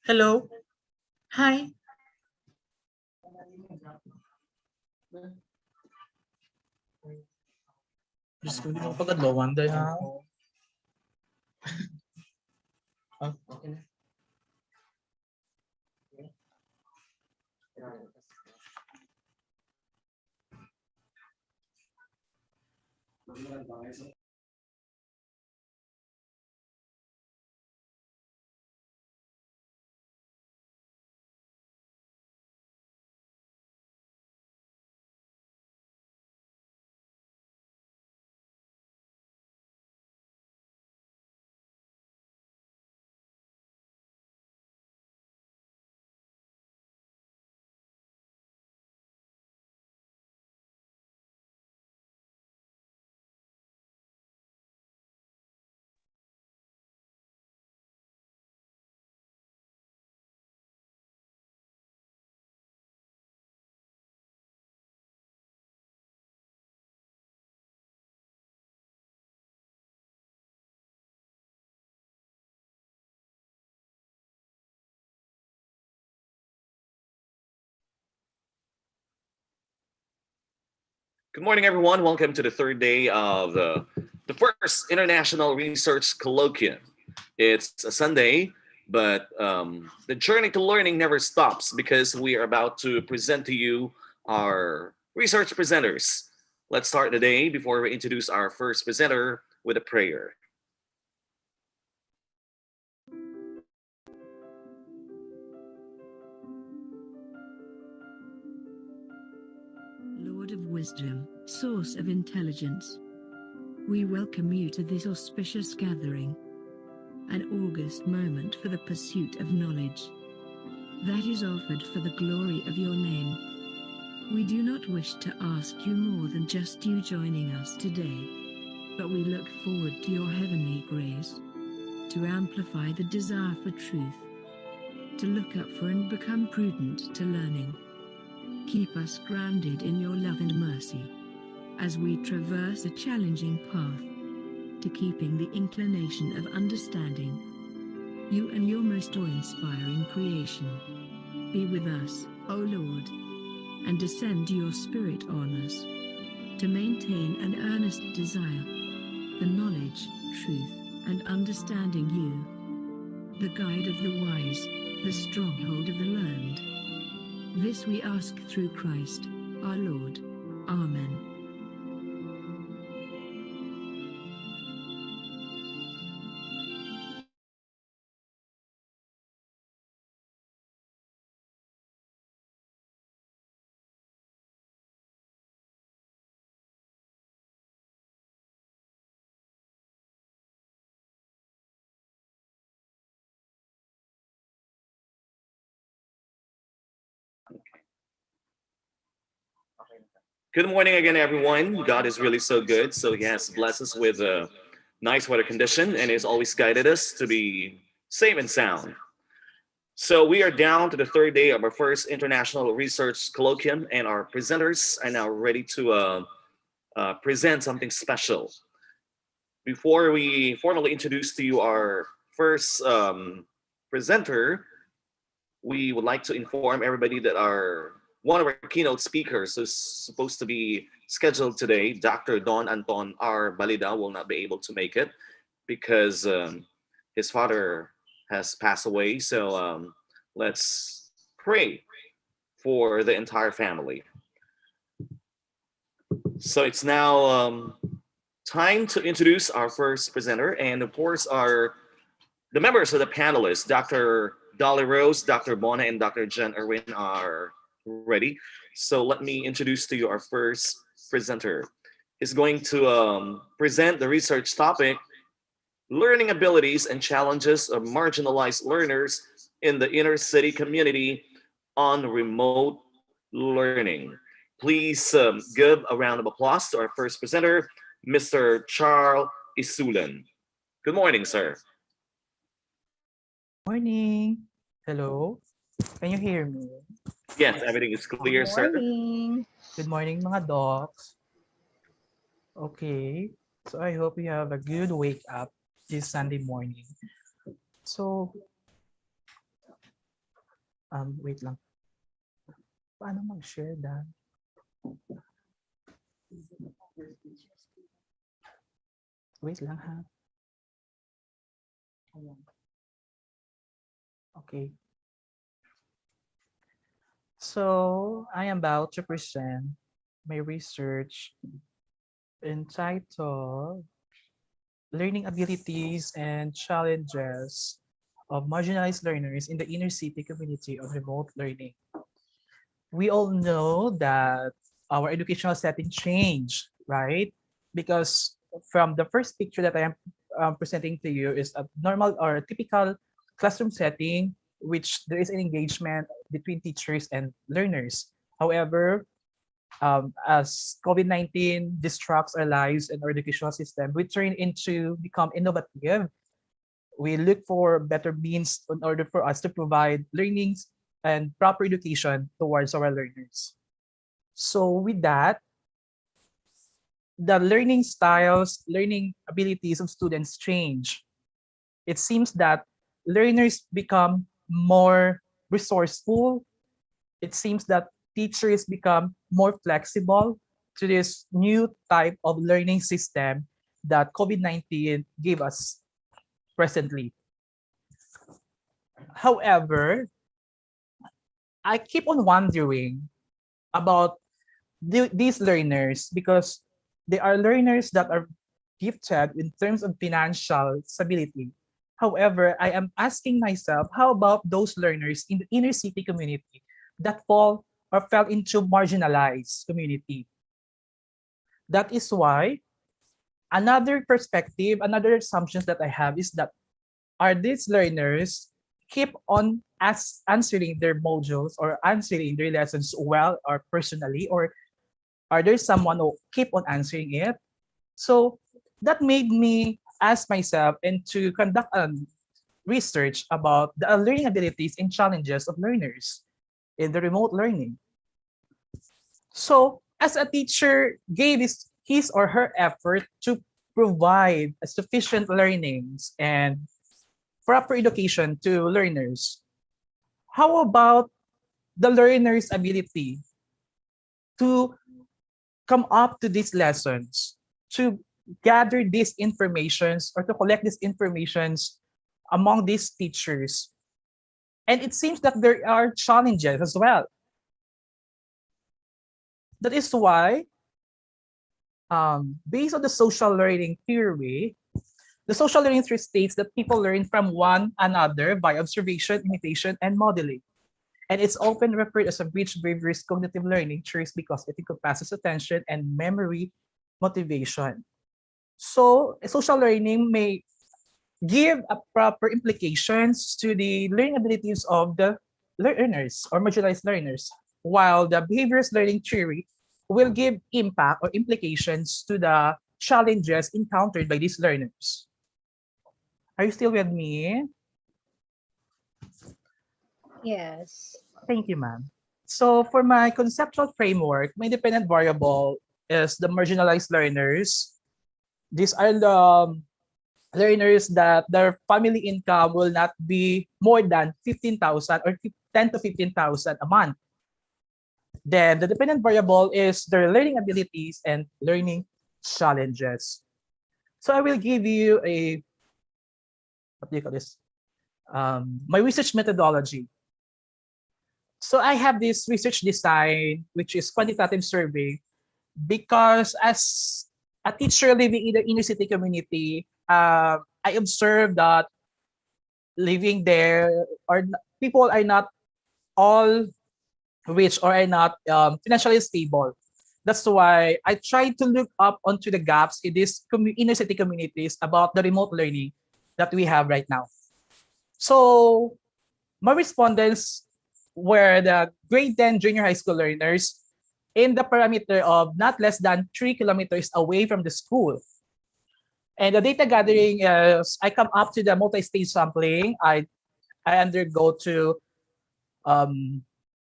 Hello. Hi. Diyos ko, hindi mo pagkadlawan dahil ha. Okay na. Good morning, everyone. Welcome to the third day of the first International Research Colloquium. It's a Sunday, but the journey to learning never stops because we are about to present to you our research presenters. Let's start the day before we introduce our first presenter with a prayer. Lord of wisdom, source of intelligence, we welcome you to this auspicious gathering, an august moment for the pursuit of knowledge that is offered for the glory of your name. We do not wish to ask you more than just you joining us today, but we look forward to your heavenly grace to amplify the desire for truth, to look up for and become prudent to learning. Keep us grounded in your love and mercy as we traverse a challenging path to keeping the inclination of understanding you and your most awe-inspiring creation. Be with us, O Lord, and descend your Spirit on us to maintain an earnest desire for knowledge, truth, and understanding you, the guide of the wise, the stronghold of the learned. This we ask through Christ, our Lord. Amen. Good morning again, everyone. God is really so good. So He has blessed us with a nice weather condition and has always guided us to be safe and sound. So we are down to the third day of our first International Research Colloquium, and our presenters are now ready to present something special. Before we formally introduce to you our first presenter, we would like to inform everybody that our one of our keynote speakers is supposed to be scheduled today. Dr. Don Anton R. Balida will not be able to make it because his father has passed away. So let's pray for the entire family. So it's now time to introduce our first presenter, and of course, the members of the panelists, Dr. Dolly Rose, Dr. Bona, and Dr. Jen Irwin are ready. So let me introduce to you our first presenter. He's going to present the research topic, learning abilities and challenges of marginalized learners in the inner city community on remote learning. Please give a round of applause to our first presenter, Mr. Charles Isulan. Good morning, sir. Morning. Hello. Can you hear me? Yes, everything is clear, sir. Morning. Good morning, mga docs. Okay. So I hope you have a good wake up this Sunday morning. So, wait lang. Paano mag-share Dan? Wait lang ha. Okay. So, I am about to present my research entitled Learning Abilities and Challenges of Marginalized Learners in the Inner City Community of Remote Learning. We all know that our educational setting changed, right? Because from the first picture that I am presenting to you is a normal or a typical classroom setting, which there is an engagement between teachers and learners. However, as COVID-19 disrupts our lives and our educational system, we turn into become innovative. We look for better means in order for us to provide learnings and proper education towards our learners. So with that, the learning styles, learning abilities of students change. It seems that learners become more resourceful. It seems that teachers become more flexible to this new type of learning system that COVID-19 gave us presently. However, I keep on wondering about these learners because they are learners that are gifted in terms of financial stability. However, I am asking myself, how about those learners in the inner city community that fall or fell into marginalized community? That is why another perspective, another assumptions that I have is that are these learners keep on answering their modules or answering their lessons well or personally, or are there someone who keep on answering it? So that made me ask myself and to conduct a research about the learning abilities and challenges of learners in the remote learning. So as a teacher gave his or her effort to provide a sufficient learnings and proper education to learners, how about the learner's ability to come up to these lessons, to gather these informations or to collect these informations among these teachers? And it seems that there are challenges as well. That is why, based on the social learning theory, the social learning theory states that people learn from one another by observation, imitation, and modeling. And it's often referred as a bridge behaviorist cognitive learning choice because it encompasses attention and memory motivation. So social learning may give a proper implications to the learning abilities of the learners or marginalized learners, while the behaviorist learning theory will give impact or implications to the challenges encountered by these learners. Are you still with me? Yes. Thank you, ma'am. So for my conceptual framework, my dependent variable is the marginalized learners. These are the learners that their family income will not be more than 15,000 or 10 to 15,000 a month. Then the dependent variable is their learning abilities and learning challenges. So I will give you a, what do you call this? My research methodology. So I have this research design, which is quantitative survey, because as a teacher living in the inner city community, I observed that living there or people are not all rich or are not financially stable. That's why I tried to look up onto the gaps in these inner city communities about the remote learning that we have right now. So my respondents were the grade 10 junior high school learners in the parameter of not less than 3 kilometers away from the school. And the data gathering is I come up to the multi-stage sampling. I undergo to um,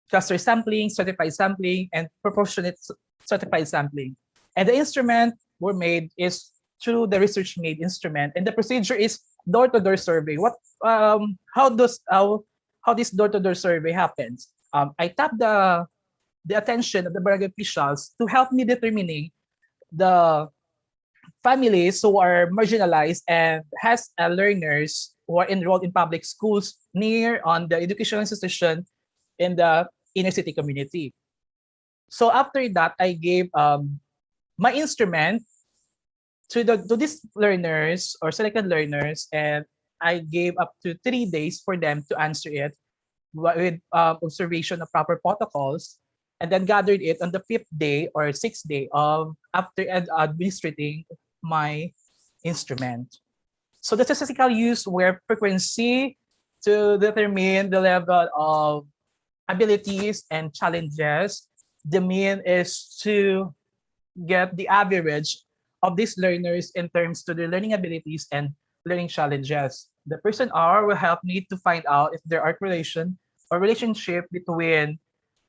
cluster sampling, certified sampling, and proportionate certified sampling. And the instrument were made is through the research made instrument, and the procedure is door-to-door survey. How this door-to-door survey happens? I tap the attention of the barangay officials to help me determining the families who are marginalized and has learners who are enrolled in public schools near on the educational institution in the inner city community. So after that, I gave my instrument to these learners or selected learners, and I gave up to 3 days for them to answer it with observation of proper protocols, and then gathered it on the 5th day or 6th day of after administrating my instrument. So the statistical use were frequency to determine the level of abilities and challenges. The mean is to get the average of these learners in terms to their learning abilities and learning challenges. The person R will help me to find out if there are correlation or relationship between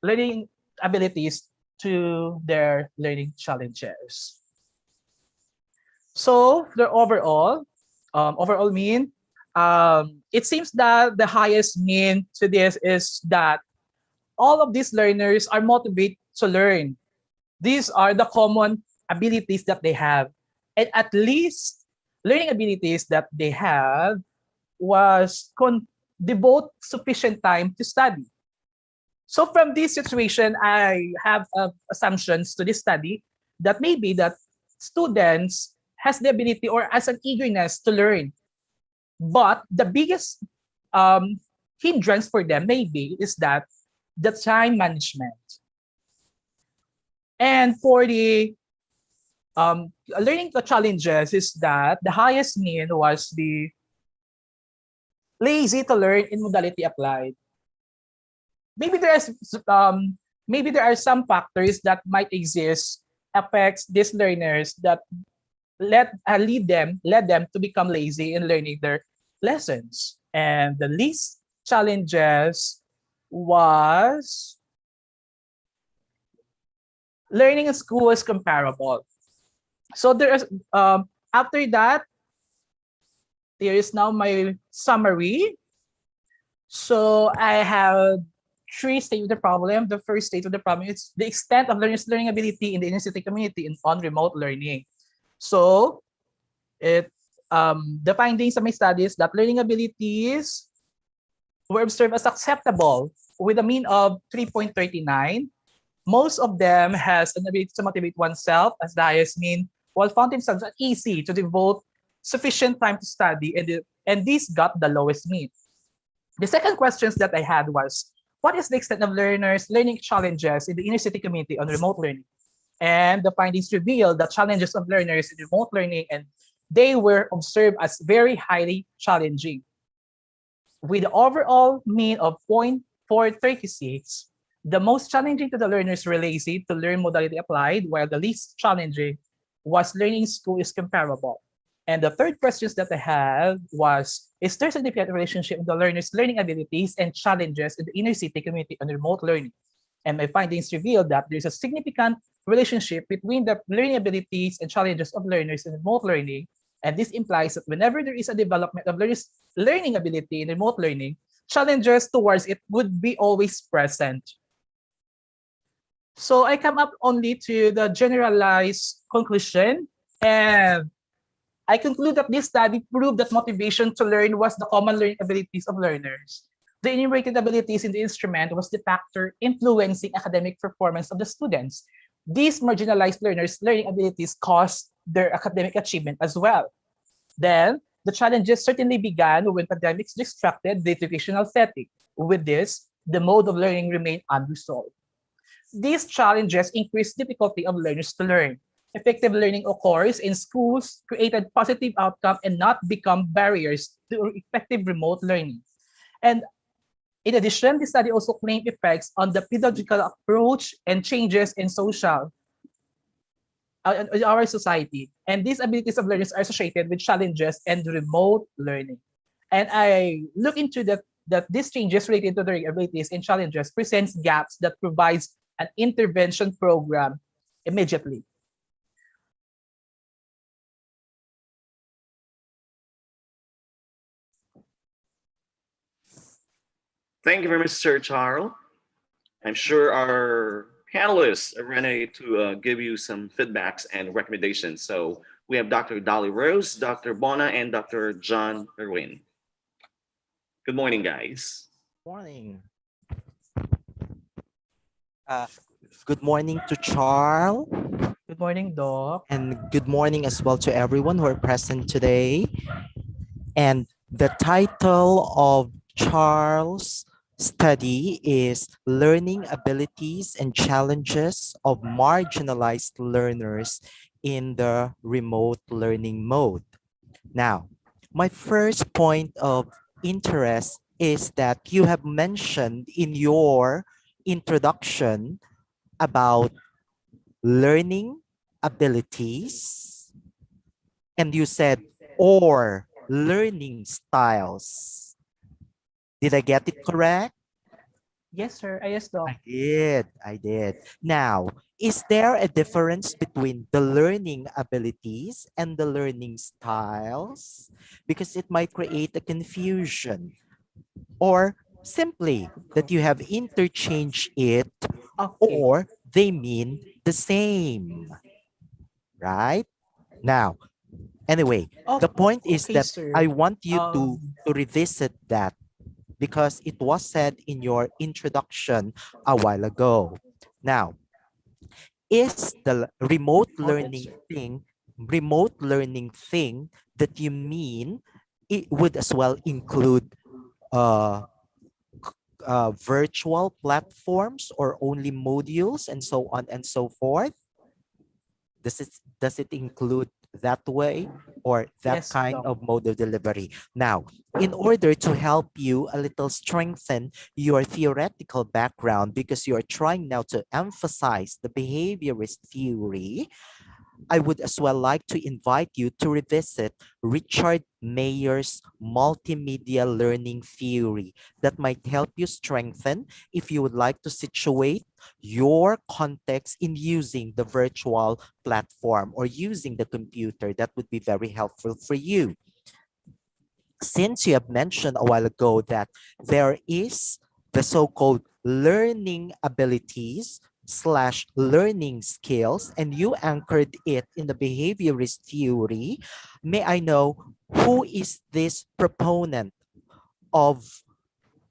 learning abilities to their learning challenges. So the overall mean, it seems that the highest mean to this is that all of these learners are motivated to learn. These are the common abilities that they have. And at least learning abilities that they have was devote sufficient time to study. So from this situation, I have assumptions to this study that maybe that students has the ability or as an eagerness to learn. But the biggest hindrance for them maybe is that the time management. And for the learning the challenges is that the highest mean was the lazy to learn in modality applied. Maybe there are some factors that might exist affects these learners that led them to become lazy in learning their lessons. And the least challenges was learning in school is comparable. So there is after that, there is now my summary. So I have 3 stages of the problem. The first stage of the problem is the extent of learners' learning ability in the inner city community and on remote learning. So the findings of my studies that learning abilities were observed as acceptable with a mean of 3.39. Most of them has an ability to motivate oneself as the highest mean, while found themselves uneasy to devote sufficient time to study, and these got the lowest mean. The second questions that I had was, what is the extent of learners' learning challenges in the inner city community on remote learning? And the findings revealed the challenges of learners in remote learning, and they were observed as very highly challenging. With the overall mean of 0.436, the most challenging to the learners related to learn modality applied, while the least challenging was learning school is comparable. And the third questions that I had was, is there a significant relationship in the learner's learning abilities and challenges in the inner city community and remote learning? And my findings revealed that there's a significant relationship between the learning abilities and challenges of learners in remote learning. And this implies that whenever there is a development of learners' learning ability in remote learning, challenges towards it would be always present. So I come up only to the generalized conclusion, and I conclude that this study proved that motivation to learn was the common learning abilities of learners. The enumerated abilities in the instrument was the factor influencing academic performance of the students. These marginalized learners' learning abilities caused their academic achievement as well. Then, the challenges certainly began when pandemics distracted the educational setting. With this, the mode of learning remained unresolved. These challenges increase difficulty of learners to learn. Effective learning occurs in schools, created positive outcome, and not become barriers to effective remote learning. And in addition, the study also claimed effects on the pedagogical approach and changes in in our society. And these abilities of learners are associated with challenges and remote learning. And I look into that these changes related to learning abilities and challenges presents gaps that provides an intervention program immediately. Thank you very much, Sir Charles. I'm sure our panelists are ready to give you some feedbacks and recommendations. So we have Dr. Dolly Rose, Dr. Bona, and Dr. John Irwin. Good morning, guys. Morning. Good morning to Charles, Good morning, Doc. and good morning as well to everyone who are present today. And the title of Charles' study is Learning Abilities and Challenges of Marginalized Learners in the Remote Learning Mode. Now, my first point of interest is that you have mentioned in your introduction about learning abilities, and you said or learning styles. Did I get it correct? Yes, sir. Yes, Doc. I did. Now, is there a difference between the learning abilities and the learning styles? Because it might create a confusion. Or simply that you have interchanged it, Okay. or they mean the same, right? Now, anyway, the point is Okay, that sir. I want you to Um, revisit that because it was said in your introduction a while ago. Now, is the noted, sir. remote learning thing that you mean it would as well include uh, virtual platforms or only modules and so on and so forth? Does it include that way or that Yes, kind Doc. of mode of delivery? Now, in order to help you a little strengthen your theoretical background, because you are trying now to emphasize the behaviorist theory, I would as well like to invite you to revisit Richard Mayer's multimedia learning theory that might help you strengthen if you would like to situate your context in using the virtual platform or using the computer. That would be very helpful for you. Since you have mentioned a while ago that there is the so-called learning abilities slash learning skills, and you anchored it in the behaviorist theory, may I know who is this proponent of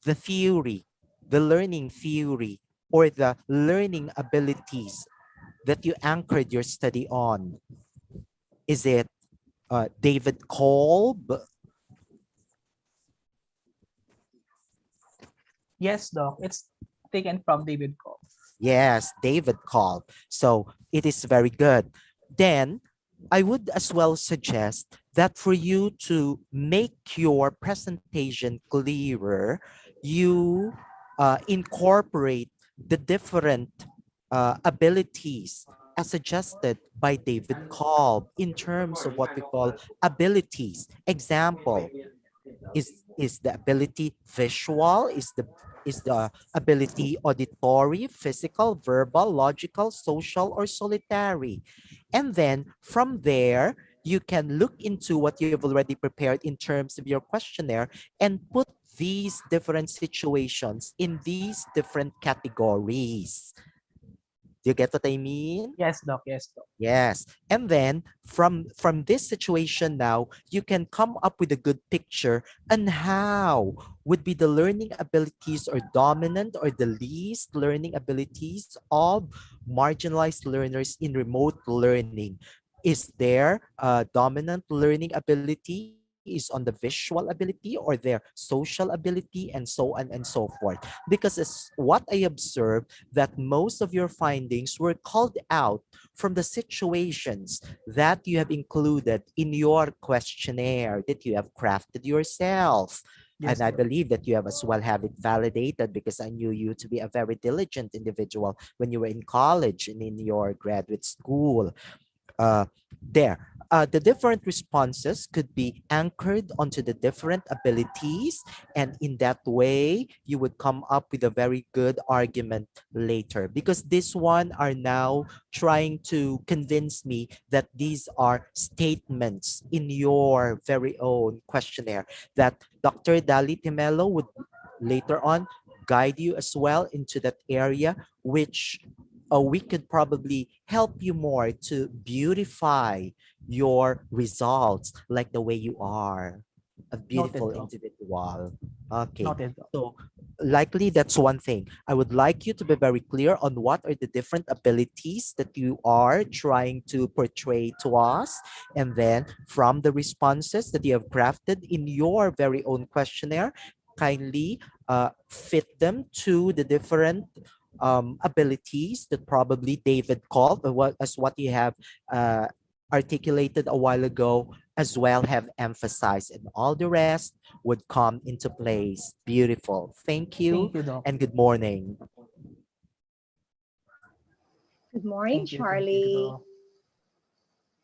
the theory, the learning theory or the learning abilities that you anchored your study on? Is it David Kolb? Yes, Doc. It's taken from David Cole. Yes, David Kolb. So it is very good. Then I would as well suggest that for you to make your presentation clearer, you incorporate the different abilities as suggested by David Kolb in terms of what we call abilities. Example, is the ability visual, is the ability auditory, physical, verbal, logical, social, or solitary. And then from there you can look into what you've already prepared in terms of your questionnaire and put these different situations in these different categories. Do you get what I mean? Yes, Doc. Yes, Doc. Yes. And then from this situation now, you can come up with a good picture on how would be the learning abilities or dominant or the least learning abilities of marginalized learners in remote learning. Is there a dominant learning ability is on the visual ability or their social ability and so on and so forth? Because as what I observed that most of your findings were called out from the situations that you have included in your questionnaire that you have crafted yourself. And Yes, I Doc. believe that you have as well have it validated because I knew you to be a very diligent individual when you were in college and in your graduate school. There. The different responses could be anchored onto the different abilities, and in that way, you would come up with a very good argument later. Because this one are now trying to convince me that these are statements in your very own questionnaire that Dr. Dali Timelo would later on guide you as well into that area, which we could probably help you more to beautify your results like the way you are a Noted, beautiful Doc. individual. Okay. Noted, Doc. So likely that's one thing. I would like you to be very clear on what are the different abilities that you are trying to portray to us. And then from the responses that you have crafted in your very own questionnaire, kindly fit them to the different abilities that probably David called, as what you have uh, articulated a while ago, as well have emphasized, and all the rest would come into place. Beautiful. Thank you Thank you, Doc. and good morning. Good morning, Thank you. Thank you, Charlie. Doc.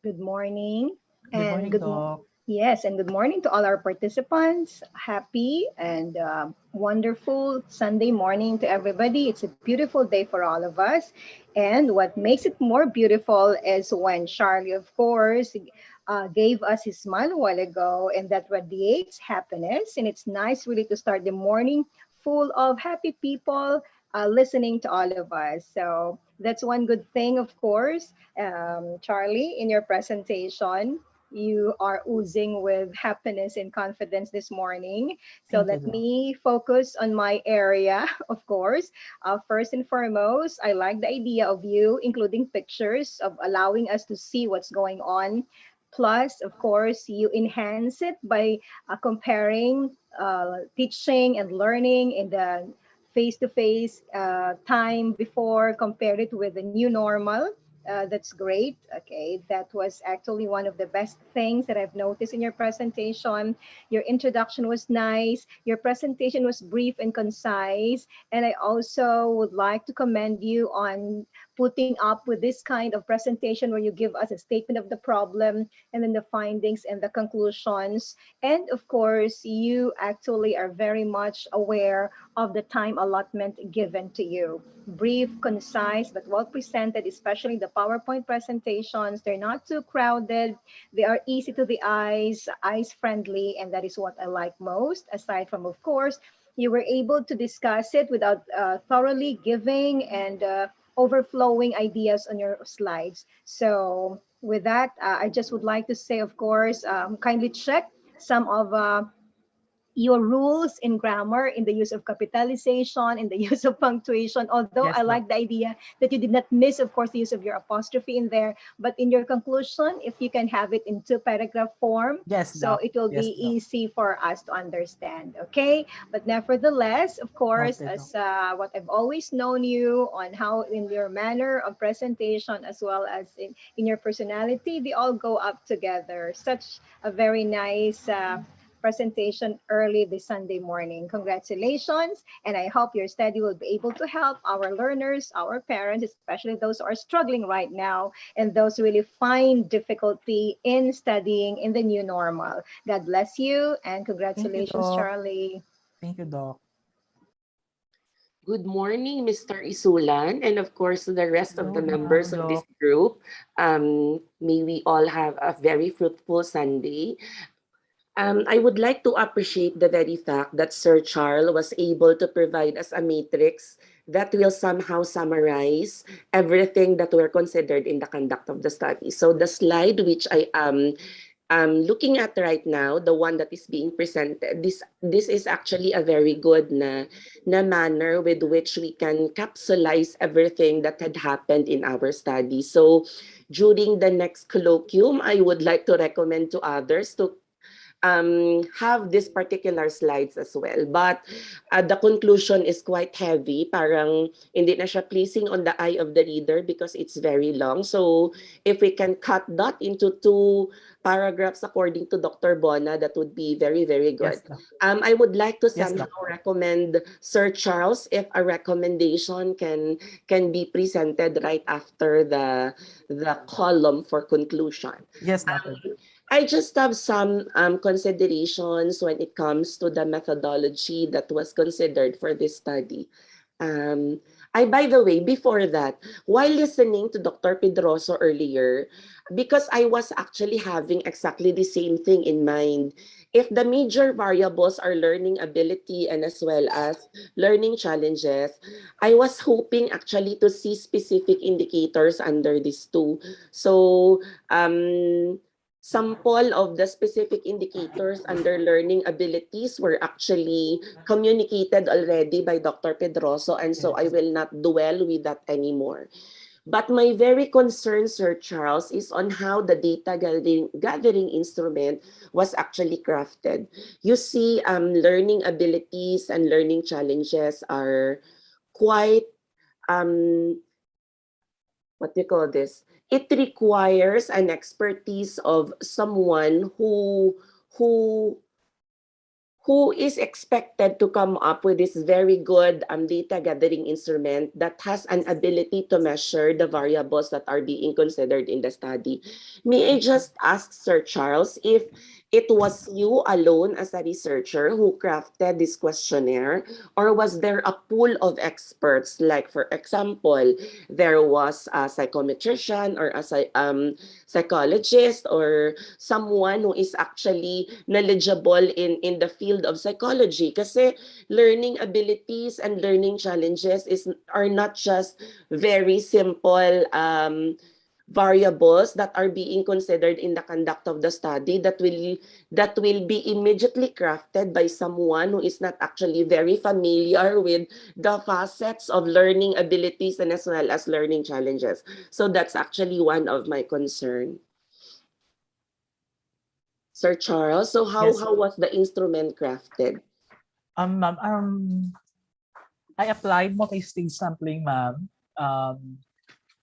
Good morning. Good And morning, Doc. yes, and good morning to all our participants. Happy and wonderful Sunday morning to everybody. It's a beautiful day for all of us. And what makes it more beautiful is when Charlie, of course, gave us his smile a while ago, and that radiates happiness. And it's nice, really, to start the morning full of happy people listening to all of us. So that's one good thing, of course. Charlie, in your presentation, you are oozing with happiness and confidence this morning. So Thank you, let Doc. me focus on my area, of course. First and foremost, I like the idea of you including pictures of allowing us to see what's going on. Plus, of course, you enhance it by comparing teaching and learning in the face-to-face time before, compared it with the new normal. That's great. Okay, that was actually one of the best things that I've noticed in your presentation. Your introduction was nice. Your presentation was brief and concise. And I also would like to commend you on putting up with this kind of presentation where you give us a statement of the problem and then the findings and the conclusions. And of course, you actually are very much aware of the time allotment given to you. Brief, concise, but well presented, especially the PowerPoint presentations. They're not too crowded. They are easy to the eyes friendly, and that is what I like most. Aside from, of course, you were able to discuss it without thoroughly giving and overflowing ideas on your slides. So with that, I just would like to say, of course, kindly check some of your rules in grammar, in the use of capitalization, in the use of punctuation. Although I Yes, like Doc. the idea that you did not miss, of course, the use of your apostrophe in there. But in your conclusion, if you can have it in two paragraph form, Yes, so Doc. it will Yes, be Doc. easy for us to understand. Okay. But nevertheless, of course, Noted, Doc. as what I've always known you on how in your manner of presentation as well as in your personality, they all go up together. Such a very nice presentation early this Sunday morning. Congratulations. And I hope your study will be able to help our learners, our parents, especially those who are struggling right now and those who really find difficulty in studying in the new normal. God bless you and Thank you, congratulations, Doc. Charlie. Thank you, Doc. Good morning, Mr. Isulan, and of course, the rest of the Hello, ma'am, members of this Doc. group. May we all have a very fruitful Sunday. I would like to appreciate the very fact that Sir Charles was able to provide us a matrix that will somehow summarize everything that were considered in the conduct of the study. So the slide which I am looking at right now, the one that is being presented, this is actually a very good na manner with which we can capsulize everything that had happened in our study. So during the next colloquium, I would like to recommend to others to have this particular slides as well. But the conclusion is quite heavy. Parang hindi na siya pleasing on the eye of the reader because it's very long. So if we can cut that into two paragraphs according to Dr. Bona, that would be very, very good. Yes, Doc. I would like to Yes, somehow Doc. recommend Sir Charles if a recommendation can be presented right after the column for conclusion. Yes, noted. I just have some considerations when it comes to the methodology that was considered for this study. Um, by the way, before that, while listening to Dr. Pedroso earlier, because I was actually having exactly the same thing in mind. If the major variables are learning ability and as well as learning challenges, I was hoping actually to see specific indicators under these two. So, sample of the specific indicators under learning abilities were actually communicated already by Dr. Pedroso, and so I Yes. will not dwell with that anymore. But my very concern, Sir Charles, is on how the data gathering instrument was actually crafted. You see, learning abilities and learning challenges are quite um, what do you call this? It requires an expertise of someone who who is expected to come up with this very good data gathering instrument that has an ability to measure the variables that are being considered in the study. May I just ask Sir Charles if it was you alone as a researcher who crafted this questionnaire, or was there a pool of experts? Like, for example, there was a psychometrician or a psychologist or someone who is actually knowledgeable in the field of psychology, kasi learning abilities and learning challenges are not just very simple variables that are being considered in the conduct of the study that will be immediately crafted by someone who is not actually very familiar with the facets of learning abilities and as well as learning challenges. So that's actually one of my concern. Sir Charles, so how, Yes. how was the instrument crafted? Ma'am, I applied multi-stage sampling, ma'am.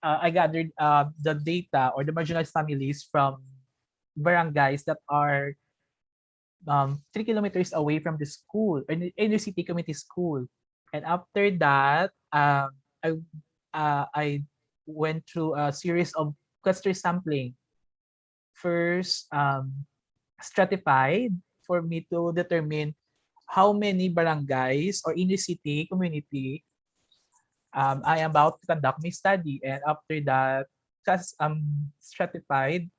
I gathered the data or the marginalized families from barangays that are 3 kilometers away from the school, or inner city community school. And after that, I went through a series of cluster sampling. First, stratified for me to determine how many barangays or inner city community I am about to conduct my study. And after that, stratified,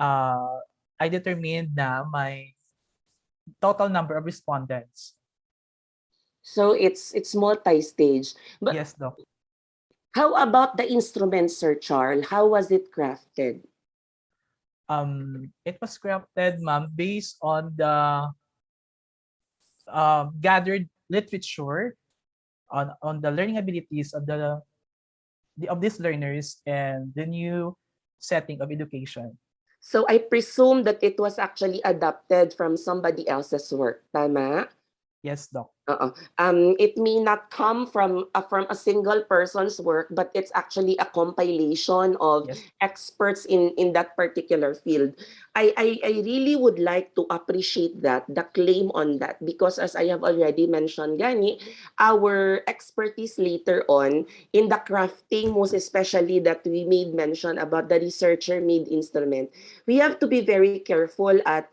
uh, I determined na my total number of respondents. So it's multi-stage. But Yes, Doc. how about the instrument, Sir Charles? How was it crafted? It was crafted, ma'am, based on the gathered literature on the learning abilities of these learners and the new setting of education. So I presume that it was actually adapted from somebody else's work. Tama? Yes, Doc. It may not come from a single person's work, but it's actually a compilation of Yes, experts in that particular field. I really would like to appreciate that, the claim on that, because as I have already mentioned, Gani, our expertise later on in the crafting, most especially that we made mention about the researcher-made instrument, we have to be very careful at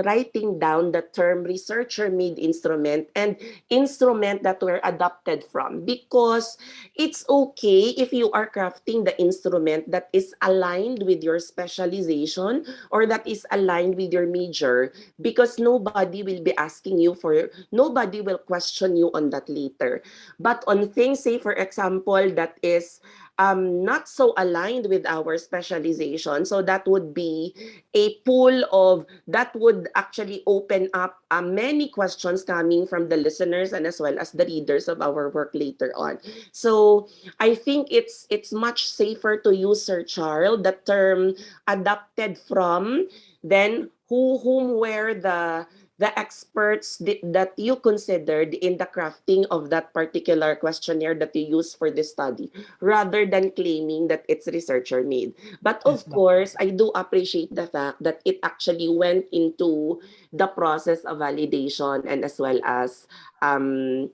writing down the term researcher-made instrument and instrument that were adopted from, because it's okay if you are crafting the instrument that is aligned with your specialization or that is aligned with your major, because nobody will question you on that later. But on things, say for example, that is not so aligned with our specialization, so that would be a pool of that would actually open up many questions coming from the listeners and as well as the readers of our work later on. So I think it's much safer to use, Sir Charles, the term adapted from, then whom were the experts that you considered in the crafting of that particular questionnaire that you used for this study, rather than claiming that it's researcher made. But yes, of Doc. course, I do appreciate the fact that it actually went into the process of validation and as well as um,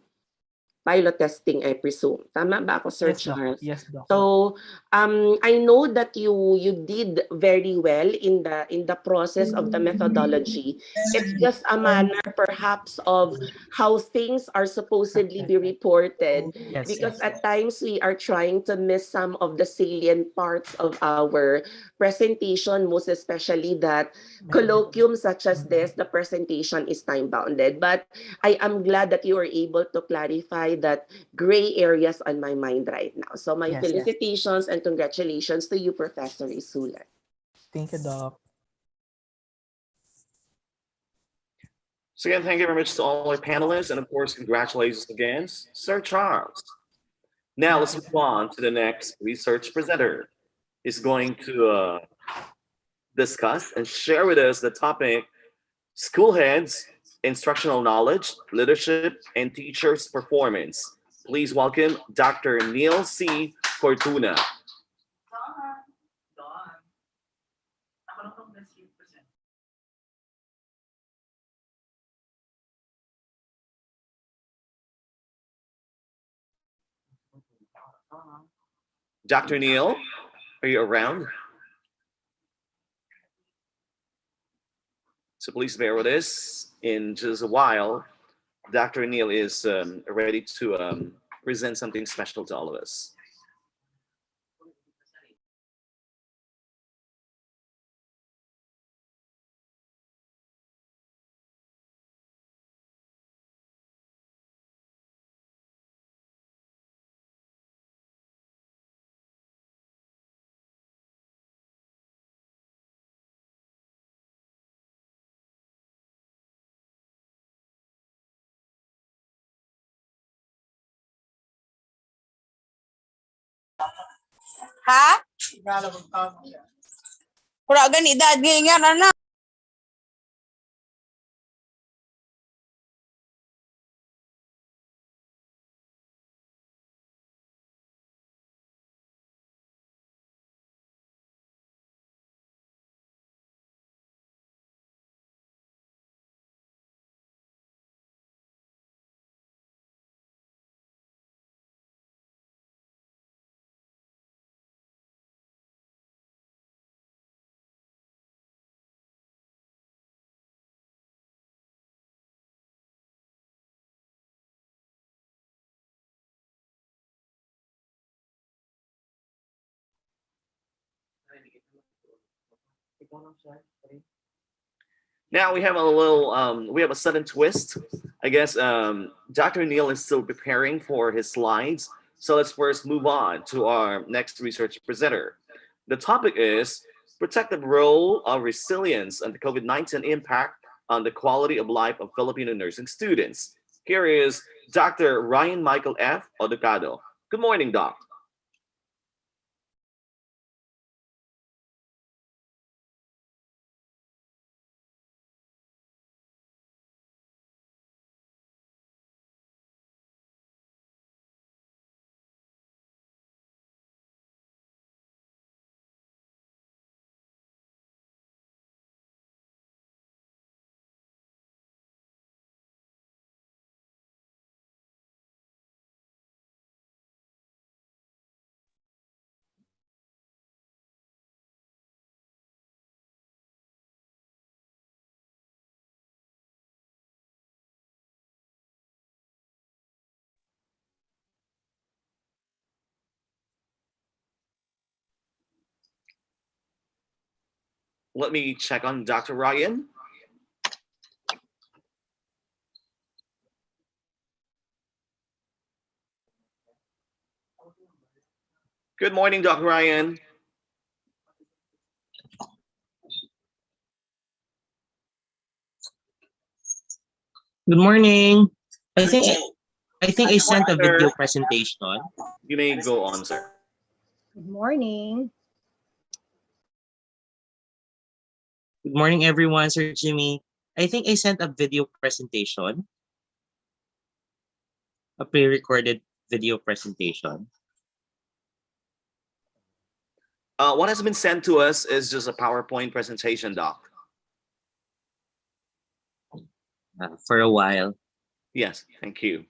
pilot testing, I presume. Tama ba ako, Sir Yes, Doc. Charles? Yes, Doc. So, I know that you did very well in the process of the methodology. It's just a manner, perhaps, of how things are supposedly be reported, Yes, because yes. at times we are trying to miss some of the salient parts of our presentation, most especially that colloquium such as this, the presentation is time bounded. But I am glad that you were able to clarify that gray areas on my mind right now. So my Yes. felicitations and congratulations to you, Professor Isulat. Thank you, Doc. So again, thank you very much to all our panelists, and of course, congratulations again, Sir Charles. Now let's move on to the next research presenter. He's going to discuss and share with us the topic school heads, instructional knowledge, leadership, and teachers' performance. Please welcome Dr. Neil C. Fortuna. Dr. Neil, are you around? So please bear with us. In just a while, Dr. Neil is ready to present something special to all of us. Ha? Kura gani edad ngayon ano? Now we have a sudden twist. I guess Dr. Neil is still preparing for his slides. So let's first move on to our next research presenter. The topic is protective role of resilience and the COVID-19 impact on the quality of life of Filipino nursing students. Here is Dr. Ryan Michael F. Adokado. Good morning, Doc. Let me check on Dr. Ryan. Good morning, Dr. Ryan. Good morning. I think I think I Good morning, sent a sir. video presentation. You may go on, sir. Good morning. Good morning, everyone. Sir Jimmy. I think I sent a video presentation, a pre-recorded video presentation. What has been sent to us is just a PowerPoint presentation, Doc. For a while. Yes, thank you.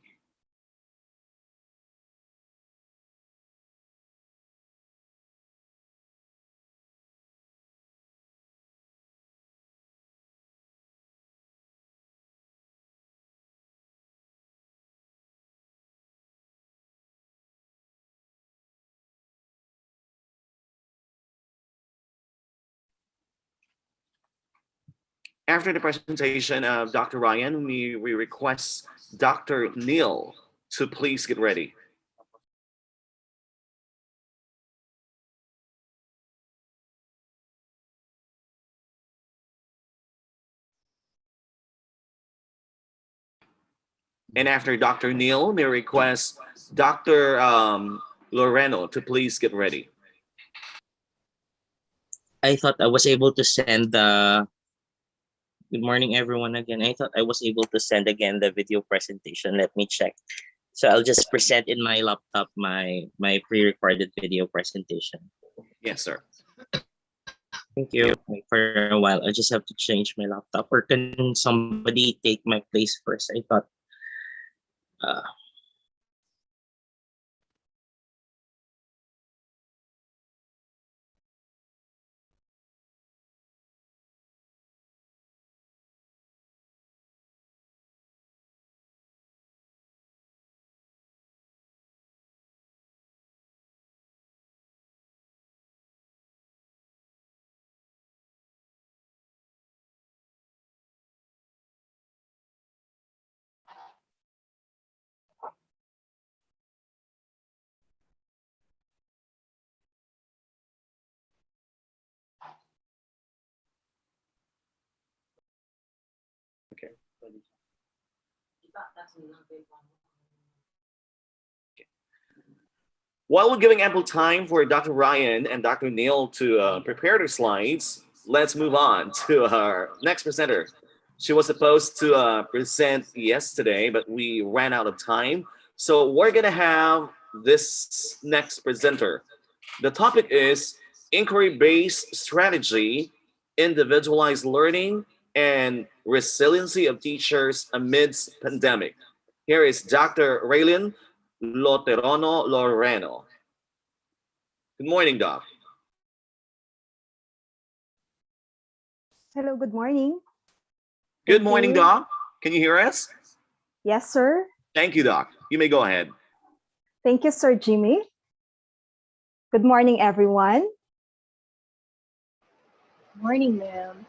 After the presentation of Dr. Ryan, we request Dr. Neil to please get ready. And after Dr. Neil, we request Dr. Loreno to please get ready. I thought I was able to send the good morning, everyone. Again, I thought I was able to send again the video presentation. Let me check. So I'll just present in my laptop my pre-recorded video presentation. Yes, sir. Thank you. Wait for a while. I just have to change my laptop. Or can somebody take my place first? I thought. Uh, Okay. While we're giving ample time for Dr. Ryan and Dr. Neil to prepare their slides, let's move on to our next presenter. She was supposed to present yesterday, but we ran out of time. So we're going to have this next presenter. The topic is inquiry-based strategy, individualized learning, and resiliency of teachers amidst pandemic. Here is Dr. Raylin Loreno. Good morning, Doc. Hello, good morning. Good Thank morning, you. Doc. Can you hear us? Yes, sir. Thank you, Doc. You may go ahead. Thank you, Sir Jimmy. Good morning, everyone. Morning, ma'am.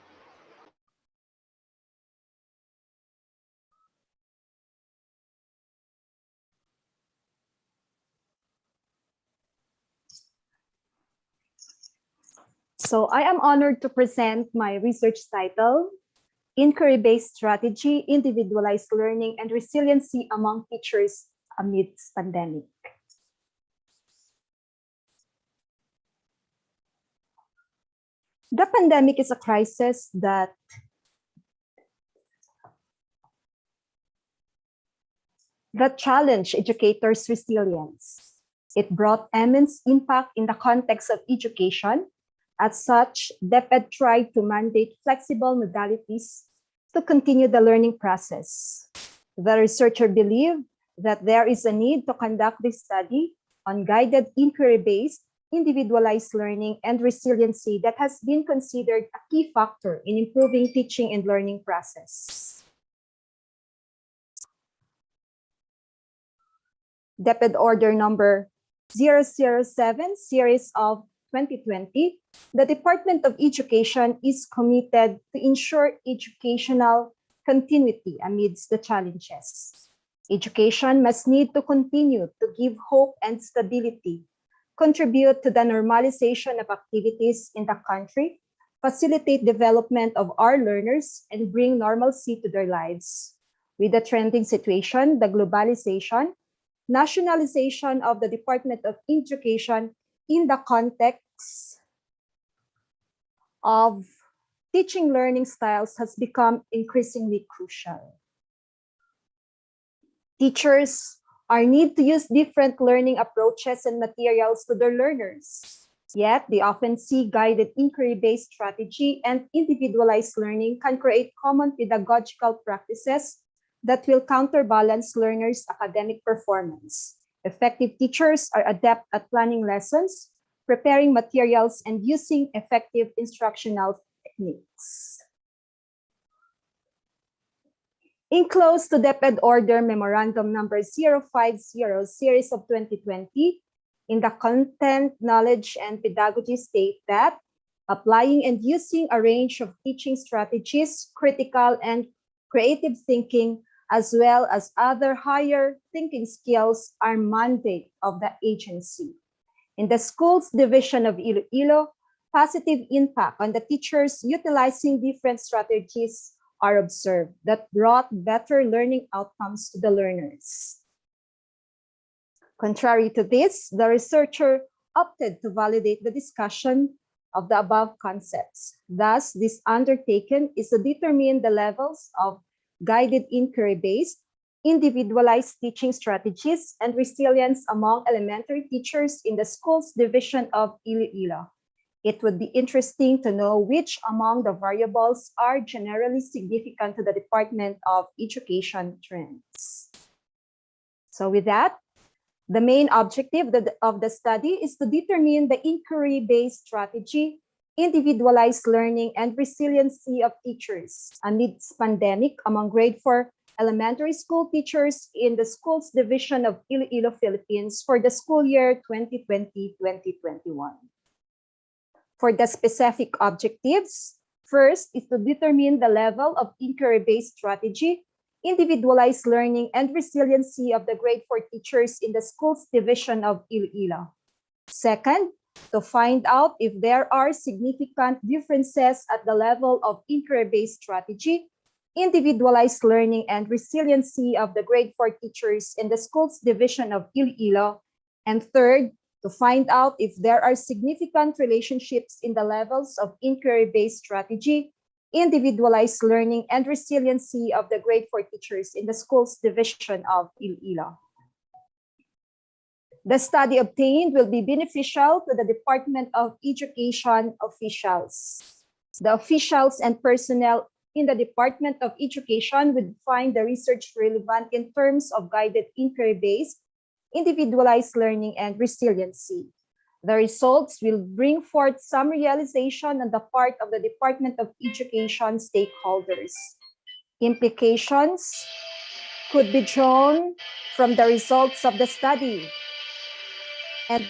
So I am honored to present my research title, inquiry-based strategy, individualized learning, and resiliency among teachers amidst pandemic. The pandemic is a crisis that challenged educators' resilience. It brought immense impact in the context of education. As such, DepEd tried to mandate flexible modalities to continue the learning process. The researcher believed that there is a need to conduct this study on guided inquiry-based, individualized learning and resiliency that has been considered a key factor in improving teaching and learning process. DepEd Order Number 007, Series of 2020, the Department of Education is committed to ensure educational continuity amidst the challenges. Education must need to continue to give hope and stability, contribute to the normalization of activities in the country, facilitate development of our learners, and bring normalcy to their lives. With the trending situation, the globalization, nationalization of the Department of Education in the context of teaching learning styles has become increasingly crucial. Teachers are need to use different learning approaches and materials to their learners. Yet, they often see guided inquiry-based strategy and individualized learning can create common pedagogical practices that will counterbalance learners' academic performance. Effective teachers are adept at planning lessons, preparing materials, and using effective instructional techniques. Enclosed to DepEd Order Memorandum Number 050, Series of 2020, in the content, knowledge, and pedagogy state that applying and using a range of teaching strategies, critical and creative thinking, as well as other higher thinking skills are mandate of the agency. In the schools division of Iloilo, positive impact on the teachers utilizing different strategies are observed that brought better learning outcomes to the learners. Contrary to this, the researcher opted to validate the discussion of the above concepts. Thus, this undertaken is to determine the levels of guided inquiry-based, individualized teaching strategies, and resilience among elementary teachers in the schools division of Iloilo. It would be interesting to know which among the variables are generally significant to the Department of Education trends. So with that, the main objective of the study is to determine the inquiry-based strategy, individualized learning, and resiliency of teachers amidst pandemic among grade 4 elementary school teachers in the schools division of Iloilo, Philippines for the school year 2020-2021. For the specific objectives, first is to determine the level of inquiry-based strategy, individualized learning, and resiliency of the grade 4 teachers in the schools division of Iloilo. Second, to find out if there are significant differences at the level of inquiry-based strategy, individualized learning, and resiliency of the grade 4 teachers in the schools division of Iloilo. And third, to find out if there are significant relationships in the levels of inquiry-based strategy, individualized learning, and resiliency of the grade 4 teachers in the schools division of Iloilo. The study obtained will be beneficial to the Department of Education officials. The officials and personnel in the Department of Education would find the research relevant in terms of guided inquiry-based, individualized learning, and resiliency. The results will bring forth some realization on the part of the Department of Education stakeholders. Implications could be drawn from the results of the study. And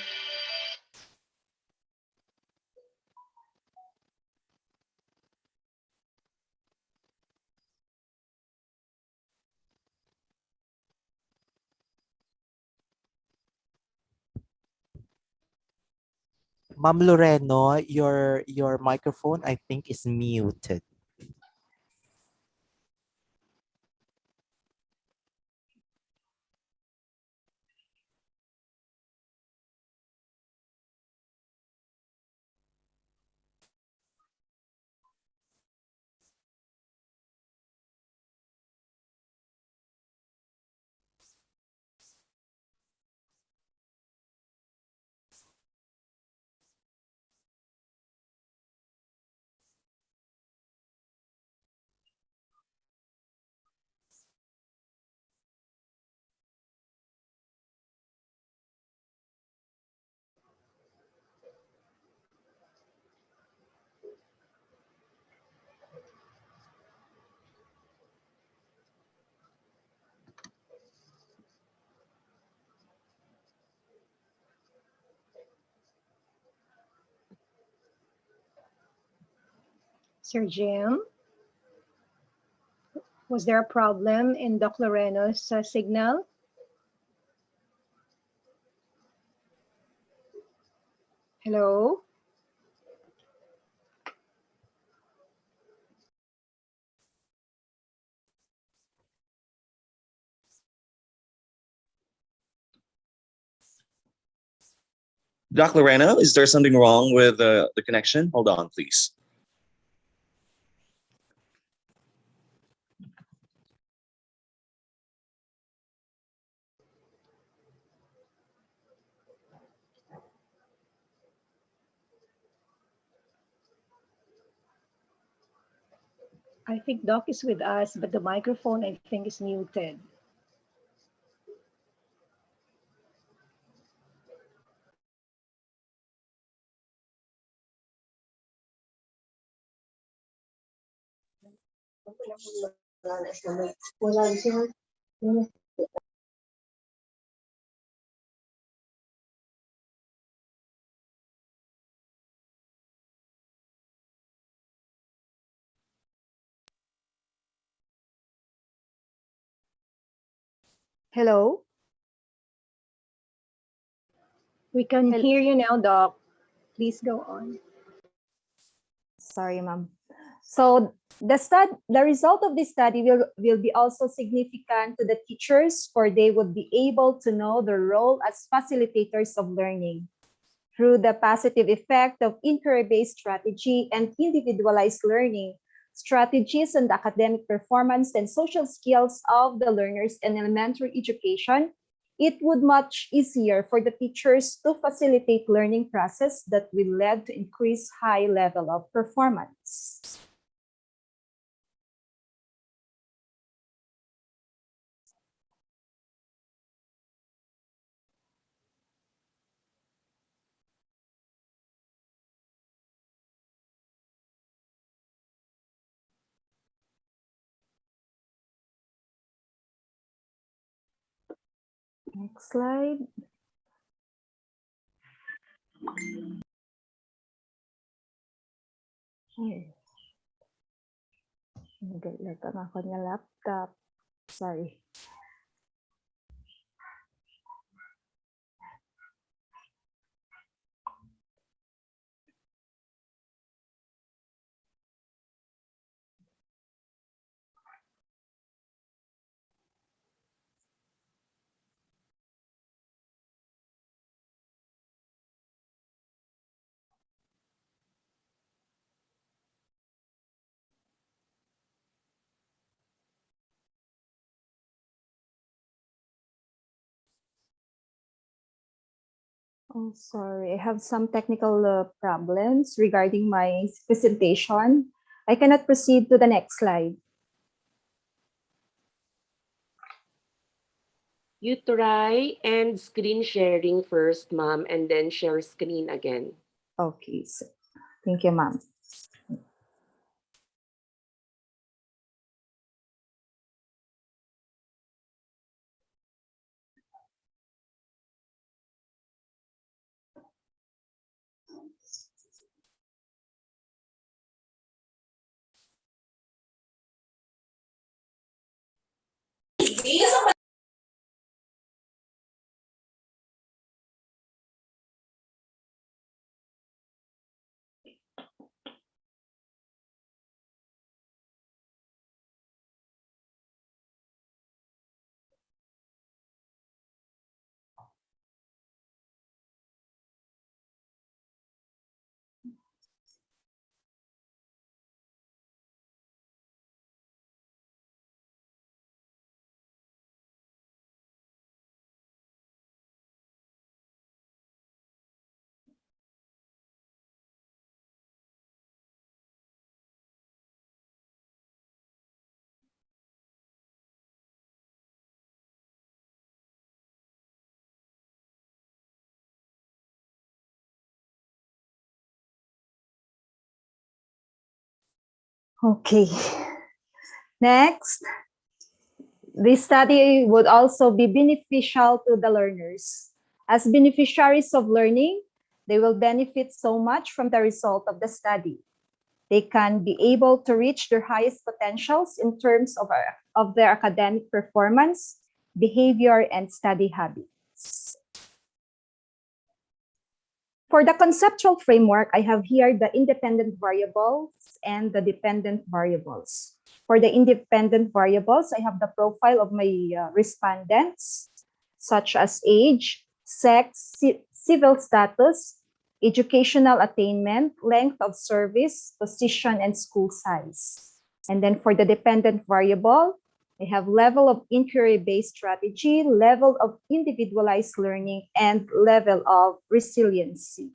Ma'am Loreno, your microphone I think is muted. Sir Jim, was there a problem in Doc Loreno's signal? Hello? Doc Loreno, is there something wrong with the connection? Hold on, please. I think Doc is with us, but the microphone I think is muted. Hello? We can Hel- hear you now, Doc. Please go on. Sorry, ma'am. So the result of this study will be also significant to the teachers, for they would be able to know their role as facilitators of learning through the positive effect of inquiry-based strategy and individualized learning strategies on the academic performance and social skills of the learners in elementary education. It would much easier for the teachers to facilitate learning process that will lead to increased high level of performance. Next slide. Ay, nagalag ang ako niya laptop. Sorry. Oh, sorry. I have some technical problems regarding my presentation. I cannot proceed to the next slide. You try and screen sharing first, ma'am, and then share screen again. Okay, so thank you, ma'am. Okay. Next, this study would also be beneficial to the learners. As beneficiaries of learning, they will benefit so much from the result of the study. They can be able to reach their highest potentials in terms of their academic performance, behavior, and study habits. For the conceptual framework, I have here the independent variables and the dependent variables. For the independent variables, I have the profile of my respondents, such as age, sex, civil status, educational attainment, length of service, position, and school size. And then for the dependent variable, I have level of inquiry-based strategy, level of individualized learning, and level of resiliency.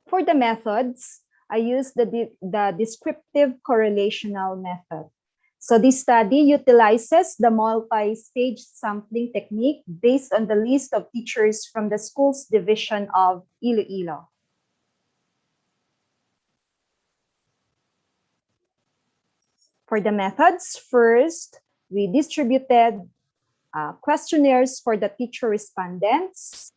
For the methods, I use the descriptive correlational method. So this study utilizes the multi-stage sampling technique based on the list of teachers from the school's division of Iloilo. For the methods, first, we distributed questionnaires for the teacher respondents,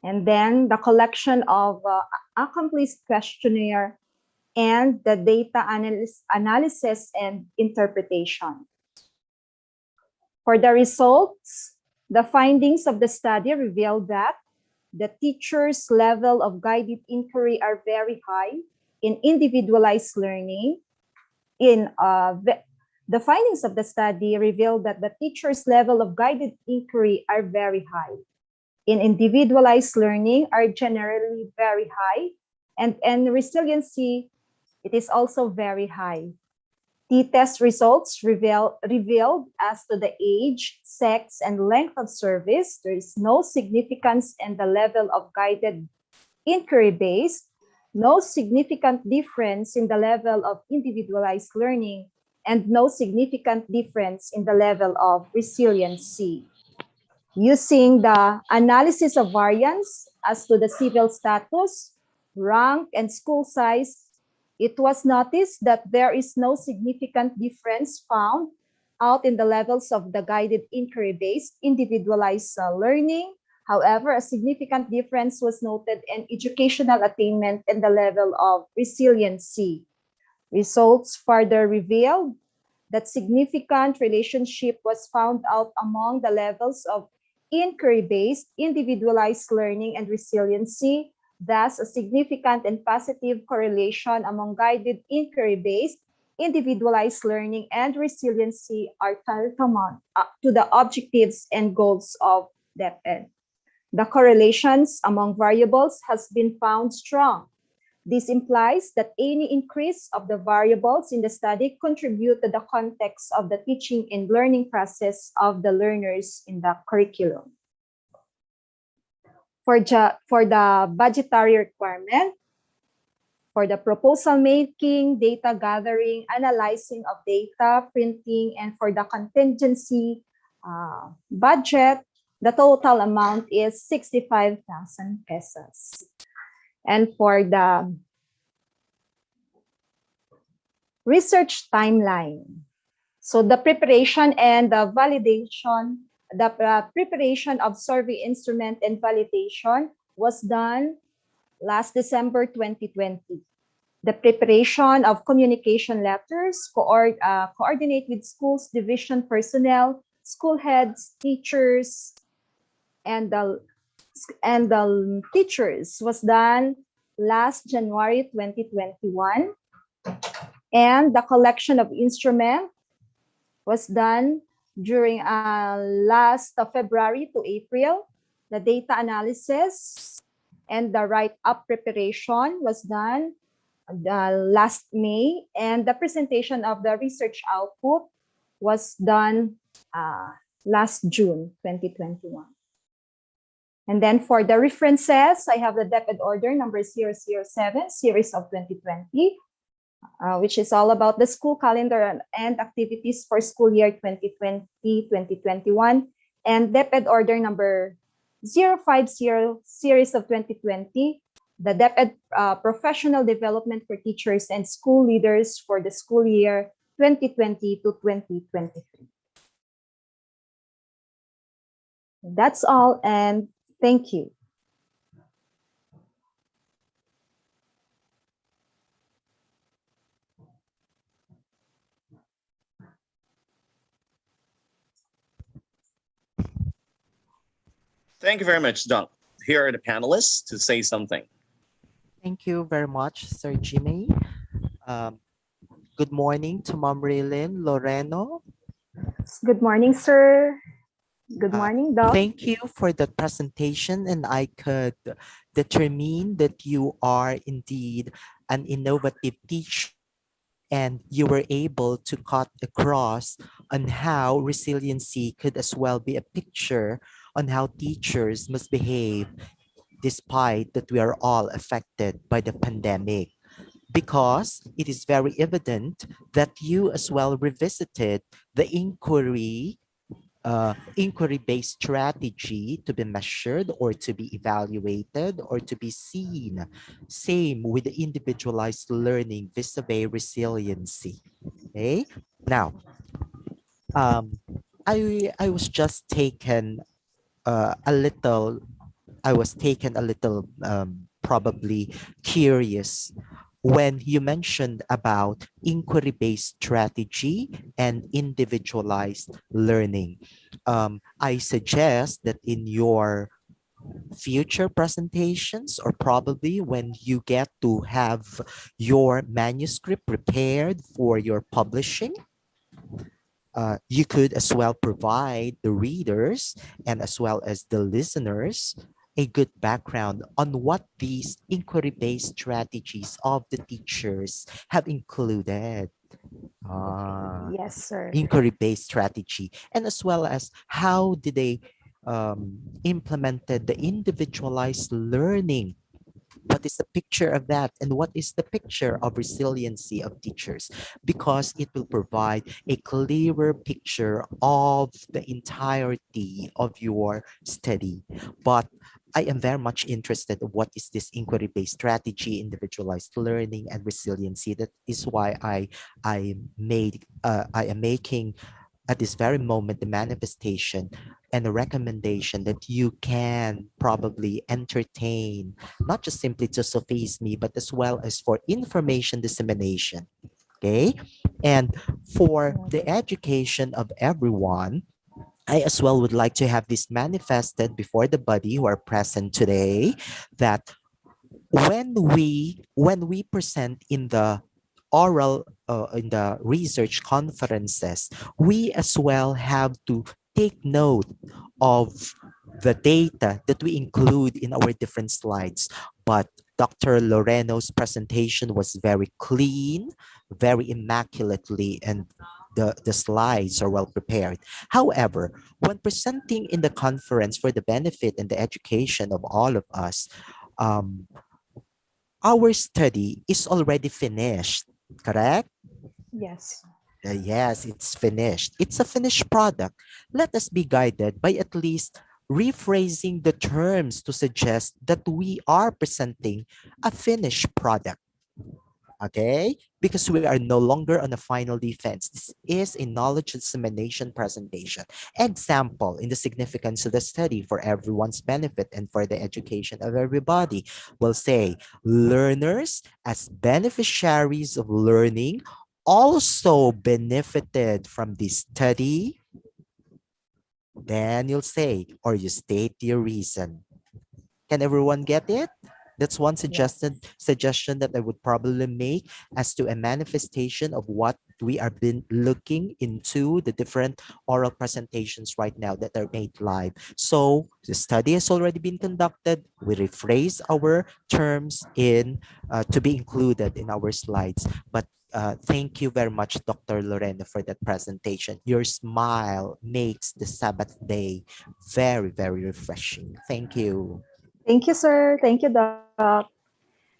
and then the collection of accomplished questionnaire and the data analysis and interpretation. For the results, the findings of the study revealed that the teacher's level of guided inquiry are very high in individualized learning. The findings of the study revealed that the teacher's level of guided inquiry are very high. In individualized learning are generally very high, and resiliency, it is also very high. T-test results revealed as to the age, sex, and length of service, there is no significance in the level of guided inquiry-based, no significant difference in the level of individualized learning, and no significant difference in the level of resiliency. Using the analysis of variance as to the civil status, rank, and school size, it was noticed that there is no significant difference found out in the levels of the guided inquiry-based individualized learning. However, a significant difference was noted in educational attainment and the level of resiliency. Results further revealed that significant relationship was found out among the levels of inquiry-based, individualized learning and resiliency. Thus, a significant and positive correlation among guided inquiry-based, individualized learning and resiliency are tantamount to the objectives and goals of DepEd. The correlations among variables has been found strong. This implies that any increase of the variables in the study contribute to the context of the teaching and learning process of the learners in the curriculum. For the budgetary requirement, for the proposal making, data gathering, analyzing of data, printing, and for the contingency budget, the total amount is 65,000 pesos. And for the research timeline, so the preparation and the validation, the preparation of survey instrument and validation was done last December 2020. The preparation of communication letters coordinate with schools, division personnel, school heads, teachers, and the teachers was done last January 2021. And the collection of instrument was done during last February to April. The data analysis and the write-up preparation was done last May, and the presentation of the research output was done last June 2021. And then for the references, I have the DepEd order number 007, series of 2020, which is all about the school calendar and activities for school year 2020-2021, and DepEd order number 050, series of 2020, the DepEd professional development for teachers and school leaders for the school year 2020 to 2023. That's all, and thank you. Thank you very much, Doc. Here are the panelists to say something. Thank you very much, Sir Jimmy. Um, good morning to Ma'am Raylin, Loreno. Good morning, sir. Good Uh, morning, Doc. Thank you for that presentation, and I could determine that you are indeed an innovative teacher and you were able to cut across on how resiliency could as well be a picture on how teachers must behave despite that we are all affected by the pandemic, because it is very evident that you as well revisited the inquiry-based strategy to be measured or to be evaluated or to be seen. Same with the individualized learning vis-a-vis resiliency. Okay. Now, um, I was just taken a little. I was taken a little probably curious when you mentioned about inquiry-based strategy and individualized learning. I suggest that in your future presentations, or probably when you get to have your manuscript prepared for your publishing, you could as well provide the readers and as well as the listeners a good background on what these inquiry-based strategies of the teachers have included. Yes, sir. Inquiry-based strategy, and as well as how did they implemented the individualized learning. What is the picture of that, and what is the picture of resiliency of teachers, because it will provide a clearer picture of the entirety of your study. But I am very much interested in what is this inquiry-based strategy, individualized learning, and resiliency. That is why I am making at this very moment the manifestation and a recommendation that you can probably entertain, not just simply to suffice me, but as well as for information dissemination. Okay. And for the education of everyone, I as well would like to have this manifested before the body who are present today, that when we present in the oral in the research conferences, we as well have to take note of the data that we include in our different slides. But Dr. Loreno's presentation was very clean, very immaculately, and the slides are well prepared. However, when presenting in the conference for the benefit and the education of all of us, um, our study is already finished, correct? Yes. Yes, it's finished. It's a finished product. Let us be guided by at least rephrasing the terms to suggest that we are presenting a finished product. Okay? Because we are no longer on a final defense. This is a knowledge dissemination presentation. Example in the significance of the study for everyone's benefit and for the education of everybody will say learners as beneficiaries of learning also benefited from this study. Then you'll say, or you state your reason. Can everyone get it? That's one suggestion that I would probably make as to a manifestation of what we are been looking into the different oral presentations right now that are made live. So the study has already been conducted. We rephrase our terms in to be included in our slides. But thank you very much, Dr. Loreno, for that presentation. Your smile makes the Sabbath day very, very refreshing. Thank you. Thank you, sir. Thank you, Doc.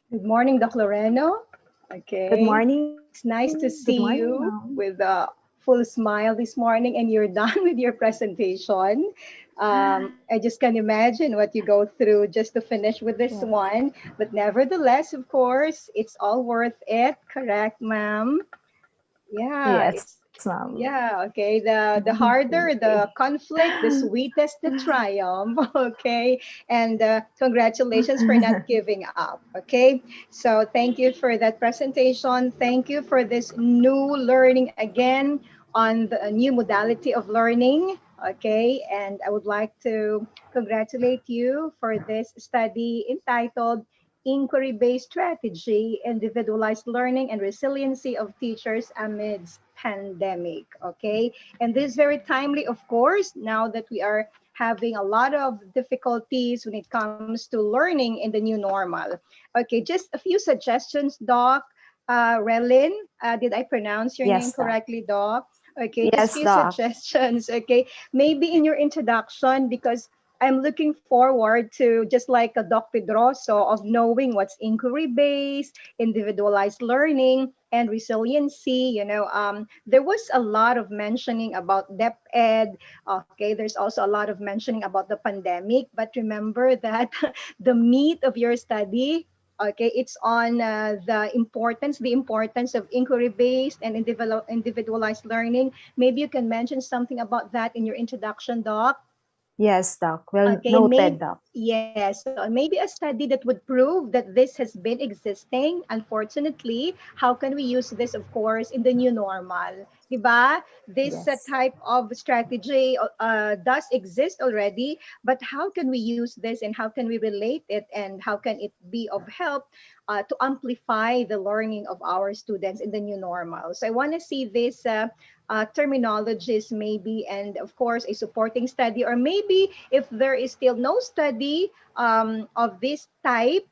Good morning, Doc Loreno. Good Okay. morning. It's nice to Good see morning, you ma'am. with a full smile this morning and you're done with your presentation. I just can imagine what you go through just to finish with this Yeah. one. But nevertheless, of course, it's all worth it. Correct, ma'am? Yeah, Yes, it's ma'am. yeah, okay. The Thank harder you. the conflict, the sweetest the triumph. Okay, and congratulations for not giving up. Okay, so thank you for that presentation. Thank you for this new learning again on the new modality of learning. Okay, and I would like to congratulate you for this study entitled Inquiry Based Strategy, Individualized Learning and Resiliency of Teachers Amidst Pandemic. Okay, and this is very timely, of course, now that we are having a lot of difficulties when it comes to learning in the new normal. Okay, just a few suggestions, Doc. Relin, did I pronounce your name Yes, Doc. correctly, Doc? Okay, just Yes, few Doc. suggestions. Okay, maybe in your introduction, because I'm looking forward to, just like a Doc Pedroso, of knowing what's inquiry based, individualized learning, and resiliency. There was a lot of mentioning about depth ed. Okay, there's also a lot of mentioning about the pandemic. But remember that the meat of your study, okay, it's on the importance of inquiry based and individualized learning. Maybe you can mention something about that in your introduction, Doc. Yes, Doc. Well Okay, noted, Doc. yes, so maybe a study that would prove that this has been existing. Unfortunately, how can we use this, of course, in the new normal? Diba? This Yes. type of strategy does exist already, but how can we use this and how can we relate it and how can it be of help to amplify the learning of our students in the new normal? So I want to see this terminologies maybe, and of course a supporting study, or maybe if there is still no study of this type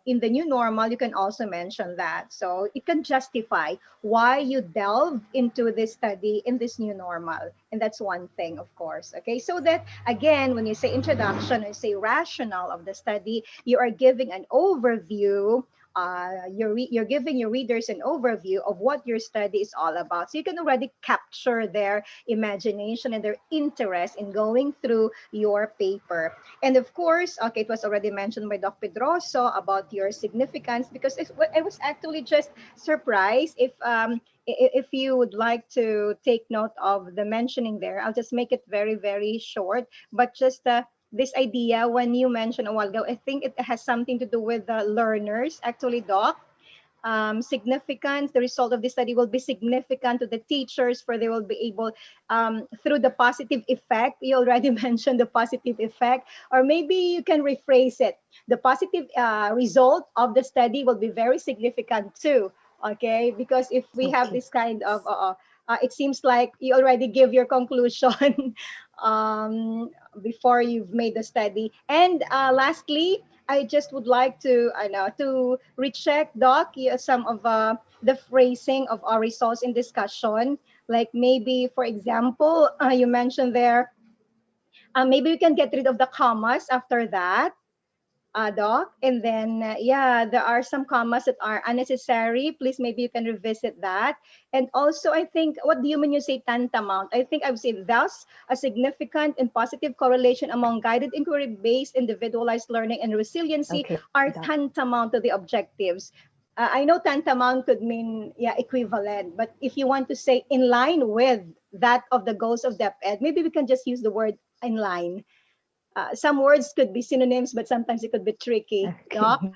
in the new normal, you can also mention that, so it can justify why you delve into this study in this new normal. And that's one thing, of course. Okay, so that again, when you say introduction and say rationale of the study, you are giving an overview. You're giving your readers an overview of what your study is all about. So you can already capture their imagination and their interest in going through your paper. And of course, okay, it was already mentioned by Doc Pedroso about your significance, because I was actually just surprised if you would like to take note of the mentioning there. I'll just make it very, very short, but just this idea when you mentioned a while ago, I think it has something to do with the learners, actually, Doc. Significance, the result of this study will be significant to the teachers, for they will be able, through the positive effect. You already mentioned the positive effect, or maybe you can rephrase it. The positive result of the study will be very significant too. Okay, because if we have Okay. this kind of, it seems like you already give your conclusion before you've made the study. And lastly, I just would like to, I know, to recheck, Doc, some of the phrasing of our results in discussion. Like maybe, for example, you mentioned there, maybe we can get rid of the commas after that, Doc. And then, yeah, there are some commas that are unnecessary. Please, maybe you can revisit that. And also, I think, what do you mean you say tantamount? I think I would say thus a significant and positive correlation among guided inquiry-based individualized learning and resiliency Okay, are Doc. tantamount to the objectives. I know tantamount could mean, yeah, equivalent, but if you want to say in line with that of the goals of DepEd, maybe we can just use the word in line. Some words could be synonyms, but sometimes it could be tricky, Doc. Okay.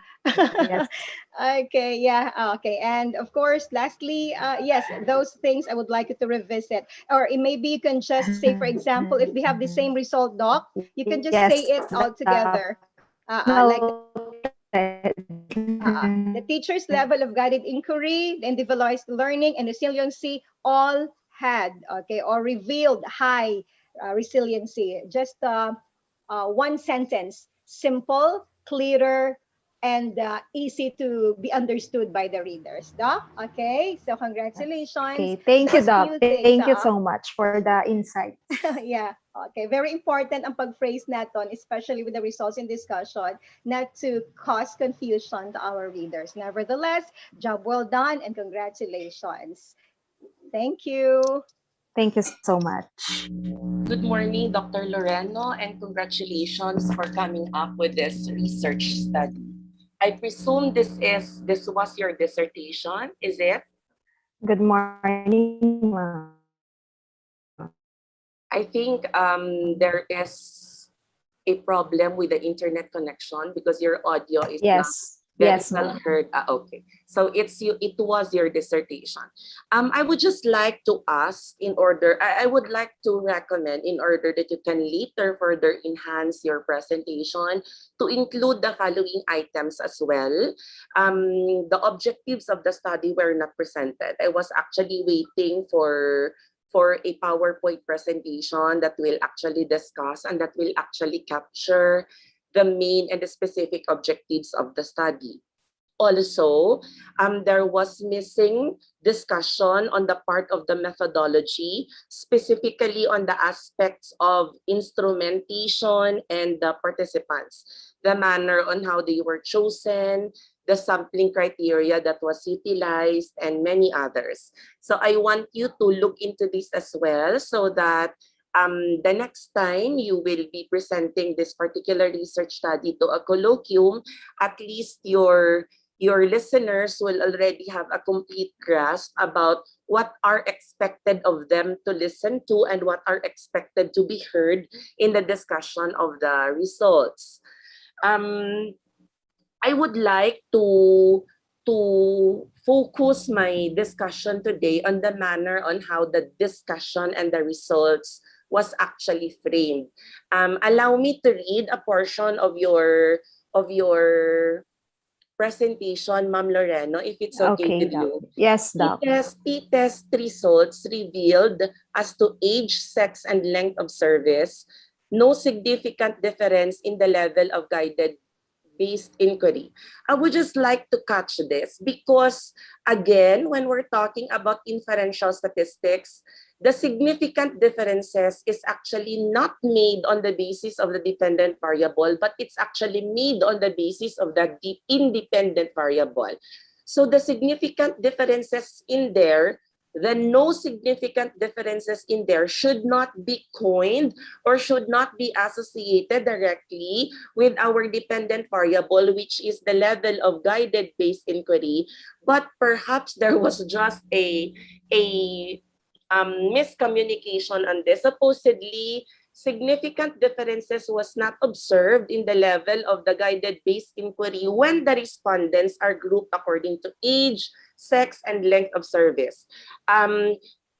Yes. Okay, yeah, okay. And of course, lastly, yes, those things I would like you to revisit. Or maybe you can just say, for example, if we have the same result, Doc, you can just say Yes, it all Doc. together. Like Noted. the teacher's level of guided inquiry, the individualized learning, and resiliency all had, okay, or revealed high resiliency. Just one sentence, simple, clearer, and easy to be understood by the readers. Doc, okay, so congratulations. Okay. Thank you, Just Doc. few Thank things. you so much for the insight. Yeah, okay. Very important ang pag-phrase natin, especially with the results in discussion, not to cause confusion to our readers. Nevertheless, job well done and congratulations. Thank you. Thank you so much. Good morning, Dr. Loreno, and congratulations for coming up with this research study. I presume this was your dissertation, is it? Good morning, ma'am. I think there is a problem with the internet connection because your audio is not Yes. Yes, well ma'am. heard. Okay. So it was your dissertation. I would just like to ask I would like to recommend in order that you can later further enhance your presentation to include the following items as well. The objectives of the study were not presented. I was actually waiting for a PowerPoint presentation that will actually discuss and that will actually capture the main and the specific objectives of the study. Also, there was missing discussion on the part of the methodology, specifically on the aspects of instrumentation and the participants, the manner on how they were chosen, the sampling criteria that was utilized, and many others. So I want you to look into this as well so that the next time you will be presenting this particular research study to a colloquium, at least your listeners will already have a complete grasp about what are expected of them to listen to and what are expected to be heard in the discussion of the results. I would like to focus my discussion today on the manner on how the discussion and the results was actually framed. Allow me to read a portion of your presentation, Ma'am Loreno, if it's okay Okay, with Doc. you. Yes, Doc. T-test results revealed as to age, sex, and length of service, no significant difference in the level of guided based inquiry. I would just like to catch this because, again, when we're talking about inferential statistics, the significant differences is actually not made on the basis of the dependent variable, but it's actually made on the basis of the independent variable. So the significant differences in there, the no significant differences in there should not be coined or should not be associated directly with our dependent variable, which is the level of guided based inquiry. But perhaps there was just a miscommunication on this. Supposedly, significant differences was not observed in the level of the guided based inquiry when the respondents are grouped according to age, sex, and length of service. Um,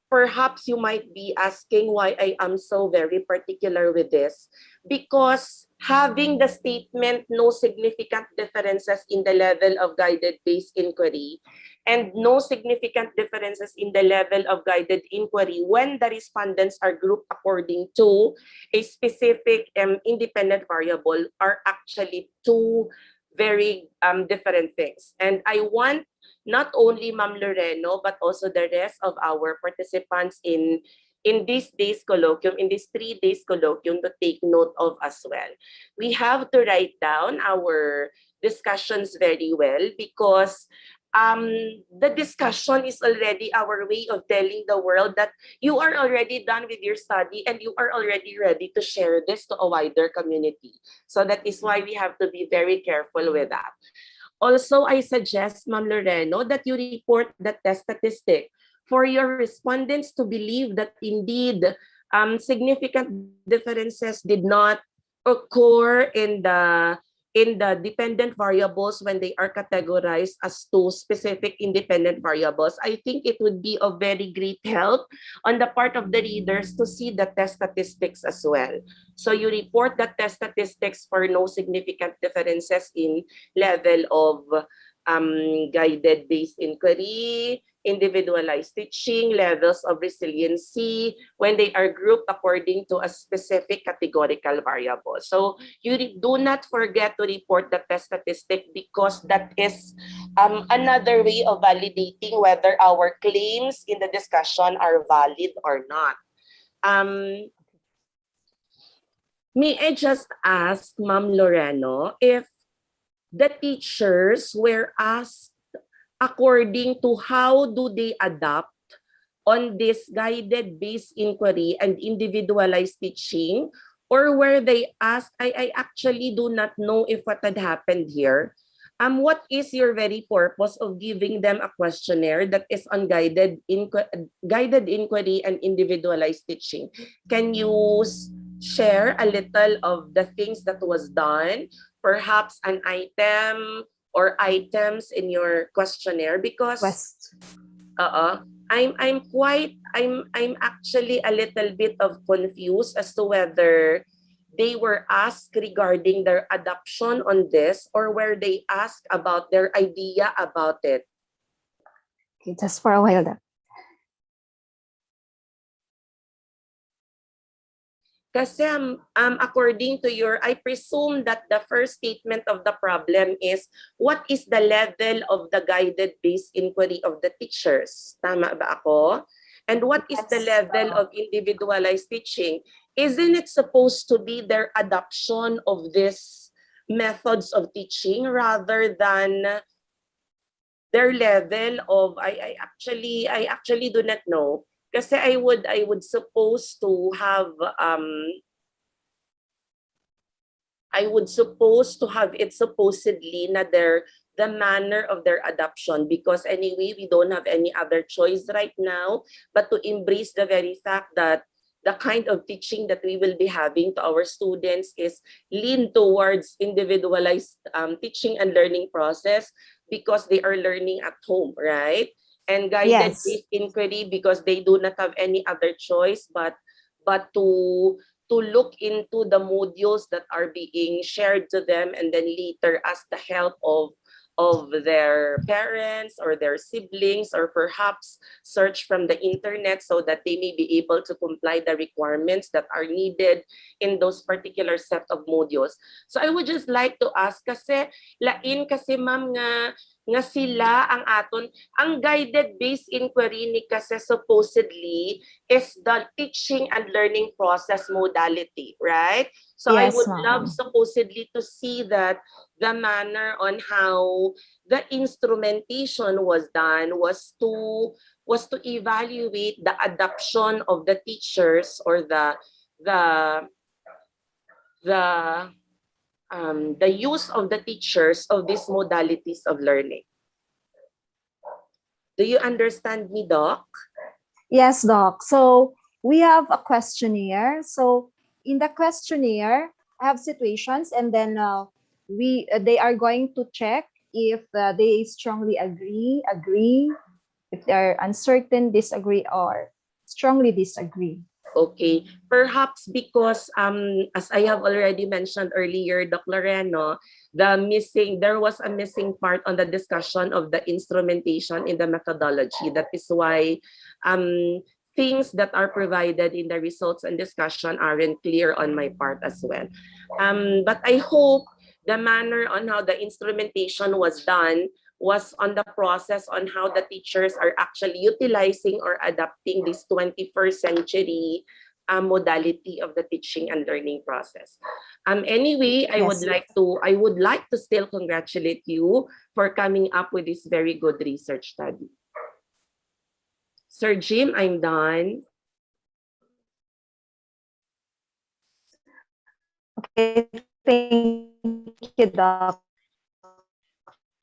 Perhaps you might be asking why I am so very particular with this. Because having the statement no significant differences in the level of guided based inquiry and no significant differences in the level of guided inquiry when the respondents are grouped according to a specific independent variable are actually two very different things. And I want not only Ma'am Loreno, but also the rest of our participants in this day's colloquium, in this 3 days colloquium to take note of as well. We have to write down our discussions very well because the discussion is already our way of telling the world that you are already done with your study and you are already ready to share this to a wider community. So that is why we have to be very careful with that. Also, I suggest, Ma'am Loreno, that you report the test statistic for your respondents to believe that indeed significant differences did not occur in the dependent variables when they are categorized as two specific independent variables. I think it would be of very great help on the part of the readers to see the test statistics as well. So you report the test statistics for no significant differences in level of guided based inquiry, individualized teaching, levels of resiliency when they are grouped according to a specific categorical variable. So you do not forget to report the test statistic because that is another way of validating whether our claims in the discussion are valid or not. May I just ask Ma'am Loreno if the teachers were asked according to how do they adapt on this guided based inquiry and individualized teaching, or were they asked, I actually do not know if what had happened here. What is your very purpose of giving them a questionnaire that is on guided inquiry and individualized teaching? Can you share a little of the things that was done? Perhaps an item or items in your questionnaire? Because West. I'm actually a little bit of confused as to whether they were asked regarding their adoption on this, or were they asked about their idea about it. Okay, just for a while then. Kasi according to I presume that the first statement of the problem is, what is the level of the guided based inquiry of the teachers? Tama ba ako? And what is the level of individualized teaching? Isn't it supposed to be their adoption of these methods of teaching rather than their level of, I actually do not know. Kasi I would suppose to have it supposedly na the manner of their adoption, because anyway we don't have any other choice right now but to embrace the very fact that the kind of teaching that we will be having to our students is lean towards individualized teaching and learning process, because they are learning at home, right? And guided Yes. based inquiry because they do not have any other choice but to look into the modules that are being shared to them, and then later ask the help of their parents or their siblings, or perhaps search from the internet so that they may be able to comply the requirements that are needed in those particular set of modules. So I would just like to ask, kasi lain kasi ma'am nga sila ang guided based inquiry ni kasi supposedly is the teaching and learning process modality, right? So I Yes, would ma'am. love supposedly to see that the manner on how the instrumentation was done was to evaluate the adoption of the teachers, or the use of the teachers of these modalities of learning. Do you understand me, Doc? Yes, Doc. So we have a questionnaire. So in the questionnaire, I have situations, and then they are going to check if they strongly agree, if they are uncertain, disagree, or strongly disagree. Okay, perhaps because as I have already mentioned earlier, Dr. Loreno, there was a missing part on the discussion of the instrumentation in the methodology. That is why things that are provided in the results and discussion aren't clear on my part as well. But I hope the manner on how the instrumentation was done was on the process on how the teachers are actually utilizing or adapting this 21st century modality of the teaching and learning process. Anyway, I would like to still congratulate you for coming up with this very good research study. Sir Jim, I'm done. Okay, thank you, Doc.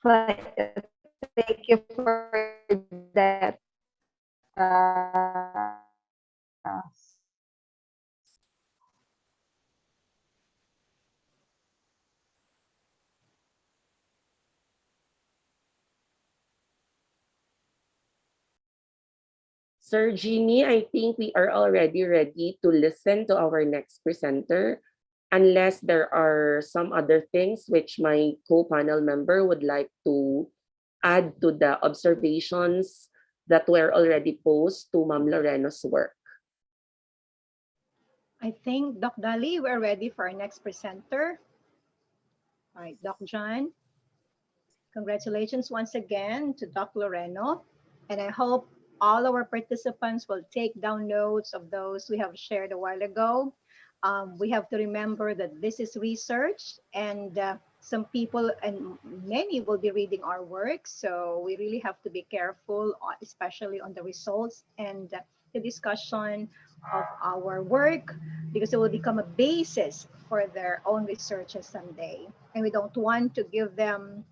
Thank you for that. Sir Jimmy, I think we are already ready to listen to our next presenter, unless there are some other things which my co-panel member would like to add to the observations that were already posed to Ma'am Loreno's work. I think, Doc Dali, we're ready for our next presenter. All right, Doc John. Congratulations once again to Doc Loreno. And I hope all our participants will take down notes of those we have shared a while ago. We have to remember that this is research, and some people and many will be reading our work. So we really have to be careful, especially on the results and the discussion of our work, because it will become a basis for their own researches someday. And we don't want to give them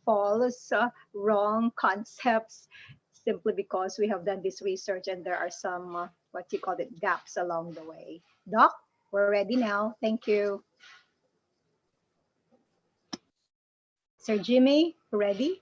false, wrong concepts simply because we have done this research and there are some, what you call it, gaps along the way. Doc, we're ready now. Thank you. Sir Jimmy, Ready?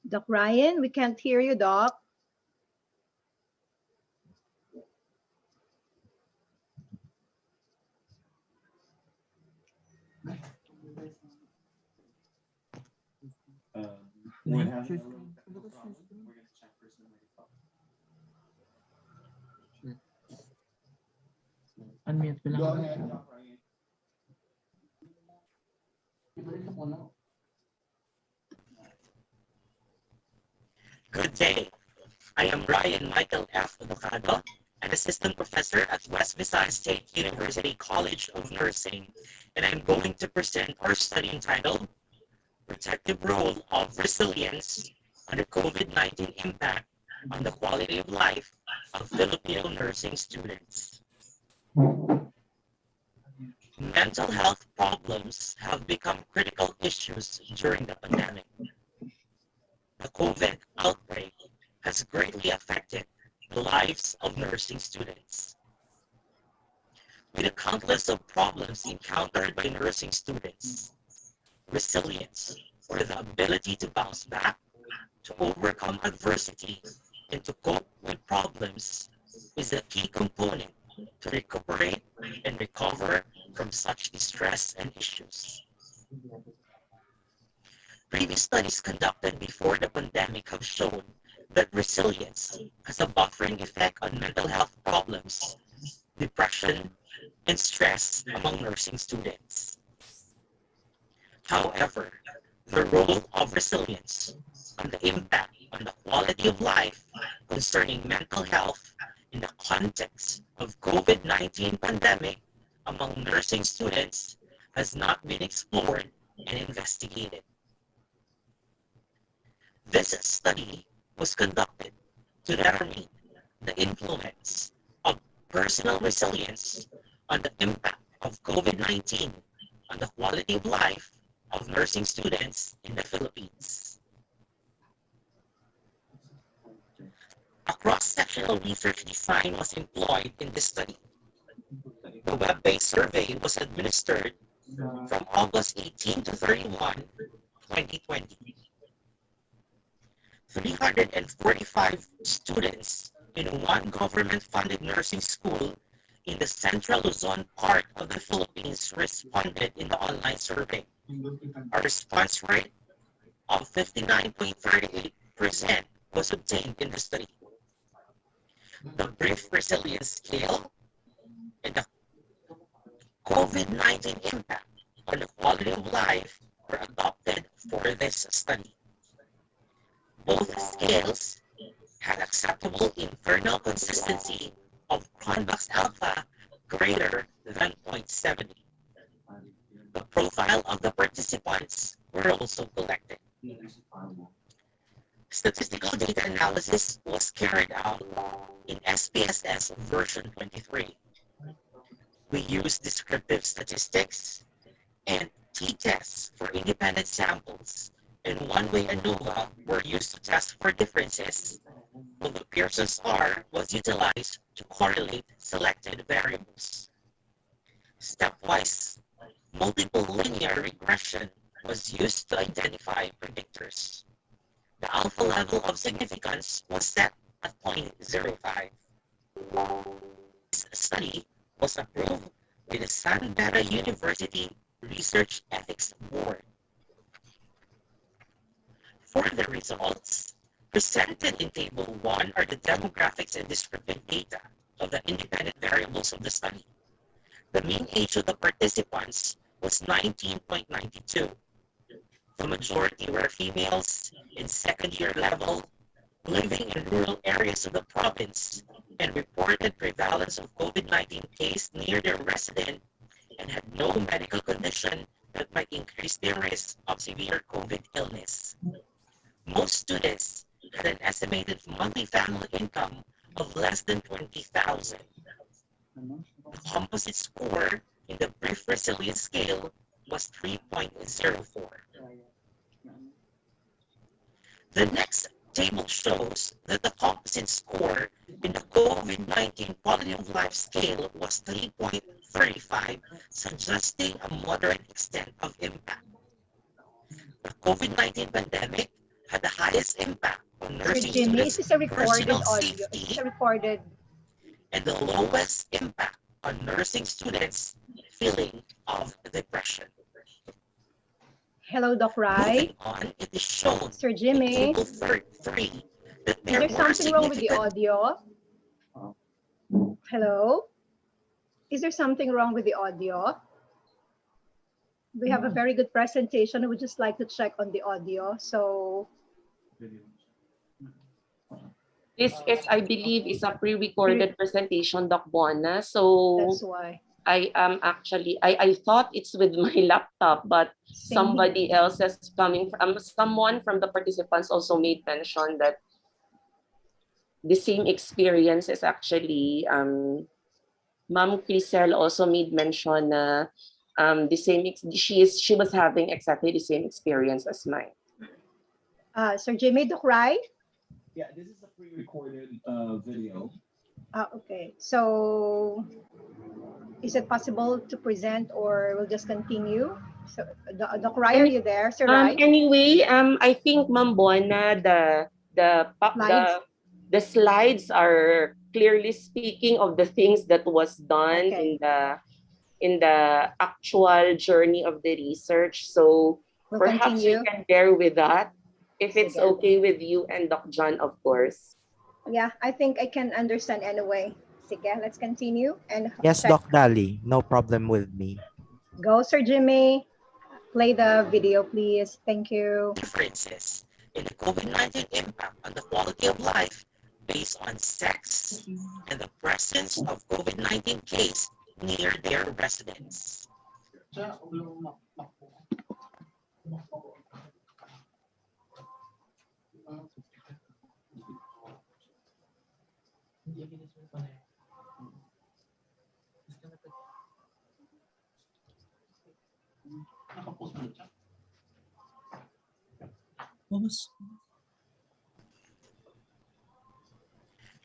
Doc Ryan, we can't hear you, Doc. Unmute ko lang. Good day. I am Ryan Michael F. Adokado, an assistant professor at West Visayas State University College of Nursing, and I'm going to present our study entitled Protective Role of Resilience on the COVID-19 Impact on the Quality of Life of Filipino Nursing Students. Mental health problems have become critical issues during the pandemic. The COVID outbreak has greatly affected the lives of nursing students. With the countless of problems encountered by nursing students, resilience, or the ability to bounce back, to overcome adversity, and to cope with problems is a key component to recuperate and recover from such distress and issues. Previous studies conducted before the pandemic have shown that resilience has a buffering effect on mental health problems, depression, and stress among nursing students. However, the role of resilience and the impact on the quality of life concerning mental health in the context of COVID-19 pandemic among nursing students has not been explored and investigated. This study was conducted to determine the influence of personal resilience on the impact of COVID-19 on the quality of life of nursing students in the Philippines. A cross-sectional research design was employed in this study. The web-based survey was administered from August 18 to 31, 2020. 345 students in one government-funded nursing school in the central Luzon part of the Philippines responded in the online survey. A response rate of 59.38% was obtained in the study. The brief resilience scale and the COVID-19 impact on the quality of life were adopted for this study. Both scales had acceptable internal consistency of convex alpha greater than 0.70. The profile of the participants were also collected. Statistical data analysis was carried out in SPSS version 23. We used descriptive statistics and t-tests for independent samples, and one-way ANOVA were used to test for differences, while the Pearson's R was utilized to correlate selected variables. Stepwise multiple linear regression was used to identify predictors. The alpha level of significance was set at 0.05. This study was approved by the San Beda University Research Ethics Board. For the results, presented in Table 1 are the demographics and descriptive data of the independent variables of the study. The mean age of the participants was 19.92. The majority were females in second-year level, living in rural areas of the province, and reported prevalence of COVID-19 case near their resident and had no medical condition that might increase their risk of severe COVID illness. Most students had an estimated monthly family income of less than 20,000. The composite score in the brief resilience scale was 3.04. The next table shows that the composite score in the COVID-19 quality of life scale was 3.35, suggesting a moderate extent of impact. The COVID-19 pandemic had the highest impact on Sir nursing Jimmy, is students' this a recorded personal audio? Is this safety a recorded? and the lowest impact on nursing students' feeling of depression. Hello, Doc Moving Rai. on, it is shown Sir in Jimmy, table 3 that is there there were something wrong with the significant audio? Hello? Is there something wrong with the audio? We have a very good presentation. We just like to check on the audio. So This is, I believe, is a pre-recorded presentation, Doc Bona. So that's why. I am actually, I thought it's with my laptop, but Same somebody here. else is coming from, someone from the participants also made mention that the same experience is actually, Ma'am Crisel also made mention na the same, she was having exactly the same experience as mine. Sir Jimmy, Doc Rai? Yeah, this is a pre-recorded video. Okay. So is it possible to present or we'll just continue? So Doc Rai, are you there? Sir Rai? Anyway, I think Ma'am Bona, Slides? the slides are clearly speaking of the things that was done Okay. in the actual journey of the research. So We'll perhaps we continue. can bear with that if it's Sige. okay with you and Doc John, of course. Yeah, I think I can understand anyway. Sige, let's continue and Yes, check. Doc Dali, no problem with me. Go, Sir Jimmy. Play the video, please. Thank you. differences in the COVID-19 impact on the quality of life based on sex and the presence of COVID-19 case near their residence.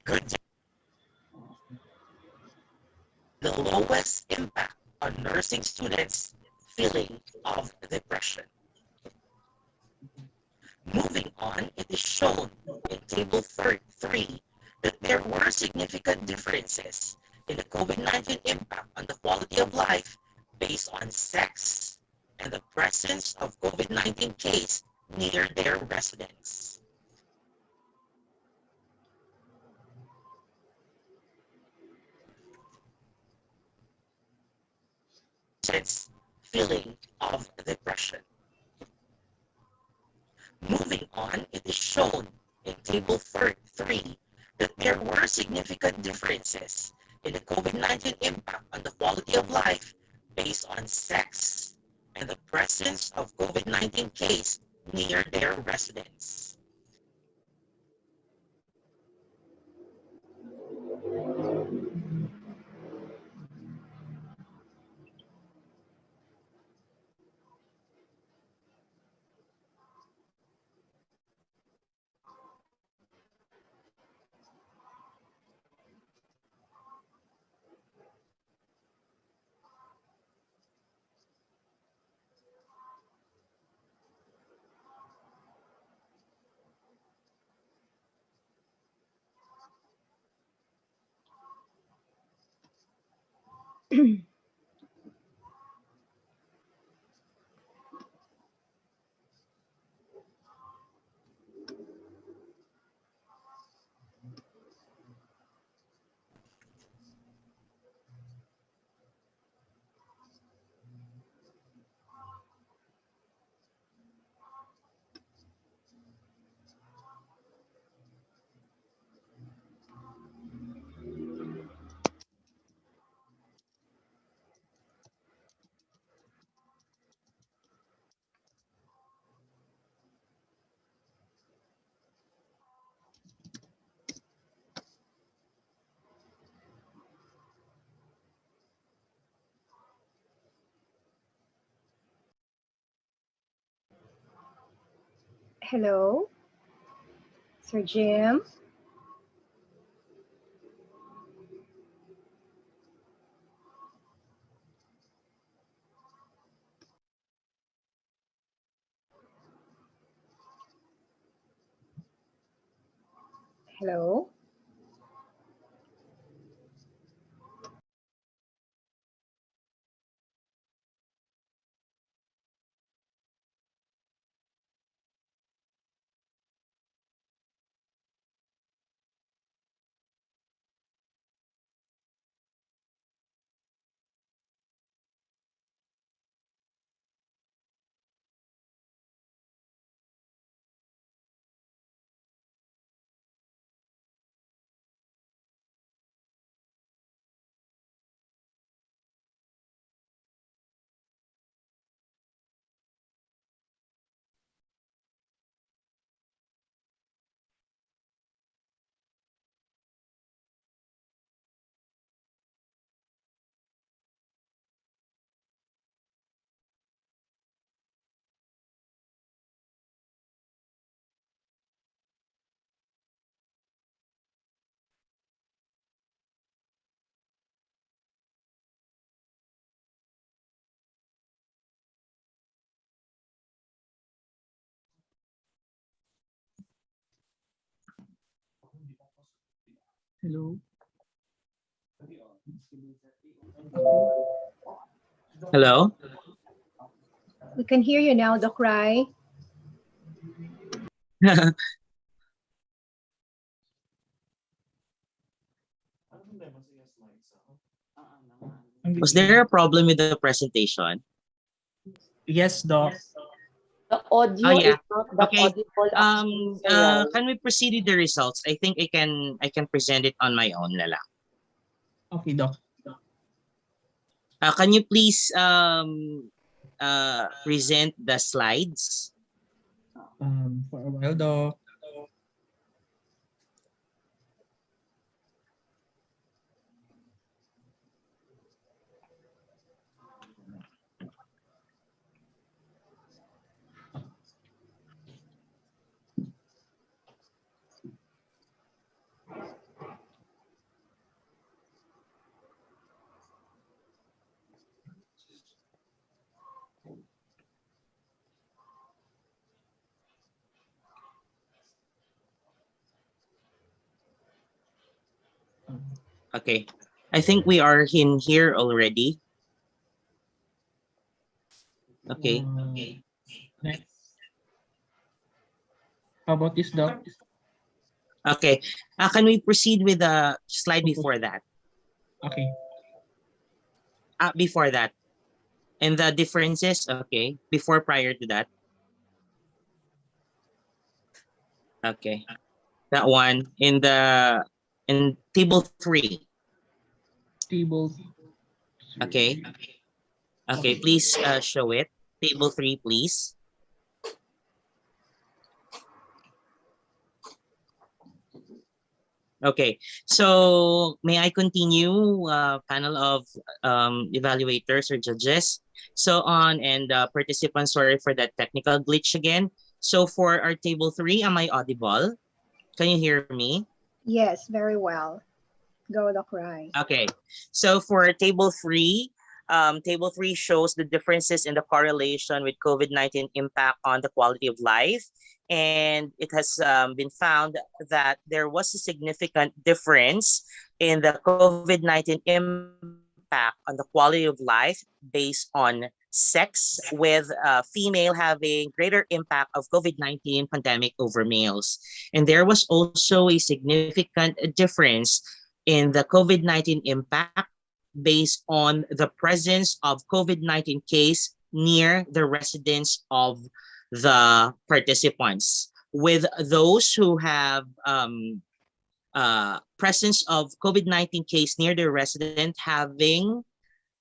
Good. The lowest impact on nursing students' feeling of depression. Moving on, it is shown in table 3 that there were significant differences in the COVID-19 impact on the quality of life based on sex and the presence of COVID-19 case near their residence. Feeling of depression. Moving on, it is shown in table 3 that there were significant differences in the COVID-19 impact on the quality of life based on sex and the presence of COVID-19 case near their residence. Hello, Sir Jim. Hello. Hello. Hello? We can hear you now, Doc Rai. Was there a problem with the presentation? Yes, Doc. The Oh audio is yeah. not that Okay. audible actually, Sir Rai. Can we proceed with the results? I think I can present it on my own, Lala. Okay, Doc. Can you please present the slides? For a while, Doc. Okay. I think we are in here already. Okay. Next. How about this, Doc? Okay. Can we proceed with the slide before that? Okay. Before that. And the differences, okay. Before, prior to that. Okay. That one in table 3. Table. Okay. Okay, please show it. Table 3, please. Okay, so may I continue, panel of evaluators or judges? So on, and participants, sorry for that technical glitch again. So for our table 3, am I audible? Can you hear me? Yes, very well. Go, Doc Rai. Okay, so for table 3 shows the differences in the correlation with COVID-19 impact on the quality of life. And it has been found that there was a significant difference in the COVID-19 impact on the quality of life based on sex, with female having greater impact of COVID-19 pandemic over males. And there was also a significant difference in the COVID-19 impact based on the presence of COVID-19 case near the residence of the participants. With those who have presence of COVID-19 case near their resident having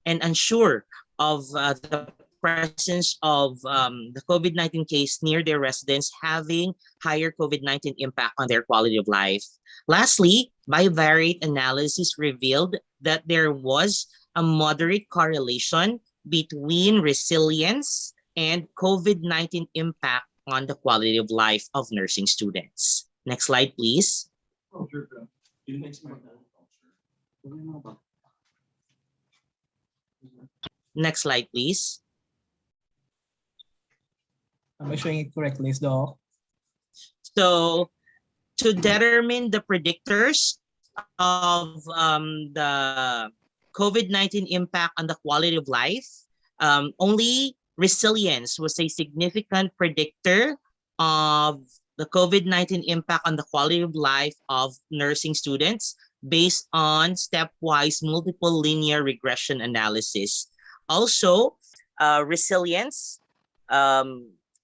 and unsure of the presence of the COVID-19 case near their residence having higher COVID-19 impact on their quality of life. Lastly, bivariate analysis revealed that there was a moderate correlation between resilience and COVID-19 impact on the quality of life of nursing students. Next slide, please. Next slide, please. Am I showing it correctly, Doc? So to determine the predictors of the COVID-19 impact on the quality of life, only resilience was a significant predictor of the COVID-19 impact on the quality of life of nursing students based on stepwise multiple linear regression analysis. Also, resilience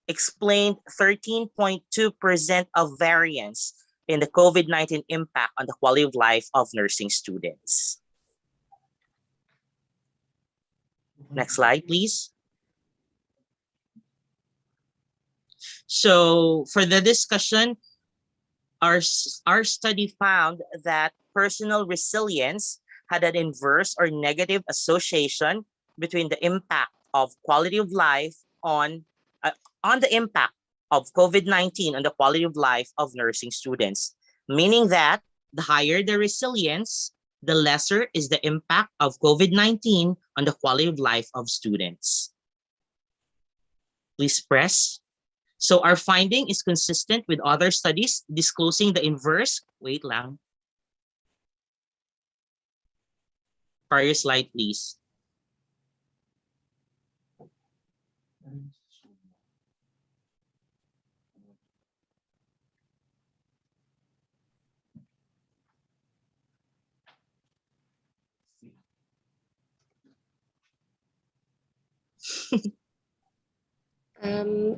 explained 13.2% of variance in the COVID-19 impact on the quality of life of nursing students. Next slide, please. So for the discussion, our study found that personal resilience had an inverse or negative association between the impact of quality of life on the impact of COVID-19 on the quality of life of nursing students, meaning that the higher the resilience, the lesser is the impact of COVID-19 on the quality of life of students. Please press. So our finding is consistent with other studies disclosing the inverse. Wait lang. Prior slide, please.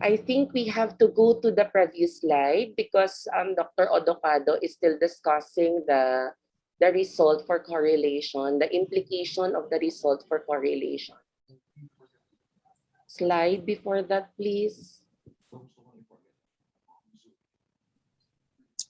I think we have to go to the previous slide because Dr. Adokado is still discussing the result for correlation, the implication of the result for correlation. Slide before that, please.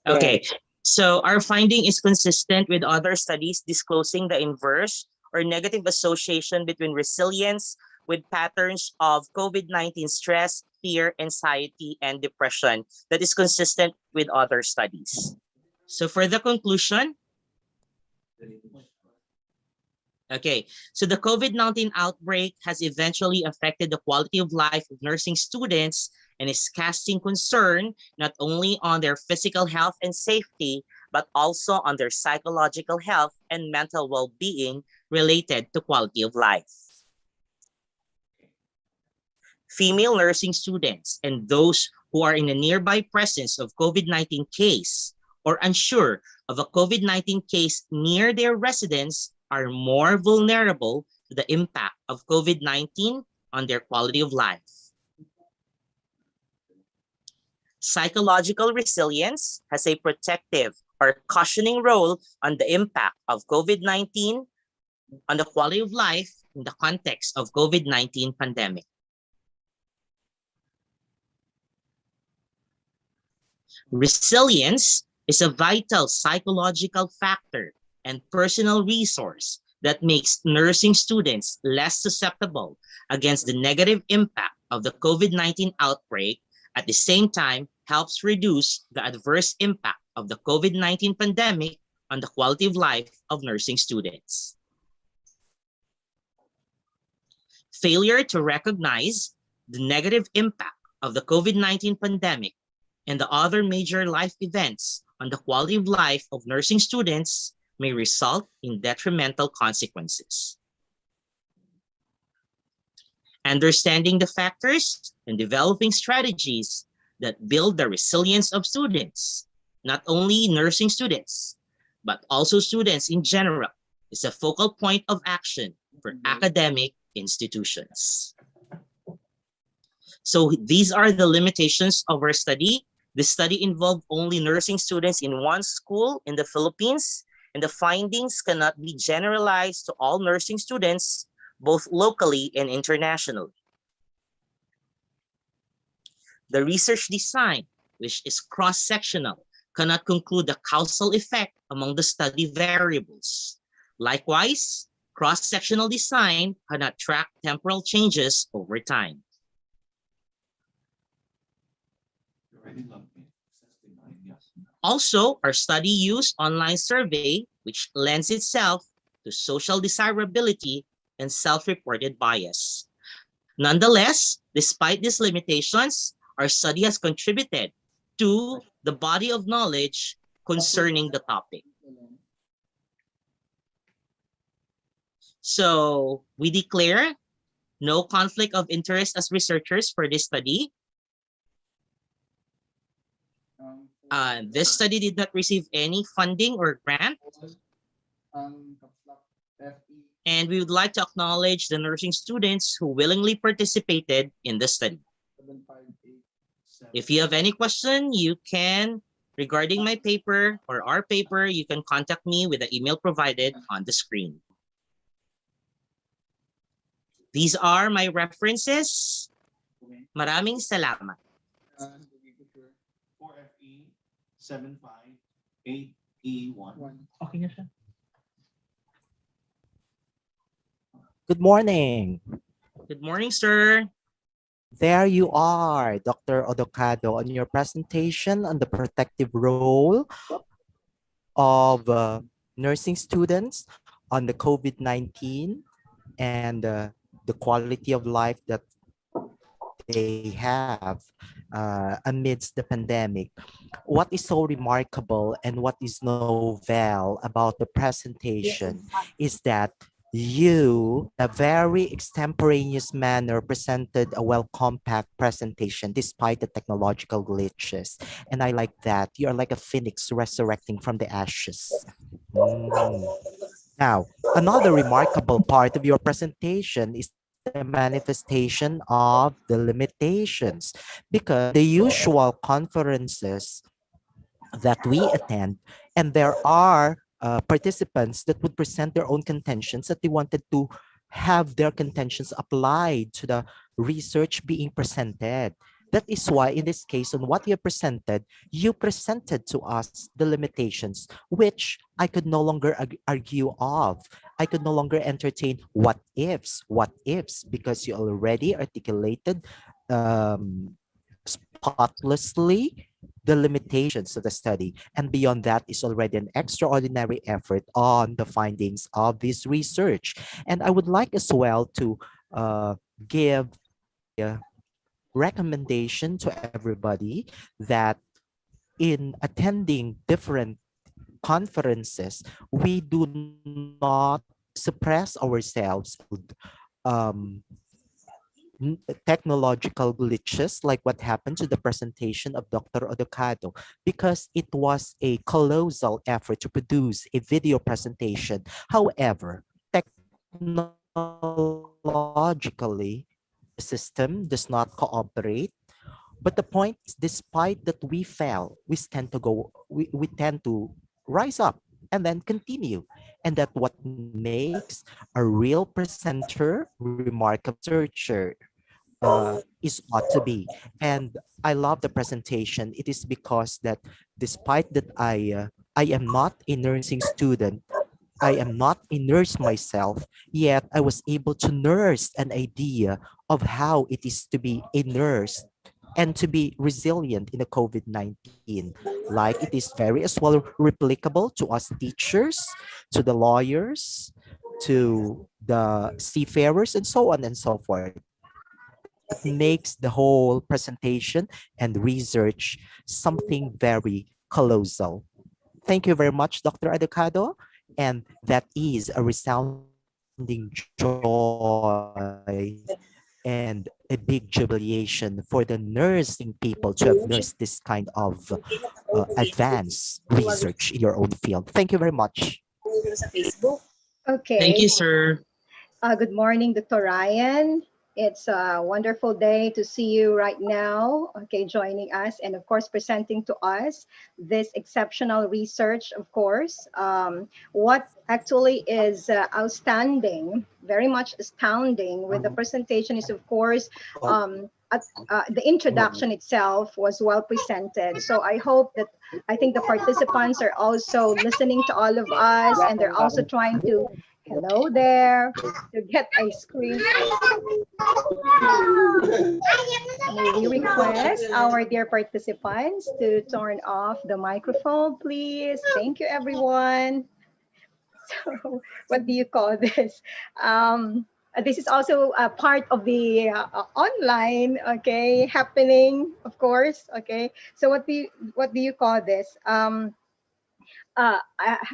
Okay, so our finding is consistent with other studies disclosing the inverse or negative association between resilience with patterns of COVID-19 stress, fear, anxiety, and depression that is consistent with other studies. So for the conclusion, okay, so the COVID-19 outbreak has eventually affected the quality of life of nursing students and is casting concern not only on their physical health and safety, but also on their psychological health and mental well-being related to quality of life. Female nursing students and those who are in a nearby presence of COVID-19 case or unsure of a COVID-19 case near their residence are more vulnerable to the impact of COVID-19 on their quality of life. Psychological resilience has a protective or cushioning role on the impact of COVID-19 on the quality of life in the context of COVID-19 pandemic. Resilience is a vital psychological factor and personal resource that makes nursing students less susceptible against the negative impact of the COVID-19 outbreak, at the same time helps reduce the adverse impact of the COVID-19 pandemic on the quality of life of nursing students. Failure to recognize the negative impact of the COVID-19 pandemic and the other major life events on the quality of life of nursing students may result in detrimental consequences. Understanding the factors and developing strategies that build the resilience of students, not only nursing students, but also students in general, is a focal point of action for academic institutions. So these are the limitations of our study. The study involved only nursing students in one school in the Philippines, and the findings cannot be generalized to all nursing students, both locally and internationally. The research design, which is cross-sectional, cannot conclude the causal effect among the study variables. Likewise, cross-sectional design cannot track temporal changes over time. Also, our study used online survey, which lends itself to social desirability and self-reported bias. Nonetheless, despite these limitations, our study has contributed to the body of knowledge concerning the topic. So we declare no conflict of interest as researchers for this study. This study did not receive any funding or grant. And we would like to acknowledge the nursing students who willingly participated in the study. If you have any question, you can, regarding my paper or our paper, you can contact me with the email provided on the screen. These are my references. Maraming salamat. 4FE 758E1. Okay na siya. Good morning. Good morning, sir. There you are, Dr. Adokado, on your presentation on the protective role of nursing students on the COVID-19 and the quality of life that they have amidst the pandemic. What is so remarkable and what is novel about the presentation is that you, in a very extemporaneous manner, presented a well-compact presentation despite the technological glitches. And I like that. You are like a phoenix resurrecting from the ashes. Now, another remarkable part of your presentation is the manifestation of the limitations, because the usual conferences that we attend, and there are participants that would present their own contentions that they wanted to have their contentions applied to the research being presented. That is why in this case, on what you presented to us the limitations, which I could no longer argue of. I could no longer entertain what ifs, because you already articulated spotlessly the limitations of the study. And beyond that is already an extraordinary effort on the findings of this research. And I would like as well to give a recommendation to everybody that in attending different conferences, we do not suppress ourselves technological glitches like what happened to the presentation of Dr. Adokado, because it was a colossal effort to produce a video presentation. However, technologically, the system does not cooperate. But the point is, despite that we fell, we tend to rise up and then continue. And that what makes a real presenter, remarkable researcher is ought to be. And I love the presentation. It is because that despite that I am not a nursing student, I am not a nurse myself, yet I was able to nurse an idea of how it is to be a nurse and to be resilient in the COVID-19. Like it is very as well replicable to us teachers, to the lawyers, to the seafarers, and so on and so forth. That makes the whole presentation and research something very colossal. Thank you very much, Dr. Adokado. And that is a resounding joy and a big jubilation for the nursing people to have nursed this kind of advanced research in your own field. Thank you very much. Okay. Thank you, sir. Good morning, Dr. Ryan. It's a wonderful day to see you right now, okay, joining us and of course presenting to us this exceptional research, of course. What actually is outstanding, very much astounding with the presentation is of course, the introduction itself was well presented. So I hope that, I think the participants are also listening to all of us and they're also trying to, hello there, to get a screen. May we request our dear participants to turn off the microphone, please? Thank you, everyone. So, what do you call this? This is also a part of the online, okay, happening, of course, okay. So, what do you call this?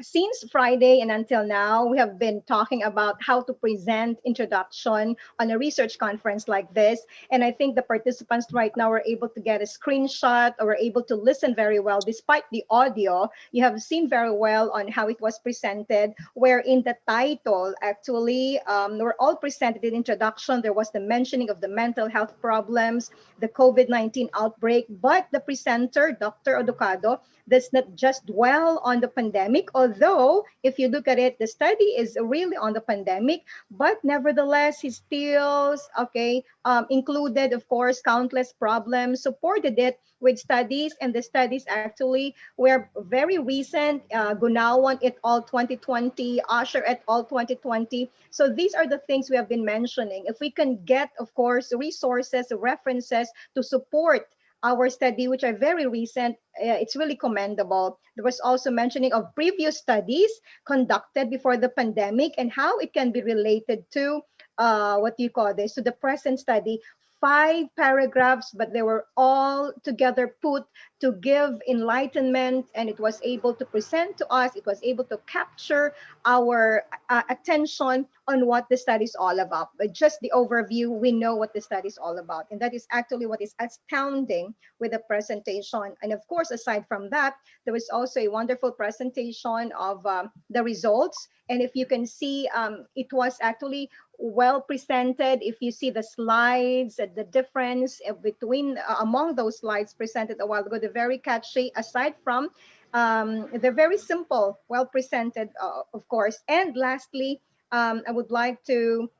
Since Friday and until now, we have been talking about how to present introduction on a research conference like this. And I think the participants right now were able to get a screenshot or were able to listen very well, despite the audio. You have seen very well on how it was presented, where in the title, actually, were all presented in introduction. There was the mentioning of the mental health problems, the COVID-19 outbreak, but the presenter, Dr. Adokado, does not just dwell on the pandemic, although if you look at it, the study is really on the pandemic, but nevertheless, he still, okay, included, of course, countless problems, supported it with studies, and the studies actually were very recent, Gunawan et al. 2020, Usher et al. 2020. So these are the things we have been mentioning. If we can get, of course, resources, references to support our study, which are very recent, it's really commendable. There was also mentioning of previous studies conducted before the pandemic and how it can be related to what do you call this, to the present study. 5 paragraphs, but they were all together put to give enlightenment, and it was able to present to us, it was able to capture our attention on what the study is all about. But just the overview, we know what the study is all about. And that is actually what is astounding with the presentation. And of course, aside from that, there was also a wonderful presentation of the results. And if you can see, it was actually well presented. If you see the slides, the difference between among those slides presented a while ago, they're very catchy. Aside from, they're very simple, well presented, of course. And lastly, I would like to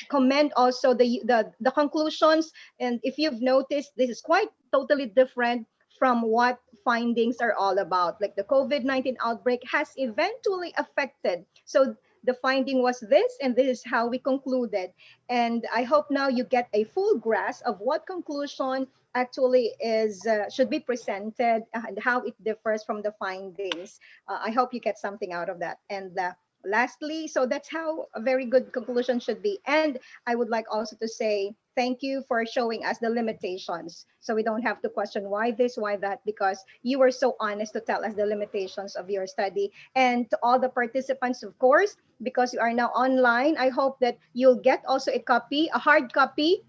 comment also the conclusions. And if you've noticed, this is quite totally different from what findings are all about. Like the COVID-19 outbreak has eventually affected. So the finding was this, and this is how we concluded. And I hope now you get a full grasp of what conclusion actually is should be presented and how it differs from the findings. I hope you get something out of that. And lastly, so that's how a very good conclusion should be. And I would like also to say thank you for showing us the limitations, so we don't have to question why this, why that, because you were so honest to tell us the limitations of your study. And to all the participants, of course, because you are now online, I hope that you'll get also a copy, a hard copy,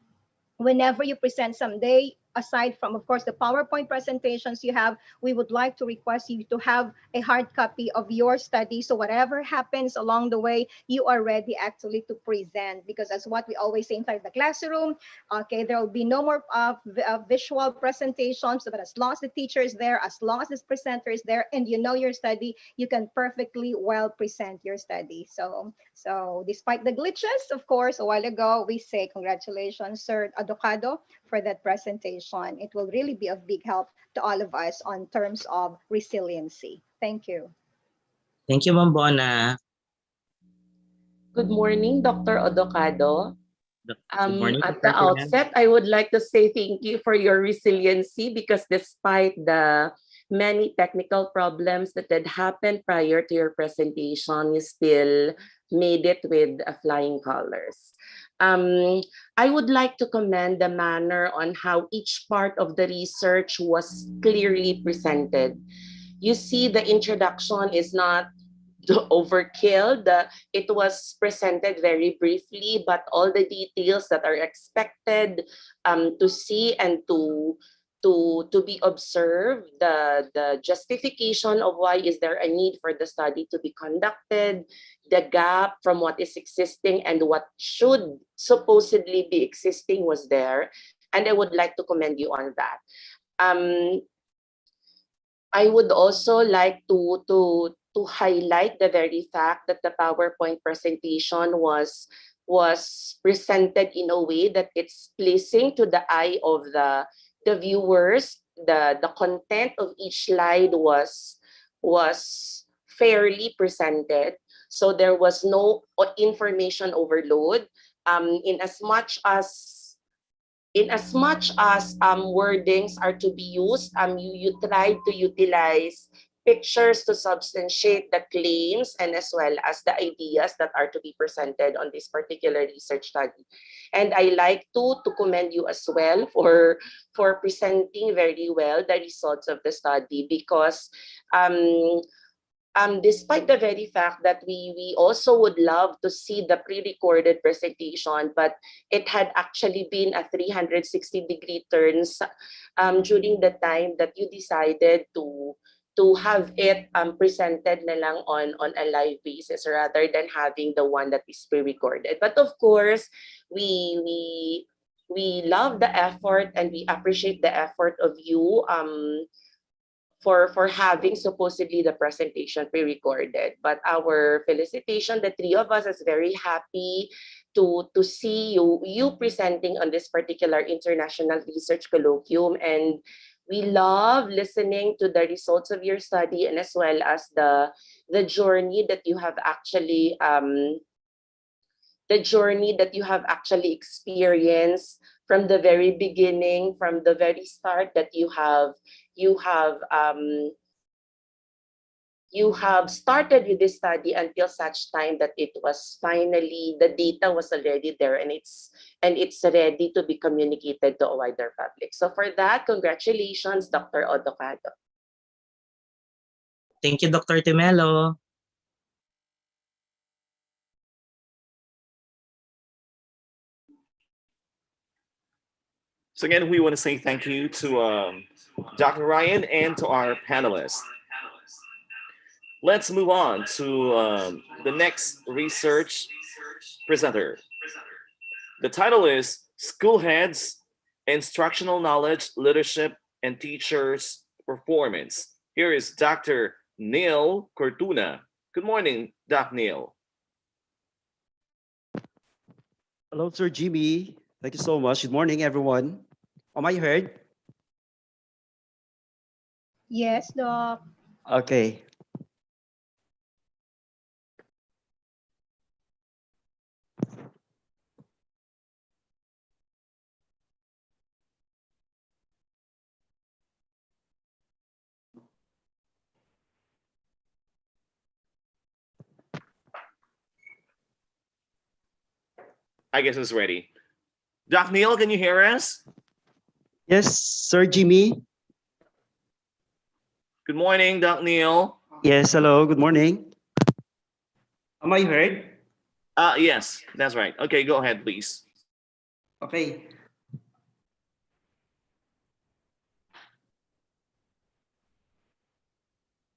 whenever you present someday. Aside from, of course, the PowerPoint presentations you have, we would like to request you to have a hard copy of your study. So whatever happens along the way, you are ready actually to present. Because as what we always say inside the classroom, okay, there will be no more visual presentations, but as long as the teacher is there, as long as this presenter is there, and you know your study, you can perfectly well present your study. So despite the glitches, of course, a while ago, we say congratulations, Sir Adokado, for that presentation. It will really be of big help to all of us on terms of resiliency. Thank you. Thank you, Ma'am Bona. Good morning, Dr. Adokado. Good morning, At Dr. the outset, I would like to say thank you for your resiliency, because despite the many technical problems that had happened prior to your presentation, you still made it with flying colors. I would like to commend the manner on how each part of the research was clearly presented. You see, the introduction is not overkill. It was presented very briefly, but all the details that are expected to see and to be observed, the justification of why is there a need for the study to be conducted, the gap from what is existing and what should supposedly be existing was there, and I would like to commend you on that. I would also like to highlight the very fact that the PowerPoint presentation was presented in a way that it's pleasing to the eye of the viewers. The content of each slide was fairly presented, so there was no information overload. In as much as in as much as wordings are to be used, you try to utilize pictures to substantiate the claims and as well as the ideas that are to be presented on this particular research study. And I like to commend you as well for presenting very well the results of the study, because despite the very fact that we also would love to see the pre-recorded presentation, but it had actually been a 360-degree turns during the time that you decided to have it presented na lang on a live basis rather than having the one that is pre-recorded. But of course, we love the effort and we appreciate the effort of you for having supposedly the presentation pre-recorded. But our felicitation, the three of us, is very happy to see you presenting on this particular international research colloquium, and we love listening to the results of your study and as well as the journey that you have actually experienced from the very beginning, from the very start that you have started with this study until such time that it was finally, the data was already there and it's ready to be communicated to a wider public. So for that, congratulations, Dr. Adokado. Thank you, Dr. Timelo. So again, we want to say thank you to Dr. Ryan and to our panelists. Let's move on to the next research presenter. The title is School Heads, Instructional Knowledge, Leadership, and Teachers' Performance. Here is Dr. Neil Fortuna. Good morning, Dr. Neil. Hello, Sir Jimmy. Thank you so much. Good morning, everyone. Am I heard? Yes, Doc. Okay. I guess it's ready. Dr. Neil, can you hear us? Yes, Sir Jimmy. Good morning, Dr. Neil. Yes, hello. Good morning. Am I heard? Yes, that's right. Okay, go ahead, please. Okay.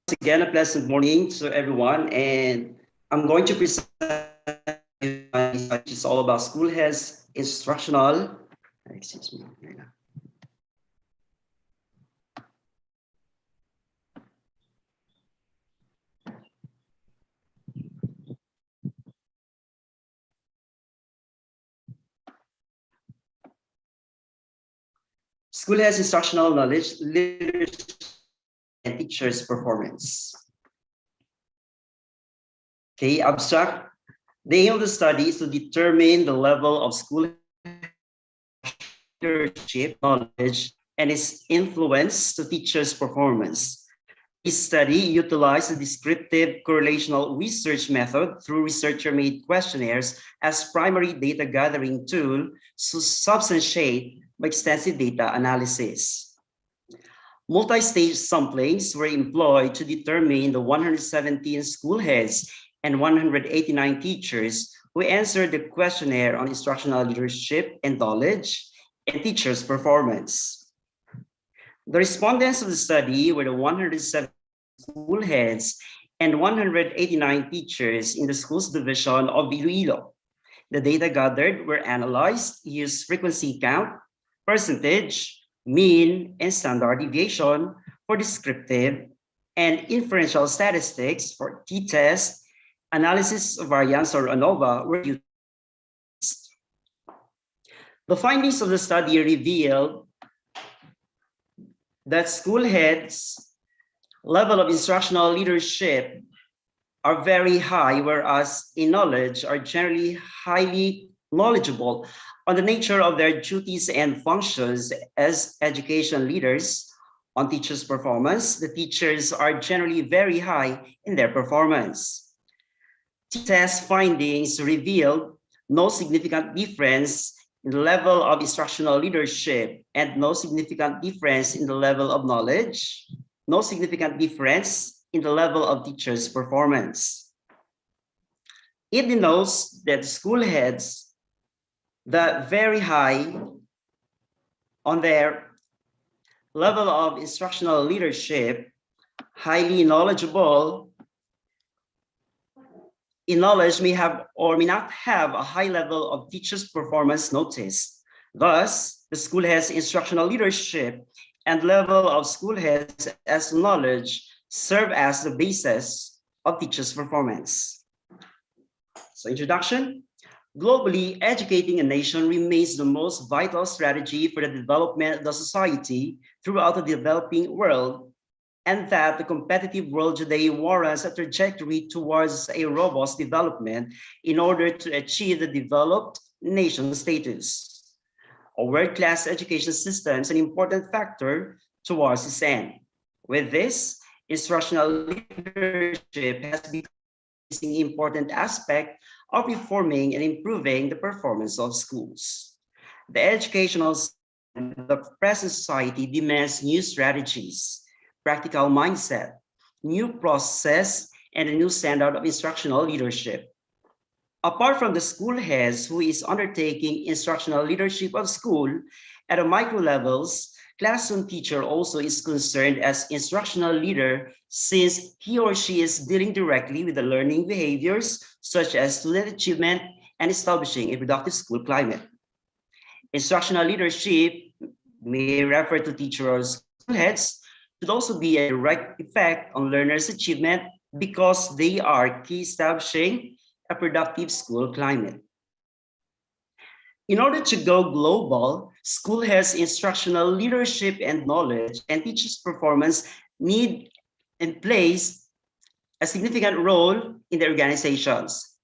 Once again, a pleasant morning to everyone, and I'm going to present which is all about school heads instructional. Excuse me. School has instructional knowledge, leadership, and teachers' performance. Okay, abstract. The aim of the study is to determine the level of school leadership knowledge and its influence to teachers' performance. This study utilized a descriptive correlational research method through researcher-made questionnaires as primary data gathering tool to substantiate by extensive data analysis. Multi-stage samplings were employed to determine the 117 school heads and 189 teachers who answered the questionnaire on instructional leadership and knowledge and teachers' performance. The respondents of the study were the 107 school heads and 189 teachers in the schools division of Iloilo. The data gathered were analyzed, used frequency count, percentage, mean, and standard deviation for descriptive and inferential statistics for t-test, analysis of variance or ANOVA were used. The findings of the study revealed that school heads' level of instructional leadership are very high, whereas in knowledge are generally highly knowledgeable on the nature of their duties and functions as education leaders. On teachers' performance, the teachers are generally very high in their performance. Test findings revealed no significant difference in the level of instructional leadership and no significant difference in the level of knowledge, no significant difference in the level of teachers' performance. It denotes that school heads that very high on their level of instructional leadership, highly knowledgeable in knowledge may have or may not have a high level of teachers' performance noticed. Thus, the school head's instructional leadership and level of school heads as knowledge serve as the basis of teachers' performance. So introduction. Globally, educating a nation remains the most vital strategy for the development of the society throughout the developing world, and that the competitive world today warrants a trajectory towards a robust development in order to achieve the developed nation status. A world-class education system is an important factor towards this end. With this, instructional leadership has become an important aspect of reforming and improving the performance of schools. The educational system of the present society demands new strategies, practical mindset, new process, and a new standard of instructional leadership. Apart from the school heads who is undertaking instructional leadership of school at a micro levels, classroom teacher also is concerned as instructional leader since he or she is dealing directly with the learning behaviors such as student achievement and establishing a productive school climate. Instructional leadership may refer to teachers or school heads, should also be a direct effect on learners' achievement because they are key establishing a productive school climate. In order to go global, school has instructional leadership and knowledge, and teachers' performance need and plays a significant role in the organizations.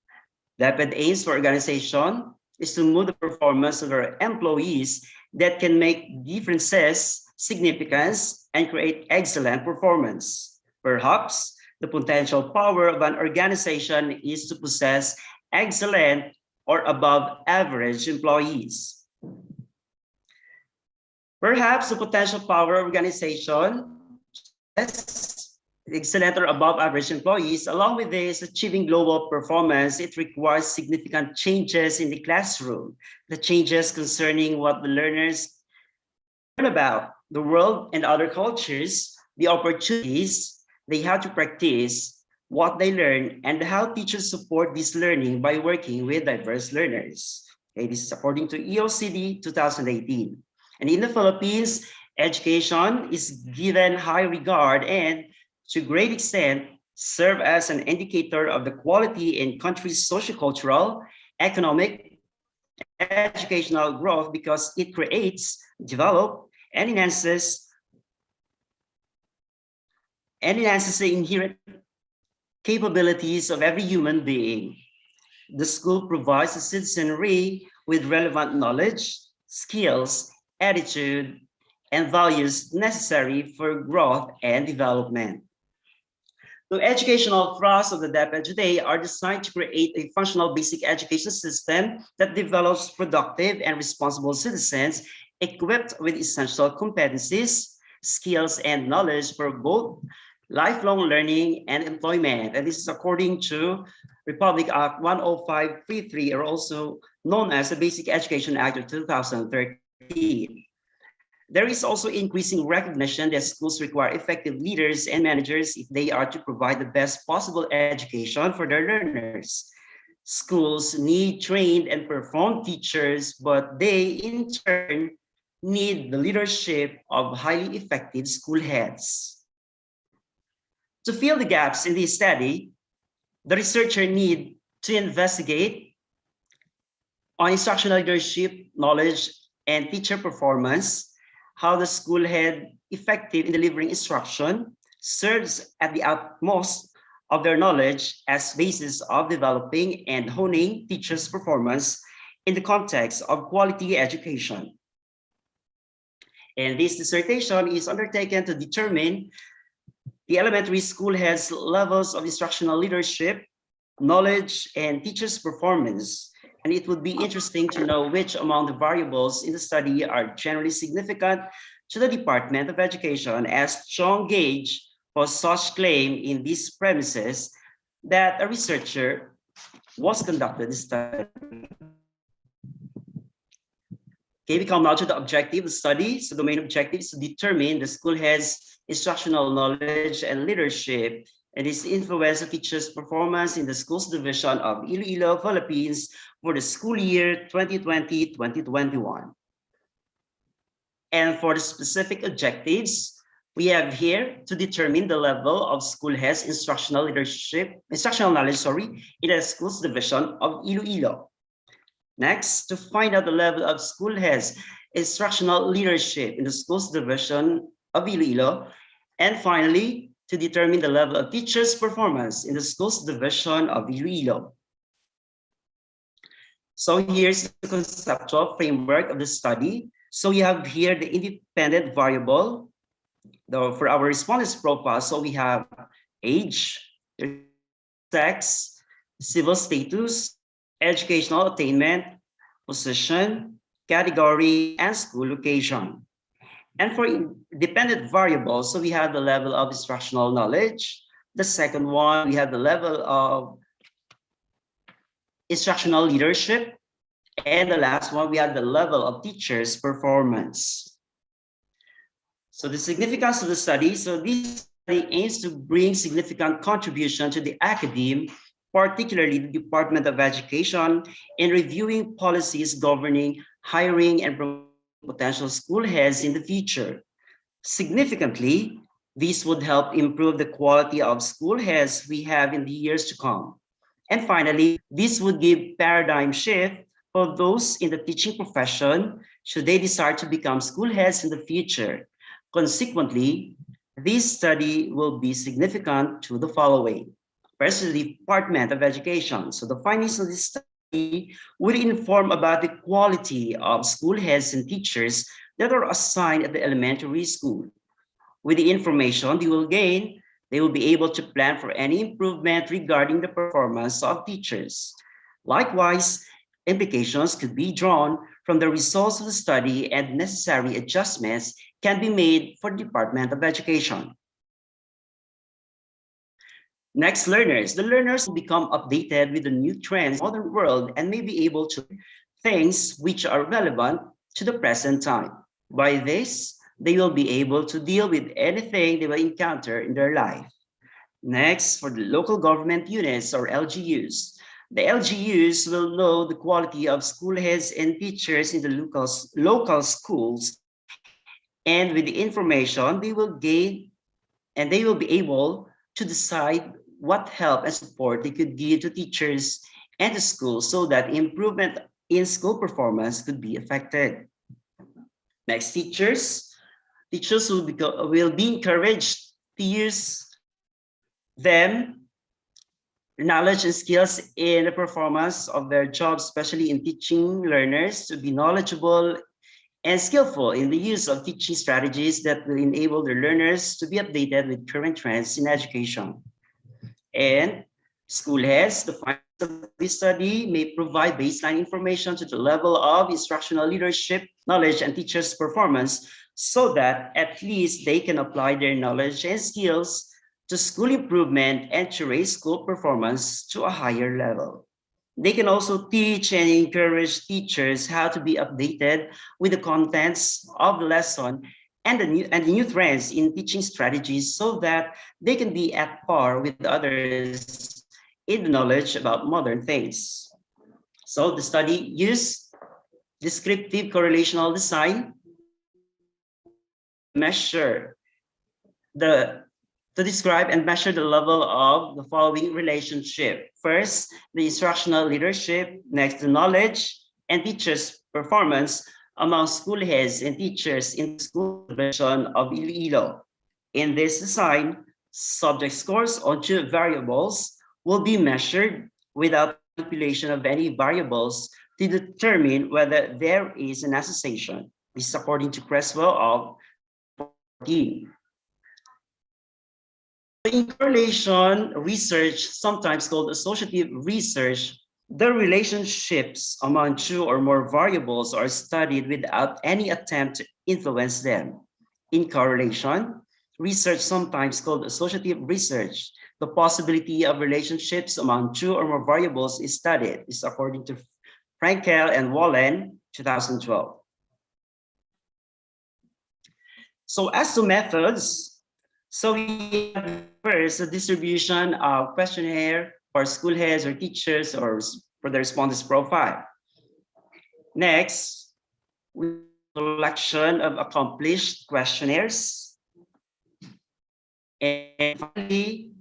The aims for organization is to move the performance of their employees that can make differences, significance, and create excellent performance. Perhaps the potential power of an organization is to possess excellent or above average employees. Perhaps the potential power of organization is excellent or above average employees. Along with this, achieving global performance, it requires significant changes in the classroom. The changes concerning what the learners learn about the world and other cultures, the opportunities they have to practice what they learn, and how teachers support this learning by working with diverse learners. Okay, this is according to EOCD 2018. And in the Philippines, education is given high regard and to a great extent serve as an indicator of the quality in country's sociocultural, economic, and educational growth because it creates, develops, and enhances the inherent capabilities of every human being. The school provides the citizenry with relevant knowledge, skills, attitude, and values necessary for growth and development. The educational thrusts of the DepEd today are designed to create a functional basic education system that develops productive and responsible citizens equipped with essential competencies, skills, and knowledge for both lifelong learning and employment. And this is according to Republic Act 10533, or also known as the Basic Education Act of 2013. There is also increasing recognition that schools require effective leaders and managers if they are to provide the best possible education for their learners. Schools need trained and performed teachers, but they in turn need the leadership of highly effective school heads. To fill the gaps in this study, the researcher need to investigate on instructional leadership, knowledge, and teacher performance, how the school head effective in delivering instruction serves at the utmost of their knowledge as basis of developing and honing teachers' performance, in the context of quality education. And this dissertation is undertaken to determine the elementary school heads' levels of instructional leadership, knowledge, and teachers' performance. And it would be interesting to know which among the variables in the study are generally significant to the Department of Education, as strong gauge for such claim in these premises that a researcher was conducted this study. Okay, we come now to the objective of the study. So the main objective is to determine the school head's instructional knowledge and leadership and its influence of teachers' performance in the schools division of Iloilo, Philippines for the school year 2020-2021. And for the specific objectives, we have here to determine the level of school heads instructional knowledge, in the schools division of Iloilo. Next, to find out the level of school heads instructional leadership in the schools division of Iloilo. And finally, to determine the level of teachers' performance in the schools division of Iloilo. So here's the conceptual framework of the study. So you have here the independent variable for our respondents' profile. So we have age, sex, civil status, educational attainment, position, category, and school location. And for dependent variables, so we have the level of instructional knowledge. The second one, we have the level of instructional leadership. And the last one, we have the level of teachers' performance. So the significance of the study. So this study aims to bring significant contribution to the academe, particularly the Department of Education, in reviewing policies governing hiring and promoting potential school heads in the future. Significantly, this would help improve the quality of school heads we have in the years to come. And finally, this would give paradigm shift for those in the teaching profession should they desire to become school heads in the future. Consequently, this study will be significant to the following. First, the Department of Education. So the findings of this study will inform about the quality of school heads and teachers that are assigned at the elementary school. With the information they will gain, they will be able to plan for any improvement regarding the performance of teachers. Likewise, implications could be drawn from the results of the study and necessary adjustments can be made for the Department of Education. Next, learners. The learners will become updated with the new trends in the modern world and may be able to things which are relevant to the present time. By this, they will be able to deal with anything they will encounter in their life. Next, for the local government units or LGUs. The LGUs will know the quality of school heads and teachers in the local schools, and with the information they will gain, and they will be able to decide what help and support they could give to teachers and the schools so that improvement in school performance could be affected. Next, teachers. Teachers will be encouraged to use them knowledge and skills in the performance of their jobs, especially in teaching learners to be knowledgeable and skillful in the use of teaching strategies that will enable their learners to be updated with current trends in education. And school heads, the findings of this study may provide baseline information to the level of instructional leadership, knowledge, and teachers' performance so that at least they can apply their knowledge and skills to school improvement and to raise school performance to a higher level. They can also teach and encourage teachers how to be updated with the contents of the lesson and the new trends in teaching strategies so that they can be at par with others in the knowledge about modern things. So the study used descriptive correlational design to describe and measure the level of the following relationship. First, the instructional leadership. Next, the knowledge and teachers' performance among school heads and teachers in the school division of Iloilo. In this design, subject scores on two variables will be measured without manipulation of any variables to determine whether there is an association. This is according to Creswell of 14. In correlation research, sometimes called associative research, the relationships among two or more variables are studied without any attempt to influence them. In correlation research, sometimes called associative research, the possibility of relationships among two or more variables is studied. This is according to Frankel and Wallen, 2012. So as to methods, so we have first the distribution of questionnaire for school heads or teachers or for the respondents profile. Next, we collection of accomplished questionnaires. And finally,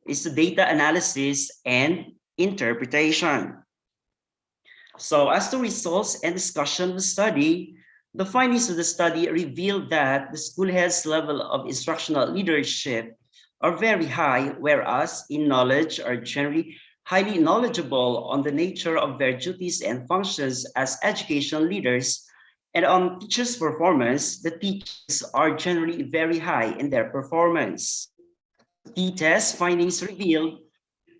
is the data analysis and interpretation. So as to results and discussion of the study, the findings of the study revealed that the school head's level of instructional leadership are very high, whereas in knowledge are generally highly knowledgeable on the nature of their duties and functions as educational leaders. And on teachers' performance, the teachers are generally very high in their performance. The test findings revealed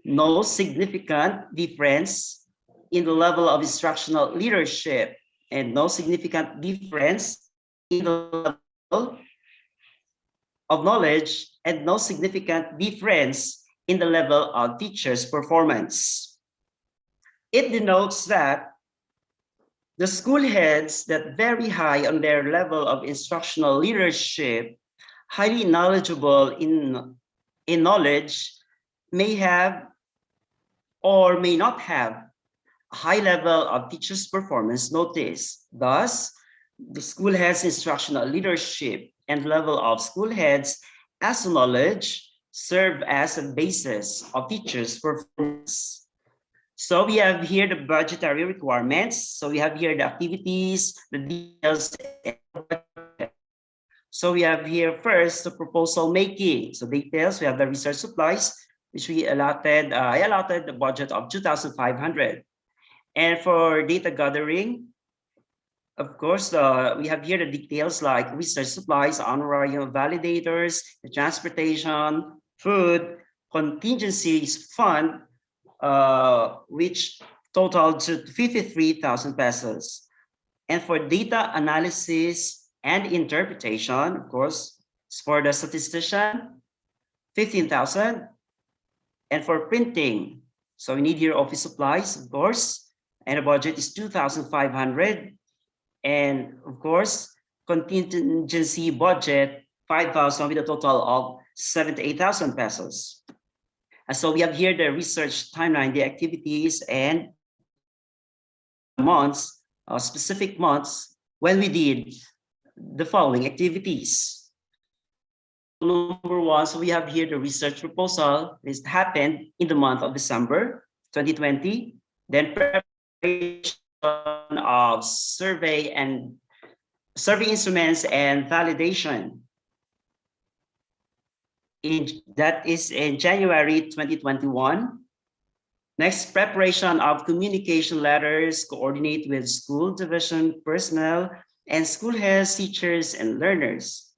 no significant difference in the level of instructional leadership and no significant difference in the level of knowledge and no significant difference in the level of teachers' performance. It denotes that the school heads that very high on their level of instructional leadership, highly knowledgeable in knowledge, may have or may not have a high level of teachers' performance notice. Thus, the school heads' instructional leadership and level of school heads as to knowledge serve as a basis of teachers' performance. So we have here the budgetary requirements. So we have here the activities, the details. So we have here first the proposal making. So details, we have the research supplies, which we allotted, I allotted the budget of 2,500. And for data gathering, of course, we have here the details like research supplies, honorarium validators, the transportation, food, contingencies fund, which totaled to 53,000 pesos. And for data analysis and interpretation, of course, for the statistician, 15,000. And for printing, so we need here office supplies, of course, and the budget is 2,500. And of course, contingency budget, 5,000 with a total of 78,000 pesos. And so we have here the research timeline, the activities and months, specific months when we did the following activities. Number one, so we have here the research proposal. This happened in the month of December 2020. Then preparation of survey instruments and validation. That is in January 2021. Next, preparation of communication letters, coordinate with school division personnel and school heads, teachers, and learners.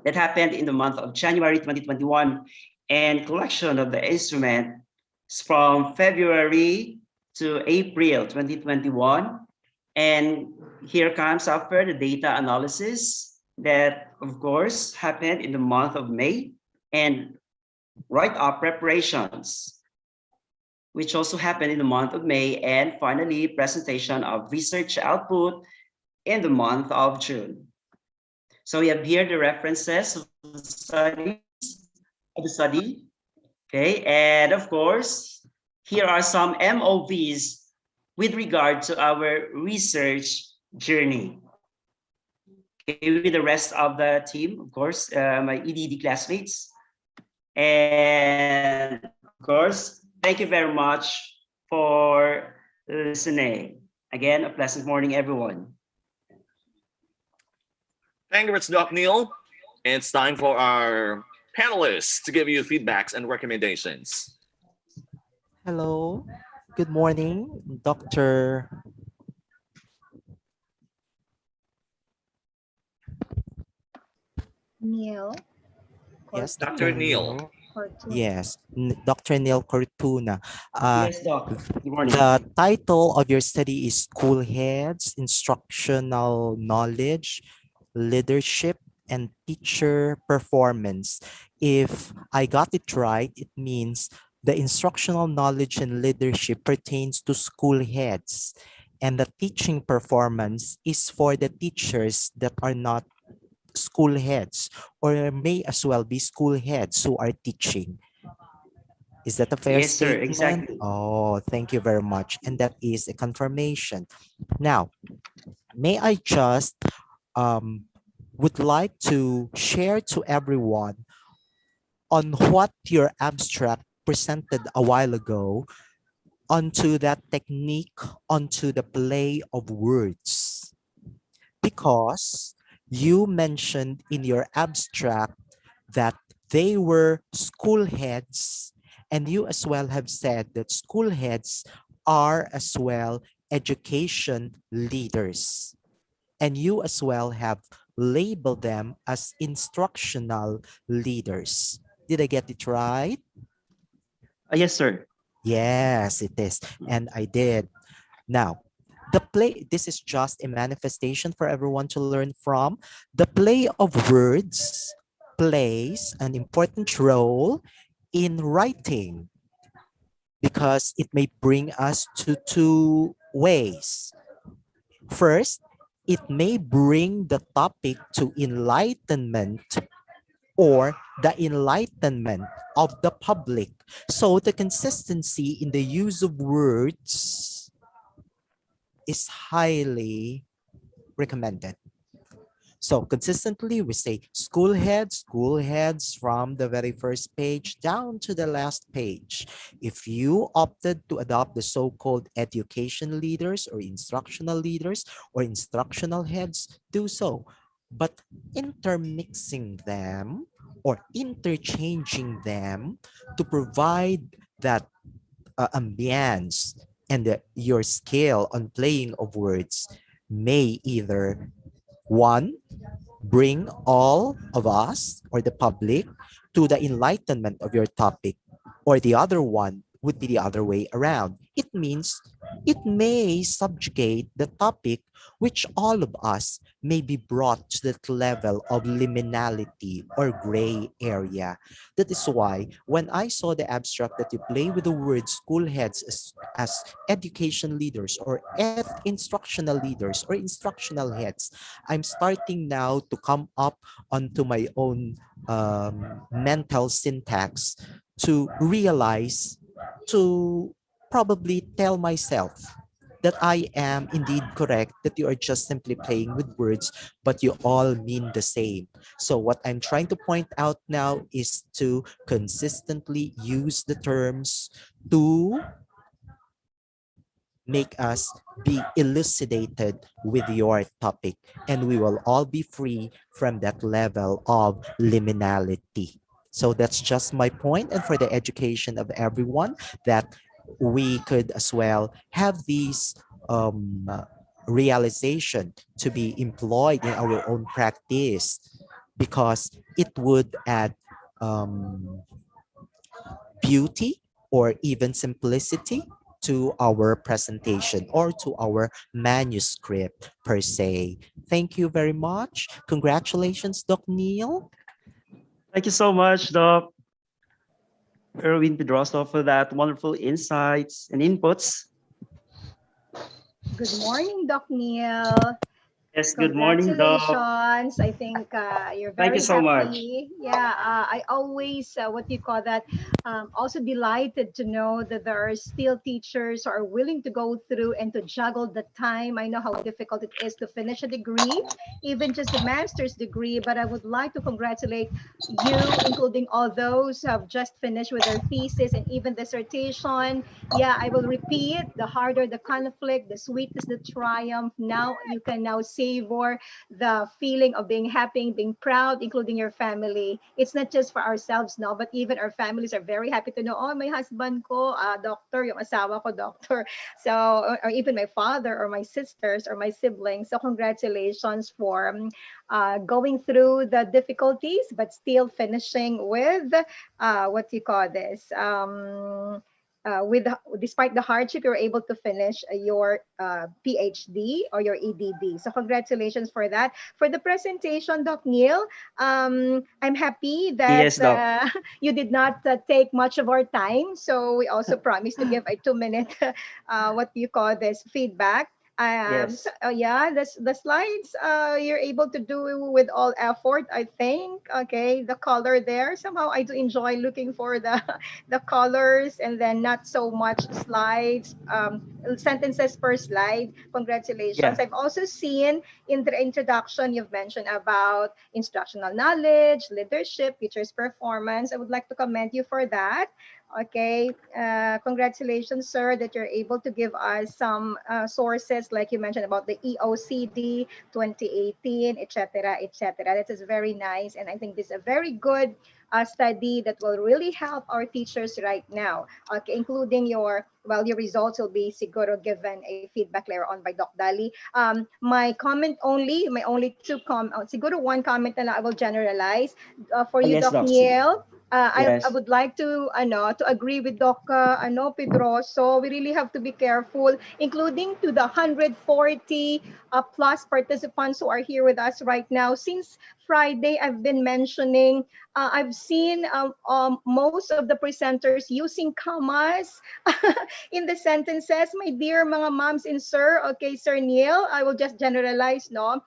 That happened in the month of January 2021, and collection of the instrument from February to April 2021. And here comes after the data analysis that, of course, happened in the month of May, and write-up preparations, which also happened in the month of May, and finally, presentation of research output in the month of June. So we have here the references of the study, okay, and of course, here are some MOVs with regard to our research journey. Okay, with the rest of the team, of course, my EDD classmates. And of course, thank you very much for listening. Again, a pleasant morning, everyone. Thank you, Doc Neil. It's time for our panelists to give you feedbacks and recommendations. Hello. Good morning, Dr. Neil. Yes, Dr. Dr. Neil. Neil. Fortuno. Yes, Dr. Neil Cortuna. Uh, Yes, Doc. Good morning. the title of your study is School Heads, Instructional Knowledge, Leadership, and Teacher Performance. If I got it right, it means the instructional knowledge and leadership pertains to school heads, and the teaching performance is for the teachers that are not school heads or may as well be school heads who are teaching. Is that a fair Yes, sir. statement? Exactly. Oh, thank you very much. And that is a confirmation. Now, may I just would like to share to everyone on what your abstract presented a while ago onto that technique, onto the play of words. Because you mentioned in your abstract that they were school heads, and you as well have said that school heads are as well education leaders. And you as well have labeled them as instructional leaders. Did I get it right? Yes, sir. Yes, it is. And I did. Now, the play, this is just a manifestation for everyone to learn from. The play of words plays an important role in writing because it may bring us to two ways. First, it may bring the topic to enlightenment or the enlightenment of the public. So the consistency in the use of words is highly recommended. So consistently, we say school heads from the very first page down to the last page. If you opted to adopt the so-called education leaders or instructional heads, do so. But intermixing them or interchanging them to provide that ambience and your skill on playing of words may either one, bring all of us or the public to the enlightenment of your topic, or the other one would be the other way around. It means it may subjugate the topic which all of us may be brought to that level of liminality or gray area. That is why when I saw the abstract that you play with the word school heads as education leaders or instructional leaders or instructional heads, I'm starting now to come up onto my own mental syntax to realize, to probably tell myself that I am indeed correct, that you are just simply playing with words, but you all mean the same. So what I'm trying to point out now is to consistently use the terms to make us be elucidated with your topic, and we will all be free from that level of liminality. So that's just my point, and for the education of everyone, that we could as well have these realization to be employed in our own practice, because it would add um, beauty or even simplicity to our presentation or to our manuscript per se. Thank you very much. Congratulations, Doc Neil. Thank you so much, Doc Erwin Pedroso, for that wonderful insights and inputs. Good morning, Doc Neil. Yes, good morning, Doc. Congratulations. I think you're Thank you very so much. happy. Yeah, I always, what do you call that? Also delighted to know that there are still teachers who are willing to go through and to juggle the time. I know how difficult it is to finish a degree, even just a master's degree, but I would like to congratulate you, including all those who have just finished with their thesis and even dissertation. Yeah, I will repeat, the harder the conflict, the sweet is the triumph. Now you can now see savor the feeling of being happy, being proud, including your family. It's not just for ourselves, no, but even our families are very happy to know, oh, my husband ko, doctor, yung asawa ko, doctor. So, or even my father or my sisters or my siblings. So, congratulations for going through the difficulties, but still finishing with what do you call this? Despite the hardship, you're able to finish your PhD or your EDD. So congratulations for that. For the presentation, Doc Neil, I'm happy that Yes, Doc. you did not take much of our time. So we also promised to give a 2-minute, what do you call this, feedback. Yes. So, yeah, the slides you're able to do with all effort, I think. Okay, the color there. Somehow I do enjoy looking for the the colors and then not so much slides, sentences per slide. Congratulations. Yeah. I've also seen in the introduction you've mentioned about instructional knowledge, leadership, teacher's performance. I would like to commend you for that. Okay, congratulations, sir, that you're able to give us some sources, like you mentioned about the EOCD 2018, etc., etc. That is very nice, and I think this is a very good study that will really help our teachers right now. Okay, including your, well, your results will be siguro given a feedback later on by Doc Dali. My comment only, my only siguro one comment na lang I will generalize for you, Yes, Doc Doc. Niel. I Yes. would like to agree with Doc Pedroso. We really have to be careful, including to the 140 plus participants who are here with us right now. Since Friday, I've been mentioning, I've seen most of the presenters using commas in the sentences. My dear mga moms and sir, okay, Sir Neil, I will just generalize, no?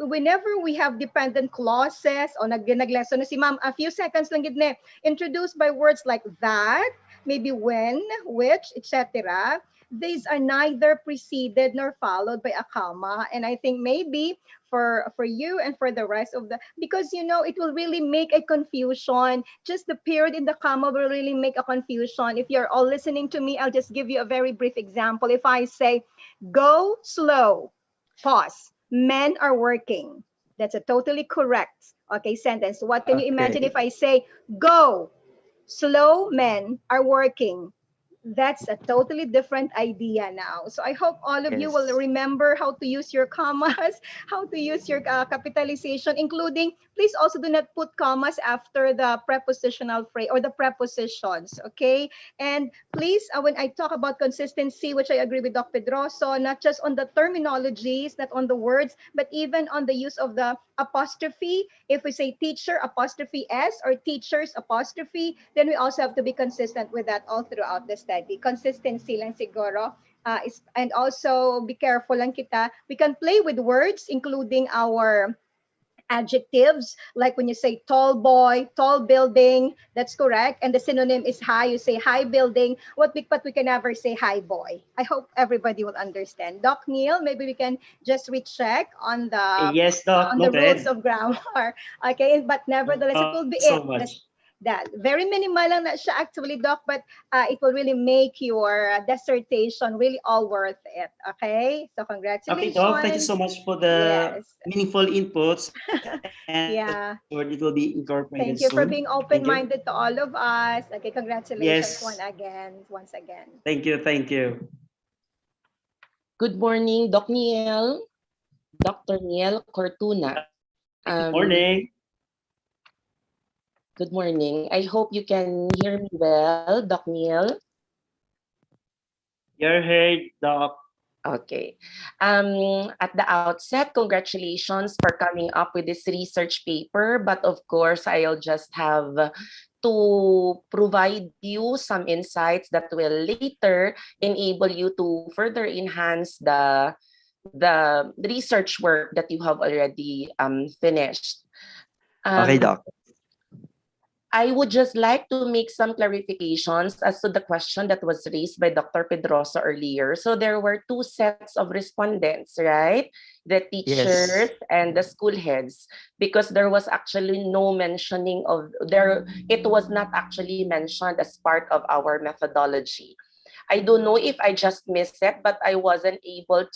Whenever we have dependent clauses o nag-lesson na si ma'am, a few seconds lang gid ne, introduced by words like that, maybe when, which, etc. These are neither preceded nor followed by a comma. And I think maybe for you and for the rest of the, because you know it will really make a confusion. Just the period in the comma will really make a confusion. If you're all listening to me, I'll just give you a very brief example. If I say go slow, pause, men are working, that's a totally correct, okay, sentence. What can you imagine Okay. if I say go slow, men are working? That's a totally different idea now. So I hope all of you will Yes. remember how to use your commas, how to use your capitalization, including please also do not put commas after the prepositional phrase or the prepositions, okay? And please, when I talk about consistency, which I agree with Doc Pedroso, not just on the terminologies, not on the words, but even on the use of the apostrophe. If we say teacher apostrophe S or teachers apostrophe, then we also have to be consistent with that all throughout the study. Consistency lang siguro. And also be careful lang kita. We can play with words, including our adjectives, like when you say tall boy, tall building, that's correct. And the synonym is high, you say high building. But we can never say high boy. I hope everybody will understand. Doc Neil, maybe we can just recheck Yes, Doc. on the rules Noted. of grammar. Okay, but nevertheless, it will be So it. much. That very minimal lang na siya actually, Doc, but it will really make your dissertation really all worth it. Okay, so Okay, Doc. Thank you congratulations. so much for the Yes. meaningful inputs, and Yeah. it will be incorporated Thank you soon. for being Thank you. open-minded to all of us. Okay, congratulations Yes. once again. Thank you. Thank you. Good morning, Doc Niel, Dr. Niel Cortuna. Good morning. Good morning. I hope you can hear me well, Doc Niel. You're heard, Doc. Okay. At the outset, congratulations for coming up with this research paper. But of course, I'll just have to provide you some insights that will later enable you to further enhance the research work that you have already finished. Okay, Doc. I would just like to make some clarifications as to the question that was raised by Dr. Pedrosa earlier. So there were two sets of respondents, right? The teachers Yes. and the school heads, because there was actually no mentioning of there. It was not actually mentioned as part of our methodology. I don't know if I just missed it, but I wasn't able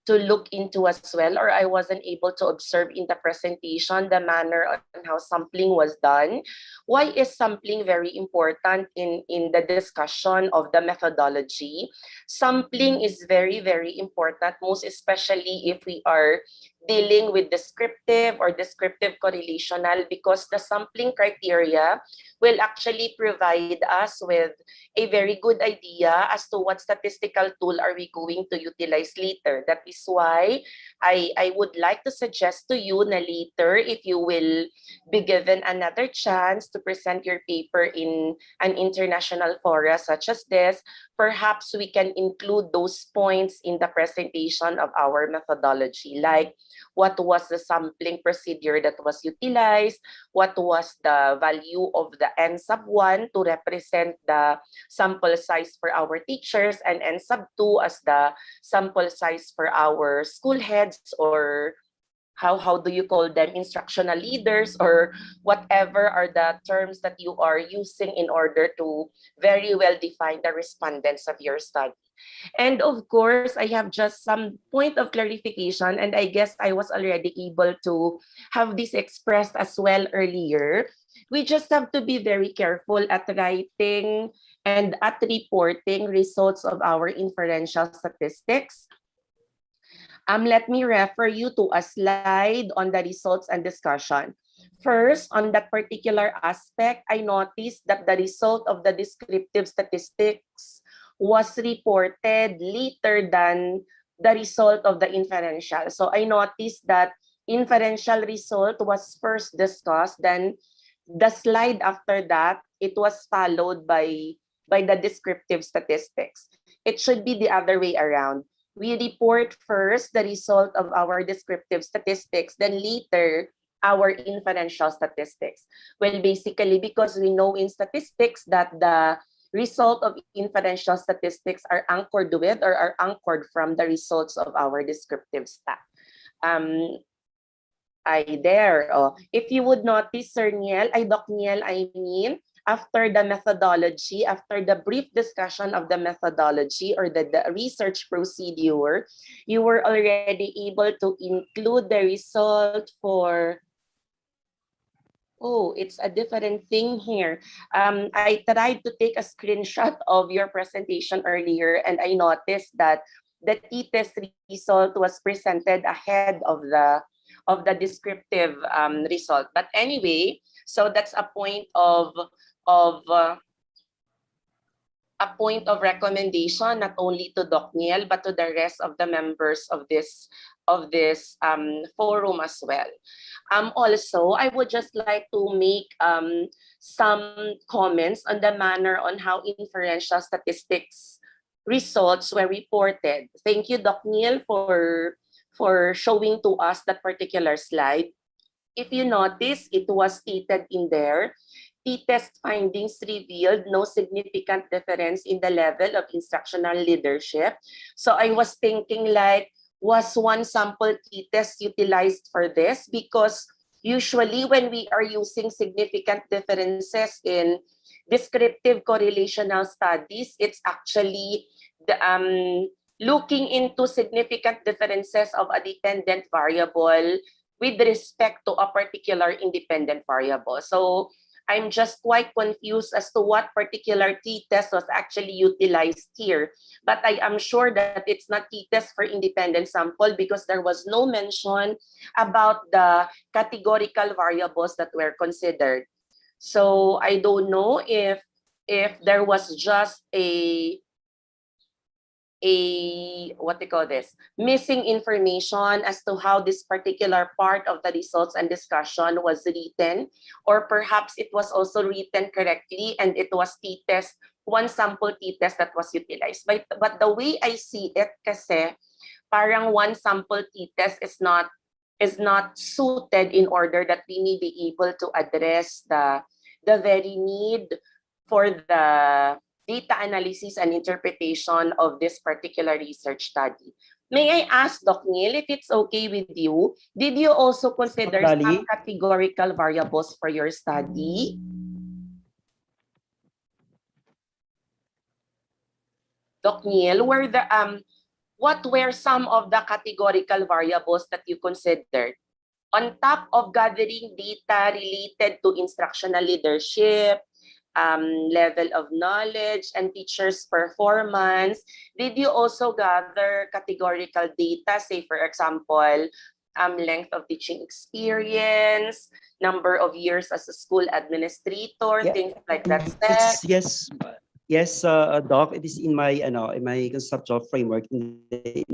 look into as well, or I wasn't able to observe in the presentation the manner on how sampling was done. Why is sampling very important in the discussion of the methodology? Sampling is very, very important, most especially if we are dealing with descriptive or descriptive correlational, because the sampling criteria will actually provide us with a very good idea as to what statistical tool are we going to utilize later. That is why I would like to suggest to you na later, if you will be given another chance to present your paper in an international fora such as this, perhaps we can include those points in the presentation of our methodology, like what was the sampling procedure that was utilized, what was the value of the N sub 1 to represent the sample size for our teachers, and N sub 2 as the sample size for our school heads, or how do you call them, instructional leaders, or whatever are the terms that you are using in order to very well define the respondents of your study. And of course, I have just some point of clarification, and I guess I was already able to have this expressed as well earlier. We just have to be very careful at writing and at reporting results of our inferential statistics. Let me refer you to a slide on the results and discussion. First, on that particular aspect, I noticed that the result of the descriptive statistics was reported later than the result of the inferential. So I noticed that inferential result was first discussed, then the slide after that, it was followed by the descriptive statistics. It should be the other way around. We report first the result of our descriptive statistics, then later our inferential statistics. Well, basically, because we know in statistics that the result of inferential statistics are anchored with, or are anchored from, the results of our descriptive stat. If you would notice, Sir Niel, Doc Niel, I mean, after the methodology, after the brief discussion of the methodology or the research procedure, you were already able to include the result for, oh, it's a different thing here. I tried to take a screenshot of your presentation earlier, and I noticed that the t-test result was presented ahead of the descriptive result. But anyway, so that's a point of recommendation, not only to Doc Niel, but to the rest of the members of this forum as well. Also, I would just like to make some comments on the manner on how inferential statistics results were reported. Thank you, Doc Niel, for showing to us that particular slide. If you notice, it was stated in there, t-test findings revealed no significant difference in the level of instructional leadership. So I was thinking, like, was one sample t-test utilized for this? Because usually when we are using significant differences in descriptive correlational studies, it's actually looking into significant differences of a dependent variable with respect to a particular independent variable. So I'm just quite confused as to what particular t-test was actually utilized here. But I am sure that it's not t-test for independent sample, because there was no mention about the categorical variables that were considered. So I don't know if there was just a missing information as to how this particular part of the results and discussion was written, or perhaps it was also written correctly and it was t-test, one sample t-test that was utilized. But the way I see it, kasi parang one sample t-test is not suited in order that we may be able to address the very need for the data analysis and interpretation of this particular research study. May I ask, Doc Neil, if it's okay with you, did you also consider some categorical variables for your study? Doc Neil, what were some of the categorical variables that you considered? On top of gathering data related to instructional leadership, level of knowledge, and teachers' performance, did you also gather categorical data, say for example, length of teaching experience, number of years as a school administrator, Yeah. things like that? Yes, Doc. It is in my conceptual framework in the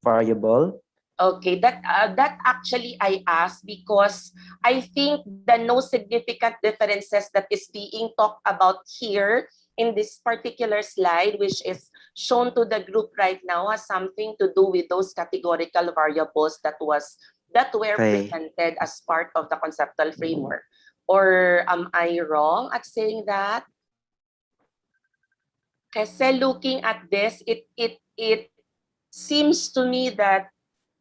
variable. Okay, that actually I asked because I think the no significant differences that is being talked about here in this particular slide, which is shown to the group right now, has something to do with those categorical variables that were Okay. presented as part of the conceptual framework. Or am I wrong at saying that? Kasi looking at this, it seems to me that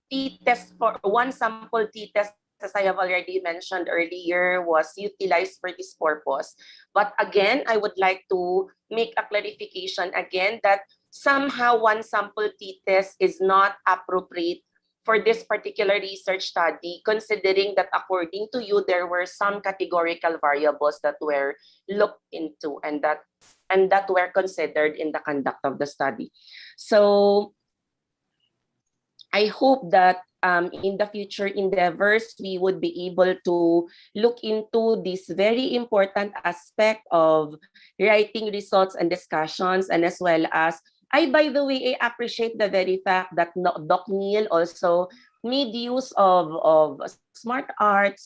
t-test for one sample t-test, as I have already mentioned earlier, was utilized for this purpose. But again, I would like to make a clarification again that somehow one sample t-test is not appropriate for this particular research study, considering that according to you, there were some categorical variables that were looked into and that were considered in the conduct of the study. So I hope that in the future endeavors, we would be able to look into this very important aspect of writing results and discussions, and as well as, by the way, I appreciate the very fact that Doc Neil also made use of smart art,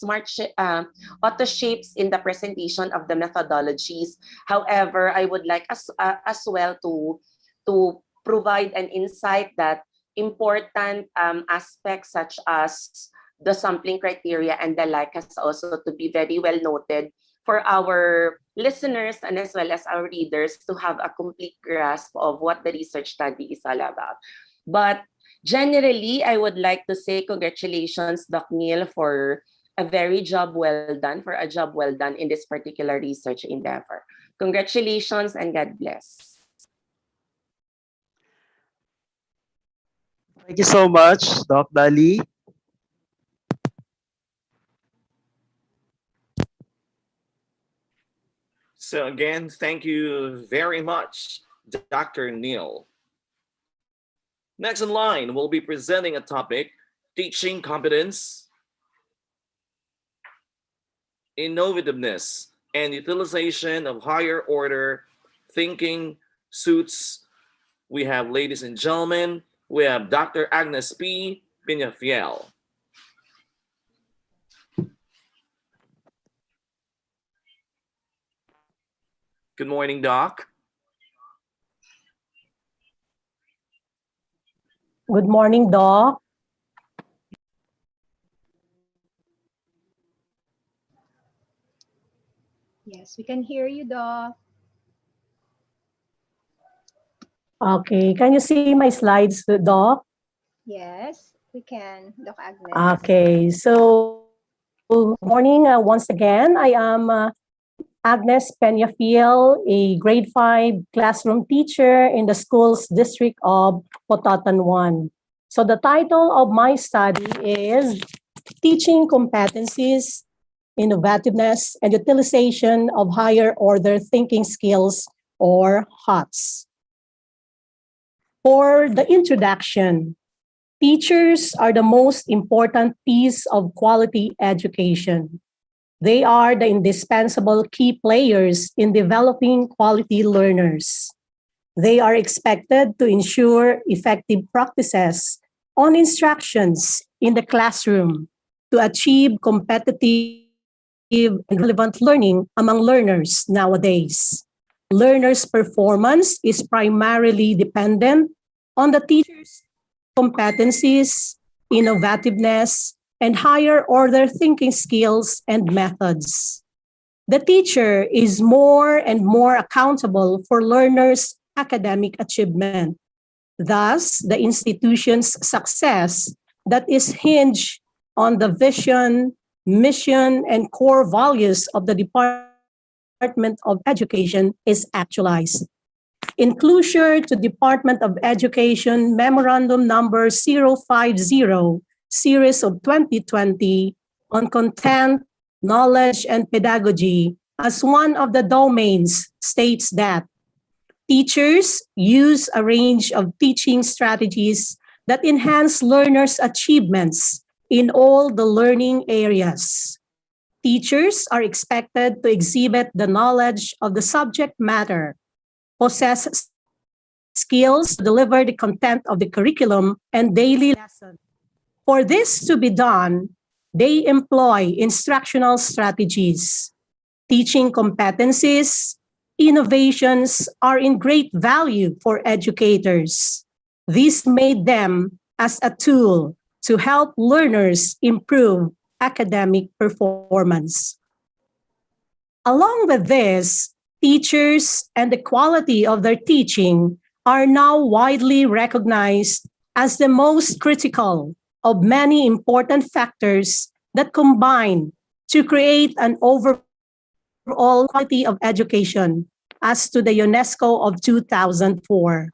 auto shapes in the presentation of the methodologies. However, I would like as well to provide an insight that important aspects such as the sampling criteria and the like has also to be very well noted for our listeners and as well as our readers to have a complete grasp of what the research study is all about. But generally, I would like to say congratulations, Doc Neil, for a job well done in this particular research endeavor. Congratulations and God bless. Thank you so much, Doc Dali. So again, thank you very much, Dr. Neil. Next in line, we'll be presenting a topic, teaching competence, innovativeness, and utilization of higher order thinking suits. We have, ladies and gentlemen, we have Dr. Agnes P. Vinofiel. Good morning, Doc. Good morning, Doc. Yes, we can hear you, Doc. Okay, can you see my slides, Doc? Yes, we can, Doc Agnes. Okay, so morning once again. I am Agnes Peñafiel, a grade 5 classroom teacher in the school's district of Potatan 1. So the title of my study is Teaching Competencies, Innovativeness, and Utilization of Higher Order Thinking Skills, or HOTS. For the introduction, teachers are the most important piece of quality education. They are the indispensable key players in developing quality learners. They are expected to ensure effective practices on instructions in the classroom to achieve competitive and relevant learning among learners nowadays. Learners' performance is primarily dependent on the teacher's competencies, innovativeness, and higher order thinking skills and methods. The teacher is more and more accountable for learners' academic achievement. Thus, the institution's success that is hinged on the vision, mission, and core values of the Department of Education is actualized. Inclusion to Department of Education Memorandum Number 050, Series of 2020 on Content, Knowledge, and Pedagogy as one of the domains states that teachers use a range of teaching strategies that enhance learners' achievements in all the learning areas. Teachers are expected to exhibit the knowledge of the subject matter, possess skills to deliver the content of the curriculum and daily lesson. For this to be done, they employ instructional strategies. Teaching competencies, innovations are in great value for educators. This made them as a tool to help learners improve academic performance. Along with this, teachers and the quality of their teaching are now widely recognized as the most critical of many important factors that combine to create an overall quality of education as to the UNESCO of 2004.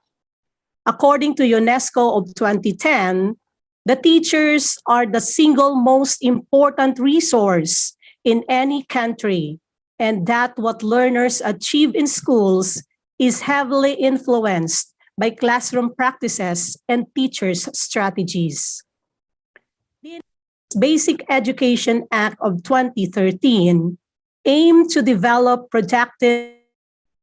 According to UNESCO of 2010, the teachers are the single most important resource in any country, and that what learners achieve in schools is heavily influenced by classroom practices and teachers' strategies. The Basic Education Act of 2013 aimed to develop productive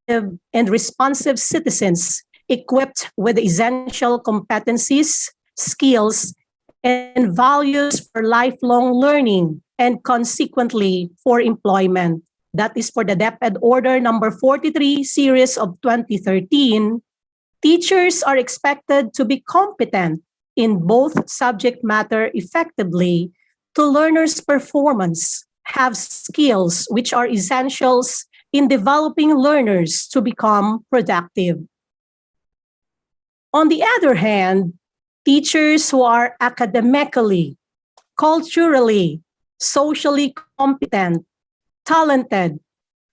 and responsive citizens equipped with essential competencies, skills, and values for lifelong learning and consequently for employment. That is for the DepEd Order number 43 series of 2013. Teachers are expected to be competent in both subject matter effectively to learners' performance, have skills which are essentials in developing learners to become productive. On the other hand, teachers who are academically, culturally, socially competent, talented,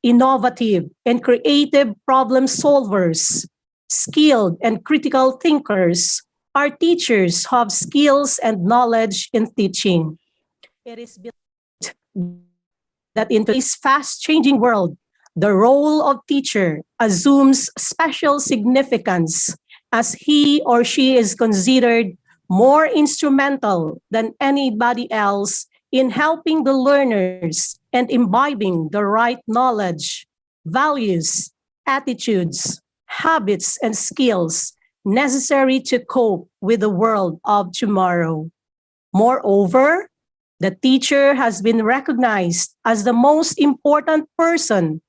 innovative, and creative problem solvers, skilled and critical thinkers are teachers who have skills and knowledge in teaching. It is believed that in today's fast-changing world, the role of teacher assumes special significance as he or she is considered more instrumental than anybody else in helping the learners and imbibing the right knowledge, values, attitudes, habits, and skills necessary to cope with the world of tomorrow. Moreover, the teacher has been recognized as the most important person,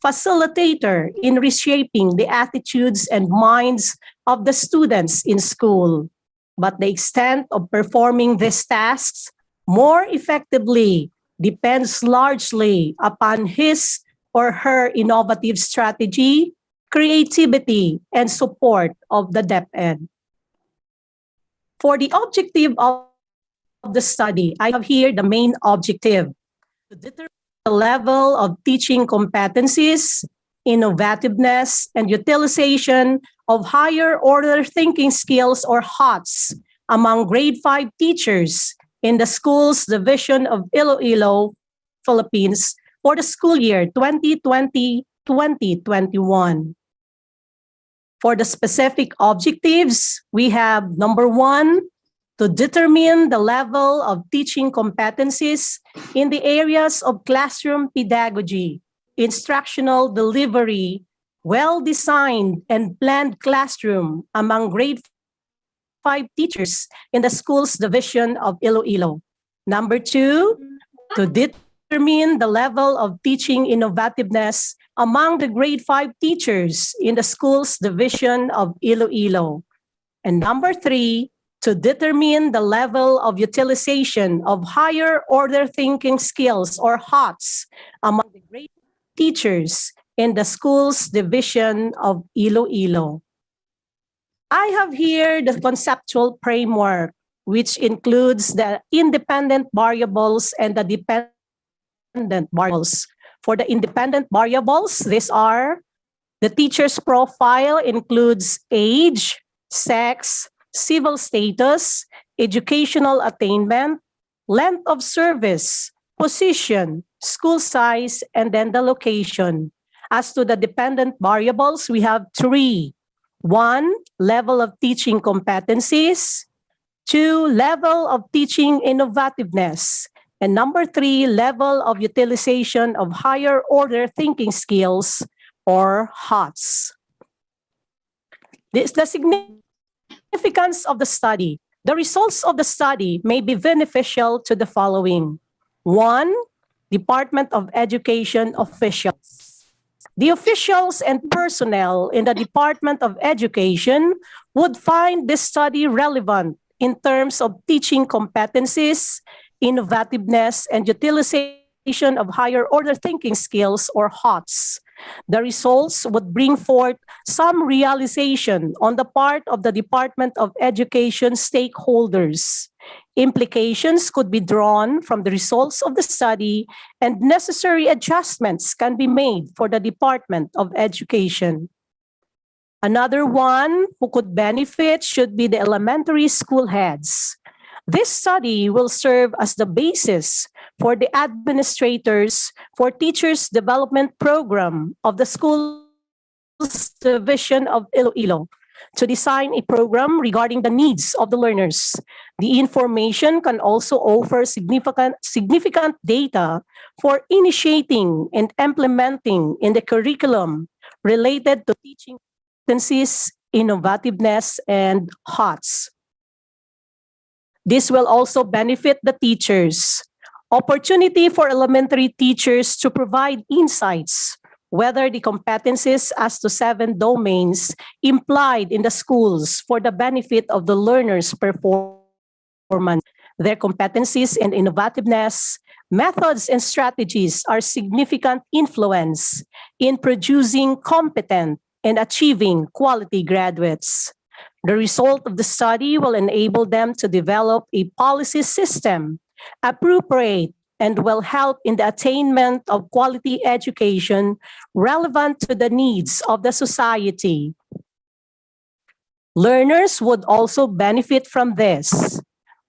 facilitator in reshaping the attitudes and minds of the students in school. But the extent of performing these tasks more effectively depends largely upon his or her innovative strategy, creativity, and support of the DepEd. For the objective of the study, I have here the main objective: to determine the level of teaching competencies, innovativeness, and utilization of higher order thinking skills or HOTS among grade 5 teachers in the schools division of Iloilo, Philippines for the school year 2020-2021. For the specific objectives, we have number 1, to determine the level of teaching competencies in the areas of classroom pedagogy, instructional delivery, well-designed and planned classroom among grade 5 teachers in the schools division of Iloilo. Number 2, to determine the level of teaching innovativeness among the grade 5 teachers in the schools division of Iloilo. And number 3, to determine the level of utilization of higher order thinking skills or HOTS among the grade teachers in the schools division of Iloilo. I have here the conceptual framework, which includes the independent variables and the dependent variables. For the independent variables, these are The teacher's profile includes age, sex, civil status, educational attainment, length of service, position, school size, and then the location. As to the dependent variables, we have three. One, level of teaching competencies. Two, level of teaching innovativeness. And number three, level of utilization of higher order thinking skills, or HOTS. This is the significance of the study. The results of the study may be beneficial to the following. One, Department of Education officials. The officials and personnel in the Department of Education would find this study relevant in terms of teaching competencies, innovativeness, and utilization of higher order thinking skills, or HOTS. The results would bring forth some realization on the part of the Department of Education stakeholders. Implications could be drawn from the results of the study, and necessary adjustments can be made for the Department of Education. Another one who could benefit should be the elementary school heads. This study will serve as the basis for the administrators for Teachers Development Program of the Schools Division of Iloilo to design a program regarding the needs of the learners. The information can also offer significant data for initiating and implementing in the curriculum related to teaching competencies, innovativeness, and HOTS. This will also benefit the teachers. Opportunity for elementary teachers to provide insights, whether the competencies as to 7 domains implied in the schools for the benefit of the learners' performance, their competencies and innovativeness, methods and strategies are significant influence in producing competent and achieving quality graduates. The result of the study will enable them to develop a policy system appropriate and will help in the attainment of quality education relevant to the needs of the society. Learners would also benefit from this.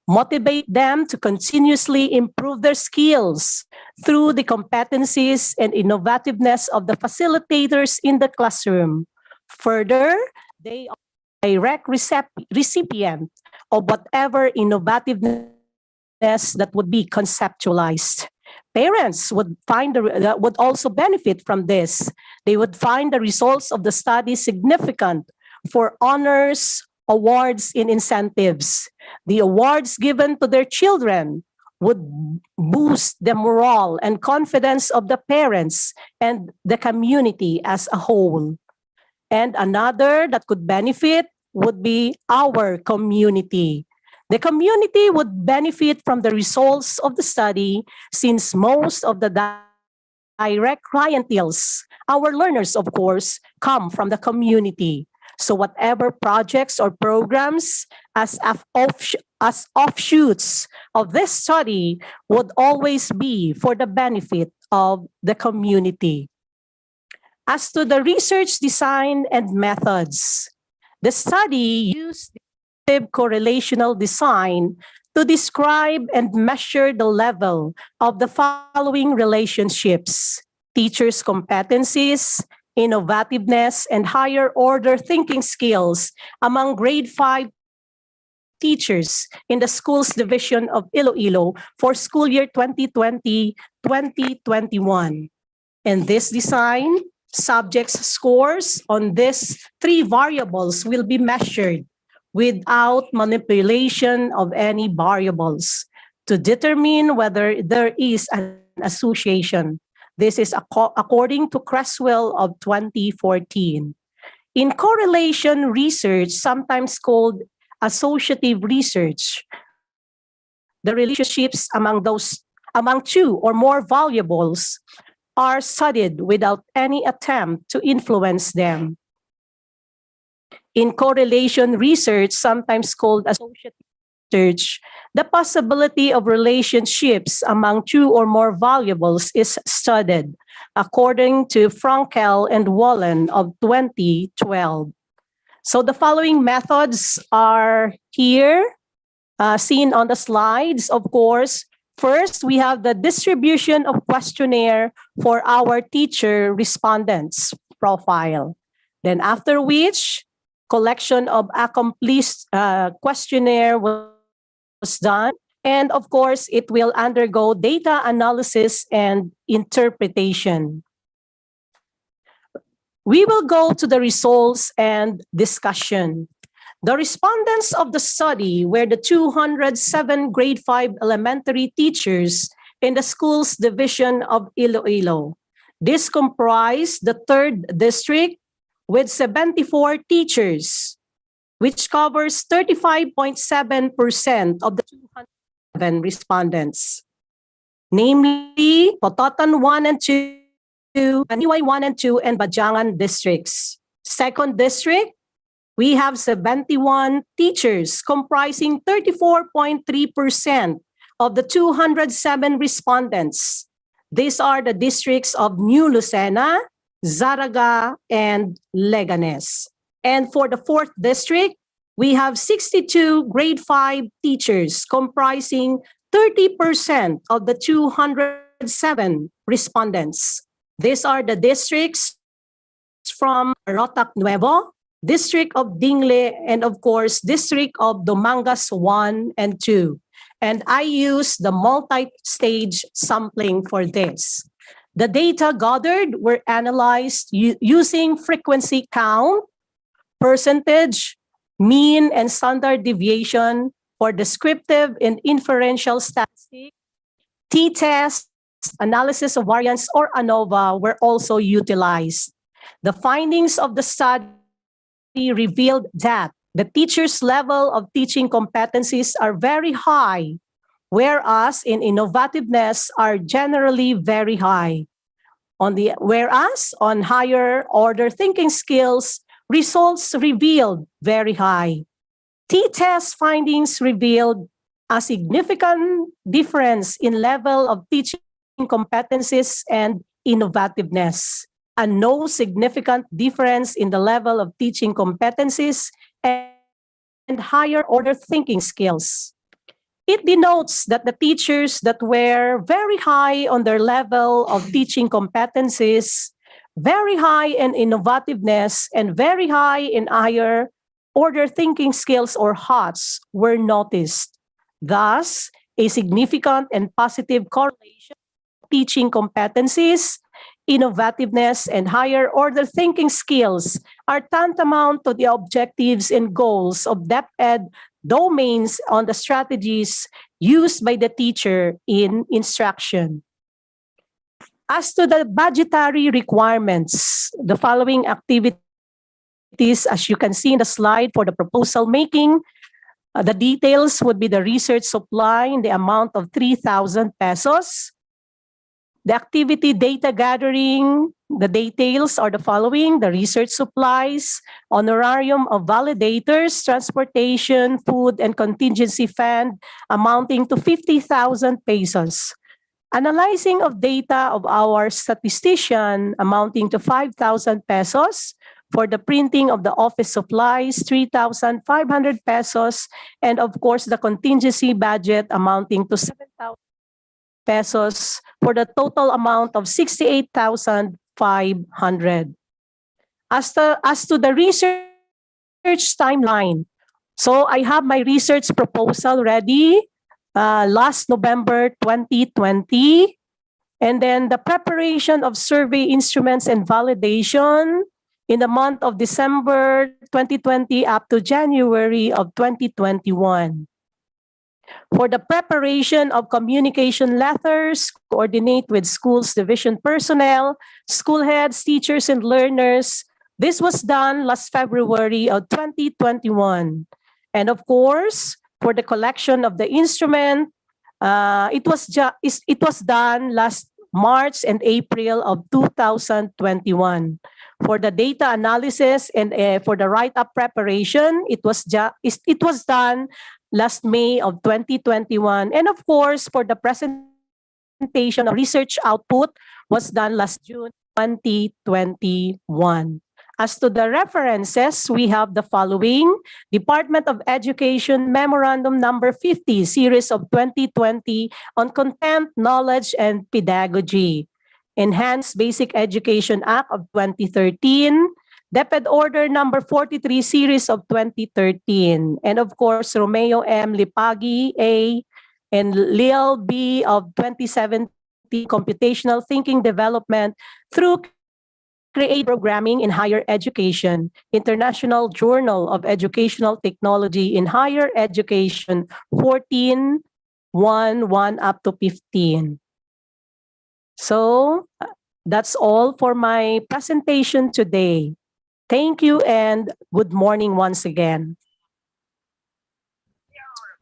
Motivate them to continuously improve their skills through the competencies and innovativeness of the facilitators in the classroom. Further, they are direct recipient of whatever innovativeness that would be conceptualized. Parents would would also benefit from this. They would find the results of the study significant for honors, awards, and incentives. The awards given to their children would boost the morale and confidence of the parents and the community as a whole. And another that could benefit would be our community. The community would benefit from the results of the study since most of the direct clienteles, our learners, of course, come from the community. So whatever projects or programs as offshoots of this study would always be for the benefit of the community. As to the research design and methods, the study used correlational design to describe and measure the level of the following relationships: teachers' competencies, innovativeness, and higher order thinking skills among grade 5 teachers in the schools division of Iloilo for school year 2020-2021. And this design, subjects' scores on these 3 variables will be measured without manipulation of any variables to determine whether there is an association. This is according to Creswell of 2014. In correlation research, sometimes called associative research, the relationships among 2 or more variables are studied without any attempt to influence them. In correlation research, sometimes called associative research, the possibility of relationships among two or more variables is studied, according to Frankel and Wallen of 2012. So the following methods are here, seen on the slides, of course. First, we have the distribution of questionnaire for our teacher respondents profile. Then after which, collection of accomplished questionnaire was done. And of course, it will undergo data analysis and interpretation. We will go to the results and discussion. The respondents of the study were the 207 grade 5 elementary teachers in the school's division of Iloilo. This comprised the 3rd district with 74 teachers, which covers 35.7% of the 207 respondents. Namely, Pototan 1 and 2, Maniway 1 and 2, and Bajangan districts. 2nd district, we have 71 teachers comprising 34.3% of the 207 respondents. These are the districts of New Lucena, Zaraga, and Leganes. And for the 4th district, we have 62 grade 5 teachers comprising 30% of the 207 respondents. These are the districts from Rotac Nuevo, District of Dingle, and of course, District of Domangas 1 and 2. And I use the multi-stage sampling for this. The data gathered were analyzed using frequency count, percentage, mean, and standard deviation for descriptive and inferential statistics. T-test, analysis of variance, or ANOVA were also utilized. The findings of the study revealed that the teacher's level of teaching competencies are very high, whereas in innovativeness are generally very high. Whereas on higher order thinking skills, results revealed very high. T-test findings revealed a significant difference in level of teaching competencies and innovativeness, and no significant difference in the level of teaching competencies and higher order thinking skills. It denotes that the teachers that were very high on their level of teaching competencies, very high in innovativeness, and very high in higher order thinking skills or HOTS were noticed. Thus, a significant and positive correlation of teaching competencies, innovativeness, and higher order thinking skills are tantamount to the objectives and goals of DepEd domains on the strategies used by the teacher in instruction. As to the budgetary requirements, the following activities, as you can see in the slide for the proposal making, the details would be the research supply in the amount of 3,000 pesos. The activity data gathering, the details are the following: the research supplies, honorarium of validators, transportation, food, and contingency fund amounting to 50,000 pesos. Analyzing of data of our statistician amounting to 5,000 pesos. For the printing of the office supplies, 3,500 pesos. And of course, the contingency budget amounting to 7,000 pesos for the total amount of 68,500. As to the research timeline, so I have my research proposal ready last November 2020. And then the preparation of survey instruments and validation in the month of December 2020 up to January of 2021. For the preparation of communication letters, coordinate with schools division personnel, school heads, teachers, and learners. This was done last February of 2021. And of course, for the collection of the instrument, it was done last March and April of 2021. For the data analysis and for the write-up preparation, it was done last May of 2021. And of course, for the presentation of research output was done last June 2021. As to the references, we have the following: Department of Education Memorandum Number 50, Series of 2020 on Content, Knowledge, and Pedagogy. Enhanced Basic Education Act of 2013, DepEd Order Number 43, Series of 2013, and of course, Romeo M. Lipagi A. and Lil B. of 2017, Computational Thinking Development through Creative Programming in Higher Education, International Journal of Educational Technology in Higher Education, 14, 1 up to 15. So that's all for my presentation today. Thank you and good morning once again.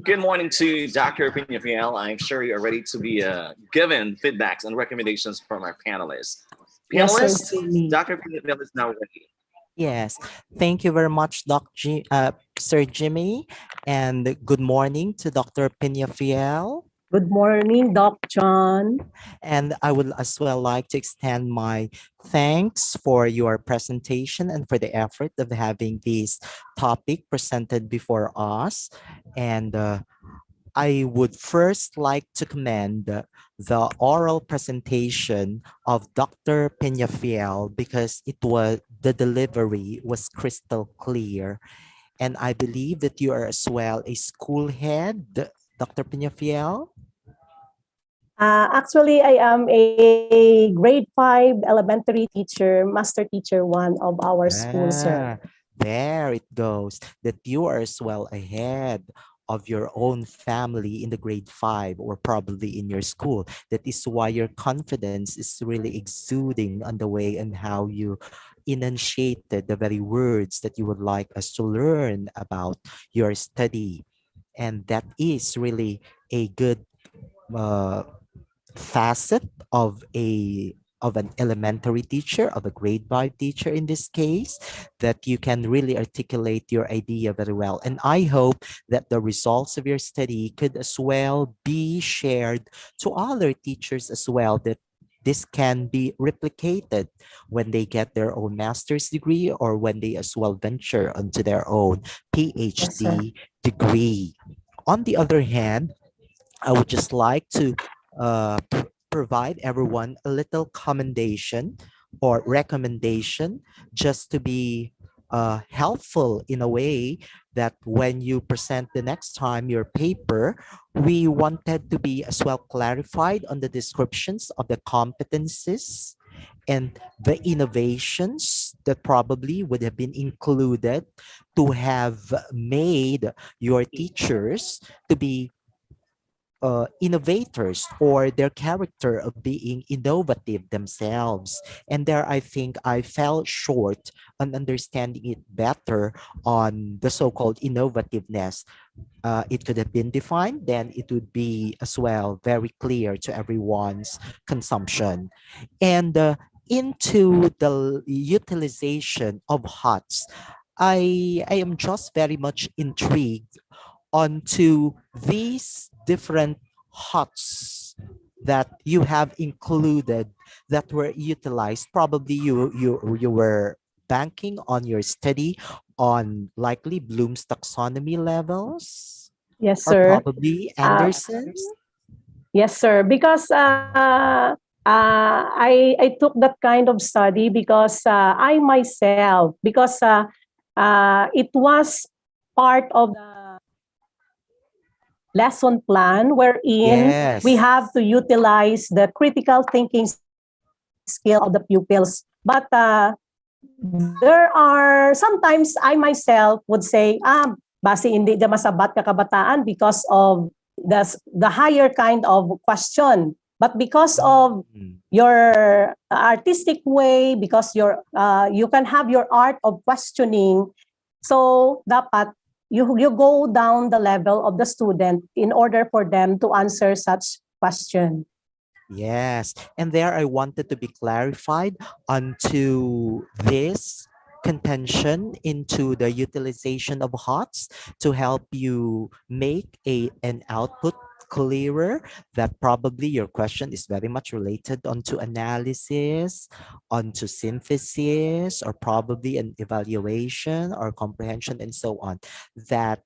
Good morning to Dr. Vinofiel. I'm sure you're ready to be given feedbacks and recommendations from our panelists. Yes, sir, Panelists, Jimmy. Dr. Vinofiel is now ready. Yes, thank you very much, Sir Jimmy, and good morning to Dr. Pinafiel. Good morning, Doc John. And I would as well like to extend my thanks for your presentation and for the effort of having this topic presented before us. And I would first like to commend the oral presentation of Dr. Peñafiel because the delivery was crystal clear. And I believe that you are as well a school head, Dr. Peñafiel. Actually, I am a grade 5 elementary teacher, master teacher 1 of our school, sir. There it goes, that you are as well ahead of your own family in the grade 5 or probably in your school. That is why your confidence is really exuding on the way and how you enunciated the very words that you would like us to learn about your study. And that is really a good facet of an elementary teacher, of a grade 5 teacher in this case, that you can really articulate your idea very well. And I hope that the results of your study could as well be shared to other teachers as well, that this can be replicated when they get their own master's degree or when they as well venture onto their own PhD degree. On the other hand, I would just like to provide everyone a little commendation or recommendation just to be helpful in a way that when you present the next time your paper, we wanted to be as well clarified on the descriptions of the competencies and the innovations that probably would have been included to have made your teachers to be innovators, or their character of being innovative themselves. And there, I think I fell short on understanding it better on the so-called innovativeness. It could have been defined, then it would be as well very clear to everyone's consumption. And into the utilization of HOTS, I am just very much intrigued onto these different huts that you have included that were utilized. Probably you were banking on your study on likely Bloom's taxonomy levels. Yes, Or sir. probably Anderson's. Yes, sir. Because I took that kind of study because I myself, because it was part of the lesson plan wherein we have to utilize the critical thinking skill of the pupils. But there are sometimes I myself would say, base hindi ka masabat ka kabataan because of the higher kind of question. But because of your artistic way, because you can have your art of questioning, so dapat you go down the level of the student in order for them to answer such question. Yes, and there I wanted to be clarified onto this contention into the utilization of HOTS to help you make an output clearer, that probably your question is very much related onto analysis, onto synthesis, or probably an evaluation or comprehension and so on, that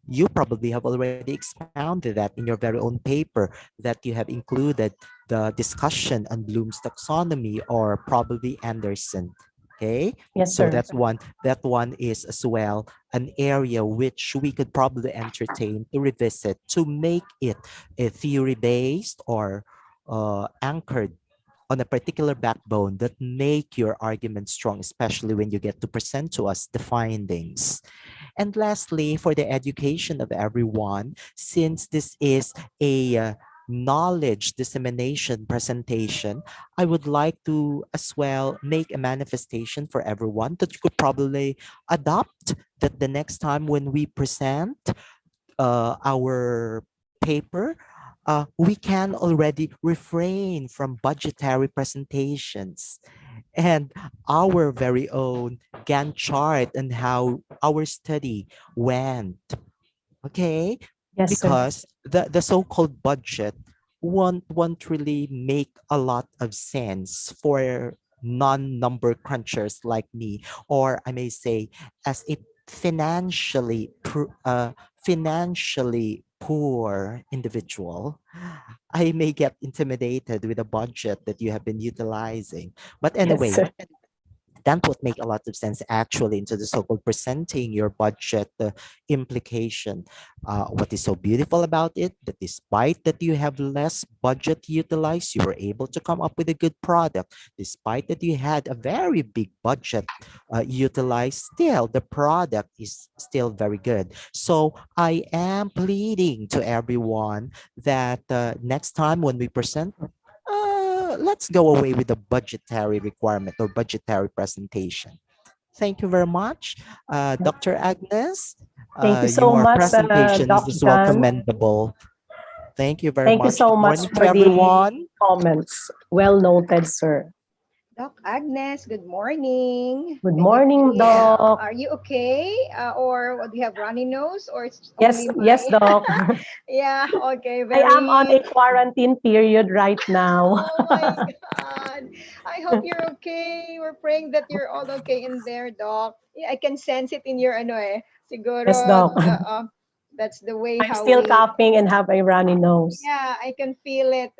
you probably have already expounded that in your very own paper, that you have included the discussion on Bloom's taxonomy or probably Anderson. Okay, Yes, so sir. that one is as well an area which we could probably entertain to revisit to make it a theory based or anchored on a particular backbone that make your argument strong, especially when you get to present to us the findings. And lastly, for the education of everyone, since this is a knowledge dissemination presentation, I would like to as well make a manifestation for everyone that you could probably adopt, that the next time when we present our paper, we can already refrain from budgetary presentations and our very own Gantt chart and how our study went. Okay, Yes, sir. because the so-called budget won't really make a lot of sense for non-number crunchers like me, or I may say as a financially poor individual. I may get intimidated with a budget that you have been utilizing. But Yes, anyway, sir. that would make a lot of sense actually into the so-called presenting your budget implication. What is so beautiful about it, that despite that you have less budget utilized, you were able to come up with a good product. Despite that you had a very big budget utilized, still the product is still very good. So I am pleading to everyone that next time when we present, let's go away with the budgetary requirement or budgetary presentation. Thank you very much, Dr. Agnes. Thank you so Your much, presentation is Doc as well John. commendable. Thank you very Thank you much. so Good much morning to for the everyone. comments. Well noted, sir. Doc Agnes, good morning. Good Can you morning, Doc. are you okay? Or do you have runny nose or it's Yes, only yes, my Doc. yeah, okay, I am on very a quarantine period right now. oh my god. I hope you're okay. We're praying that you're all okay in there, Doc. Yeah, I can sense it in your ano eh. Yes, Siguro Doc. that's the way I'm how still we coughing and have a runny nose. yeah, I can feel it.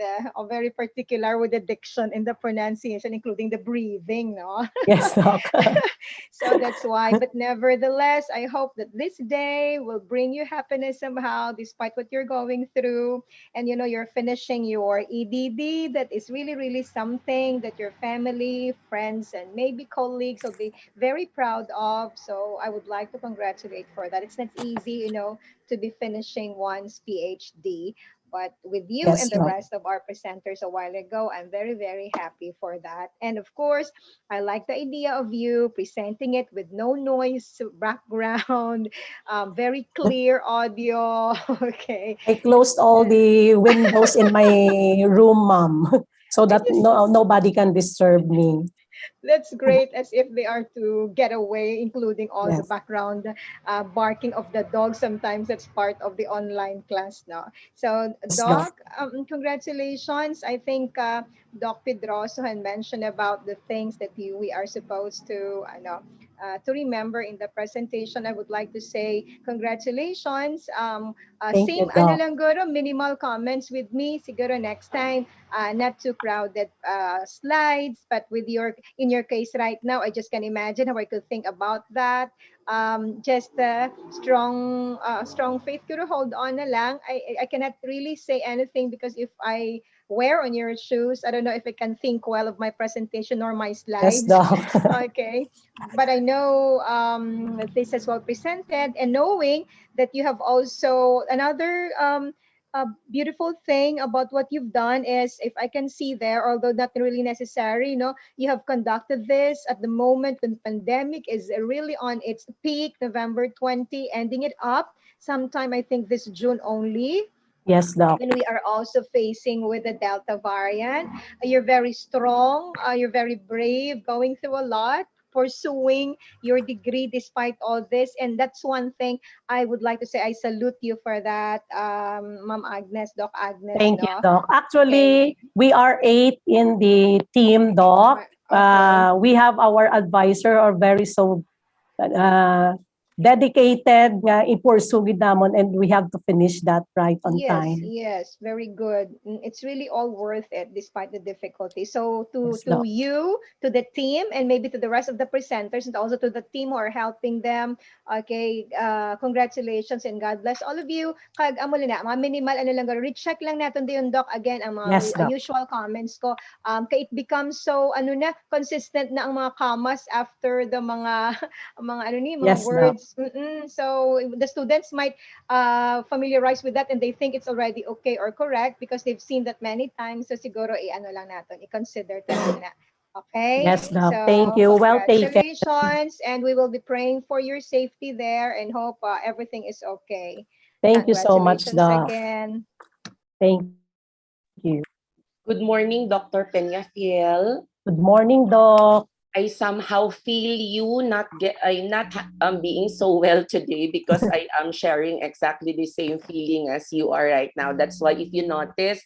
Very particular with the diction and the pronunciation, including the breathing, no? Yes, Doc. So that's why. But nevertheless, I hope that this day will bring you happiness somehow, despite what you're going through. And you know, you're finishing your EDD. That is really, really something that your family, friends, and maybe colleagues will be very proud of. So I would like to congratulate for that. It's not easy, you know, to be finishing one's PhD. But with you Yes, and the Doc. rest of our presenters a while ago, I'm very, very happy for that. And of course, I like the idea of you presenting it with no noise background, very clear audio. Okay. I closed all the windows in my room, mom, so I that just nobody can disturb me. That's great, as if they are to get away, including all the Yes, background barking of the dog. Sometimes that's part of the online class now. So, yes, Doc. Doc, congratulations. I think Doc Pedroso had mentioned about the things that we are supposed to, to remember in the presentation. I would like to say congratulations. Thank Same, you, ano Doc. lang, Goro, minimal comments with me. Siguro next time, not too crowded slides, but with your in your case right now, I just can imagine how I could think about that. Just strong faith. Kuro hold on na lang. I cannot really say anything because if I wear on your shoes, I don't know if I can think well of my presentation or my Yes, slides. Doc. Okay, but I know that this is well presented, and knowing that you have also another beautiful thing about what you've done is if I can see there, although not really necessary, you know, you have conducted this at the moment when pandemic is really on its peak, November 20, ending it up sometime I think this June only, Yes, Doc. when we are also facing with the Delta variant. You're very strong, you're very brave, going through a lot. pursuing your degree despite all this. And that's one thing I would like to say. I salute you for that, Ma'am Agnes, Doc Agnes, Thank you, no? Doc. Okay. Actually, we are 8 in the team, Doc. Okay. We have our advisor or very so uh, dedicated nga ipursugid namon, and we have to finish that right on Yes, time. yes, very good. It's really all worth it despite the difficulty. So Yes, to Doc. you, to the team, and maybe to the rest of the presenters, and also to the team who are helping them. Okay, congratulations and God bless all of you. Kag amo na, mga minimal ano lang, recheck lang natin din yung doc again ang Yes, mga Doc. usual comments ko. Kaya it becomes so ano na consistent na ang mga commas after the mga mga ano ni mga Yes, Doc. words. So the students might familiarize with that and they think it's already okay or correct because they've seen that many times. So siguro ano lang natin, i-consider talaga na. Okay? Yes, Doc. Thank So you. Well taken. congratulations, and we will be praying for your safety there and hope everything is okay. Thank you so much, Congratulations Doc. again. Thank you. Good morning, Dr. Peñafiel. Good morning, Doc. I somehow feel you not being so well today because I am sharing exactly the same feeling as you are right now. That's why if you notice,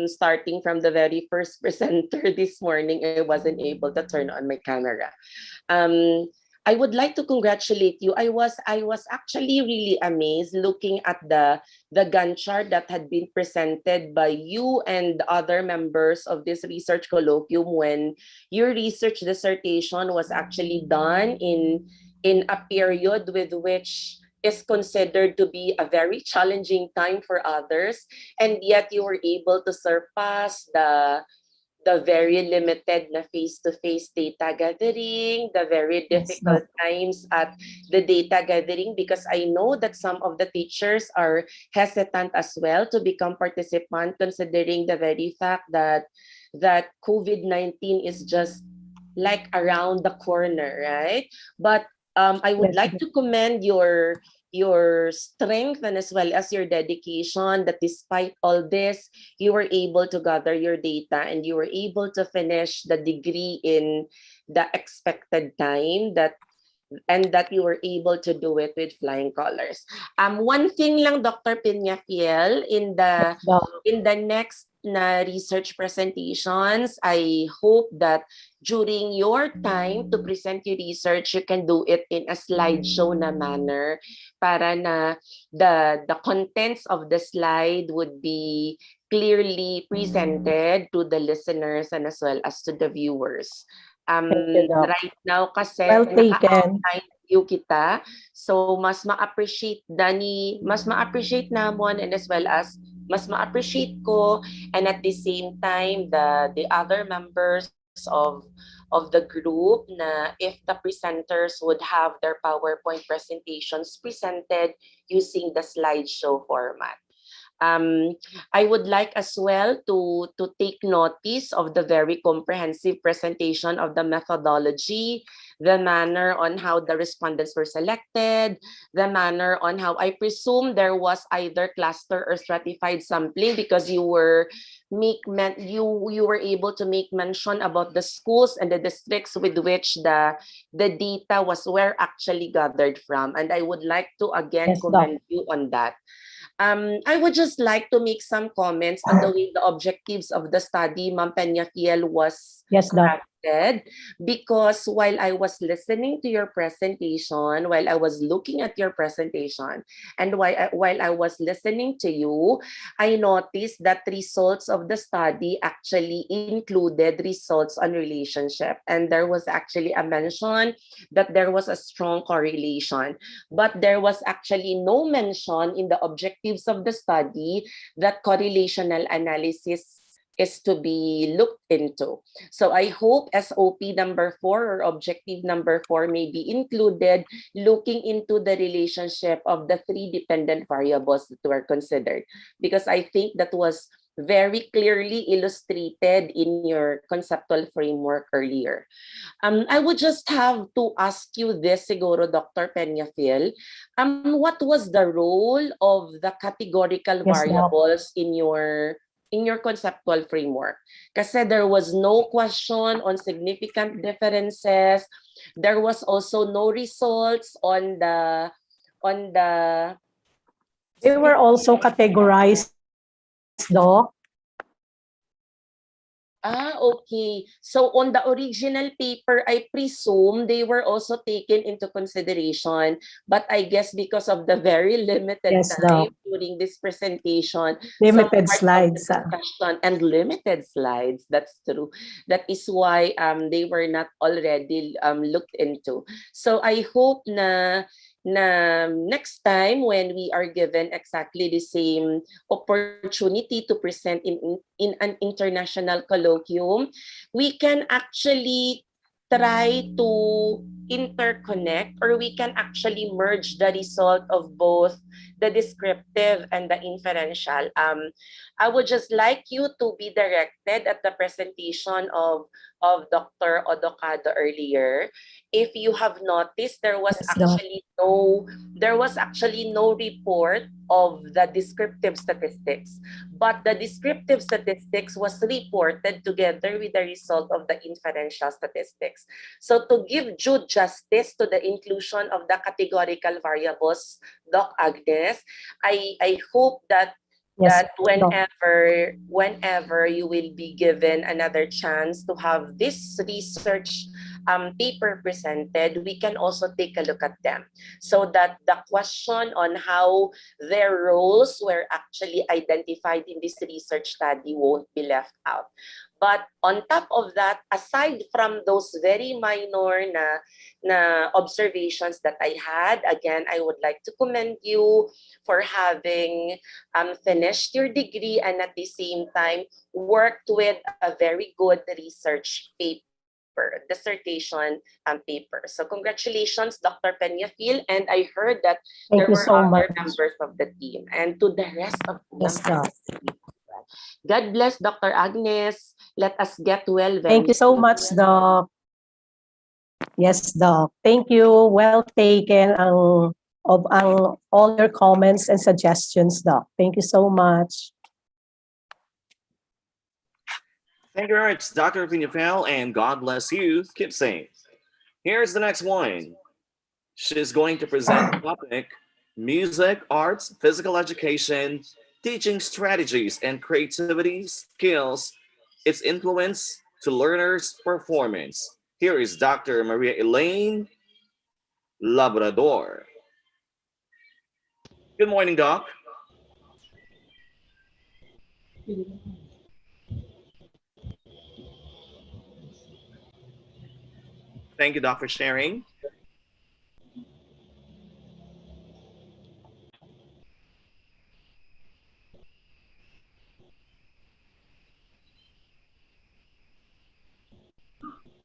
starting from the very first presenter this morning, I wasn't able to turn on my camera. I would like to congratulate you. I was actually really amazed looking at the Gantt chart that had been presented by you and other members of this research colloquium when your research dissertation was actually done in a period with which is considered to be a very challenging time for others, and yet you were able to surpass the very limited na face-to-face data gathering, the very Yes, difficult Doc. times at the data gathering, because I know that some of the teachers are hesitant as well to become participant, considering the very fact that COVID-19 is just like around the corner, right? But I would Yes, like Doc. to commend your strength and as well as your dedication, that despite all this, you were able to gather your data and you were able to finish the degree in the expected time, that you were able to do it with flying colors. One thing lang, Dr. Piñafiel, Doc. in the next na research presentations, I hope that during your time to present your research, you can do it in a slideshow na manner para na the contents of the slide would be clearly presented to the listeners and as well as to the viewers. Thank you, Doc. Right now kasi Well taken. naka-outline view kita, so mas ma-appreciate namon, and as well as mas ma-appreciate ko, and at the same time the other members of the group, na if the presenters would have their PowerPoint presentations presented using the slideshow format. I would like as well to take notice of the very comprehensive presentation of the methodology, the manner on how the respondents were selected, the manner on how I presume there was either cluster or stratified sampling, because you were able to make mention about the schools and the districts with which the data were actually gathered from, and I would like to again Yes, Doc. commend you on that. I would just like to make some comments on the way the objectives of the study, Ma'am Peñafiel, was Yes, Doc. crafted, because while I was listening to your presentation, while I was looking at your presentation, and while I was listening to you, I noticed that results of the study actually included results on relationship, and there was actually a mention that there was a strong correlation, but there was actually no mention in the objectives of the study that correlational analysis is to be looked into. So I hope SOP number 4 or objective number 4 may be included, looking into the relationship of the 3 dependent variables that were considered, because I think that was very clearly illustrated in your conceptual framework earlier. I would just have to ask you this, siguro, Dr. Peñafiel. What was the role of the categorical Yes, Doc. variables in your conceptual framework. Kasi there was no question on significant differences. There was also no results on the They were also categorized, Doc. Okay. So on the original paper, I presume they were also taken into consideration. But I guess because of the very limited Yes, time Doc. during this presentation, some Limited part of the slides. discussion and limited slides, that's true. That is why they were not already looked into. So I hope na next time when we are given exactly the same opportunity to present in an international colloquium, we can actually try to interconnect, or we can actually merge the result of both the descriptive and the inferential. I would just like you to be directed at the presentation of Dr. Adokado earlier. If you have noticed, Yes, Doc. there was actually no report of the descriptive statistics, but the descriptive statistics was reported together with the result of the inferential statistics. So to give due justice to the inclusion of the categorical variables, Doc Agnes, I hope that Yes, Doc. whenever you will be given another chance to have this research paper presented, we can also take a look at them, so that the question on how their roles were actually identified in this research study won't be left out. But on top of that, aside from those very minor na observations that I had, again, I would like to commend you for having finished your degree and at the same time worked with a very good research paper, dissertation paper. So congratulations, Dr. Peñafiel. And I heard that there Thank you were so other much. members of the team. And to the rest of the Yes, Doc. God bless Dr. Agnes. Let us get well very Thank you so soon. much, Doc. Yes, Doc. Thank you. Well taken ang all your comments and suggestions, Doc. Thank you so much. Thank you very much, Dr. Vinofiel, and God bless you. Keep safe. Here's the next one. She's going to present the topic music, arts, physical education, teaching strategies, and creativity skills, its influence to learners' performance. Here is Dr. Maria Elaine Labrador. Good morning, Doc. Thank you, Doc, for sharing.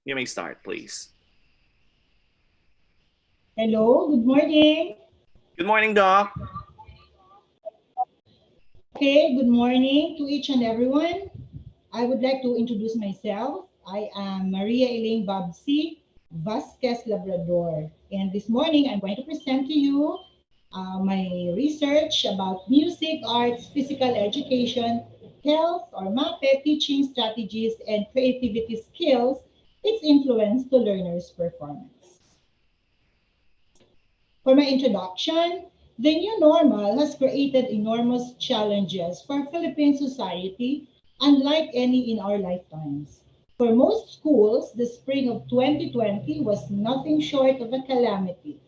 You may start, please. Hello, good morning. Good morning, Doc. Okay, good morning to each and everyone. I would like to introduce myself. I am Maria Elaine Babsi Vasquez Labrador. And this morning, I'm going to present to you my research about music, arts, physical education, health or MAPE, teaching strategies, and creativity skills, its influence to learners' performance. For my introduction, the new normal has created enormous challenges for Philippine society, unlike any in our lifetimes. For most schools, the spring of 2020 was nothing short of a calamity,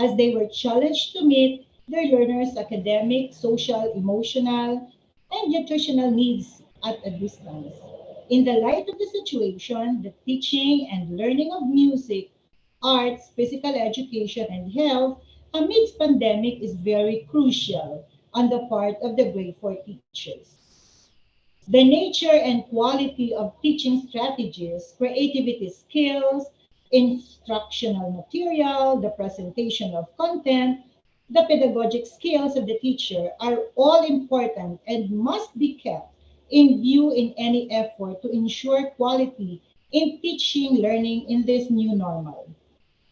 as they were challenged to meet their learners' academic, social, emotional, and nutritional needs at a distance. In the light of the situation, the teaching and learning of music, arts, physical education, and health amidst pandemic is very crucial on the part of the grade 4 teachers. The nature and quality of teaching strategies, creativity skills, instructional material, the presentation of content, the pedagogic skills of the teacher are all important and must be kept in view in any effort to ensure quality in teaching learning in this new normal.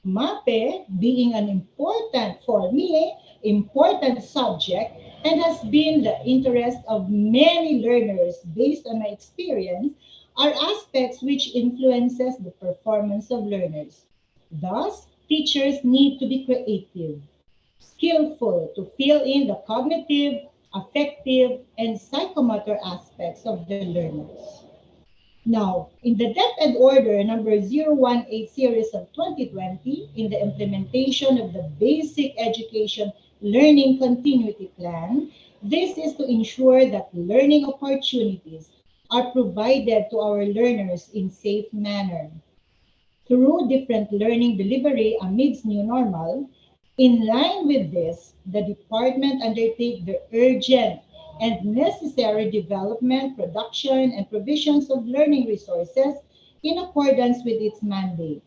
MAPE being an important, for me, important subject, and has been the interest of many learners based on my experience, are aspects which influences the performance of learners. Thus, teachers need to be creative, skillful to fill in the cognitive, affective, and psychomotor aspects of the learners. Now, in the Depth and Order number 018 series of 2020, in the implementation of the Basic Education Learning Continuity Plan, this is to ensure that learning opportunities are provided to our learners in safe manner through different learning delivery amidst new normal. In line with this, the department undertake the urgent and necessary development, production, and provisions of learning resources in accordance with its mandate.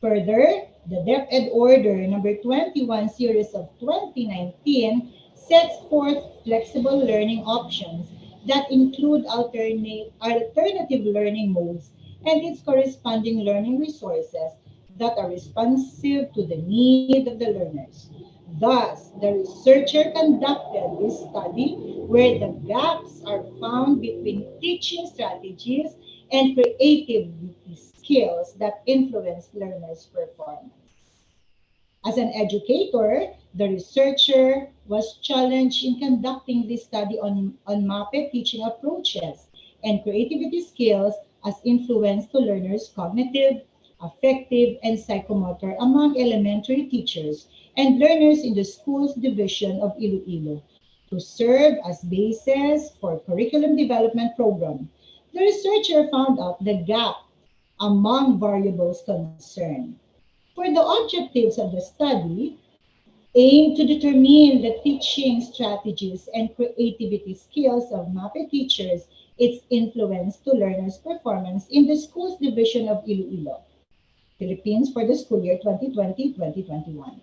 Further, the Dep Ed Order number 21 series of 2019 sets forth flexible learning options that include alternative learning modes and its corresponding learning resources that are responsive to the need of the learners. Thus, the researcher conducted this study where the gaps are found between teaching strategies and creativity skills that influence learners' performance. As an educator, the researcher was challenged in conducting this study on MAPE teaching approaches and creativity skills as influence to learners' cognitive, affective, and psychomotor among elementary teachers and learners in the school's division of Iloilo to serve as basis for curriculum development program. The researcher found out the gap among variables concerned. For the objectives of the study, aim to determine the teaching strategies and creativity skills of MAPE teachers, its influence to learners' performance in the school's division of Iloilo, Philippines for the school year 2020-2021.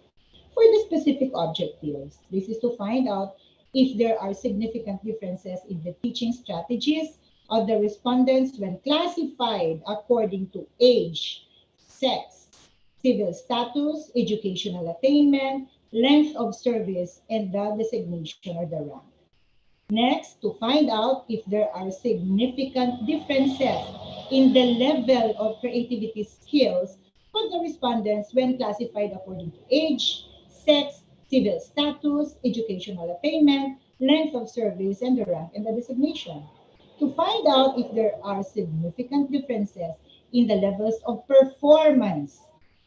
For the specific objectives, this is to find out if there are significant differences in the teaching strategies of the respondents when classified according to age, sex, civil status, educational attainment, length of service, and the designation or the rank. Next, to find out if there are significant differences in the level of creativity skills of the respondents when classified according to age, sex, civil status, educational attainment, length of service, and the rank and the designation. To find out if there are significant differences in the levels of performance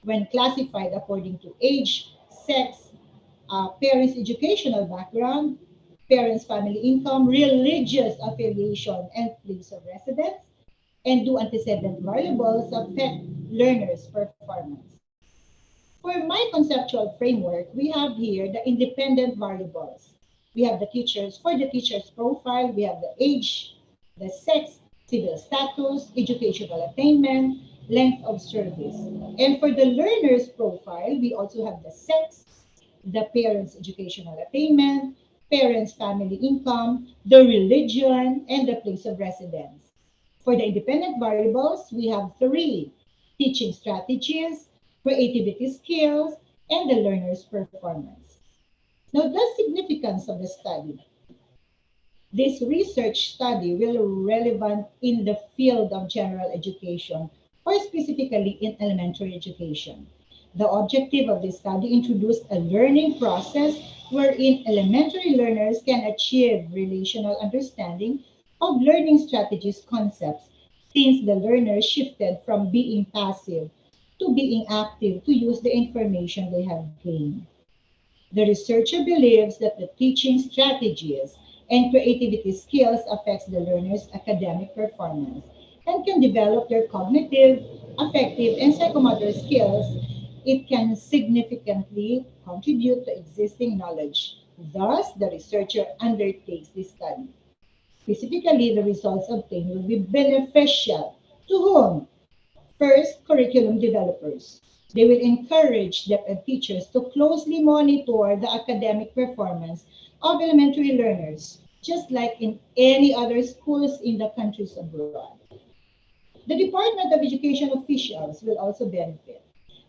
when classified according to age, sex, parents' educational background, parents' family income, religious affiliation, and place of residence, and do antecedent variables affect learners' performance. For my conceptual framework, we have here the independent variables. We have the teachers, for the teacher's profile, we have the age, the sex, civil status, educational attainment, length of service. And for the learner's profile, we also have the sex, the parents' educational attainment, parents' family income, the religion, and the place of residence. For the independent variables, we have three: teaching strategies, creativity skills, and the learner's performance. Now, the significance of the study. This research study will relevant in the field of general education, or specifically in elementary education. The objective of this study introduced a learning process wherein elementary learners can achieve relational understanding of learning strategies concepts since the learners shifted from being passive to being active to use the information they have gained. The researcher believes that the teaching strategies and creativity skills affects the learner's academic performance and can develop their cognitive, affective, and psychomotor skills. It can significantly contribute to existing knowledge. Thus, the researcher undertakes this study. Specifically, the results obtained will be beneficial to whom? First, curriculum developers. They will encourage the teachers to closely monitor the academic performance of elementary learners, just like in any other schools in the countries abroad. The Department of Education officials will also benefit.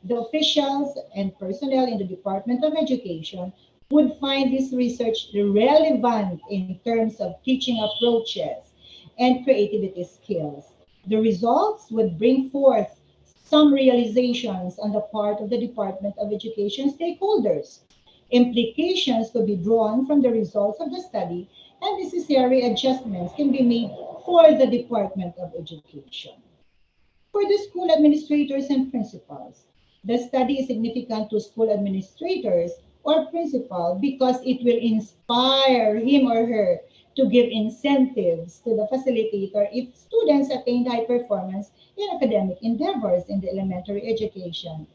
The officials and personnel in the Department of Education would find this research relevant in terms of teaching approaches and creativity skills. The results would bring forth some realizations on the part of the Department of Education stakeholders. Implications could be drawn from the results of the study, and necessary adjustments can be made for the Department of Education. For the school administrators and principals, the study is significant to school administrators or principal because it will inspire him or her to give incentives to the facilitator if students attained high performance in academic endeavors in the elementary education.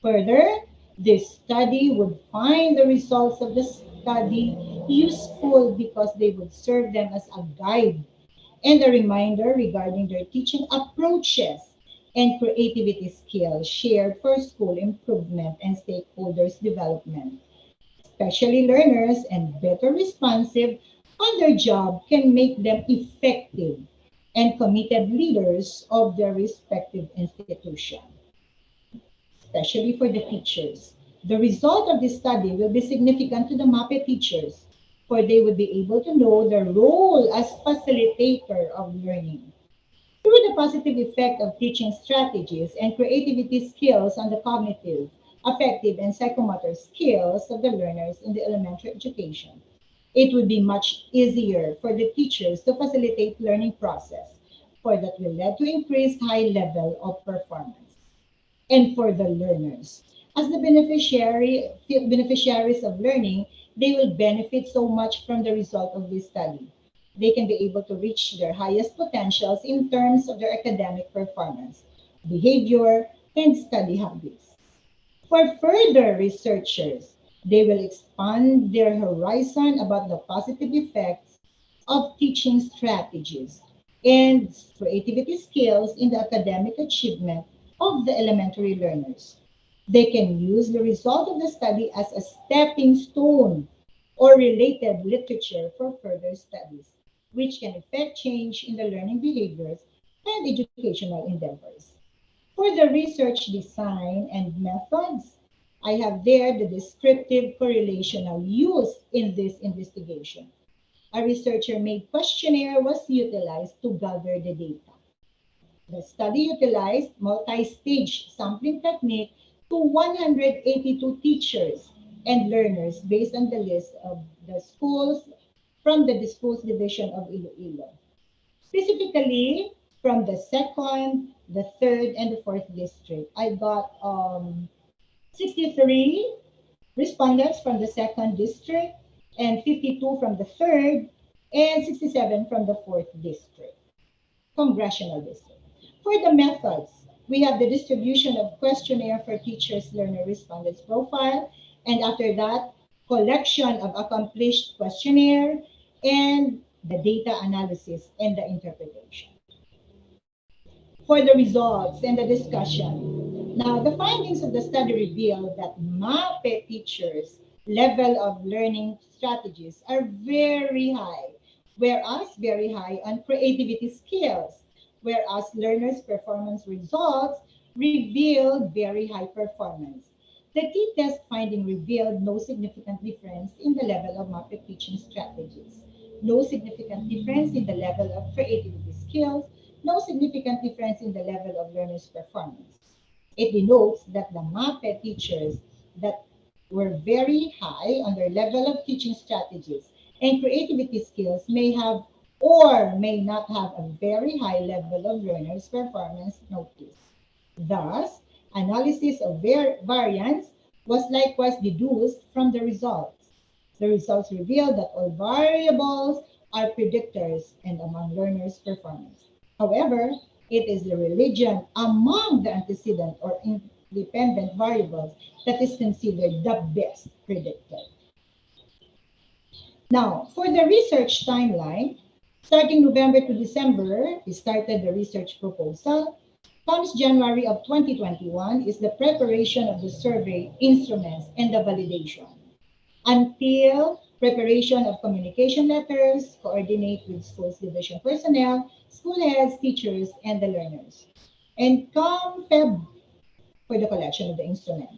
Further, this study would find the results of the study useful because they would serve them as a guide and a reminder regarding their teaching approaches and creativity skills shared for school improvement and stakeholders development. Especially learners and better responsive on their job can make them effective and committed leaders of their respective institution, especially for the teachers. The result of this study will be significant to the MAPE teachers, for they would be able to know their role as facilitator of learning. Through the positive effect of teaching strategies and creativity skills on the cognitive, affective, and psychomotor skills of the learners in the elementary education, it would be much easier for the teachers to facilitate learning process, for that will lead to increased high level of performance. And for the learners, as the beneficiaries of learning, they will benefit so much from the result of this study. They can be able to reach their highest potentials in terms of their academic performance, behavior, and study habits. For further researchers, they will expand their horizon about the positive effects of teaching strategies and creativity skills in the academic achievement of the elementary learners. They can use the result of the study as a stepping stone or related literature for further studies, which can effect change in the learning behaviors and educational endeavors. For the research design and methods, I have there the descriptive correlational used in this investigation. A researcher-made questionnaire was utilized to gather the data. The study utilized multi-stage sampling technique to 182 teachers and learners based on the list of the schools from the schools division of Iloilo. Specifically, from the second, the third, and the fourth district, I got 63 respondents from the second district and 52 from the third and 67 from the fourth district, congressional district. For the methods, we have the distribution of questionnaire for teachers, learner respondents profile, and after that, collection of accomplished questionnaire and the data analysis and the interpretation. For the results and the discussion. Now, the findings of the study reveal that MAPE teachers' level of learning strategies are very high, whereas very high on creativity skills, whereas learners' performance results revealed very high performance. The t-test finding revealed no significant difference in the level of MAPE teaching strategies, no significant difference in the level of creativity skills, no significant difference in the level of learners' performance. It denotes that the MAPE teachers that were very high on their level of teaching strategies and creativity skills may have or may not have a very high level of learners' performance notice. Thus, analysis of variance was likewise deduced from the results. The results reveal that all variables are predictors and among learners' performance. However, it is the religion among the antecedent or independent variables that is considered the best predictor. Now, for the research timeline, starting November to December, we started the research proposal. Comes January of 2021 is the preparation of the survey instruments and the validation. Until preparation of communication letters, coordinate with schools division personnel, school heads, teachers, and the learners. And come Feb for the collection of the instrument.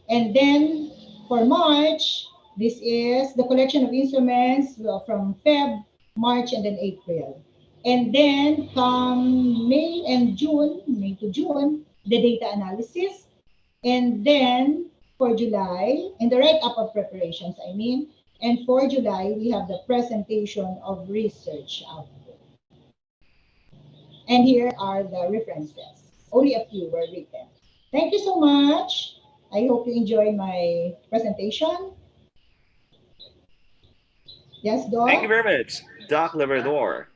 And then for March, This is the collection of instruments from Feb, March, and then April. And then come May and June, May to June, the data analysis. And then for July, and the write-up of preparations, I mean, and for July, we have the presentation of research output. And here are the references. Only a few were written. Thank you so much. I hope you enjoy my presentation. Yes, Thank you Doc? very much, Doc Labrador.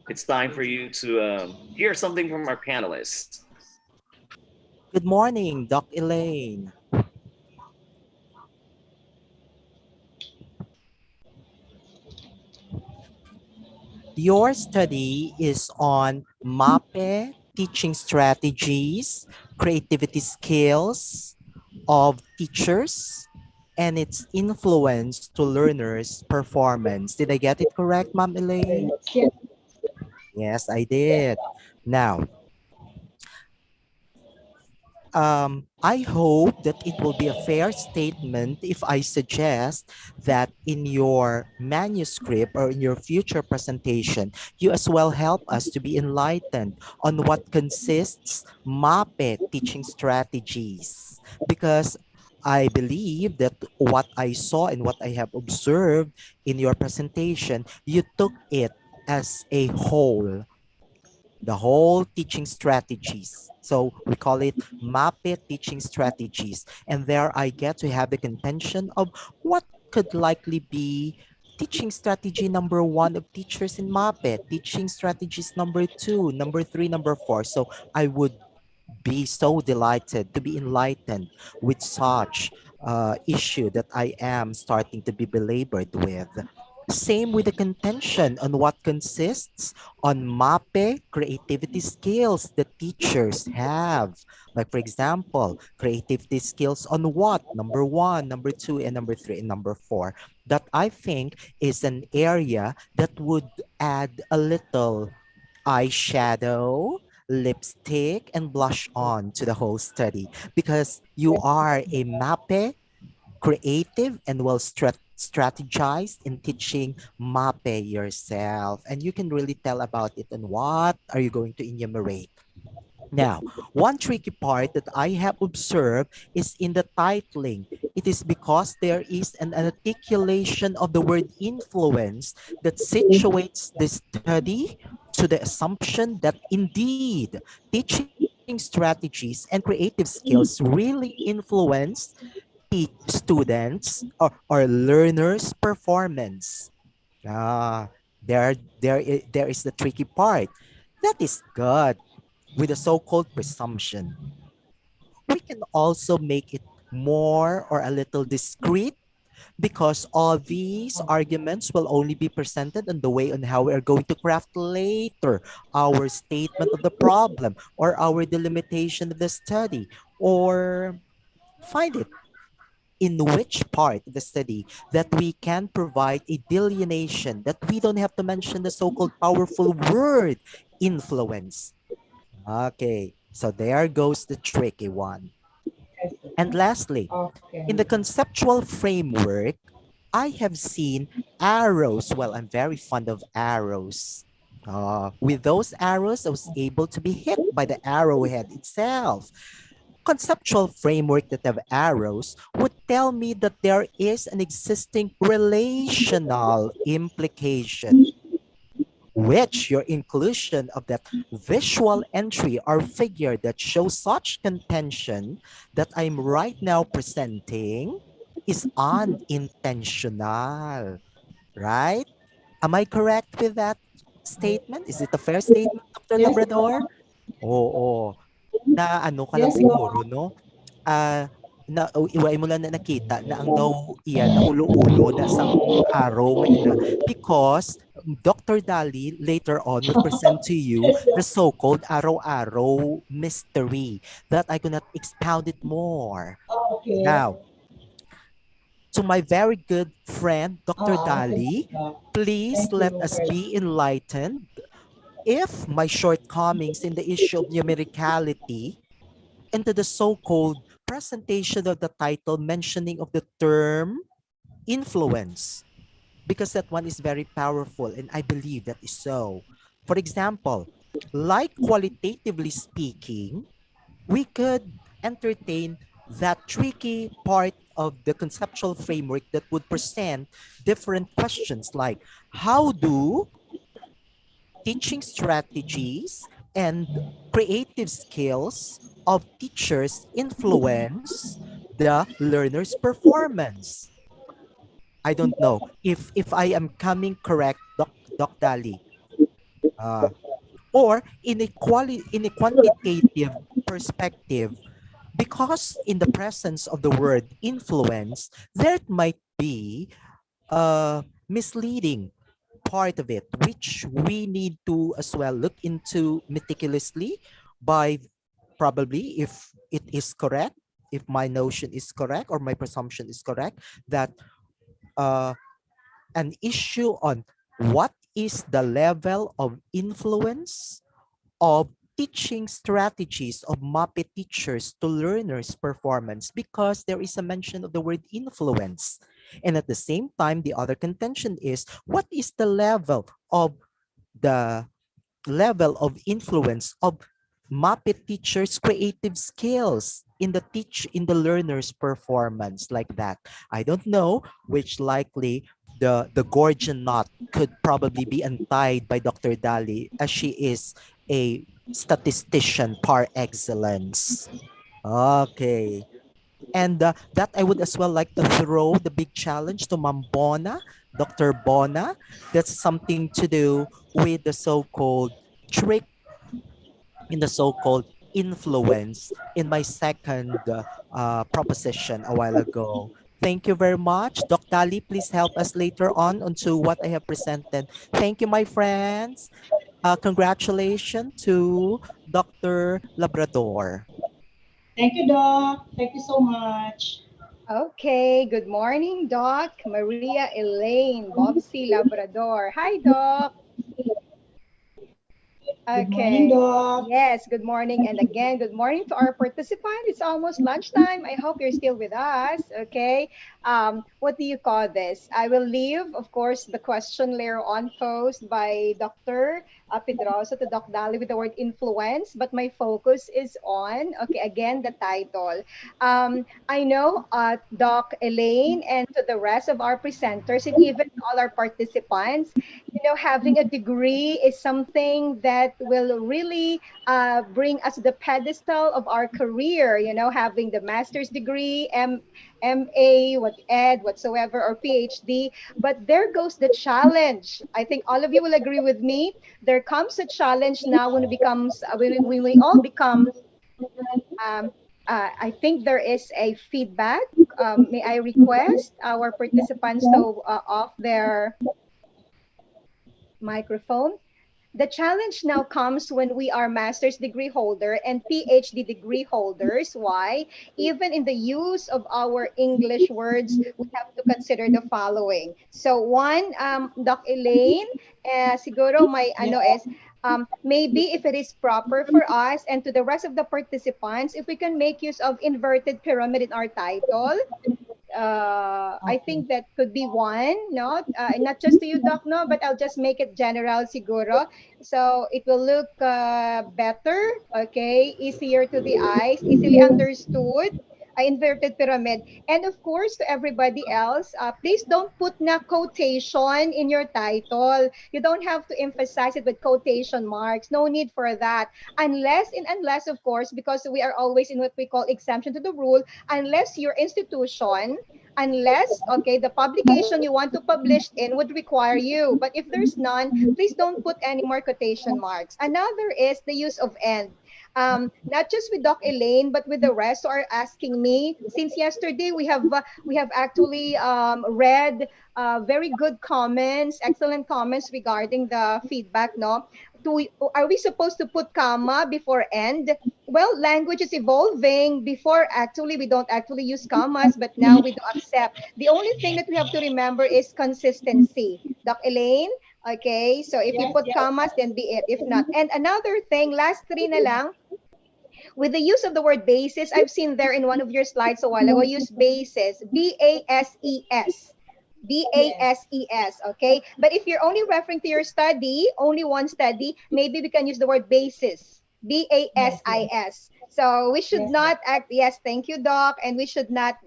It's time for you to hear something from our panelists. Good morning, Doc Elaine. Your study is on MAPE, teaching strategies, creativity skills of teachers, and its influence to learners' performance. Did I get it correct, Ma'am Elaine? Yes. Yes, I did. Now, I hope that it will be a fair statement if I suggest that in your manuscript or in your future presentation, you as well help us to be enlightened on what consists MAPE teaching strategies. Because I believe that what I saw and what I have observed in your presentation, you took it as a whole, the whole teaching strategies. So we call it MAPE teaching strategies. And there I get to have the contention of what could likely be teaching strategy number one of teachers in MAPE, teaching strategies number two, number three, number four. So I would be so delighted to be enlightened with such issue that I am starting to be belabored with. Same with the contention on what consists on MAPE creativity skills that teachers have. Like for example, creativity skills on what? Number one, number two, and number three, and number four. That I think is an area that would add a little eyeshadow, lipstick, and blush on to the whole study because you are a MAPE, creative, and well strategized in teaching MAPE yourself. And you can really tell about it and what are you going to enumerate. Now, one tricky part that I have observed is in the titling. It is because there is an articulation of the word influence that situates the study to the assumption that indeed teaching strategies and creative skills really influence students or learners' performance. Ah, there is the tricky part. That is good with a so-called presumption. We can also make it more or a little discreet because all these arguments will only be presented on the way on how we are going to craft later our statement of the problem or our delimitation of the study or find it in which part of the study that we can provide a delineation that we don't have to mention the so-called powerful word influence. Okay, so there goes the tricky one. And lastly, in the Okay. conceptual framework, I have seen arrows. Well, I'm very fond of arrows. With those arrows, I was able to be hit by the arrowhead itself. Conceptual framework that have arrows would tell me that there is an existing relational implication, which your inclusion of that visual entry or figure that shows such contention that I'm right now presenting is unintentional, right? Am I correct with that statement? Is it a fair statement, Dr. Yes, Labrador? Doc. Oo. Na ano ka lang Yes, siguro, Doc. no? Na iway mo lang na nakita na ang daw iya na ulo-ulo na sang araw nga ina because Dr. Dali later on will present to you Yes, Doc. the so-called araw-araw mystery that I could not expound it more. Okay. Now, to my very good friend, Dr. Okay, Dali, Doc. please Thank let you us for be enlightened if my shortcomings in the issue of numericality into the so-called presentation of the title mentioning of the term influence, because that one is very powerful, and I believe that is so. For example, like qualitatively speaking, we could entertain that tricky part of the conceptual framework that would present different questions like how do teaching strategies and creative skills of teachers influence the learner's performance. I don't know if I am coming correct, Doc Dali. Uh, or in a quantitative perspective, because in the presence of the word influence, there might be a misleading part of it, which we need to as well look into meticulously by probably if it is correct, if my notion is correct or my presumption is correct, that uh, an issue on what is the level of influence of teaching strategies of Muppet teachers to learners' performance, because there is a mention of the word influence. And at the same time, the other contention is what is the level of influence of Muppet teachers' creative skills in the learner's performance, like that. I don't know which likely the Gorgon knot could probably be untied by Dr. Dali, as she is a statistician par excellence. Okay. And that I would as well like to throw the big challenge to Ma'am Bona, Dr. Bona. That's something to do with the so-called trick in the so-called influence in my second proposition a while ago. Thank you very much. Doc Dali, please help us later on onto what I have presented. Thank you, my friends. Congratulations to Dr. Labrador. Thank you, Doc. Thank you so much. Okay, good morning, Doc. Maria Elaine, Bobsy Labrador. Hi, Doc. Good morning, Okay. Doc. Yes, good morning. And again, good morning to our participant. It's almost lunchtime. I hope you're still with us. Okay. What do you call this? I will leave, of course, the question later on posed by Dr. Pedrosa to Doc Dali with the word influence, but my focus is on, okay, again, the title. I know Doc Elaine and to the rest of our presenters and even all our participants, having a degree is something that will really bring us to the pedestal of our career. Having the master's degree, MA, whatsoever, or PhD. But there goes the challenge. I think all of you will agree with me. There comes a challenge now when it becomes when we all become. Um, I think there is a feedback. May I request our participants to off their microphone? The challenge now comes when we are master's degree holder and PhD degree holders. Why? Even in the use of our English words, we have to consider the following. So one, Doc Elaine, siguro may ano Yes. is, maybe if it is proper for us and to the rest of the participants, if we can make use of inverted pyramid in our title, I Okay. think that could be one, no? And not just to you, Doc, no, but I'll just make it general, siguro. So it will look better, okay, easier to the eyes, easily understood. Inverted pyramid. And of course, to everybody else, please don't put na quotation in your title. You don't have to emphasize it with quotation marks. No need for that. Unless, of course, because we are always in what we call exemption to the rule, unless your institution, unless, okay, the publication you want to publish in would require you. But if there's none, please don't put any more quotation marks. Another is the use of and. Not just with Doc Elaine, but with the rest who are asking me. Since yesterday, we have actually read very good comments, excellent comments regarding the feedback. No, are we supposed to put comma before end? Well, language is evolving. Before, actually, we don't actually use commas, but now we do accept. The only thing that we have to remember is consistency. Doc Elaine, okay? So if you Yes, put yes. commas, then be it. If not. And another thing, last three na lang, with the use of the word basis, I've seen there in one of your slides a while ago, use basis, Bases. BASES, okay? But if you're only referring to your study, only one study, maybe we can use the word basis. BASIS. So we should not act, yes, thank you, Doc. And we should not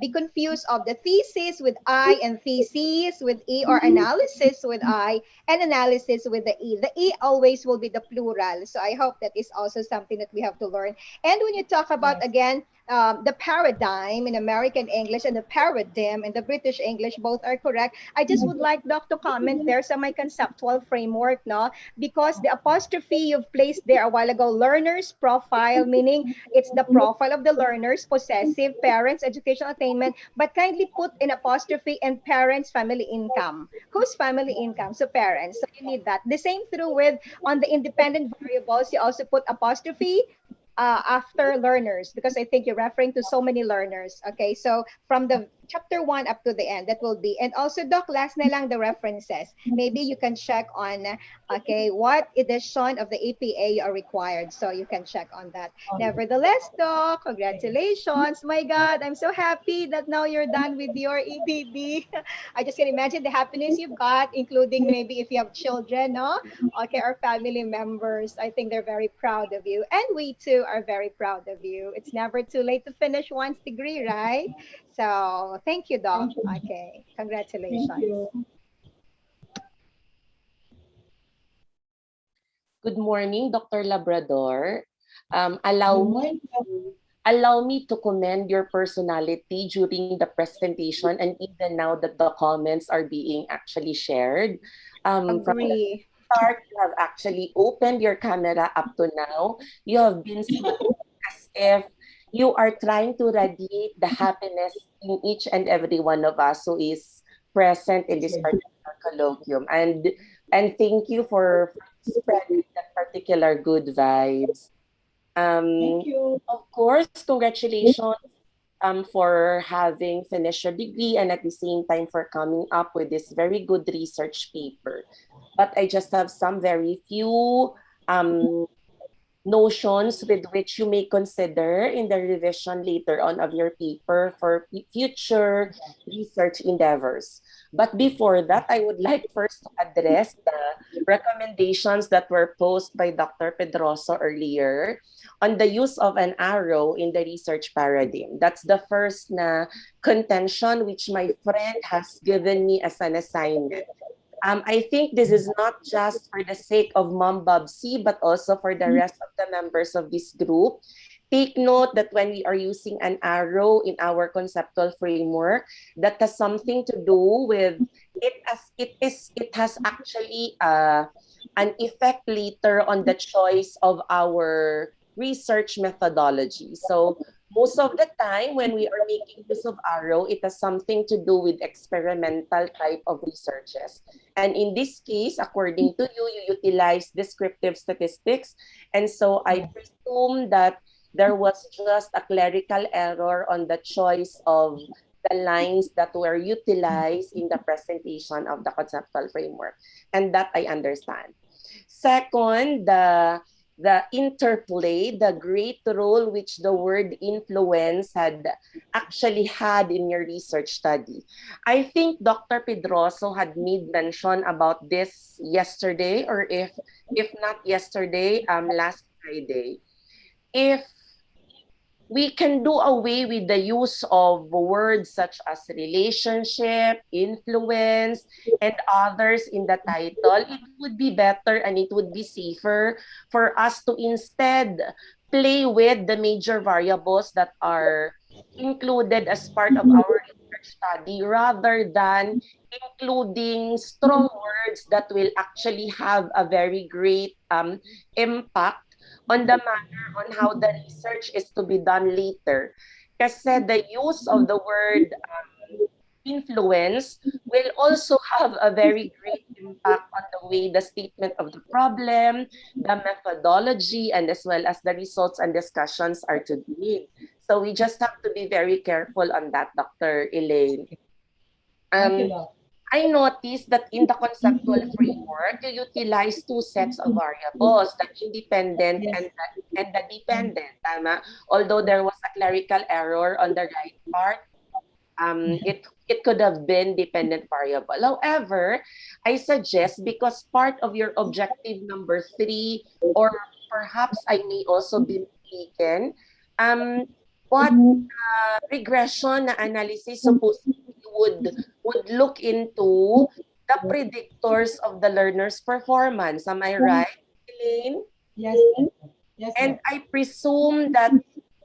be confused of the thesis with I and theses with E, or analysis with I and analysis with the E. The E always will be the plural. So I hope that is also something that we have to learn. And when you talk about, again, the paradigm in American English and the paradigm in the British English, both are correct. I just would like Doc to comment there sa my conceptual framework, no? Because the apostrophe you've placed there a while ago, learner's profile, meaning it's the profile of the learners, possessive, parents, educational attainment, but kindly put in apostrophe and parents' family income. Whose family income? So parents. So you need that. The same through with on the independent variables, you also put apostrophe after learners, because I think you're referring to so many learners. Okay, so from the chapter 1 up to the end, that will be. And also, Doc, last na lang the references. Maybe you can check on, okay, what edition of the APA are required. So you can check on that. Nevertheless, Doc, congratulations. My God, I'm so happy that now you're done with your EDD. I just can imagine the happiness you've got, including maybe if you have children, no? Okay, our family members. I think they're very proud of you. And we too are very proud of you. It's never too late to finish one's degree, right? So thank you, Doc. Okay, congratulations. Good morning, Dr. Labrador. Good Allow me to commend your personality during the presentation and even now that the comments are being actually shared. From the Agree. start, you have actually opened your camera up to now. You have been smiling as if you are trying to radiate the happiness in each and every one of us who is present in this particular colloquium. And thank you for spreading that particular good vibes. Thank you. Of course, congratulations for having finished your degree and at the same time for coming up with this very good research paper. But I just have some very few notions with which you may consider in the revision later on of your paper for future research endeavors. But before that, I would like first to address the recommendations that were posed by Dr. Pedroso earlier on the use of an arrow in the research paradigm. That's the first na contention which my friend has given me as an assignment. I think this is not just for the sake of Mom Bubsy, but also for the rest of the members of this group. Take note that when we are using an arrow in our conceptual framework, that has something to do with it has actually an effect later on the choice of our research methodology. So most of the time when we are making use of arrow, it has something to do with experimental type of researches. And in this case, according to you, you utilize descriptive statistics. And so I presume that there was just a clerical error on the choice of the lines that were utilized in the presentation of the conceptual framework. And that I understand. Second, the interplay, the great role which the word influence had actually had in your research study. I think Dr. Pedroso had made mention about this yesterday, or if not yesterday, last Friday. If we can do away with the use of words such as relationship, influence, and others in the title, it would be better and it would be safer for us to instead play with the major variables that are included as part of our research study rather than including strong words that will actually have a very great impact on the manner on how the research is to be done later. Kasi the use of the word influence will also have a very great impact on the way the statement of the problem, the methodology, and as well as the results and discussions are to be made. So we just have to be very careful on that, Dr. Elaine. Thank you, Doc. I noticed that in the conceptual framework, you utilize two sets of variables, the independent and the dependent. Tama? Although there was a clerical error on the right part, It could have been dependent variable. However, I suggest, because part of your objective number 3, or perhaps I may also be mistaken, what regression na analysis supposedly would look into the predictors of the learner's performance. Am I right, Elaine? Yes, yes, And I presume that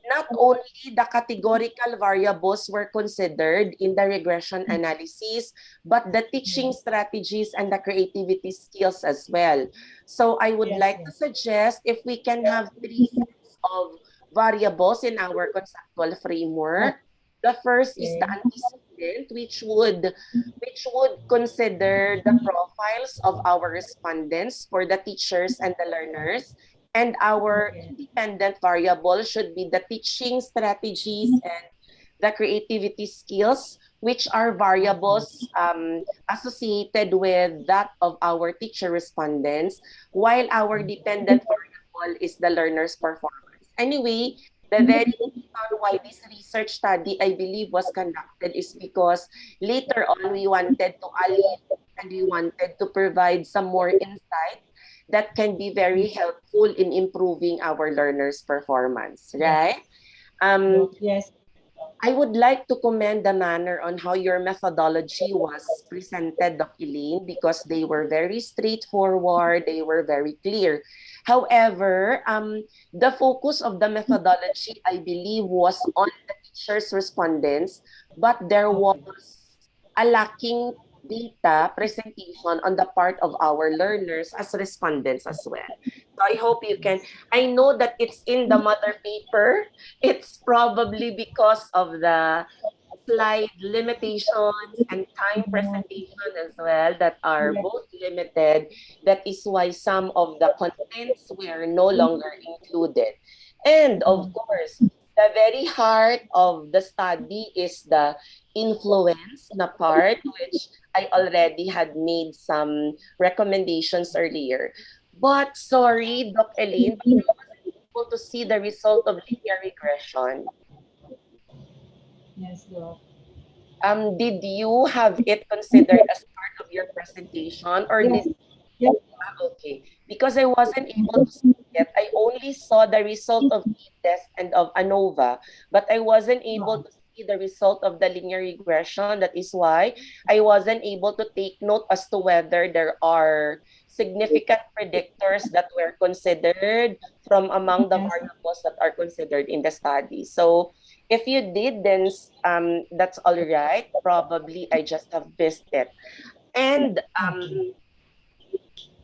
not only the categorical variables were considered in the regression analysis, but the teaching strategies and the creativity skills as well. So I would like to suggest if we can have 3 sets of variables in our conceptual framework. The first is the antecedent, which would consider the profiles of our respondents for the teachers and the learners. And our independent variable should be the teaching strategies and the creativity skills, which are variables associated with that of our teacher respondents, while our dependent variable is the learner's performance. Anyway, the very reason why this research study, I believe, was conducted is because later on we wanted to allay and we wanted to provide some more insight that can be very helpful in improving our learners' performance, right? yes. I would like to commend the manner on how your methodology was presented, Doc Elaine, because they were very straightforward, they were very clear. However, the focus of the methodology, I believe, was on the teacher's respondents, but there was a lacking data presentation on the part of our learners as respondents as well. So I hope you can, I know that it's in the mother paper. It's probably because of the slide limitations and time presentation as well that are both limited. That is why some of the contents were no longer included. And of course, the very heart of the study is the influence na part, which I already had made some recommendations earlier. But sorry, Doc Elaine, but I wasn't able to see the result of linear regression. Yes, Doc. Did you have it considered as part of your presentation, or Yes. did Yes. okay? Because I wasn't able to see it. I only saw the result of test and of ANOVA, but I wasn't able to see the result of the linear regression. That is why I wasn't able to take note as to whether there are significant predictors that were considered from among the variables that are considered in the study. So if you did, then that's all right. Probably I just have missed it. And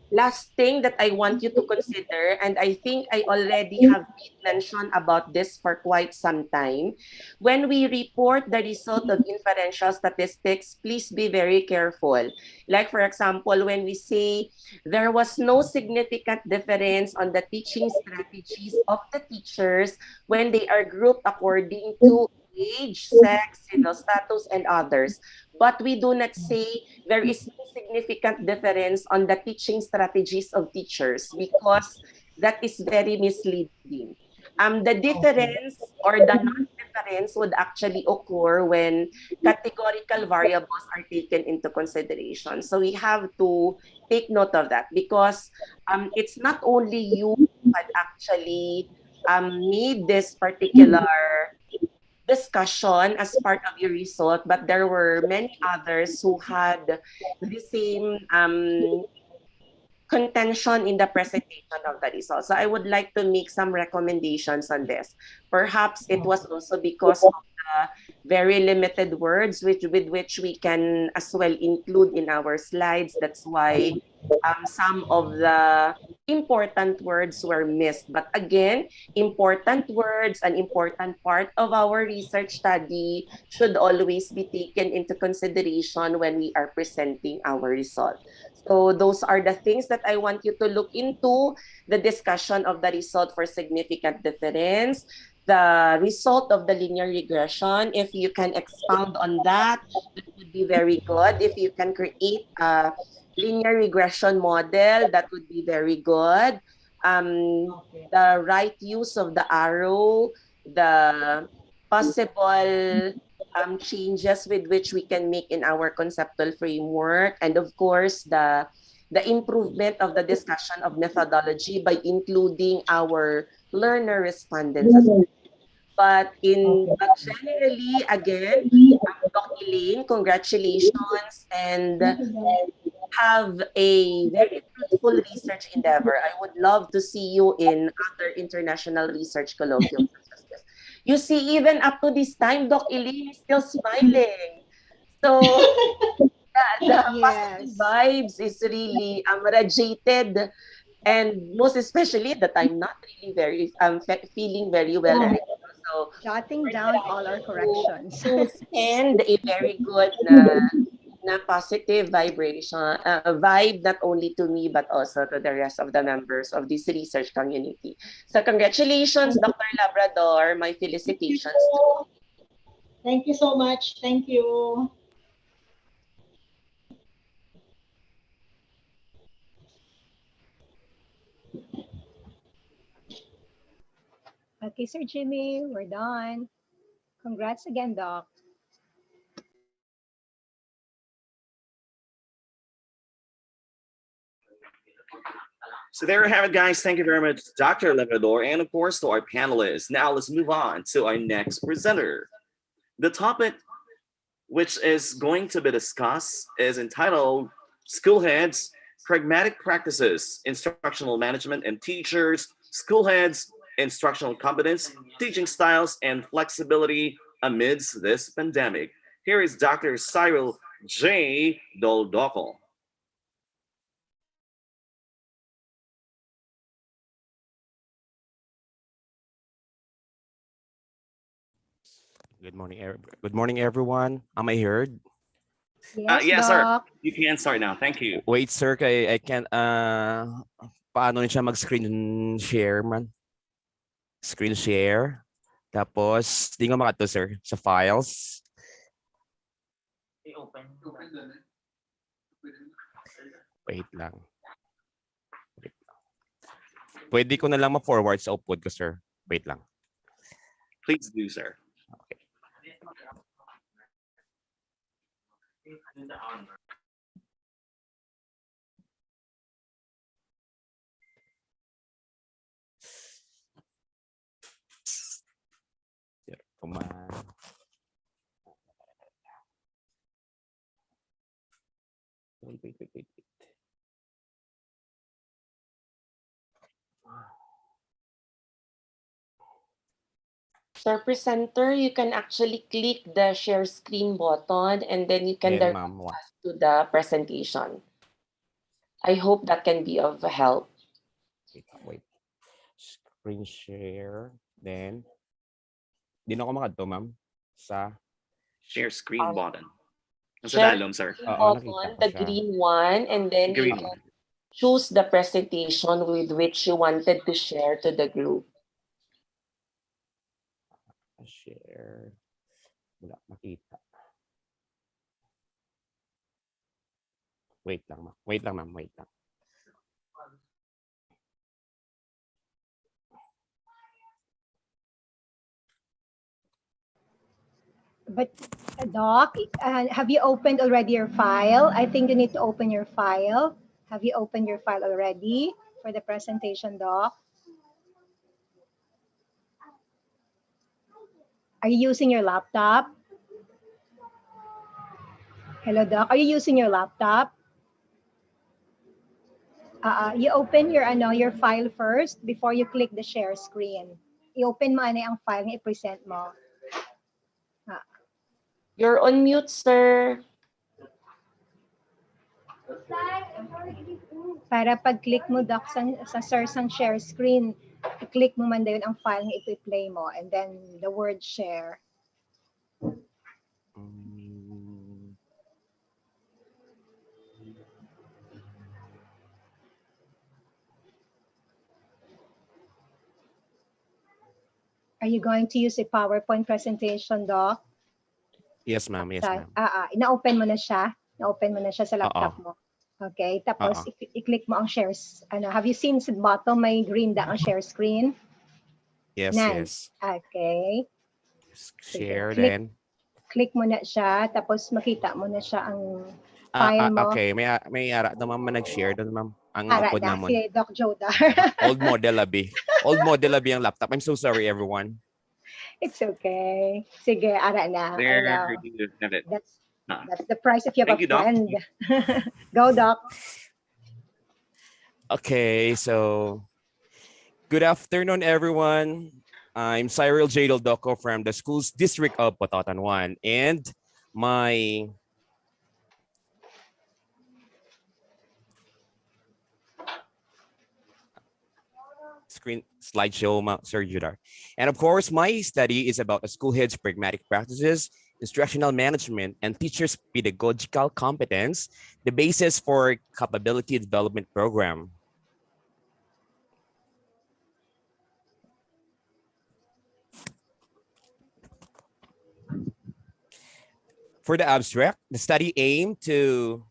last thing that I want you to consider, and I think I already have made mention about this for quite some time, when we report the result of inferential statistics, please be very careful. Like, for example, when we say there was no significant difference on the teaching strategies of the teachers when they are grouped according to age, sex, civil status, and others. But we do not say there is no significant difference on the teaching strategies of teachers, because that is very misleading. The difference or the non-difference would actually occur when categorical variables are taken into consideration. So we have to take note of that, because it's not only you who had actually made this particular discussion as part of your result, but there were many others who had the same contention in the presentation of the result. So I would like to make some recommendations on this. Perhaps it was also because of the very limited words with which we can as well include in our slides. That's why some of the important words were missed. But again, important words, an important part of our research study, should always be taken into consideration when we are presenting our result. So those are the things that I want you to look into: the discussion of the result for significant difference, the result of the linear regression. If you can expound on that, that would be very good. If you can create a linear regression model, that would be very good. The right use of the arrow, the possible changes with which we can make in our conceptual framework, and of course the improvement of the discussion of methodology by including our learner respondents as well. But generally, again, Doc Elaine, congratulations, and have a very fruitful research endeavor. I would love to see you in other international research colloquiums such as this. You see, even up to this time, Doc Elaine is still smiling. So the positive Yes. vibes is really radiated, and most especially that I'm not really very feeling very well right now. So Jotting down all our corrections. to send a very good na positive vibration, vibe not only to me but also to the rest of the members of this research community. So congratulations, Dr. Labrador. My felicitations too. Thank you so much. Thank you. Okay, Sir Jimmy, we're done. Congrats again, Doc. So there you have it, guys. Thank you very much, Dr. Labrador, and of course to our panelists. Now let's move on to our next presenter. The topic which is going to be discussed is entitled School Heads, Pragmatic Practices, Instructional Management and Teachers, School Heads, Instructional Competence, Teaching Styles, and Flexibility amidst this pandemic. Here is Dr. Cyril J. Doldoco. Good morning, everyone. Am I heard? Yes, Yes, sir. Doc. You can start now. Thank you. Wait, sir, I can't, paano siya mag-screen share, man? Screen share. Tapos, di nga makato, sir, sa files. Wait lang. Pwede ko na lang ma-forward sa upload ko, sir. Wait lang. Please do, sir. Okay. Wait. Sir Presenter, you can actually click the share screen button and then you can Then, direct ma'am, us to the presentation. I hope that can be of help. Wait. Screen share. Then, di na ako makadto, ma'am. Sa share screen button. Share Dalom, sir. button, the green one, and then you can choose the presentation with which you wanted to share to the group. Share. Wala makita. Wait lang, ma'am. Wait lang. But Doc, have you opened already your file? I think you need to open your file. Have you opened your file already for the presentation, Doc? Are you using your laptop? Hello, Doc. Are you using your laptop? You open your file first before you click the share screen. I-open mo ang file na i-present mo. You're on mute, sir. Para pag-click mo, Doc, sa share screen, i-click mo man dayon ang file na i-play mo and then the word share. Are you going to use a PowerPoint presentation, Doc? Yes, ma'am. Na-open mo na siya? Na-open mo na siya sa laptop mo? Okay. Tapos, i-click mo ang shares. Have you seen sa bottom may green da ang share screen? Yes. Okay. Share then. i-click mo na siya, tapos makita mo na siya ang file mo. Okay, may ara naman man nag-share doon, ma'am. Ang Ara upload na, namon. si Doc Jodar. Old model abi. Old model abi ang laptop. I'm so sorry, everyone. It's okay. Sige, ara na. I There know. you have it. That's the price if you have Thank a you, Doc. friend. Go, Doc. Okay, so good afternoon, everyone. I'm Cyril J. Doco from the Schools District of Pototan 1, and my screen slideshow, Sir Judar. And of course, my study is about the school head's pragmatic practices, instructional management, and teachers' pedagogical competence, the basis for capability development program. For the abstract, the study aimed to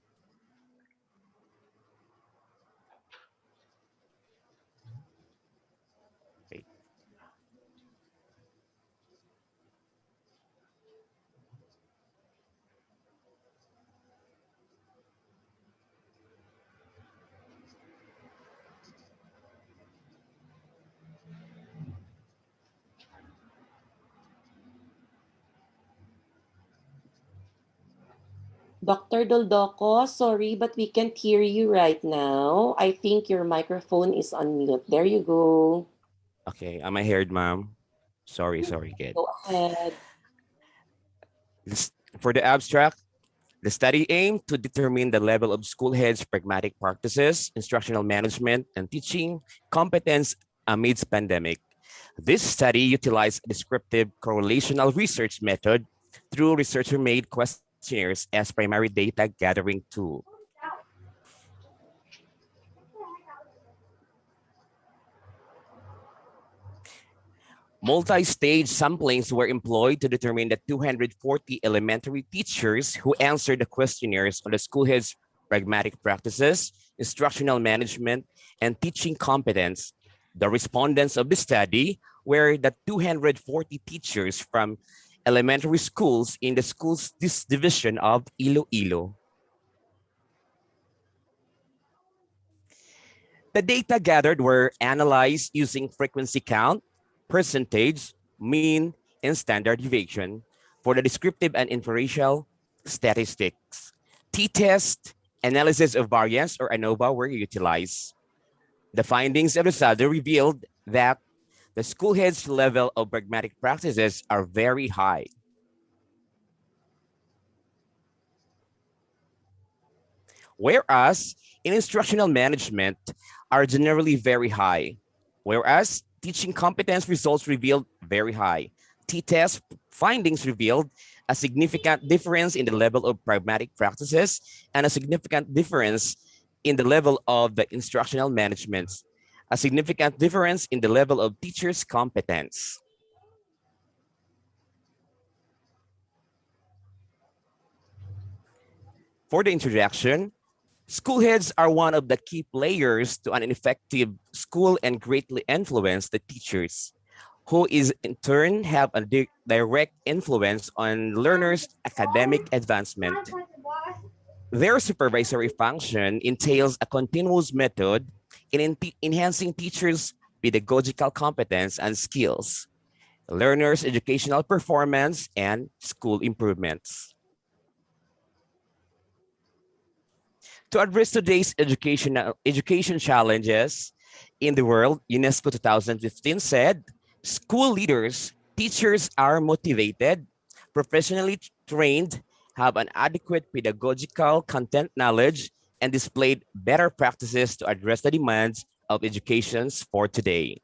Dr. Doldoco, sorry, but we can't hear you right now. I think your microphone is on mute. There you go. Okay, am I heard, ma'am? Sorry, kid. Go ahead. For the abstract, the study aimed to determine the level of school heads' pragmatic practices, instructional management, and teaching competence amidst pandemic. This study utilized a descriptive correlational research method through researcher-made questionnaires as primary data gathering tool. Multi-stage samplings were employed to determine the 240 elementary teachers who answered the questionnaires on the school heads' pragmatic practices, instructional management, and teaching competence. The respondents of the study were the 240 teachers from elementary schools in the schools this division of Iloilo. The data gathered were analyzed using frequency count, percentage, mean, and standard deviation for the descriptive and inferential statistics. T-test, analysis of variance or ANOVA were utilized. The findings of the study revealed that the school heads' level of pragmatic practices are very high. Whereas in instructional management are generally very high. Whereas teaching competence results revealed very high. T-test findings revealed a significant difference in the level of pragmatic practices and a significant difference in the level of the instructional management, a significant difference in the level of teachers' competence. For the introduction, school heads are one of the key players to an effective school and greatly influence the teachers, who is in turn have a direct influence on learners' academic advancement. Their supervisory function entails a continuous method in enhancing teachers' pedagogical competence and skills, learners' educational performance, and school improvements. To address today's education challenges in the world, UNESCO 2015 said, school leaders, teachers are motivated, professionally trained, have an adequate pedagogical content knowledge, and displayed better practices to address the demands of educations for today.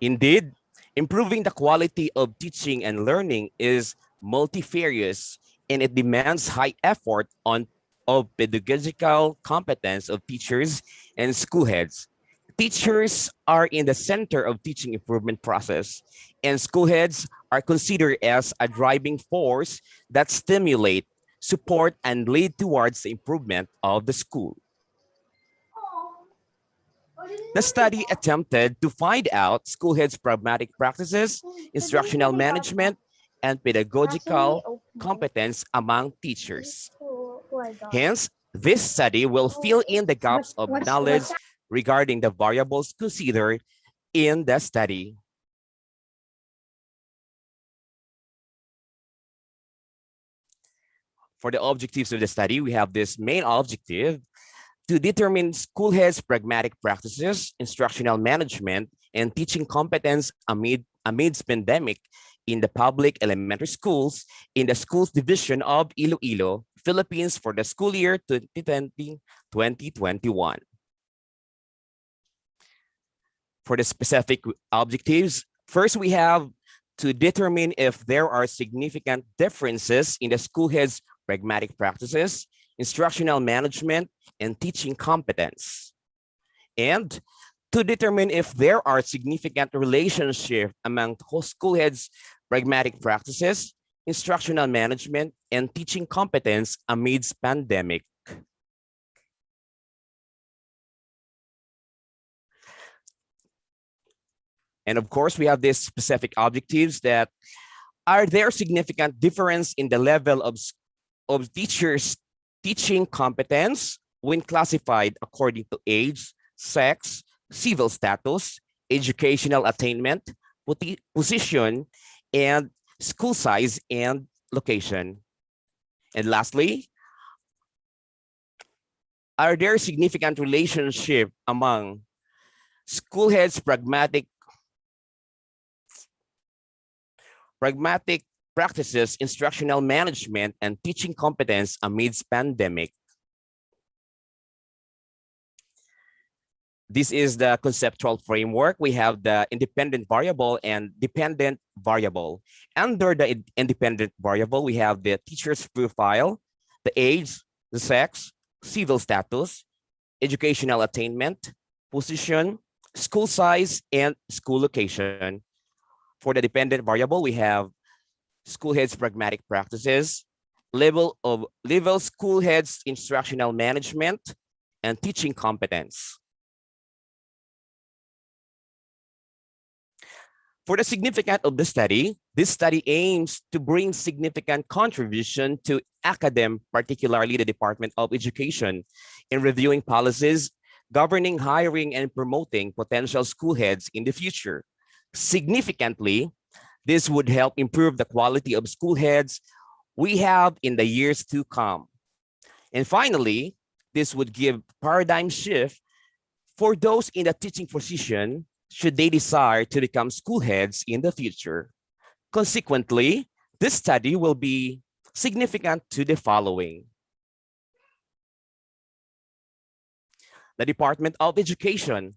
Indeed, improving the quality of teaching and learning is multifarious, and it demands high effort of pedagogical competence of teachers and school heads. Teachers are in the center of teaching improvement process, and school heads are considered as a driving force that stimulate, support, and lead towards the improvement of the school. The study attempted to find out school heads' pragmatic practices, instructional management, and pedagogical competence among teachers. Hence, this study will fill in the gaps of knowledge regarding the variables considered in the study. For the objectives of the study, we have this main objective to determine school heads' pragmatic practices, instructional management, and teaching competence amidst pandemic in the public elementary schools in the schools division of Iloilo, Philippines for the school year 2020-2021. For the specific objectives, first we have to determine if there are significant differences in the school heads' pragmatic practices, instructional management, and teaching competence. And to determine if there are significant relationships among school heads' pragmatic practices, instructional management, and teaching competence amidst pandemic. And of course, we have these specific objectives that are there significant difference in the level of teachers' teaching competence when classified according to age, sex, civil status, educational attainment, position, and school size and location. And lastly, are there significant relationship among school heads' pragmatic practices, instructional management, and teaching competence amidst pandemic? This is the conceptual framework. We have the independent variable and dependent variable. Under the independent variable, we have the teacher's profile, the age, the sex, civil status, educational attainment, position, school size, and school location. For the dependent variable, we have school heads' pragmatic practices, level school heads' instructional management, and teaching competence. For the significance of the study, this study aims to bring significant contribution to academia, particularly the Department of Education, in reviewing policies, governing hiring, and promoting potential school heads in the future. Significantly, this would help improve the quality of school heads we have in the years to come. And finally, this would give paradigm shift for those in the teaching position should they desire to become school heads in the future. Consequently, this study will be significant to the following. The Department of Education.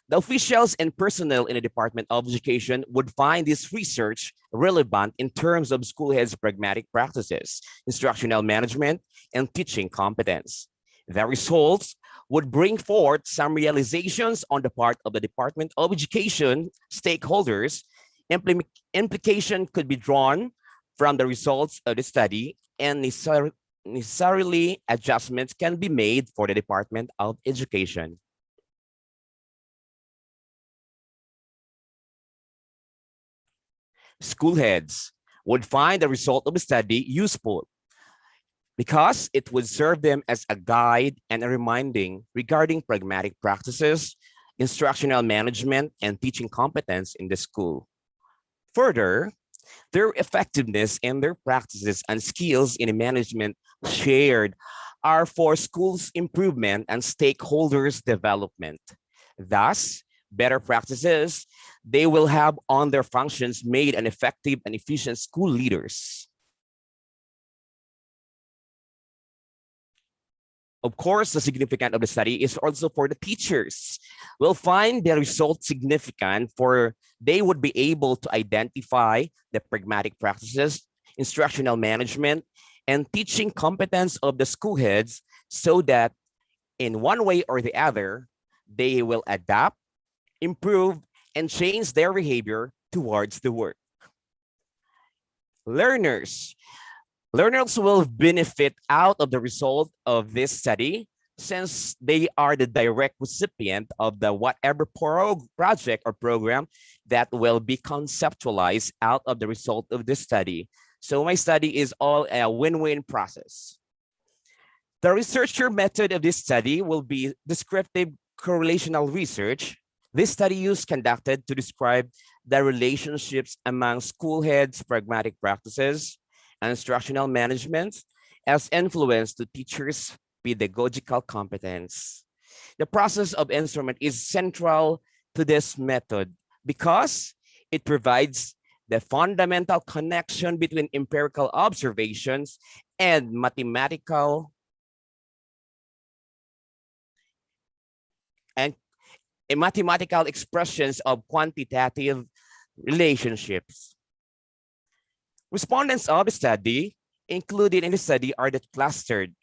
The officials and personnel in the Department of Education would find this research relevant in terms of school heads' pragmatic practices, instructional management, and teaching competence. The results would bring forth some realizations on the part of the Department of Education stakeholders. Implication could be drawn from the results of the study, and necessarily adjustments can be made for the Department of Education. School heads would find the result of the study useful because it would serve them as a guide and a reminding regarding pragmatic practices, instructional management, and teaching competence in the school. Further, their effectiveness and their practices and skills in management shared are for schools' improvement and stakeholders' development. Thus, better practices they will have on their functions made an effective and efficient school leaders. Of course, the significance of the study is also for the teachers. We'll find the results significant for they would be able to identify the pragmatic practices, instructional management, and teaching competence of the school heads so that in one way or the other, they will adapt, improve, and change their behavior towards the work. Learners will benefit out of the result of this study since they are the direct recipient of the whatever project or program that will be conceptualized out of the result of this study. So my study is all a win-win process. The researcher method of this study will be descriptive correlational research. This study is conducted to describe the relationships among school heads' pragmatic practices and instructional management as influence to teachers' pedagogical competence. The process of instrument is central to this method because it provides the fundamental connection between empirical observations and mathematical expressions of quantitative relationships. Respondents of the study included in the study are the clustered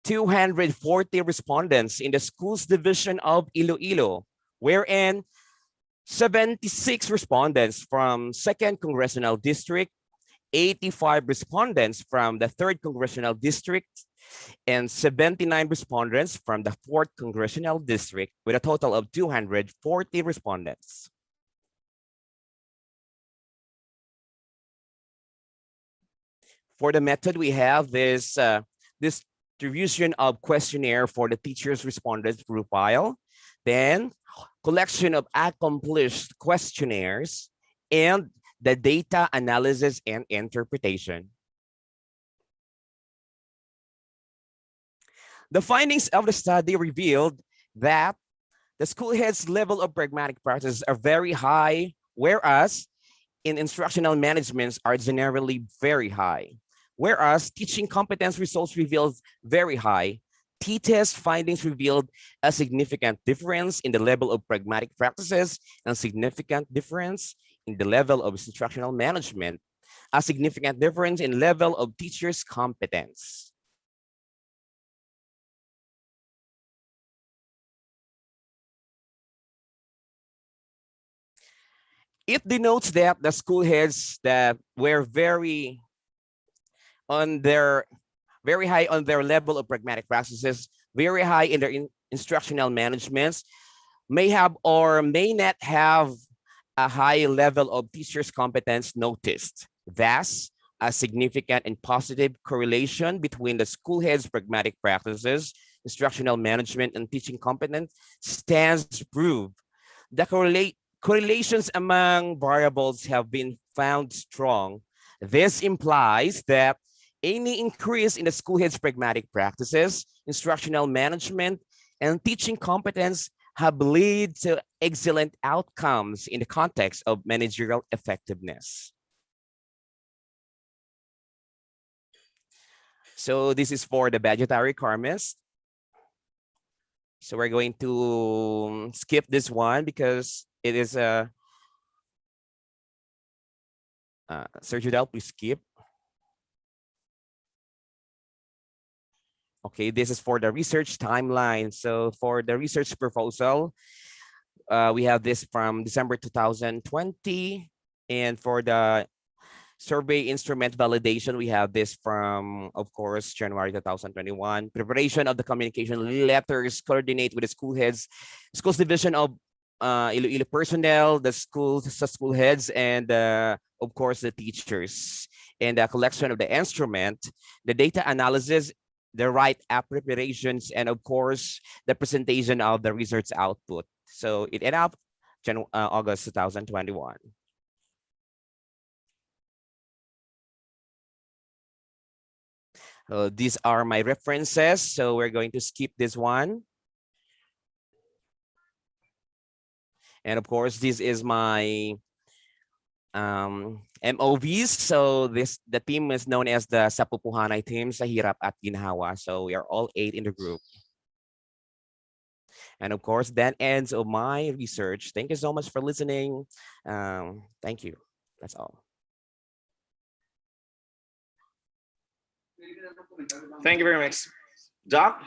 240 respondents in the schools division of Iloilo, wherein 76 respondents from 2nd Congressional District, 85 respondents from the 3rd Congressional District, and 79 respondents from the 4th Congressional District, with a total of 240 respondents. For the method, we have this distribution of questionnaire for the teacher's respondents profile, then collection of accomplished questionnaires, and the data analysis and interpretation. The findings of the study revealed that the school heads' level of pragmatic practices are very high, whereas in instructional managements are generally very high. Whereas teaching competence results revealed very high, t-test findings revealed a significant difference in the level of pragmatic practices and significant difference in the level of instructional management, a significant difference in level of teachers' competence. It denotes that the school heads that were very high on their level of pragmatic practices, very high in their instructional managements, may have or may not have a high level of teachers' competence noticed. Thus, a significant and positive correlation between the school head's pragmatic practices, instructional management, and teaching competence stands to prove. The correlations among variables have been found strong. This implies that any increase in the school head's pragmatic practices, instructional management, and teaching competence have led to excellent outcomes in the context of managerial effectiveness. So this is for the budgetary requirements. So we're going to skip this one because it is a Sir Judel, please skip. Okay, this is for the research timeline. So for the research proposal, we have this from December 2020. And for the survey instrument validation, we have this from, of course, January 2021. Preparation of the communication letters, coordinate with the schools division of Iloilo personnel, the school heads, and of course, the teachers. And the collection of the instrument, the data analysis, the right app preparations, and of course, the presentation of the research output. So it ended up August 2021. These are my references, so we're going to skip this one. And of course, this is my MOVs. So the team is known as the Sapupuhanay team, sa hirap at ginhawa. So we are all 8 in the group. And of course, that ends of my research. Thank you so much for listening. Thank you. That's all. Thank you very much, Doc.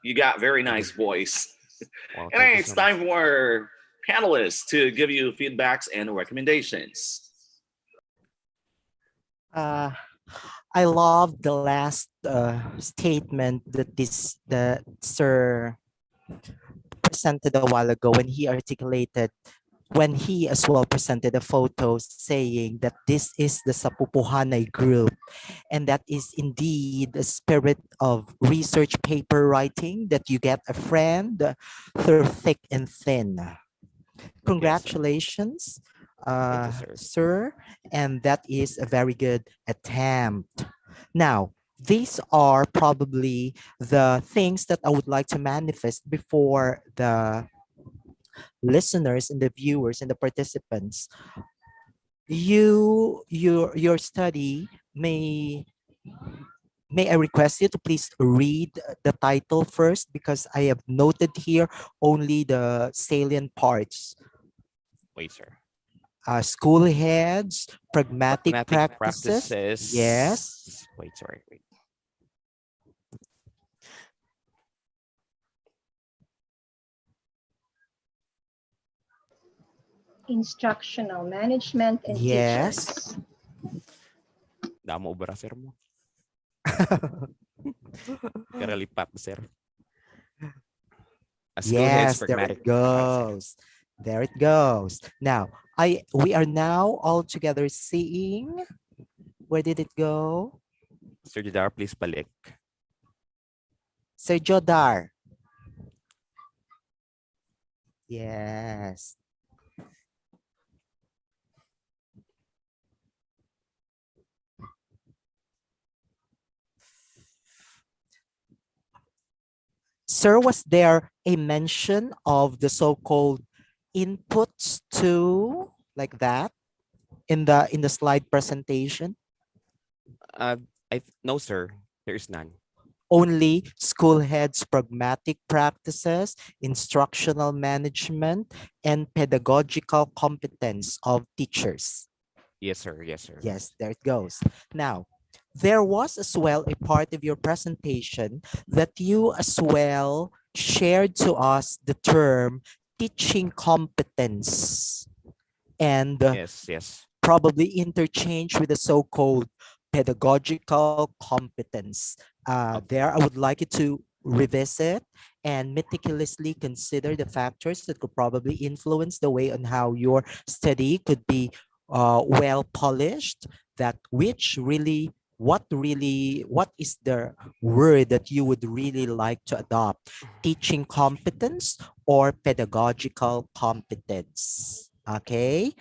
You got very nice voice. Well, And then it's time for panelists to give you feedbacks and recommendations. I love the last statement that the Sir presented a while ago when he articulated, when he as well presented a photo saying that this is the Sapupuhanay group, and that is indeed the spirit of research paper writing, that you get a friend through thick and thin. Yes, sir. Congratulations, Thank you, sir. sir, and that is a very good attempt. Now, these are probably the things that I would like to manifest before the listeners and the viewers and the participants. Your study may I request you to please read the title first, because I have noted here only the salient parts. Wait, sir. School heads, pragmatic Pragmatic practices. Yes. practices. Wait, sorry. Wait. Instructional management and Yes. teachers. Damo ubra, sir mo. Karalipat, sir. A school head's Yes, there pragmatic it practices. goes. There it goes. Now, we are now all together seeing. Where did it go? Sir Jadar, please balik. Sir Jodar. Yes. Sir, was there a mention of the so-called inputs to, like that, in the slide presentation? Uh, no, sir. There is none. Only school heads' pragmatic practices, instructional management, and pedagogical competence of teachers. Yes, sir. Yes, sir. Yes, there it goes. Now, there was as well a part of your presentation that you as well shared to us the term teaching competence, and Yes, yes. probably interchange with the so-called pedagogical competence. There, I would like you to revisit and meticulously consider the factors that could probably influence the way on how your study could be well polished. That which really, what is the word that you would really like to adopt? Teaching competence or pedagogical competence? Okay.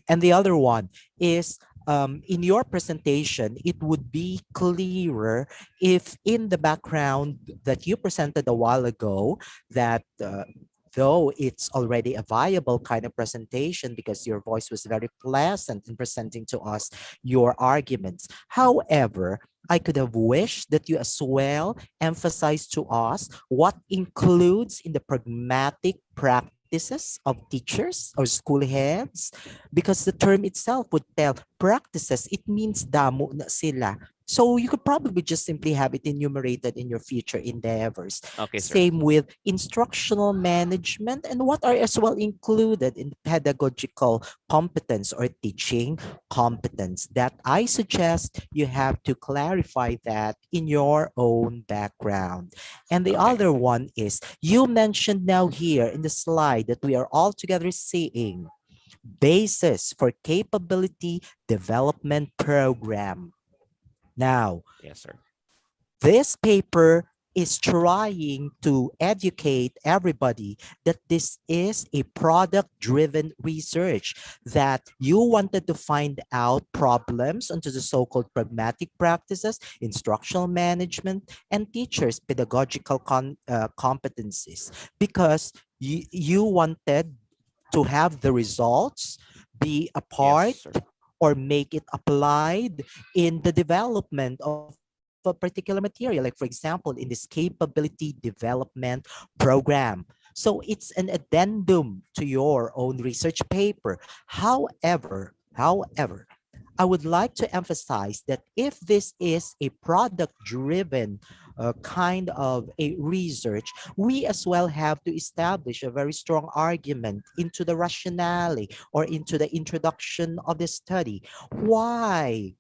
And the other one is, in your presentation, it would be clearer if in the background that you presented a while ago, that though it's already a viable kind of presentation because your voice was very pleasant in presenting to us your arguments. However, I could have wished that you as well emphasize to us what includes in the pragmatic practices of teachers or school heads, because the term itself would tell practices, it means damo na sila. So you could probably just simply have it enumerated in your future endeavors. Okay, sir. Same with instructional management, and what are as well included in pedagogical competence or teaching competence, that I suggest you have to clarify that in your own background. And the Okay. other one is, you mentioned now here in the slide that we are all together seeing, basis for capability development program. Now, Yes, sir. this paper is trying to educate everybody that this is a product driven research, that you wanted to find out problems onto the so-called pragmatic practices, instructional management, and teachers pedagogical competencies, because you wanted to have the results be a part Yes, sir. or make it applied in the development of a particular material, like for example in this capability development program. So it's an addendum to your own research paper. However, I would like to emphasize that if this is a product driven kind of a research, we as well have to establish a very strong argument into the rationale or into the introduction of the study. Why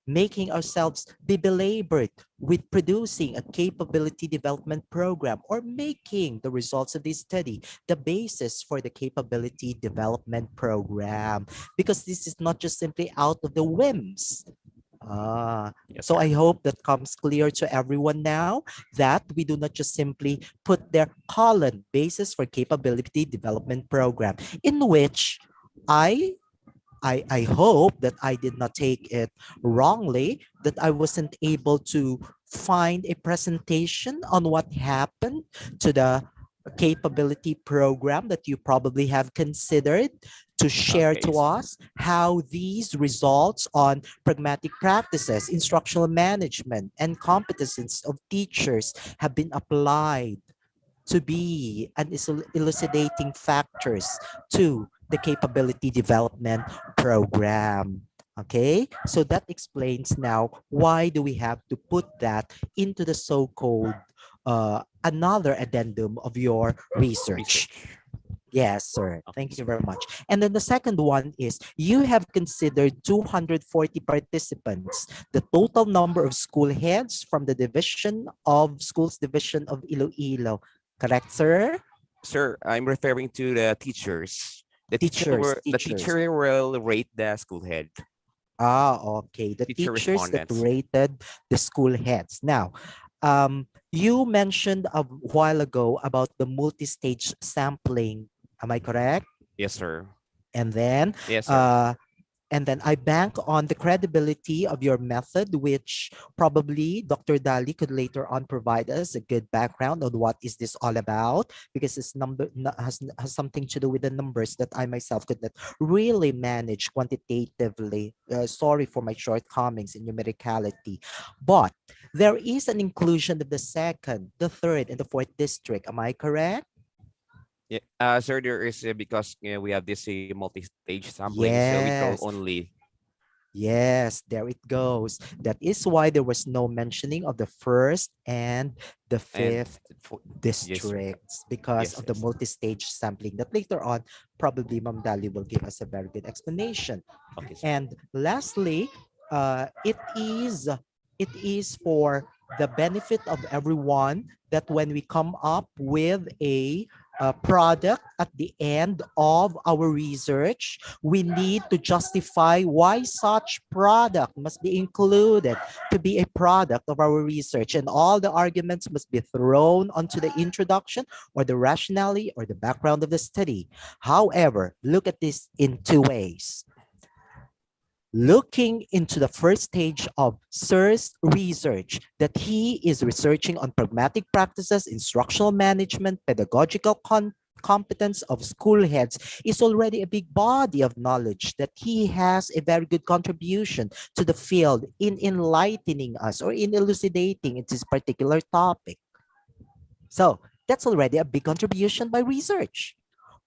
making ourselves be belabored with producing a capability development program, or making the results of this study the basis for the capability development program. Because this is not just simply out of the whims. Yes, So sir. I hope that comes clear to everyone now, that we do not just simply put their colon basis for capability development program, in which I I hope that I did not take it wrongly, that I wasn't able to find a presentation on what happened to the capability program that you probably have considered, to share Okay, to us how these results on pragmatic practices, instructional management, and competencies of teachers have been applied to be an elucidating factors to the capability development program. Okay, so that explains now why do we have to put that into the so-called another addendum of your research. research. Yes, sir. Okay, Thank you sir. very much. And then the second one is you have considered 240 participants, the total number of school heads from the division of schools division of Iloilo. Correct, sir? Sir, I'm referring to the teachers. The Teachers. teacher will rate the school head. Okay. The Teacher teachers that respondents. rated the school heads. Now, you mentioned a while ago about the multi-stage sampling. Am I correct? Yes, sir. And then, Yes, sir. uh, and then I bank on the credibility of your method, which probably Dr. Dali could later on provide us a good background on what is this all about, because this has something to do with the numbers that I myself could not really manage quantitatively. Sorry for my shortcomings in numericality, but there is an inclusion of the second, the third, and the fourth district. Am I correct? Yeah, sir, there is because we have this multi-stage sampling, so we draw Yes. only. Yes, there it goes. That is why there was no mentioning of the first and the And fifth yes, sir. districts because Yes, of the yes. multi-stage sampling that later on probably Ma'am Dali will give us a very good explanation. Okay, sir. And lastly, it is for the benefit of everyone that when we come up with a product at the end of our research, we need to justify why such product must be included to be a product of our research. And all the arguments must be thrown onto the introduction or the rationale or the background of the study. However, look at this in two ways. Looking into the first stage of Sir's research, that he is researching on pragmatic practices, instructional management, pedagogical competence of school heads, is already a big body of knowledge that he has a very good contribution to the field in enlightening us or in elucidating this particular topic. So that's already a big contribution by research.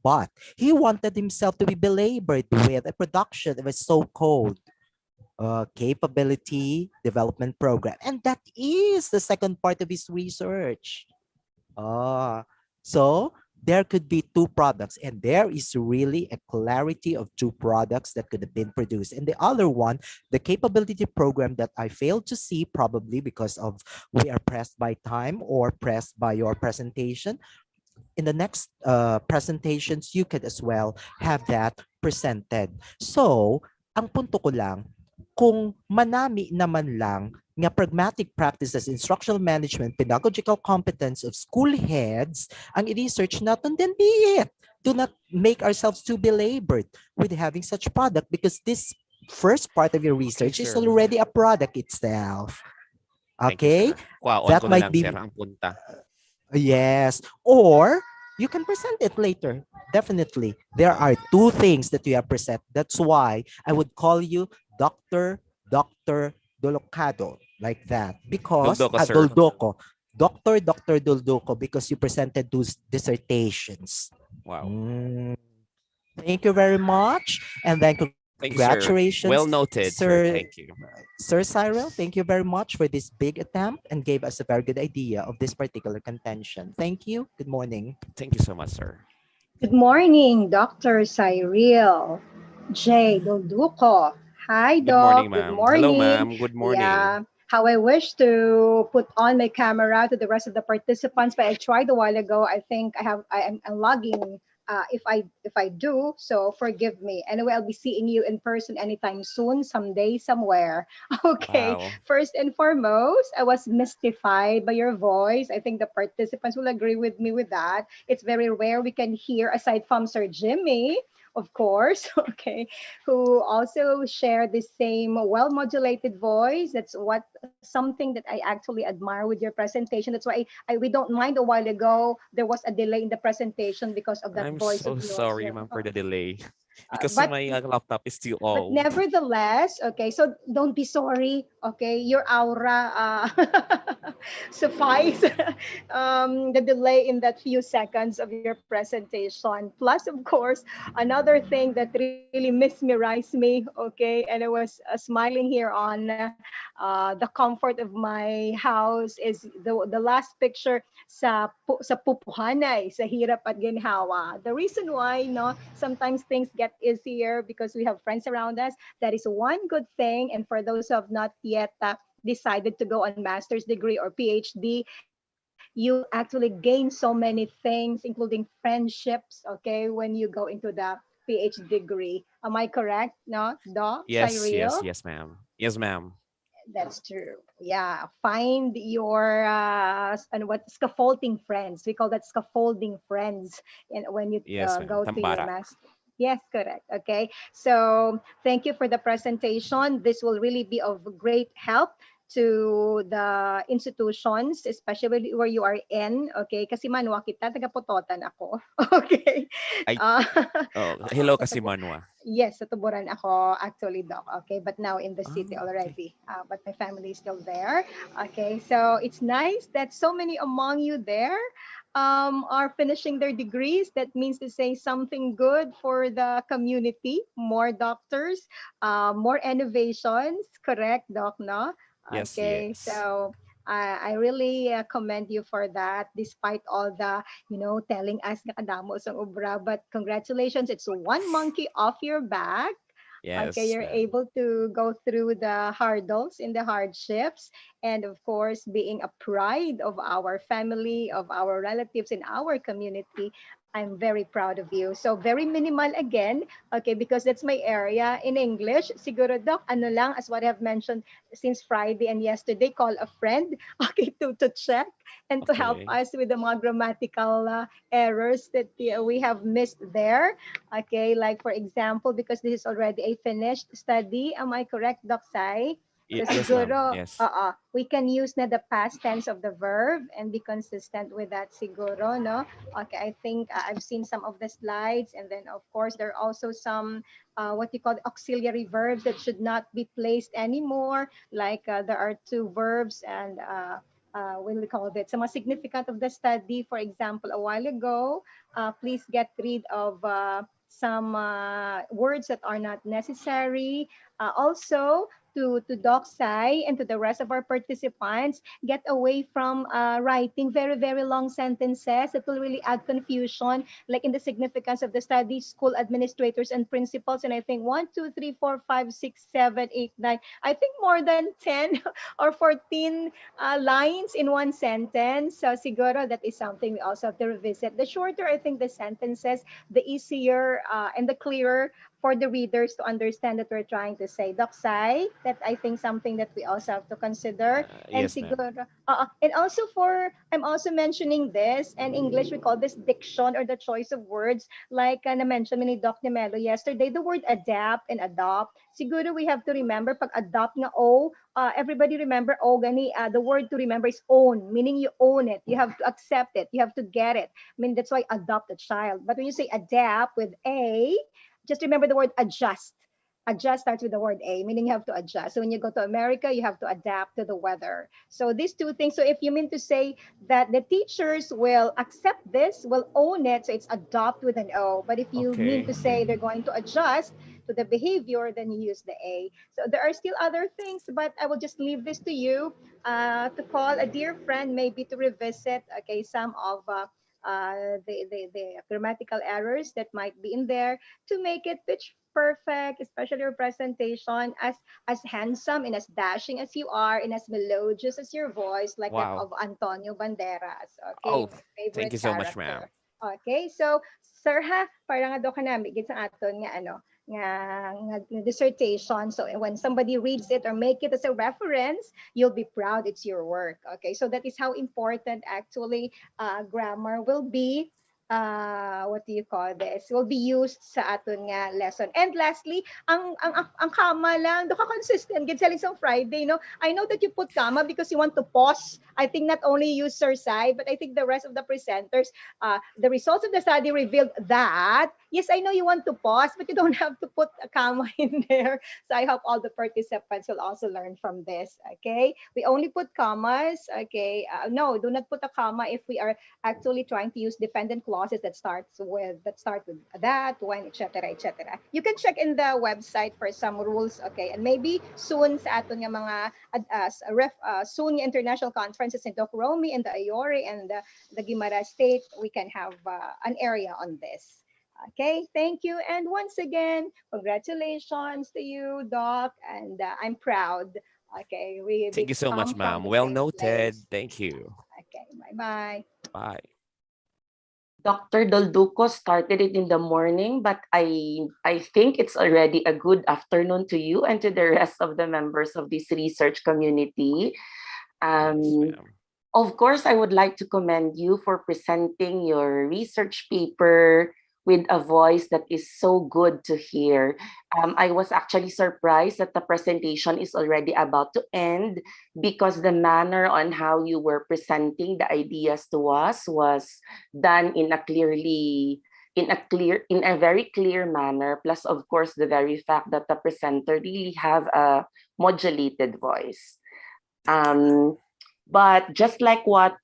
But he wanted himself to be belabored with a production of a so-called capability development program. And that is the second part of his research. So there could be two products, and there is really a clarity of two products that could have been produced. And the other one, the capability program that I failed to see, probably because of we are pressed by time or pressed by your presentation. In the next presentations, you could as well have that presented. So, ang punto ko lang, kung manami naman lang nga pragmatic practices, instructional management, pedagogical competence of school heads, ang i-research natin, then be it. Do not make ourselves too belabored with having such product, because this first part of your research is sir. already a product itself. Thank you, Okay? sir. Kuhaon That ko na might lang, be sir, ang punta. Yes. Or you can present it later. Definitely. There are two things that you have present. That's why I would call you Dr. Dolocado, like that. Because Duldoko, sir. Doldoko. Dr. Doldoko, because you presented those dissertations. Wow. Thank you very much. And then Thank you, sir. congratulations, Well noted, sir. Thank you. Sir Cyril, thank you very much for this big attempt and gave us a very good idea of this particular contention. Thank you. Good morning. Thank you so much, sir. Good morning, Dr. Cyril. J. Dolduco. Hi, Good morning, Doc. Good ma'am. Hello, morning. ma'am. Good morning. Yeah, how I wish to put on my camera to the rest of the participants, but I tried a while ago. I think I'm logging. If I do, so forgive me. Anyway, I'll be seeing you in person anytime soon, someday, somewhere. Okay. Wow. First and foremost, I was mystified by your voice. I think the participants will agree with me with that. It's very rare we can hear aside from Sir Jimmy, of course. Okay, who also share the same well-modulated voice. That's what something that I actually admire with your presentation. That's why we don't mind a while ago there was a delay in the presentation because of that I'm voice of so yours. sorry, ma'am, for the delay because But my laptop is still but old. nevertheless, okay, so don't be sorry. Okay, your aura suffice the delay in that few seconds of your presentation. Plus, of course, another thing that really mesmerized me, okay, and I was smiling here on the comfort of my house is the last picture sa pupuhanay, sa hirap at ginhawa. The reason why, no, sometimes things get easier because we have friends around us. That is one good thing. And for those who have not yet decided to go on master's degree or PhD, you will actually gain so many things, including friendships, okay, when you go into the PhD degree. Am I correct? No, Doc Yes, yes, Cyril? yes, ma'am. Yes, ma'am. That's true. Yeah, find your and what scaffolding friends. We call that scaffolding friends, and when you Yes, ma'am. go to your Tambara. master. Yes, correct. Okay, so thank you for the presentation. This will really be of great help to the institutions, especially where you are in. Okay, kasi manwa kita, taga-Pototan ako. Okay. I Uh, hello kasi Manwa. Yes, sa Tuburan ako actually, Doc. Okay, but now in the city Okay. already. But my family is still there. Okay, so it's nice that so many among you there are finishing their degrees. That means to say something good for the community. More doctors, more innovations. Correct, Doc? No. Yes, Okay, yes. so. I really commend you for that, despite all the telling us nga kadamo sa obra. But congratulations, it's one monkey off your back. Okay, Yes, you're ma'am. able to go through the hurdles in the hardships, and of course, being a pride of our family, of our relatives in our community. I'm very proud of you. So very minimal again, okay, because that's my area in English. Siguro, Doc, ano lang, as what I've mentioned since Friday and yesterday, call a friend, okay, to check and to help Okay. us with the more grammatical errors that we have missed there. Okay, like for example, because this is already a finished study, am I correct, Doc Sai? So Yes, ma'am. siguro, Yes. we can use na the past tense of the verb and be consistent with that siguro, no? Okay, I think I've seen some of the slides, and then of course there are also some what you call auxiliary verbs that should not be placed anymore. Like there are two verbs and what do we call it? Some significant of the study. For example, a while ago, please get rid of some words that are not necessary. Also, to Docsai and to the rest of our participants, get away from writing very, very long sentences that will really add confusion, like in the significance of the study, school administrators and principals. And I think 1, 2, 3, 4, 5, 6, 7, 8, 9. I think more than 10 or 14 lines in one sentence. So siguro that is something we also have to revisit. The shorter I think the sentences, the easier and the clearer for the readers to understand that we're trying to say. Doksai, that I think something that we also have to consider. And Yes, ma'am. siguro, and also I'm also mentioning this, and English we call this diction or the choice of words. Like na-mention ni Doc Nemelo yesterday, the word adapt and adopt. Siguro we have to remember pag adopt nga O, everybody remember O gani, the word to remember is own, meaning you own it. You have to accept it. You have to get it. I mean, that's why adopt a child. But when you say adapt with A, just remember the word adjust. Adjust starts with the word A, meaning you have to adjust. So when you go to America, you have to adapt to the weather. So these two things. So if you mean to say that the teachers will accept this, will own it, so it's adopt with an O. But if you mean to Okay. say they're going to adjust to the behavior, then you use the A. So there are still other things, but I will just leave this to you to call a dear friend, maybe to revisit, okay, some of the grammatical errors that might be in there to make it perfect, especially your presentation, as handsome and as dashing as you are, and as melodious as your voice, like that Wow. of Antonio Banderas. Okay, Oh, my thank favorite you so much, ma'am. character. Okay, so sir ha, parang nga daw ka namin gid sa aton nga nga dissertation. So when somebody reads it or make it as a reference, you'll be proud it's your work. Okay, so that is how important actually grammar will be. What do you call this? Will be used sa aton nga lesson. And lastly, ang comma lang, do ka consistent gid sa isang Friday, no? I know that you put comma because you want to pause. I think not only you, Sir Sai, but I think the rest of the presenters, the results of the study revealed that, yes, I know you want to pause, but you don't have to put a comma in there. So I hope all the participants will also learn from this, okay? We only put commas, okay? No, do not put a comma if we are actually trying to use dependent clauses that start with that, when, etc., etc. You can check in the website for some rules, okay? And maybe soon sa aton nga mga soon nga international conferences in Docromi and the Ayori and the Guimaras State, we can have an area on this. Okay, thank you. And once again, congratulations to you, Doc. And I'm proud. Okay, Thank we you so come much, from ma'am. the Well same noted. place. Thank you. Okay, bye-bye. Bye. Dr. Dolduco started it in the morning, but I think it's already a good afternoon to you and to the rest of the members of this research community. Yes, Um, ma'am. of course, I would like to commend you for presenting your research paper with a voice that is so good to hear. I was actually surprised that the presentation is already about to end because the manner on how you were presenting the ideas to us was done in a very clear manner. Plus, of course, the very fact that the presenter really have a modulated voice. But just like what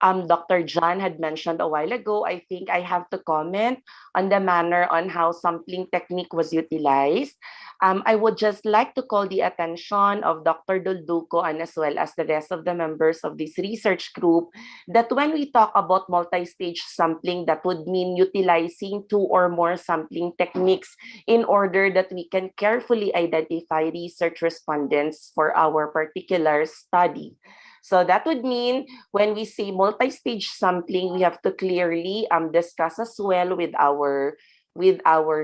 Dr. John had mentioned a while ago, I think I have to comment on the manner on how sampling technique was utilized. I would just like to call the attention of Dr. Dulduco and as well as the rest of the members of this research group that when we talk about multi-stage sampling, that would mean utilizing 2 or more sampling techniques in order that we can carefully identify research respondents for our particular study. So that would mean when we say multi-stage sampling, we have to clearly discuss as well with our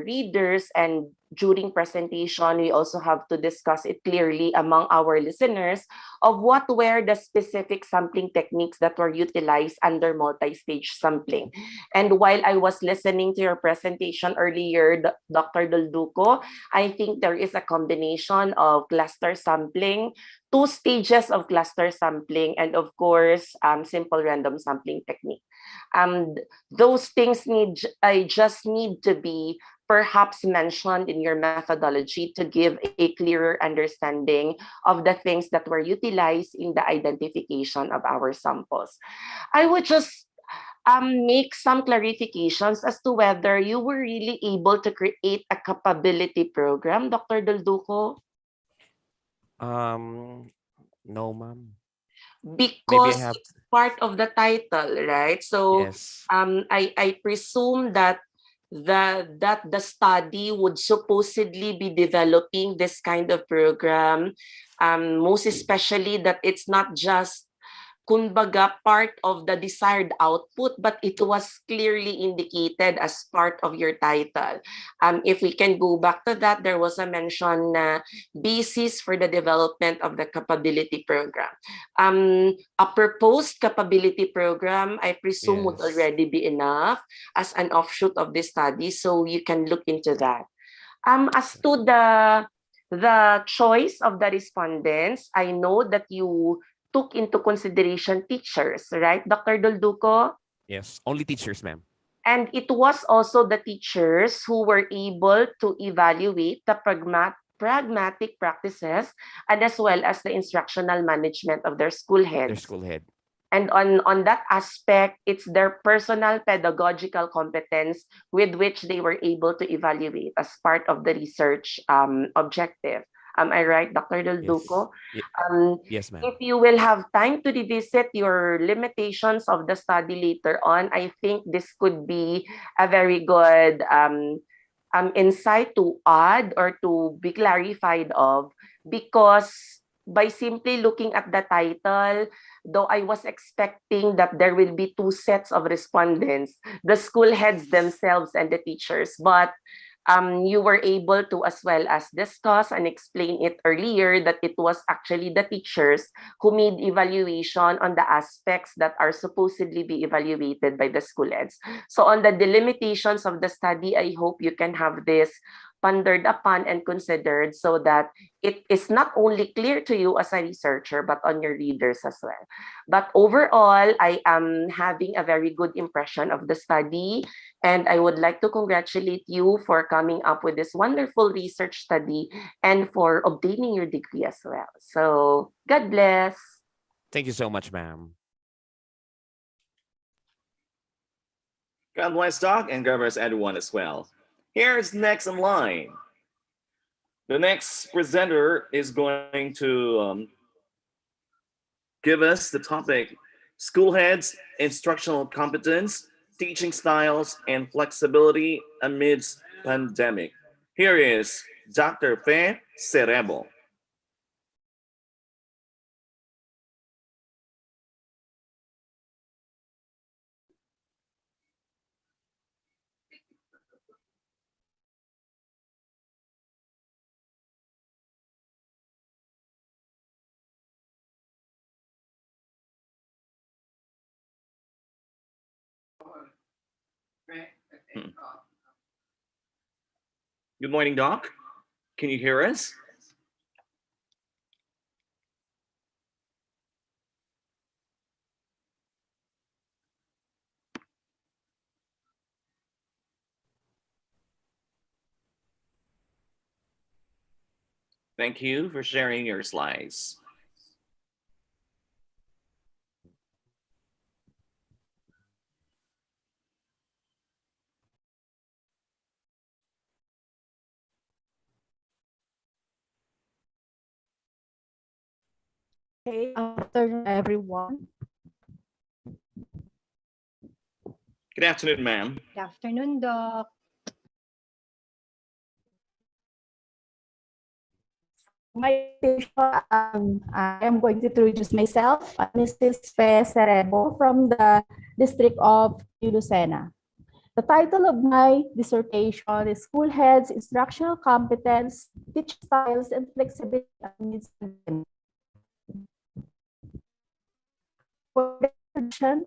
readers, and during presentation, we also have to discuss it clearly among our listeners of what were the specific sampling techniques that were utilized under multi-stage sampling. And while I was listening to your presentation earlier, Dr. Dulduco, I think there is a combination of cluster sampling, 2 stages of cluster sampling, and of course, simple random sampling technique. Those things just need to be perhaps mentioned in your methodology to give a clearer understanding of the things that were utilized in the identification of our samples. I would just make some clarifications as to whether you were really able to create a capability program, Dr. Dulduco. No, ma'am. Maybe I Because have. it's part of the title, right? So Yes. I presume that the study would supposedly be developing this kind of program, most especially that it's not just kumbaga part of the desired output, but it was clearly indicated as part of your title. If we can go back to that, there was a mention na basis for the development of the capability program. A proposed capability program, I presume, would Yes. already be enough as an offshoot of this study, so you can look into that. As to the choice of the respondents, I know that you took into consideration teachers, right, Dr. Dulduco? Yes. Only teachers, ma'am. And it was also the teachers who were able to evaluate the pragmatic practices and as well as the instructional management of their school Their heads. school head. And on that aspect, it's their personal pedagogical competence with which they were able to evaluate as part of the research objective. Am I right, Dr. Yes. Delduco? Yes, ma'am. If you will have time to revisit your limitations of the study later on, I think this could be a very good insight to add or to be clarified of, because by simply looking at the title, though I was expecting that there will be two sets of respondents, the school heads themselves and the teachers, but you were able to as well as discuss and explain it earlier that it was actually the teachers who made evaluation on the aspects that are supposedly be evaluated by the school heads. So on the delimitations of the study, I hope you can have this pondered upon and considered so that it is not only clear to you as a researcher, but on your readers as well. But overall, I am having a very good impression of the study, and I would like to congratulate you for coming up with this wonderful research study and for obtaining your degree as well. So God bless. Thank you so much, ma'am. God bless Doc, and God bless everyone as well. Here's next in line. The next presenter is going to give us the topic school heads, instructional competence, teaching styles, and flexibility amidst pandemic. Here is Dr. Fe Cerebo. Good morning, Doc. Can you hear us? Thank you for sharing your slides. Hey, afternoon, everyone. Good afternoon, ma'am. Good afternoon, Doc. My I am going to introduce myself. I'm Mrs. Fe Cerebo from the District of Lucena. The title of my dissertation is School Heads, Instructional Competence, Teaching Styles, and Flexibility Amidst Pandemic. For the introduction,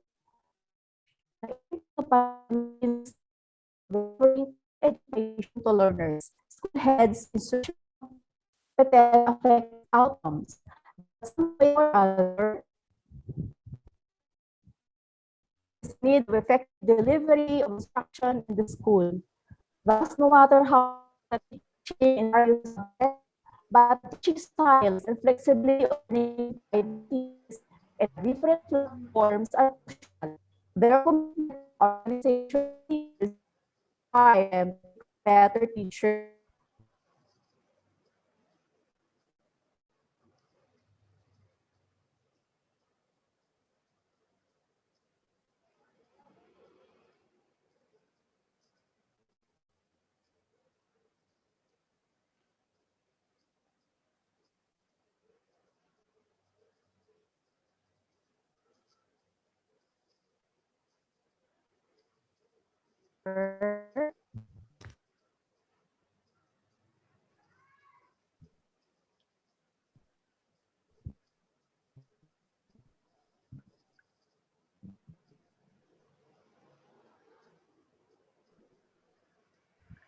education to learners. School heads, instructional competence affect outcomes. Some way or other, need of effective delivery of instruction in the school. Thus, no matter how teaching in various subjects, but teaching styles and flexibility of learning ideas and different platforms are crucial. Their commitment to organization is why I am a better teacher.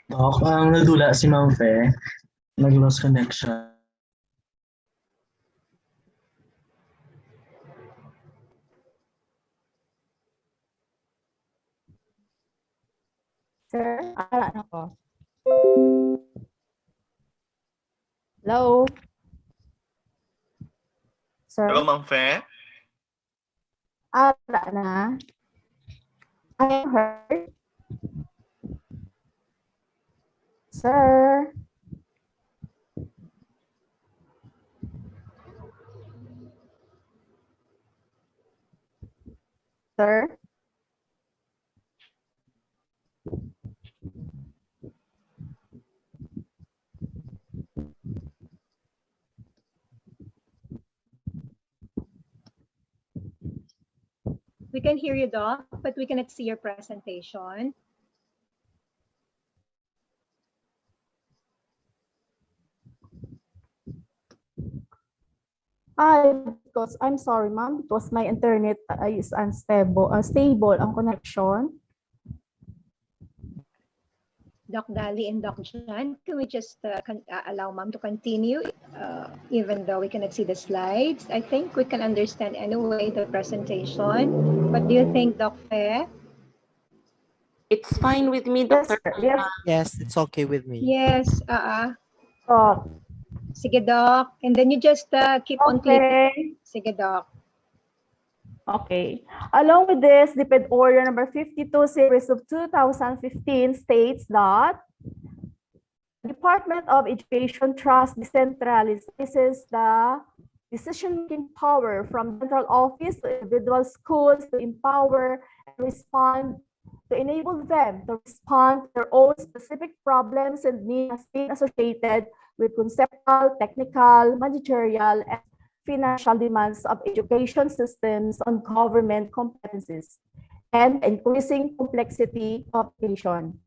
Doc, ang nagdula si Ma'am Fe, nag-lost connection. Sir, na ko. Hello? Sir? Hello, Ma'am Fe. Na. I am heard. Sir? Sir? We can hear you, Doc, but we cannot see your presentation. Because I'm sorry, ma'am, because my internet is unstable, stable ang connection. Doc Dali and Doc Jan, can we just allow ma'am to continue, even though we cannot see the slides? I think we can understand anyway the presentation. What do you think, Doc Fe? It's fine with me, Dr. Yes. Yes, it's okay with me. Yes. Oh, Sige, Doc. And then you just keep on clicking. Sige, Doc. Okay. Along with this, DepEd Order number 52 series of 2015 states that the Department of Education trusts decentralizes the decision-making power from central office to individual schools to empower and respond, to enable them to respond to their own specific problems and needs being associated with conceptual, technical, managerial, and financial demands of education systems on government competencies and increasing complexity of education.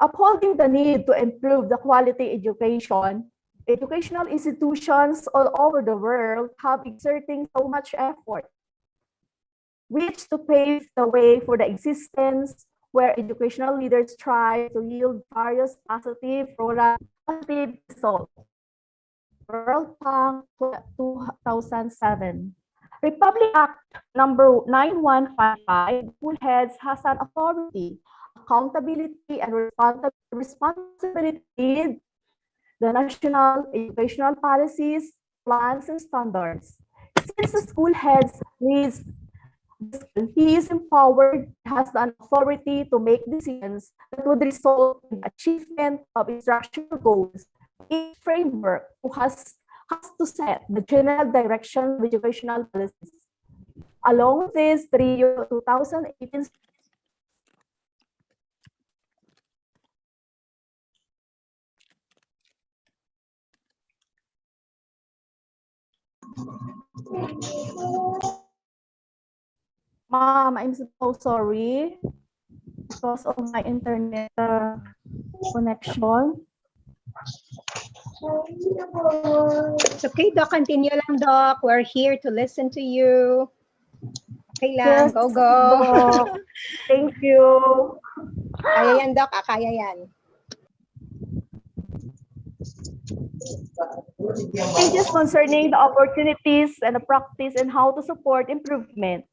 Upholding the need to improve the quality education, educational institutions all over the world have exerting so much effort, which to pave the way for the existence where educational leaders try to yield various positive results. World Bank 2007. Republic Act number 9155, school heads has an authority, accountability, and responsibility to the national educational policies, plans, and standards. Since the school heads leads, he is empowered, has an authority to make decisions that would result in the achievement of instructional goals. Each framework has to set the general direction of educational policies. Along with this, the Rio 2018 Mom, I'm so sorry because of my internet connection. It's okay, Doc. Continue lang, Doc. We're here to listen to you. Okay lang. Yes, Go. Doc. Thank you. Kaya yan, Doc. Kaya yan. Changes concerning the opportunities and the practice and how to support improvement.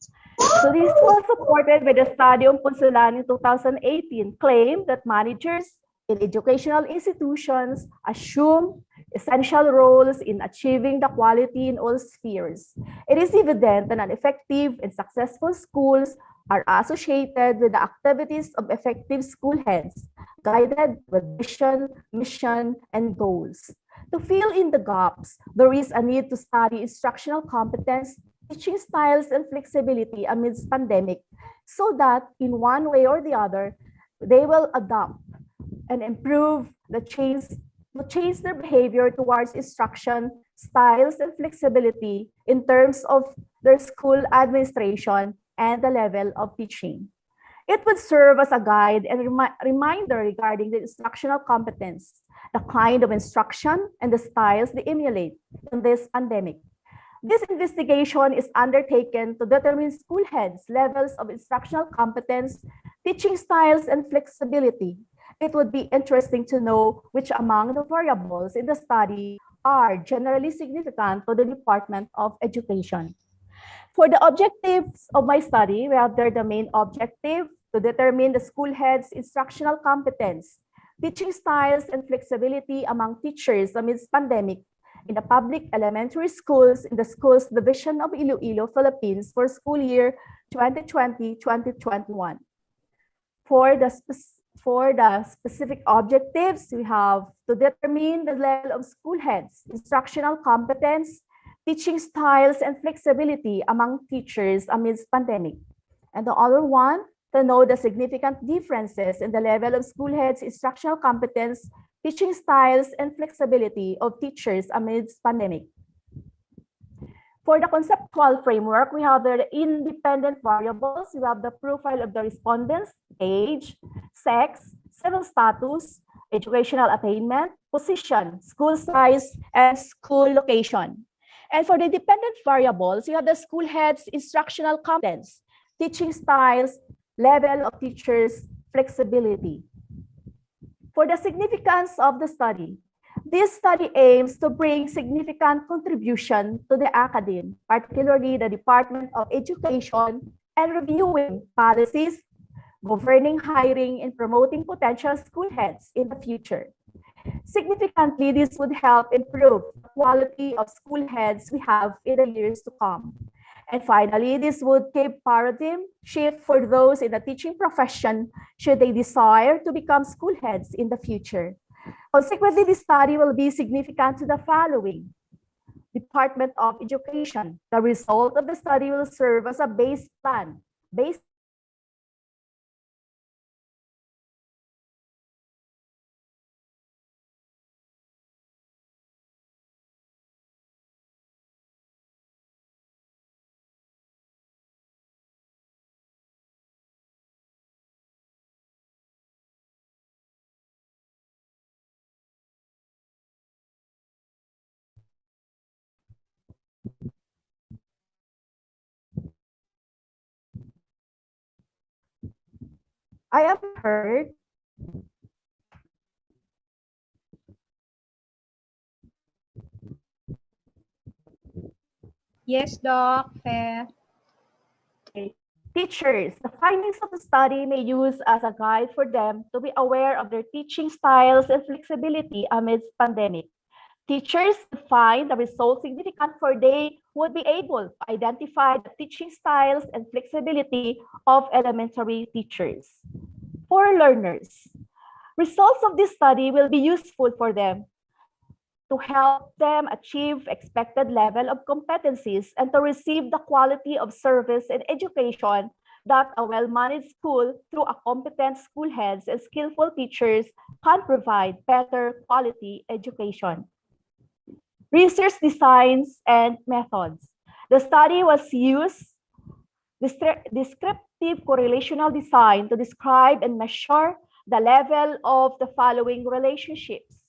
So this was supported by the study on Punsulan in 2018, claimed that managers in educational institutions assume essential roles in achieving the quality in all spheres. It is evident that effective and successful schools are associated with the activities of effective school heads, guided with vision, mission, and goals. To fill in the gaps, there is a need to study instructional competence, teaching styles, and flexibility amidst pandemic, so that in one way or the other, they will adopt and improve the change their behavior towards instruction, styles, and flexibility in terms of their school administration and the level of teaching. It would serve as a guide and reminder regarding the instructional competence, the kind of instruction, and the styles they emulate in this pandemic. This investigation is undertaken to determine school heads' levels of instructional competence, teaching styles, and flexibility. It would be interesting to know which among the variables in the study are generally significant to the Department of Education. For the objectives of my study, we have there the main objective to determine the school head's instructional competence, teaching styles, and flexibility among teachers amidst pandemic in the public elementary schools in the schools division of Iloilo, Philippines for school year 2020-2021. For the specific objectives, we have to determine the level of school heads, instructional competence, teaching styles, and flexibility among teachers amidst pandemic. And the other one, to know the significant differences in the level of school heads, instructional competence, teaching styles, and flexibility of teachers amidst pandemic. For the conceptual framework, we have the independent variables. We have the profile of the respondents, age, sex, civil status, educational attainment, position, school size, and school location. And for the dependent variables, you have the school head's instructional competence, teaching styles, level of teachers, flexibility. For the significance of the study, this study aims to bring significant contribution to the academe, particularly the Department of Education, and reviewing policies, governing hiring, and promoting potential school heads in the future. Significantly, this would help improve the quality of school heads we have in the years to come. And finally, this would give paradigm shift for those in the teaching profession should they desire to become school heads in the future. Consequently, this study will be significant to the following. Department of Education. The result of the study will serve as a base plan. I am heard. Yes, Doc. Teachers, the findings of the study may use as a guide for them to be aware of their teaching styles and flexibility amidst pandemic. Teachers find the results significant for they would be able to identify the teaching styles and flexibility of elementary teachers. For learners, results of this study will be useful for them to help them achieve expected level of competencies and to receive the quality of service and education that a well-managed school through a competent school heads and skillful teachers can provide better quality education. Research designs and methods. The study was used descriptive correlational design to describe and measure the level of the following relationships: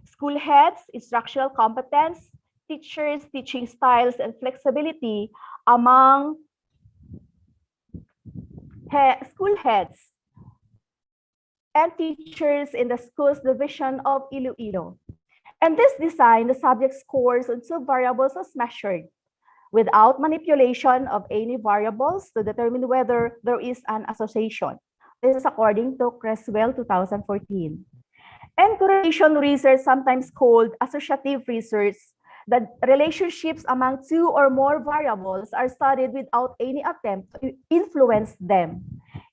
school heads, instructional competence, teachers, teaching styles, and flexibility among school heads and teachers in the schools division of Iloilo. And this design, the subject scores on two variables was measured without manipulation of any variables to determine whether there is an association. This is according to Creswell 2014. And correlation research, sometimes called associative research, the relationships among two or more variables are studied without any attempt to influence them.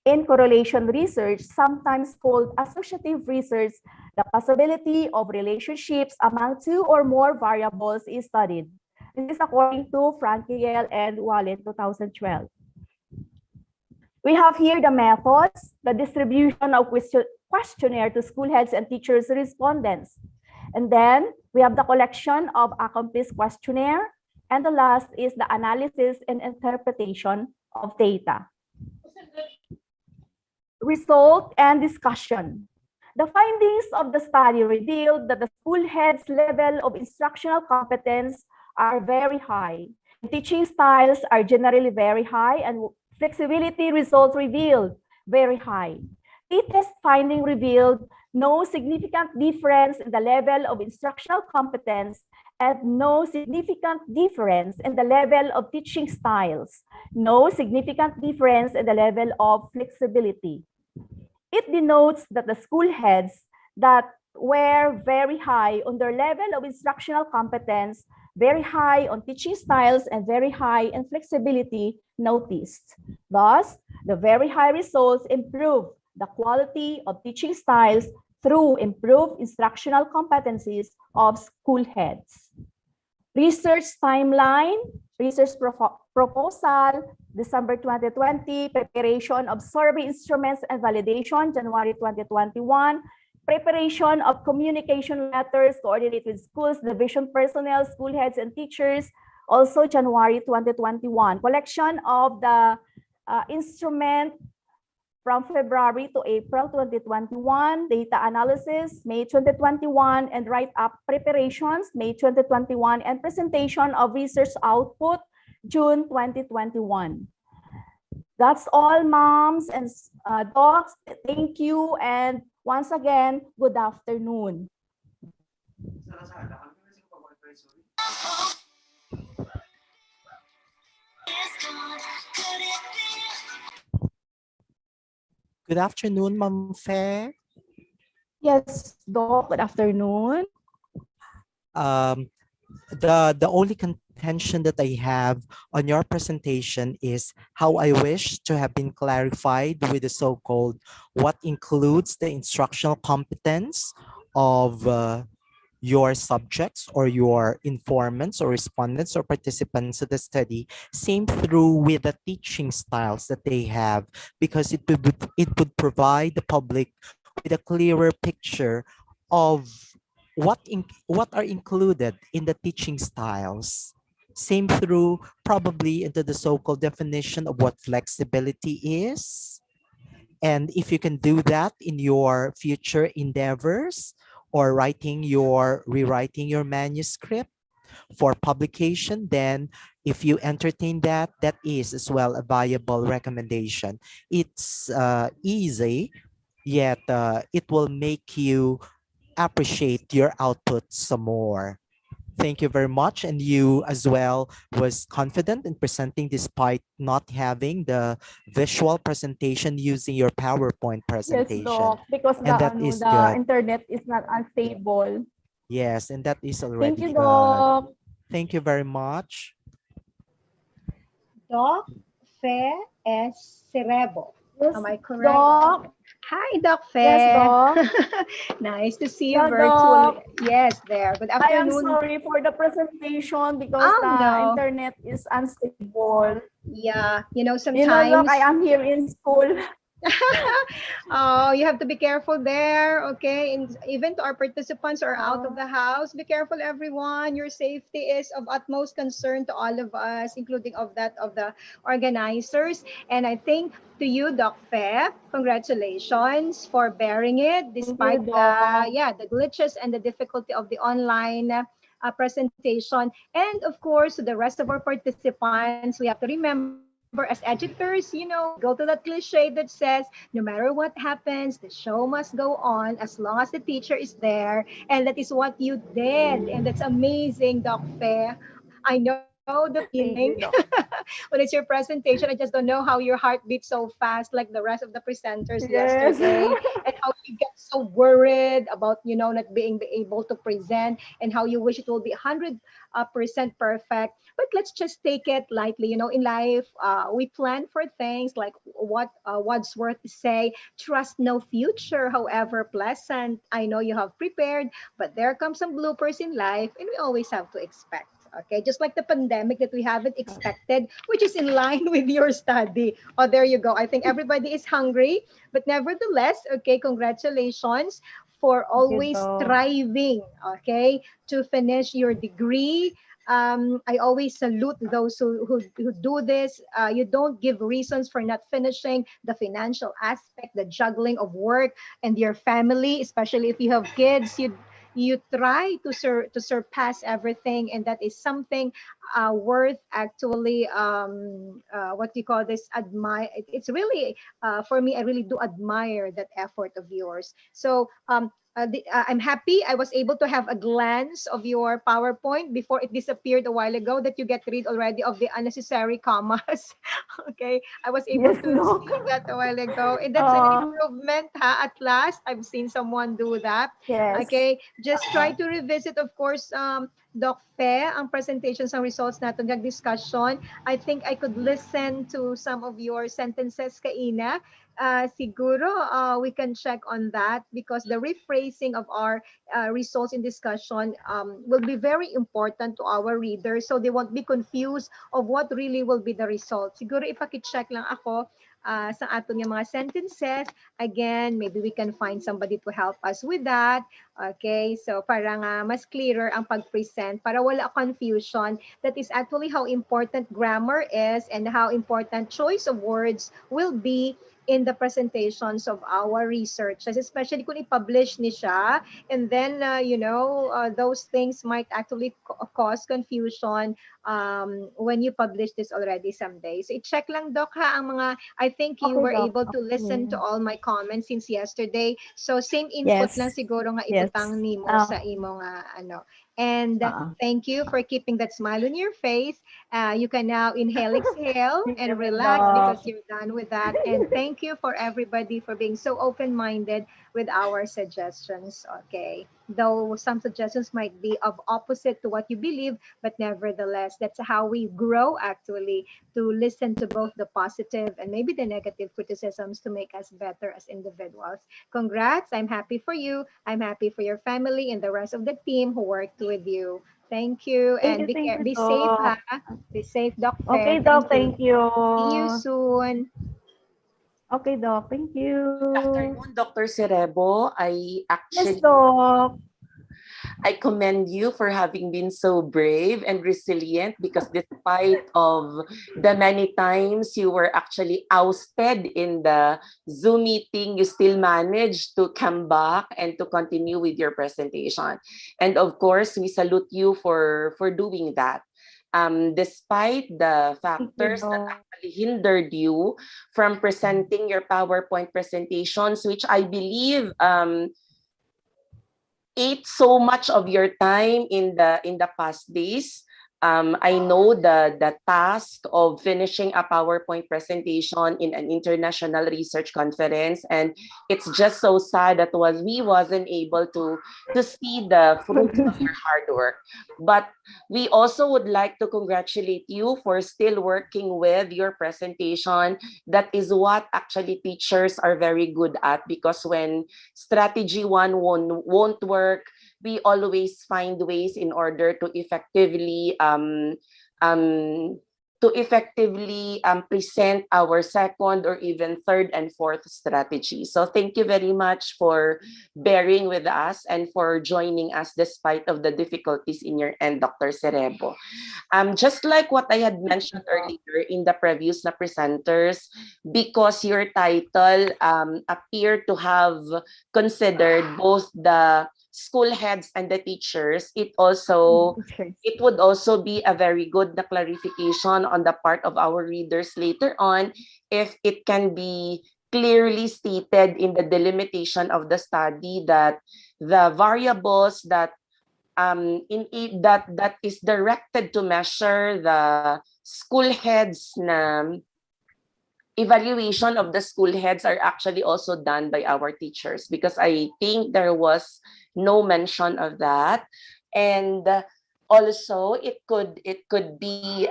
In correlation research, sometimes called associative research, the possibility of relationships among two or more variables is studied. This is according to Frankiel and Wallen 2012. We have here the methods, the distribution of questionnaire to school heads and teachers respondents. And then we have the collection of accomplished questionnaire. And the last is the analysis and interpretation of data. Result and discussion. The findings of the study revealed that the school head's level of instructional competence are very high. Teaching styles are generally very high, and flexibility results revealed very high. T-test finding revealed no significant difference in the level of instructional competence and no significant difference in the level of teaching styles, no significant difference in the level of flexibility. It denotes that the school heads that were very high on their level of instructional competence, very high on teaching styles, and very high in flexibility noticed. Thus, the very high results improve the quality of teaching styles through improved instructional competencies of school heads. Research timeline, research proposal, December 2020, preparation of survey instruments and validation, January 2021, preparation of communication letters coordinated with schools, division personnel, school heads, and teachers, Also, January 2021, collection of the instrument from February to April 2021, data analysis, May 2021, and write-up preparations, May 2021, and presentation of research output, June 2021. That's all, moms and docs. Thank you. And once again, good afternoon. Good afternoon, Ma'am Fair. Yes, Doc. Good afternoon. The only contention that I have on your presentation is how I wish to have been clarified with the so-called what includes the instructional competence of your subjects or your informants or respondents or participants of the study. Same through with the teaching styles that they have, because it would provide the public with a clearer picture of what are included in the teaching styles. Same through probably into the so-called definition of what flexibility is. And if you can do that in your future endeavors or rewriting your manuscript for publication, then if you entertain that, that is as well a viable recommendation. It's easy, yet it will make you appreciate your output some more. Thank you very much. And you as well was confident in presenting despite not having the visual presentation using your PowerPoint Yes, presentation. Doc, because And that is the good. internet is not unstable. Yes, and that is Thank already you, good. Doc. Thank you very much. Doc Fe S. Cerebo. Yes, Am I correct? Doc. Hi, Doc Yes, Fe. Doc. Nice to see you Yeah, virtually. Doc. Yes, there. Good I am afternoon. sorry for the presentation because Oh, the no. internet is unstable. Yeah, Doc, sometimes. I am here in school. Oh, you have to be careful there, okay? And even to our participants who are out of the house, be careful, everyone. Your safety is of utmost concern to all of us, including of that of the organizers. And I think to you, Doc Fe, congratulations for bearing it despite Doc. the glitches and the difficulty of the online presentation. And of course, to the rest of our participants, we have to remember as educators, we go to that cliche that says, no matter what happens, the show must go on as long as the teacher is there. And that is what you did. And that's amazing, Doc Fair. I know the feeling. Thank you, Doc. When it's your presentation, I just don't know how your heart beats so fast like the rest of the presenters Yes. yesterday, and how you get so worried about, not being able to present, and how you wish it will be 100% perfect. But let's just take it lightly. In life, we plan for things like what Wadsworth say, trust no future, however pleasant. I know you have prepared, but there come some bloopers in life, and we always have to expect. Okay, just like the pandemic that we haven't expected, which is in line with your study. Oh, there you go. I think everybody is hungry, but nevertheless, okay, congratulations for Thank you, always Doc. striving, okay, to finish your degree. I always salute those who do this. You don't give reasons for not finishing: the financial aspect, the juggling of work and your family, especially if you have kids. You try to surpass everything, and that is something worth actually what do you call this, admire. It's really for me, I really do admire that effort of yours. So I'm happy I was able to have a glance of your PowerPoint before it disappeared a while ago, that you get rid already of the unnecessary commas. Okay, I was able Yes, to Doc. see that a while ago, and that's an improvement. At last, I've seen someone do that. Yes. Okay, just try to revisit, of course, Doc Fe, ang presentations and results natin, discussion. I think I could listen to some of your sentences, Kaina. Siguro, we can check on that, because the rephrasing of our results in discussion will be very important to our readers, so they won't be confused of what really will be the result. Siguro, ipaki-check lang ako sa aton nga mga sentences. Again, maybe we can find somebody to help us with that. Okay, so para nga mas clearer ang pag-present, para wala confusion. That is actually how important grammar is and how important choice of words will be in the presentations of our research, especially kung i-publish ni siya, and then those things might actually cause confusion when you publish this already someday. So i-check lang, Doc, ha, ang mga, I think you Okay, were Doc. able to listen to Okay. all my comments since yesterday. So same input Yes. lang siguro nga Yes. ibutang nimo sa imo nga ano. And thank you for keeping that smile on your face. You can now inhale, exhale, and relax because you're done with that. And thank you for everybody for being so open-minded with our suggestions. Okay, though some suggestions might be of opposite to what you believe, but nevertheless, that's how we grow actually, to listen to both the positive and maybe the negative criticisms to make us better as individuals. Congrats! I'm happy for you. I'm happy for your family and the rest of the team who worked with you. Thank you, and Thank you, be safe, ha? Doc. Be safe, Doc. Okay, Thank Doc. you. Thank you. See you soon. Okay, Doc. Thank you. Good afternoon, Dr. Cerebo. Yes, Doc. I commend you for having been so brave and resilient, because despite of the many times you were actually ousted in the Zoom meeting, you still managed to come back and to continue with your presentation. And of course, we salute you for doing that. Despite the factors that actually hindered you from presenting your PowerPoint presentations, which I believe ate so much of your time in the past days. I know the task of finishing a PowerPoint presentation in an international research conference, and it's just so sad that we wasn't able to see the fruits of your hard work. But we also would like to congratulate you for still working with your presentation. That is what actually teachers are very good at, because when strategy one won't work, we always find ways in order to effectively present our second or even third and fourth strategy. So thank you very much for bearing with us and for joining us despite of the difficulties in your end, Dr. Cerebo. Just like what I had mentioned earlier in the previous na presenters, because your title appeared to have considered both the school heads and the teachers, it would also be a very good clarification on the part of our readers later on if it can be clearly stated in the delimitation of the study that the variables that that is directed to measure the school heads na evaluation of the school heads are actually also done by our teachers, because I think there was no mention of that. And also it could be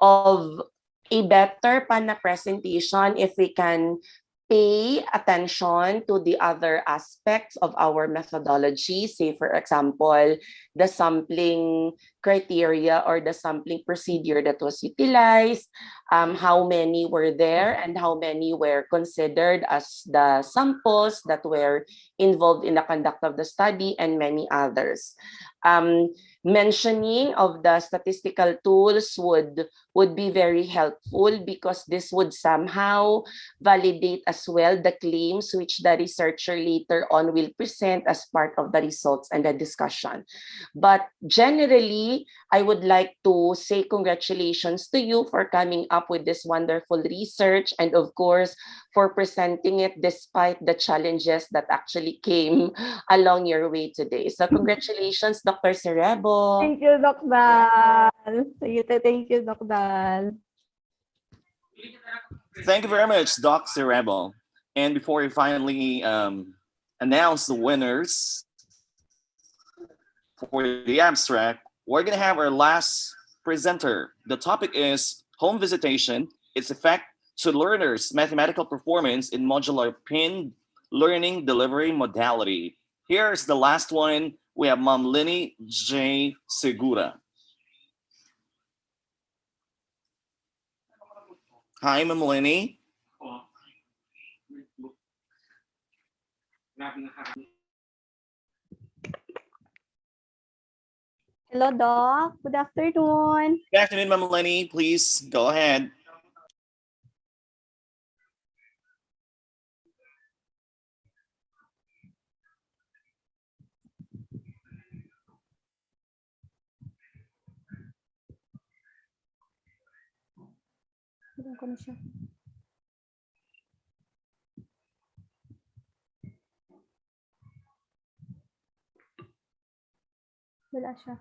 of a better presentation if we can pay attention to the other aspects of our methodology. Say, for example, the sampling criteria or the sampling procedure that was utilized, how many were there and how many were considered as the samples that were involved in the conduct of the study, and many others. Mentioning of the statistical tools would be very helpful, because this would somehow validate as well the claims which the researcher later on will present as part of the results and the discussion. But generally, I would like to say congratulations to you for coming up with this wonderful research, and of course, for presenting it despite the challenges that actually came along your way today. So congratulations, Dr. Cerebo. Thank you, Doc Dal. Thank you, Doc Dal. Thank you very much, Doc Cerebo. And before we finally announce the winners for the abstract, we're going to have our last presenter. The topic is home visitation, its effect to learners' mathematical performance in modular pinned learning delivery modality. Here's the last one. We have Ma'am Lenny J. Segura. Hi, Ma'am Lenny. Hello, Doc. Good afternoon. Good afternoon, Ma'am Lenny. Please go ahead. Bilang ko na siya. Wala siya.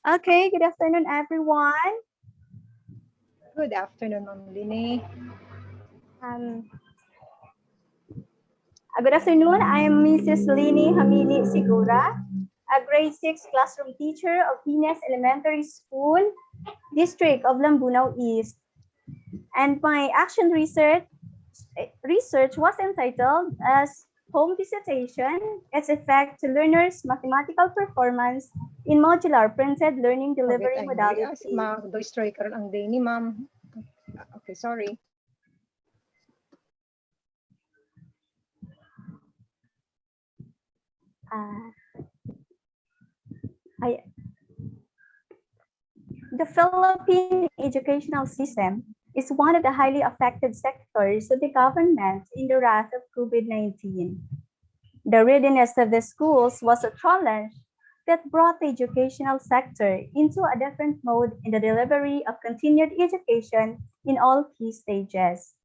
Okay, good afternoon, everyone. Good afternoon, Ma'am Lini. Um, Good afternoon. I am Mrs. Lini Hamili Sigura, a grade 6 classroom teacher of Pines Elementary School, District of Lambunaw East. And my action research was entitled as Home Visitation, Its Effect to Learners' Mathematical Performance in Modular Printed Learning Delivery Modality. Ma-striker ang day ni Ma'am. Okay, sorry. The Philippine educational system is one of the highly affected sectors of the government in the wrath of COVID-19. The readiness of the schools was a challenge that brought the educational sector into a different mode in the delivery of continued education in all key stages.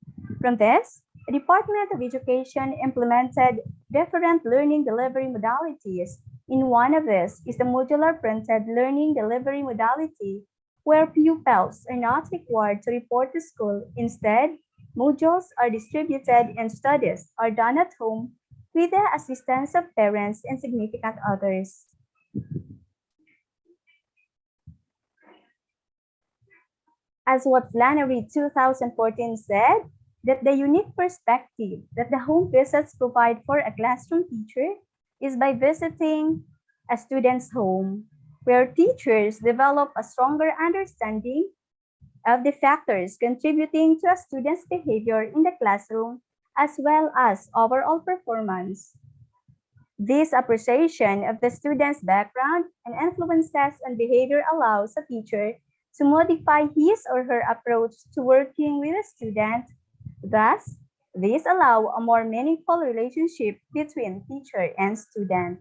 From this, the Department of Education implemented different learning delivery modalities. In one of these is the modular printed learning delivery modality, where pupils are not required to report to school. Instead, modules are distributed and studies are done at home with the assistance of parents and significant others. As what Flannery 2014 said, that the unique perspective that the home visits provide for a classroom teacher is by visiting a student's home, where teachers develop a stronger understanding of the factors contributing to a student's behavior in the classroom, as well as overall performance. This appreciation of the student's background and influences on behavior allows a teacher to modify his or her approach to working with a student. Thus, these allow a more meaningful relationship between teacher and student.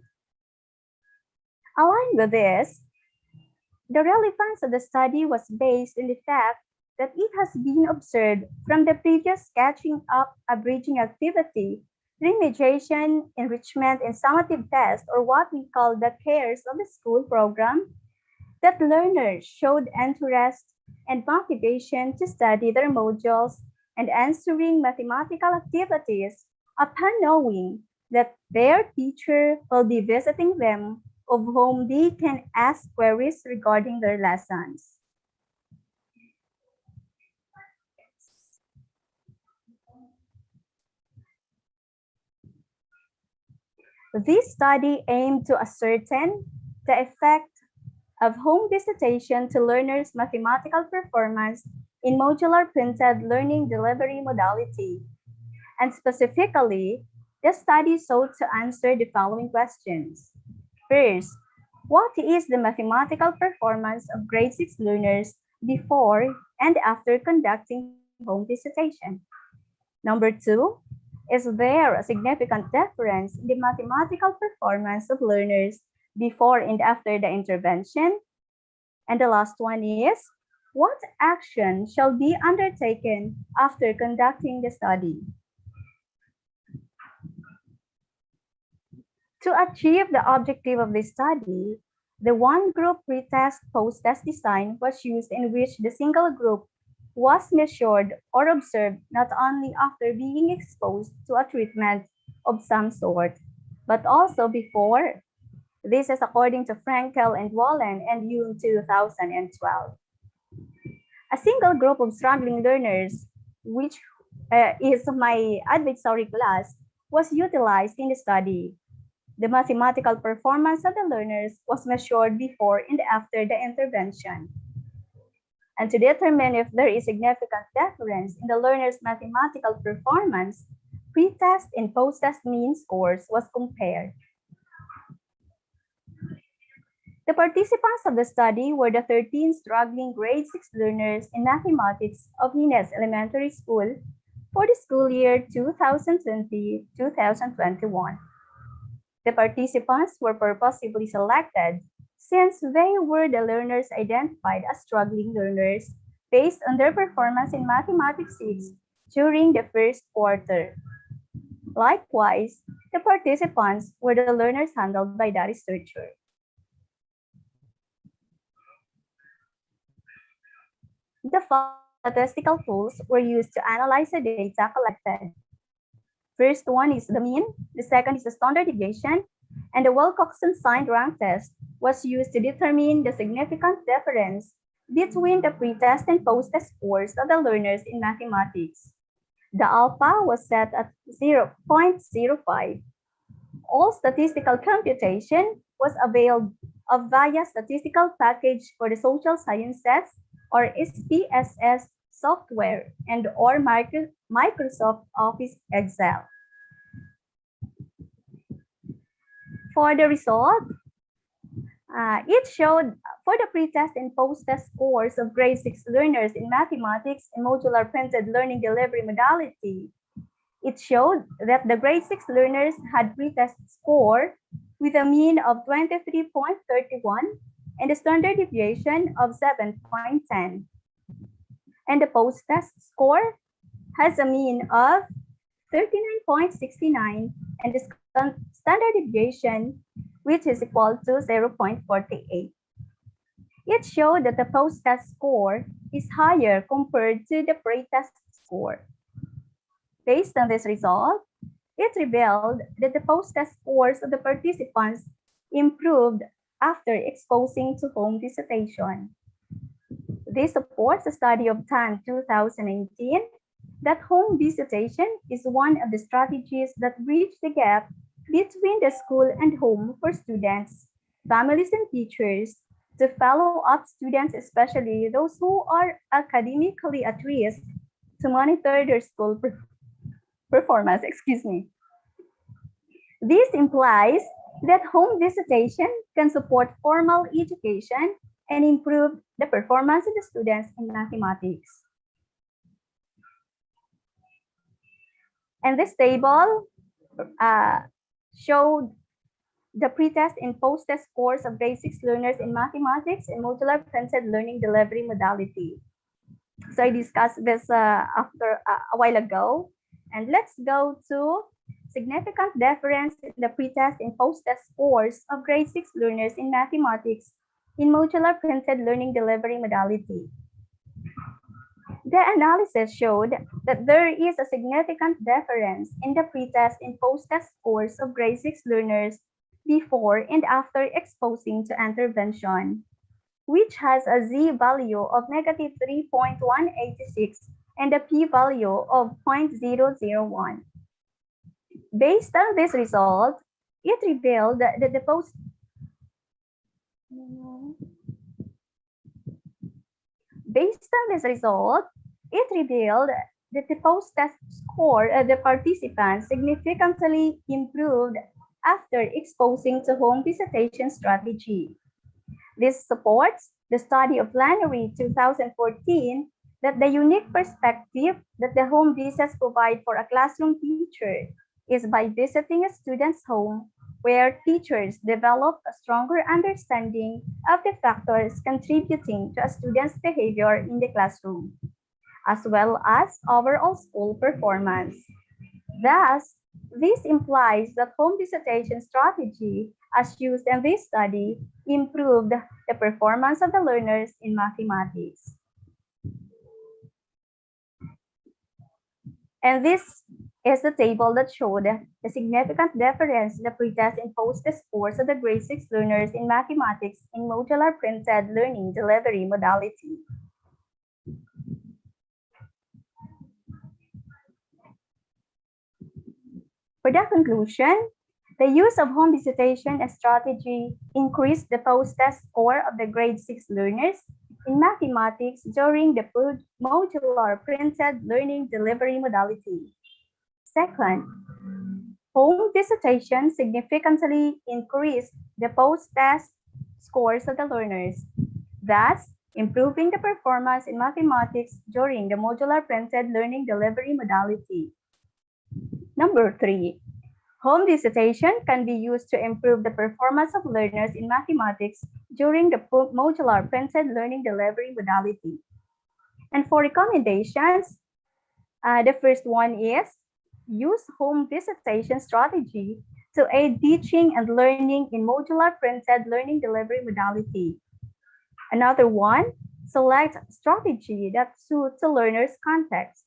Aligned with this, the relevance of the study was based on the fact that it has been observed from the previous catching up, abridging activity, remediation, enrichment, and summative test, or what we call the CARES of the school program, that learners showed interest and motivation to study their modules and answering mathematical activities upon knowing that their teacher will be visiting them, of whom they can ask queries regarding their lessons. This study aimed to ascertain the effect of home visitation to learners' mathematical performance in modular printed learning delivery modality. And specifically, the study sought to answer the following questions. First, what is the mathematical performance of grade 6 learners before and after conducting home visitation? Number 2, is there a significant difference in the mathematical performance of learners before and after the intervention? And the last one is, what action shall be undertaken after conducting the study? To achieve the objective of this study, The one-group pretest post-test design was used in which the single group was measured or observed not only after being exposed to a treatment of some sort, but also before. This is according to Frankel and Wallen and Yoon 2012. A single group of struggling learners, which is my advisory class, was utilized in the study. The mathematical performance of the learners was measured before and after the intervention. And to determine if there is significant difference in the learner's mathematical performance, pre-test and post-test mean scores was compared. The participants of the study were the 13 struggling grade 6 learners in mathematics of Hines Elementary School for the school year 2020-2021. The participants were purposefully selected since they were the learners identified as struggling learners based on their performance in Mathematics 6 during the first quarter. Likewise, the participants were the learners handled by the researcher. The statistical tools were used to analyze the data collected. First one is the mean, the second is the standard deviation, and the Wilcoxon signed rank test was used to determine the significant difference between the pre-test and post-test scores of the learners in mathematics. The alpha was set at 0.05. All statistical computation was availed of via statistical package for the social sciences or SPSS software and or Microsoft Office Excel. For the result, it showed for the pre-test and post-test scores of grade 6 learners in mathematics and modular printed learning delivery modality. It showed that the grade 6 learners had pre-test score with a mean of 23.31 and a standard deviation of 7.10. And the post-test score has a mean of 39.69 and the standard deviation, which is equal to 0.48. It showed that the post-test score is higher compared to the pre-test score. Based on this result, it revealed that the post-test scores of the participants improved after exposing to home visitation. This supports a study of TAN 2018 that home visitation is one of the strategies that bridge the gap between the school and home for students, families, and teachers to follow up students, especially those who are academically at risk, to monitor their school performance. This implies that home visitation can support formal education and improve the performance of the students in mathematics. And this table showed the pre-test and post-test scores of grade 6 learners in mathematics and modular printed learning delivery modality. So I discussed this after a while ago. And let's go to significant difference in the pre-test and post-test scores of grade 6 learners in mathematics in modular printed learning delivery modality. The analysis showed that there is a significant difference in the pre-test and post-test scores of grade 6 learners before and after exposing to intervention, which has a z-value of negative 3.186 and a p-value of 0.001. Based on this result, it revealed that the post-test score of the participants significantly improved after exposing to home visitation strategy. This supports the study of Flannery 2014 that the unique perspective that the home visits provide for a classroom teacher is by visiting a student's home where teachers develop a stronger understanding of the factors contributing to a student's behavior in the classroom, as well as overall school performance. Thus, this implies that home visitation strategy as used in this study improved the performance of the learners in mathematics. And this is the table that showed the significant difference in the pretest and post-test scores of the grade 6 learners in mathematics in modular printed learning delivery modality. For the conclusion, the use of home visitation as strategy increased the post-test score of the grade 6 learners in mathematics during the modular printed learning delivery modality. Second, home visitation significantly increased the post-test scores of the learners, thus improving the performance in mathematics during the modular printed learning delivery modality. Number 3, home visitation can be used to improve the performance of learners in mathematics during the modular printed learning delivery modality. And for recommendations, the first one is use home visitation strategy to aid teaching and learning in modular printed learning delivery modality. Another one, select strategy that suits the learner's context.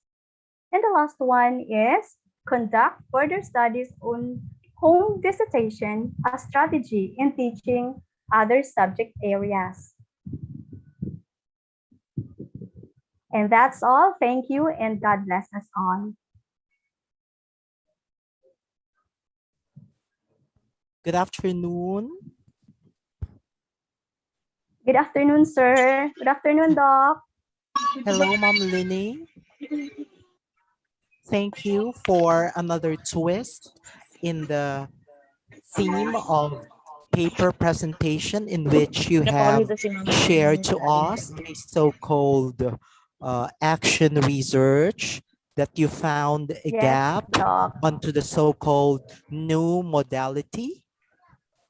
And the last one is conduct further studies on home visitation as strategy in teaching other subject areas. And that's all. Thank you, and God bless us all. Good afternoon. Good afternoon, sir. Good afternoon, Doc. Hello, Ma'am Linny. Thank you for another twist in the theme of paper presentation in which you have shared to us a so-called action research that you found a gap onto the so-called new modality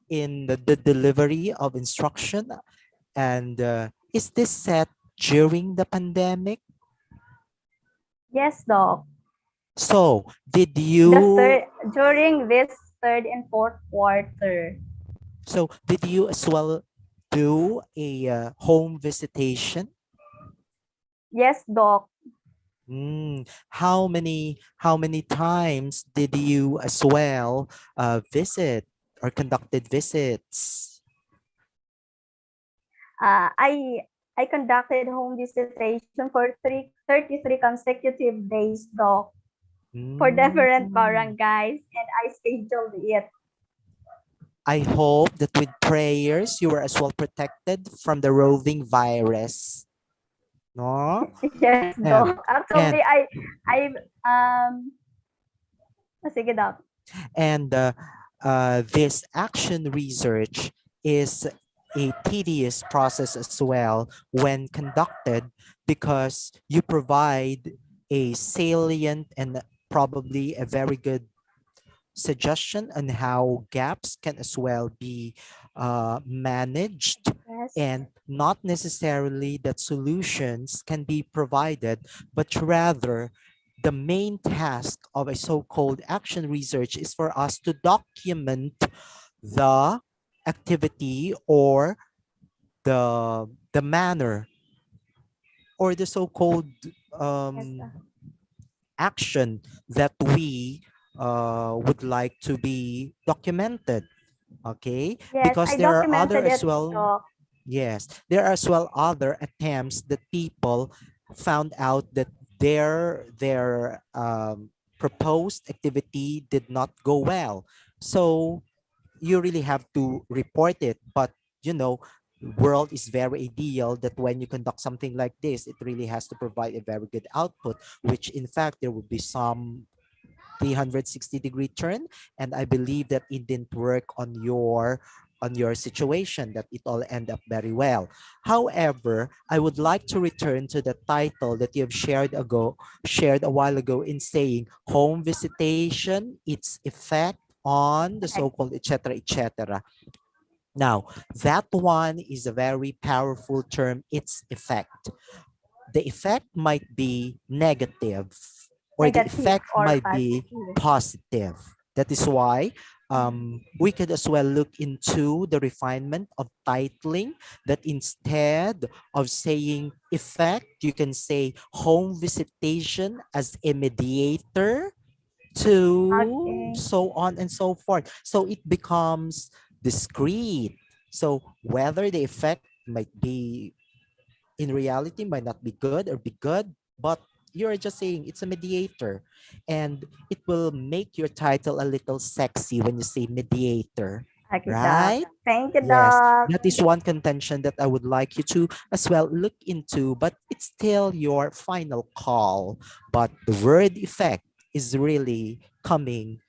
in the delivery of instruction. And is this set during the pandemic? Yes, Doc. So, did you... During this third and fourth quarter. So, did you as well do a home visitation? Yes, Doc. How many times did you as well visit or conducted visits? I conducted home visitation for 33 consecutive days, Doc, for different barangays, and I scheduled it. I hope that with prayers, you were as well protected from the roving virus. No? Yes, Doc. Actually, sige, Doc. And this action research is a tedious process as well when conducted because you provide a salient and probably a very good suggestion on how gaps can as well be managed, and not necessarily that solutions can be provided, but rather the main task of a so-called action research is for us to document the activity or the manner or the so-called action that we would like to be documented. Okay, Yes, because I there are other documented as it, well. Doc. Yes, there are as well other attempts that people found out that their proposed activity did not go well. So you really have to report it. But you know, world is very ideal that when you conduct something like this, it really has to provide a very good output, which in fact there will be some 360-degree turn, and I believe that it didn't work on your situation, that it all end up very well. However, I would like to return to the title that you have shared a while ago in saying home visitation, its effect on the so-called etc etc. Now, that one is a very powerful term, its effect. The effect might be negative or the Negative effect or might be positive. positive. That is why we could as well look into the refinement of titling, that instead of saying effect, you can say home visitation as a mediator to Okay. so on and so forth. So it becomes discrete. So whether the effect might be in reality might not be good or be good, but you're just saying it's a mediator. And it will make your title a little sexy when you say mediator, Okay, Doc. right? Thank you, Yes, Doc. that is one contention that I would like you to as well look into, but it's still your final call. But the word effect is really coming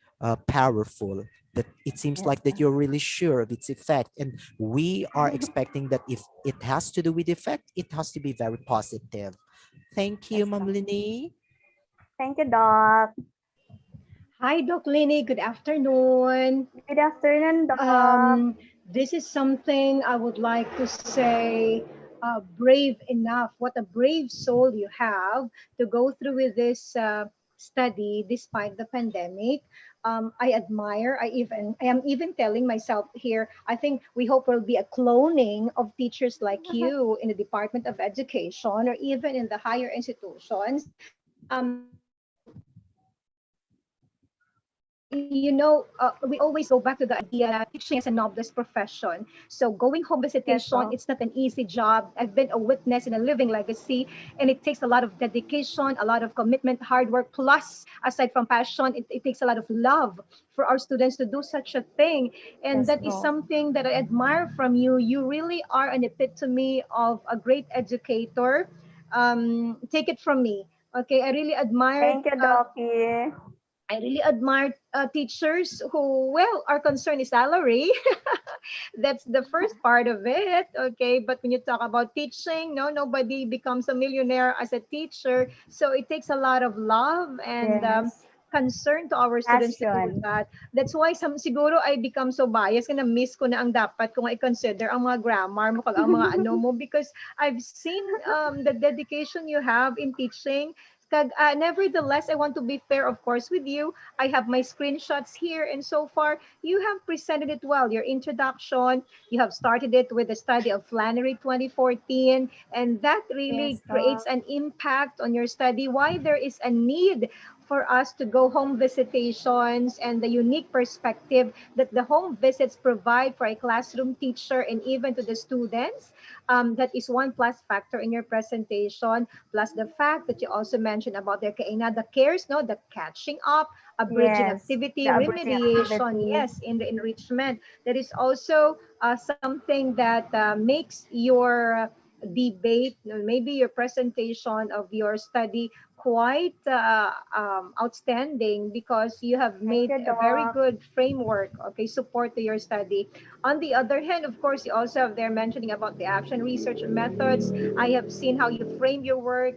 powerful. That it seems Yes, like that Doc. you're really sure of its effect, and we are expecting that if it has to do with effect, it has to be very positive. Thank you, Yes, Ma'am Doc. Lini. Thank you, Doc. Hi, Doc Lenny. Good afternoon. Good afternoon, Doc. This is something I would like to say, brave enough. What a brave soul you have to go through with this study despite the pandemic. I admire. I am even telling myself here. I think we hope will be a cloning of teachers like you in the Department of Education or even in the higher institutions. We always go back to the idea that teaching is a noblest profession. So going home Yes, visitation, Doc. it's not an easy job. I've been a witness in a living legacy, and it takes a lot of dedication, a lot of commitment, hard work. Plus, aside from passion, it takes a lot of love for our students to do such a thing. And Yes, that is Doc. something that I admire from you. You really are an epitome of a great educator. Take it from me. Okay, I really admire Thank you, Doc. teachers who, well, our concern is salary. That's the first part of it. Okay, but when you talk about teaching, no, nobody becomes a millionaire as a teacher. So it takes a lot of love and Yes. concern to our students to do Passion. that. That's why siguro I become so biased na miss ko na ang dapat kung i-consider ang mga grammar mo kag ang mga ano mo because I've seen the dedication you have in teaching. Nevertheless, I want to be fair, of course, with you. I have my screenshots here, and so far, you have presented it well. Your introduction, you have started it with the study of Flannery 2014, and that really Yes, creates Doc. an impact on your study. Why there is a need for us to go home visitations and the unique perspective that the home visits provide for a classroom teacher and even to the students. That is one plus factor in your presentation, plus the fact that you also mentioned about the cares, no, the catching up, a bridging Yes. activity, The abridging remediation, activity. yes, in the enrichment. That is also something that makes your debate, maybe your presentation of your study quite outstanding because you have Thank made you, a very Doc. good framework, okay, support to your study. On the other hand, of course, you also have there mentioning about the action research methods. I have seen how you frame your work.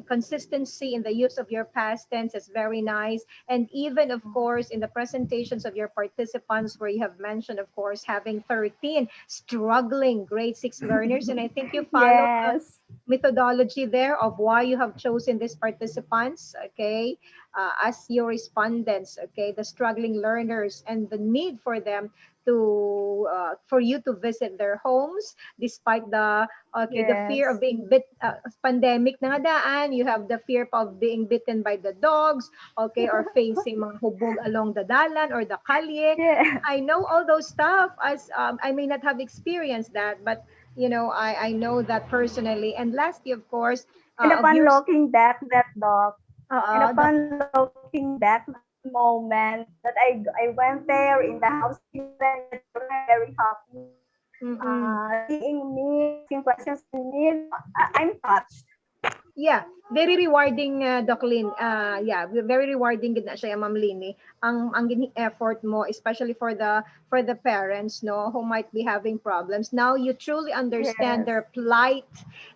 Consistency in the use of your past tense is very nice. And even, of course, in the presentations of your participants, where you have mentioned, of course, having 13 struggling grade 6 learners. And I think you follow the Yes. methodology there of why you have chosen these participants, okay, as your respondents, okay, the struggling learners and the need for them to for you to visit their homes despite the fear of Yes. being bit pandemic na nga daan, you have the fear of being bitten by the dogs, okay, or facing mga hubog along the dalan or the kalye. Yes. I know all those stuff as I may not have experienced that, but I know that personally. And lastly, of course, And of upon yours, looking back that, Doc, and the upon looking back that moment that I went there in the house of children, the children are very happy. mm-mm. Seeing me, asking questions to me, I'm touched. Yeah, very rewarding, Doc Lynn. Yeah, very rewarding gid na siya, Ma'am Lini. Ang effort mo, especially for the parents, no, who might be having problems. Now you truly understand Yes. their plight,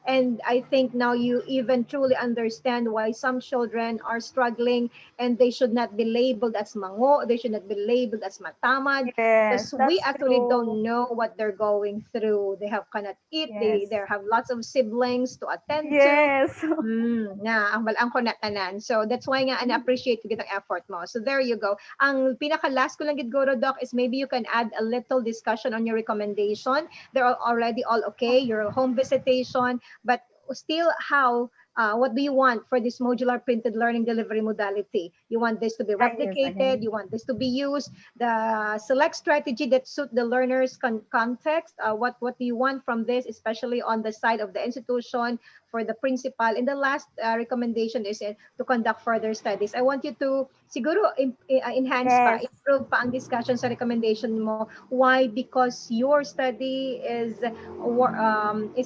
and I think now you even truly understand why some children are struggling, and they should not be labeled as mango. They should not be labeled as matamad. Yes, Because we that's actually true. don't know what they're going through. They have cannot eat. They Yes. have lots of siblings to attend to. Yes. ang ko na tanan. So that's why nga na-appreciate ko gitang effort mo. So there you go. Ang pinaka-last ko lang gid go Doc is maybe you can add a little discussion on your recommendation. They're already all okay, your home visitation, but still how what do you want for this modular printed learning delivery modality? You want this to be replicated, you want this to be used, the select strategy that suit the learner's context, what do you want from this, especially on the side of the institution, for the principal. And the last recommendation is to conduct further studies. I want you to siguro enhance pa, improve pa ang discussion sa recommendation mo. Why? Because your study is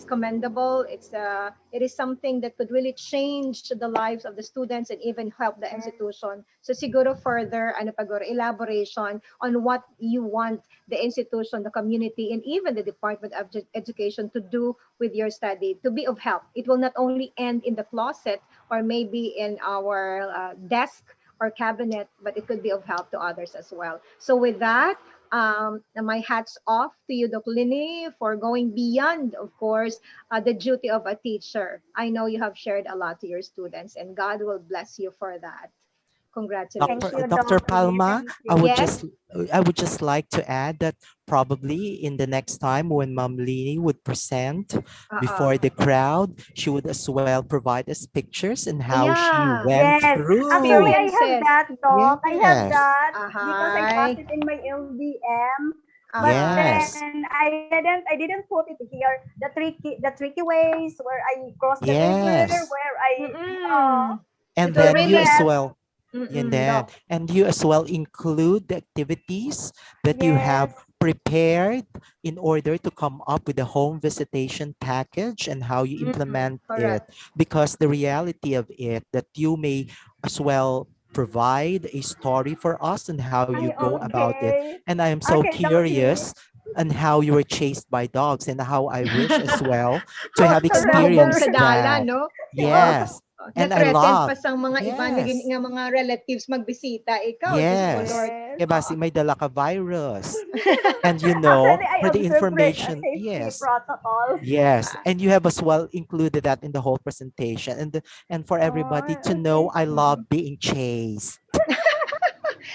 commendable. It is something that could really change the lives of the students and even help the institution. So siguro further elaboration on what you want the institution, the community, and even the Department of Education to do with your study to be of help. It will not only end in the closet or maybe in our desk or cabinet, but it could be of help to others as well. So with that, my hats off to you, Doc Lini, for going beyond, of course, the duty of a teacher. I know you have shared a lot to your students, and God will bless you for that. Congratulations. Dr. Palma, I would Yes. just like to add that probably in the next time when Ma'am Lini would present before the crowd, she would as well provide us pictures and how she went through. Actually, I have that, Doc. I have Yes. that because I passed it in my LDM. But Yes. then I didn't put it here. The tricky ways where I cross the river, Yes. where I And it will then you as really well. And you as well include the activities that you have prepared in order to come up with a home visitation package and how you implement it. Because the reality of it that you may as well provide a story for us and how you go about it. And I am so curious on how you were chased by dogs and how I wish as well to have experienced that. Yes. And I Na-threaten love. pa sang mga iba nga mga relatives magbisita. Ikaw, Diyos ko, Yes. Lord. Kaya basi may dala ka virus. And you know, Actually, I for the observe information, safety protocol. yes, and you have as well included that in the whole presentation, and for everybody to know, I love being chased.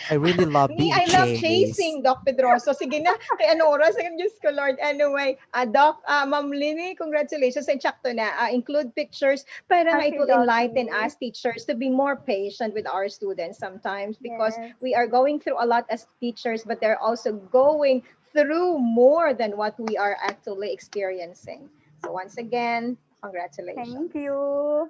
I really love being I love chased. chasing, Doc Pedroso. Sige na, kay ano oras? Diyos ko, Lord. Anyway, Doc, Ma'am Lini, congratulations. And sakto na, include pictures. Para nga it will enlighten us teachers to be more patient with our students sometimes because we are going through a lot as teachers, but they're also going through more than what we are actually experiencing. So once again, congratulations. Thank you.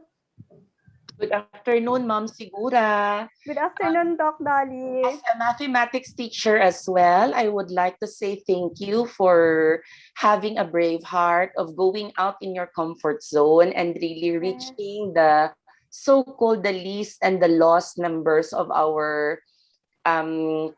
Good afternoon, Ma'am Sigura. Good afternoon, Doc Dolly. As a mathematics teacher as well, I would like to say thank you for having a brave heart of going out in your comfort zone and really reaching the so-called the least and the lost numbers of our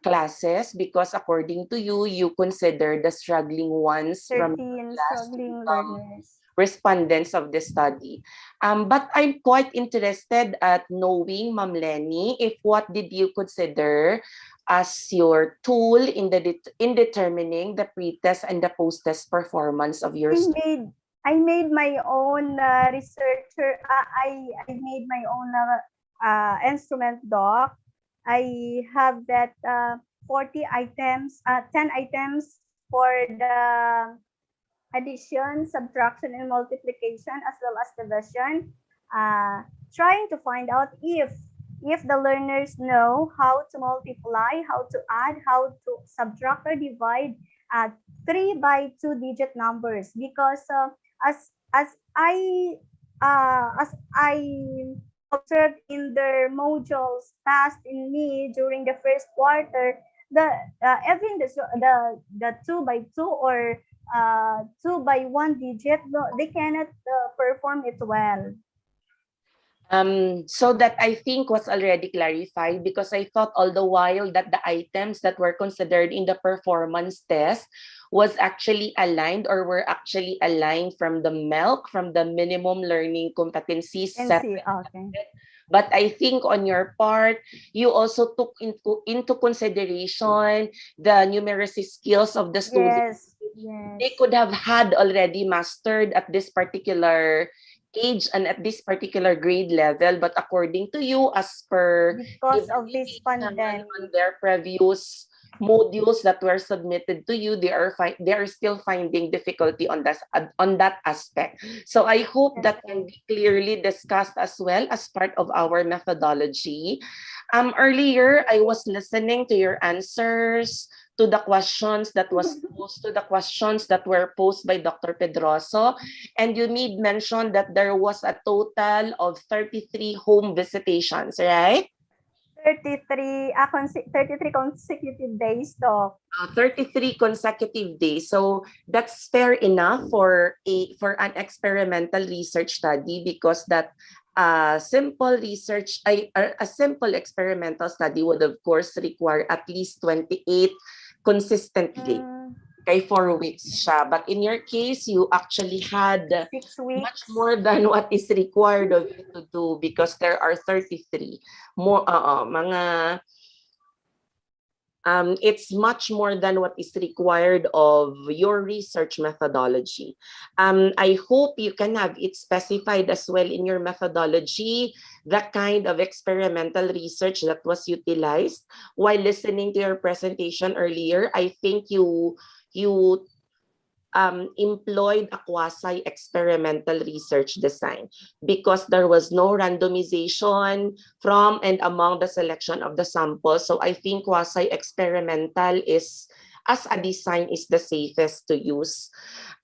classes, because according to you, you consider the struggling ones from 13 struggling learners. respondents of the study. But I'm quite interested at knowing, Ma'am Lenny, if what did you consider as your tool in determining the pre-test and the post-test performance of your students? I made my own researcher. I made my own instrument, Doc. I have that 40 items, 10 items for the addition, subtraction, and multiplication, as well as division, trying to find out if the learners know how to multiply, how to add, how to subtract or divide 3 by 2 digit numbers. Because as I observed in their modules passed in me during the first quarter, even the 2 by 2 or 2 by 1 digit, they cannot perform it well. So that I think was already clarified, because I thought all the while that the items that were considered in the performance test was actually aligned or were actually aligned from the MELC, from the minimum learning competencies set. But I think on your part, you also took into consideration the numeracy skills of the students. Yes. They could have had already mastered at this particular age and at this particular grade level, but according to you, as per Because of this pandemic. on their previous modules that were submitted to you, they are still finding difficulty on that aspect. So I hope that can be clearly discussed as well as part of our methodology. Earlier I was listening to your answers to the questions that were posed by Dr. Pedroso, and you made mention that there was a total of 33 home visitations, right? 33 consecutive days to. 33 consecutive days. So that's fair enough for an experimental research study, because that a simple experimental study would of course require at least 28 consistently. Okay, 4 weeks siya. But in your case, you actually had 6 weeks. much more than what is required of you to do, because there are 33 more it's much more than what is required of your research methodology. I hope you can have it specified as well in your methodology, the kind of experimental research that was utilized. While listening to your presentation earlier, I think you employed a quasi-experimental research design, because there was no randomization from and among the selection of the sample. So I think quasi-experimental is, as a design, is the safest to use.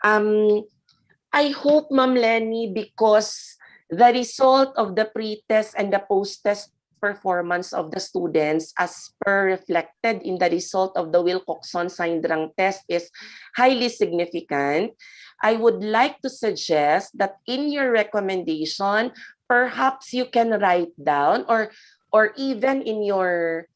I hope, Ma'am Lenny, because the result of the pre-test and the post-test performance of the students, as per reflected in the result of the Wilcoxon-Sindrang test, is highly significant. I would like to suggest that in your recommendation, perhaps you can write down, or even in your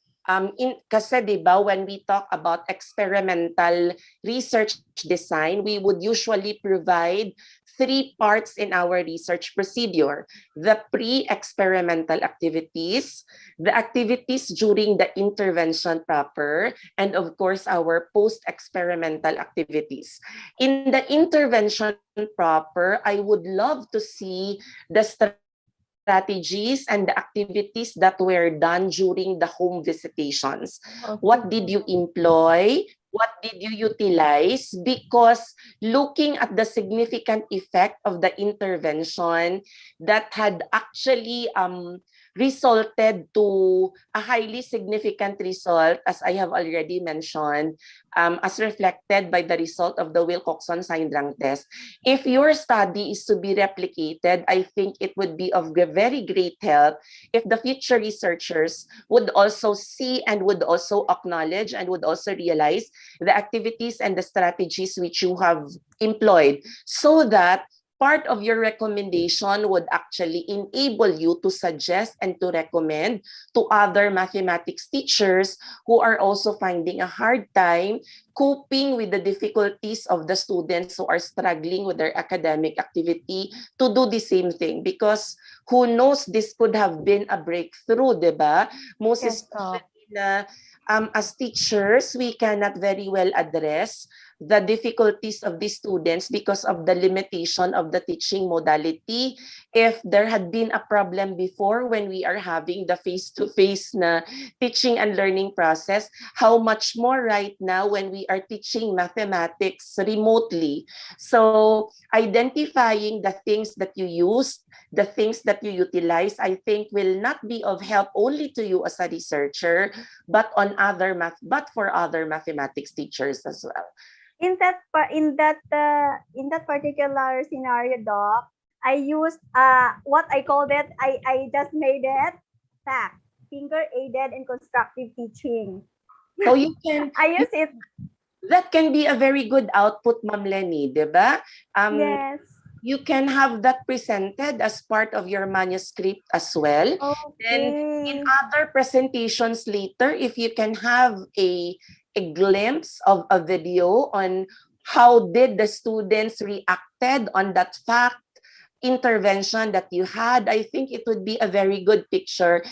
kasi diba, when we talk about experimental research design, we would usually provide 3 parts in our research procedure: the pre-experimental activities, the activities during the intervention proper, and of course our post-experimental activities. In the intervention proper, I would love to see the strategies and the activities that were done during the home visitations. What did you employ? What did you utilize? Because looking at the significant effect of the intervention that had actually resulted to a highly significant result, as I have already mentioned, as reflected by the result of the Wilcoxon-Sindrang test. If your study is to be replicated, I think it would be of very great help if the future researchers would also see and would also acknowledge and would also realize the activities and the strategies which you have employed, so that part of your recommendation would actually enable you to suggest and to recommend to other mathematics teachers who are also finding a hard time coping with the difficulties of the students who are struggling with their academic activity, to do the same thing. Because who knows, this could have been a breakthrough, diba? Most especially na as teachers, we cannot very well address the difficulties of the students because of the limitation of the teaching modality. If there had been a problem before when we are having the face-to-face na teaching and learning process, how much more right now when we are teaching mathematics remotely. So identifying the things that you use, the things that you utilize, I think will not be of help only to you as a researcher, but for other mathematics teachers as well. In that particular scenario, Doc, I used what I called it. I just made it fact, finger aided and constructive teaching. So you can I use it. That can be a very good output, Ma'am Lenny, diba? Yes. You can have that presented as part of your manuscript as well. Okay. Then in other presentations later, if you can have a glimpse of a video on how did the students reacted on that fact intervention that you had, I think it would be a very good picture.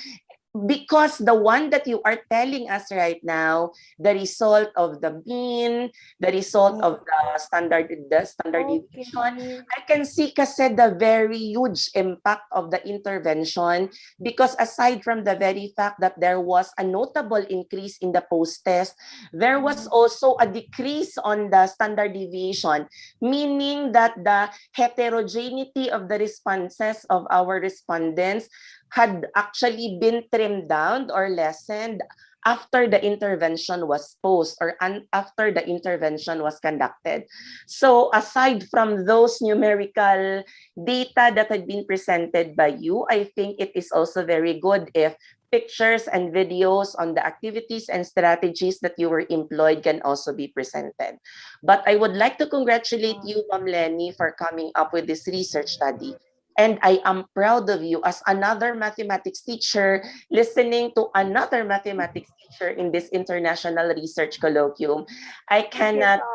because the one that you are telling us right now, the result of the mean, the result of the standard deviation, Okay. I can see kasi the very huge impact of the intervention, because aside from the very fact that there was a notable increase in the post-test, there was also a decrease on the standard deviation, meaning that the heterogeneity of the responses of our respondents had actually been trimmed down or lessened after the intervention was posed or after the intervention was conducted. So aside from those numerical data that had been presented by you, I think it is also very good if pictures and videos on the activities and strategies that you were employed can also be presented. But I would like to congratulate you, Ma'am Lenny, for coming up with this research study. And I am proud of you as another mathematics teacher listening to another mathematics teacher in this international research colloquium. I Thank you, cannot Doc.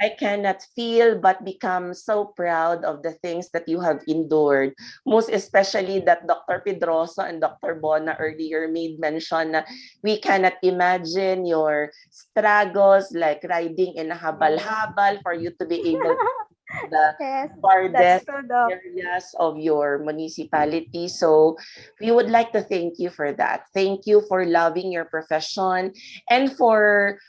I cannot feel but become so proud of the things that you have endured. Most especially that Dr. Pedrosa and Dr. Bona earlier made mention na we cannot imagine your struggles like riding in a habal-habal for you to be able to the Yes, that's farthest true, Doc. areas of your municipality. So we would like to thank you for that. Thank you for loving your profession and for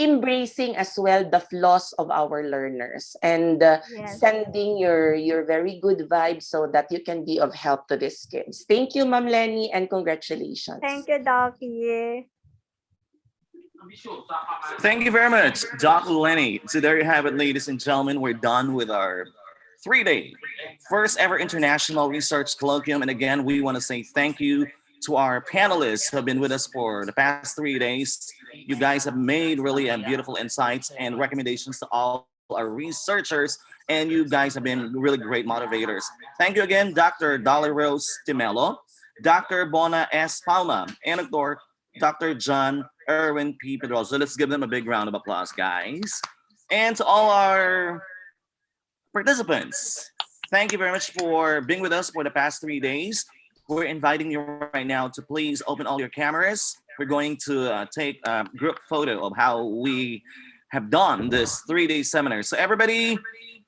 embracing as well the flaws of our learners and Yes. sending your very good vibes so that you can be of help to these kids. Thank you, Ma'am Lenny, and congratulations. Thank you, Docky. Thank you very much, Dr. Lenny. So there you have it, ladies and gentlemen. We're done with our 3-day first ever international research colloquium. And again, we want to say thank you to our panelists who have been with us for the past 3 days. You guys have made really beautiful insights and recommendations to all our researchers, and you guys have been really great motivators. Thank you again, Dr. Dolly Rose Timelo, Dr. Bona S. Palma, and of course, Dr. John Erwin P. Pedrosa. Let's give them a big round of applause, guys. And to all our participants, thank you very much for being with us for the past 3 days. We're inviting you right now to please open all your cameras. We're going to take a group photo of how we have done this 3-day seminar. So everybody,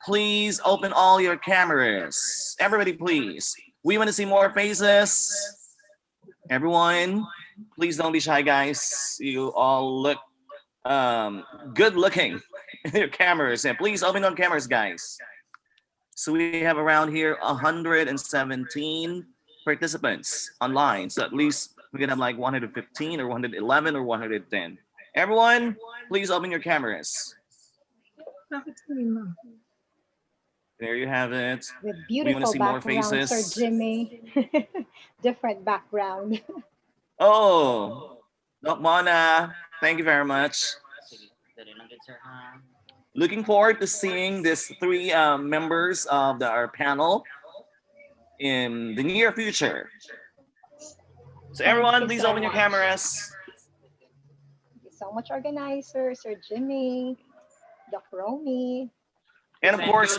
please open all your cameras. Everybody, please. We want to see more faces. Everyone, please don't be shy, guys. You all look good looking in your cameras. And please open on cameras, guys. So we have around here 117 participants online. So at least we can have like 115 or 111 or 110. Everyone, please open your cameras. There you have it. With We want to beautiful see more background, Sir faces. Jimmy. Different background. Oh, Doc Mona, thank you very much. Looking forward to seeing these three members of our panel in the near future. So everyone, please open your cameras. Thank you so much, organizer, Sir Jimmy, Doc Romy. And of course,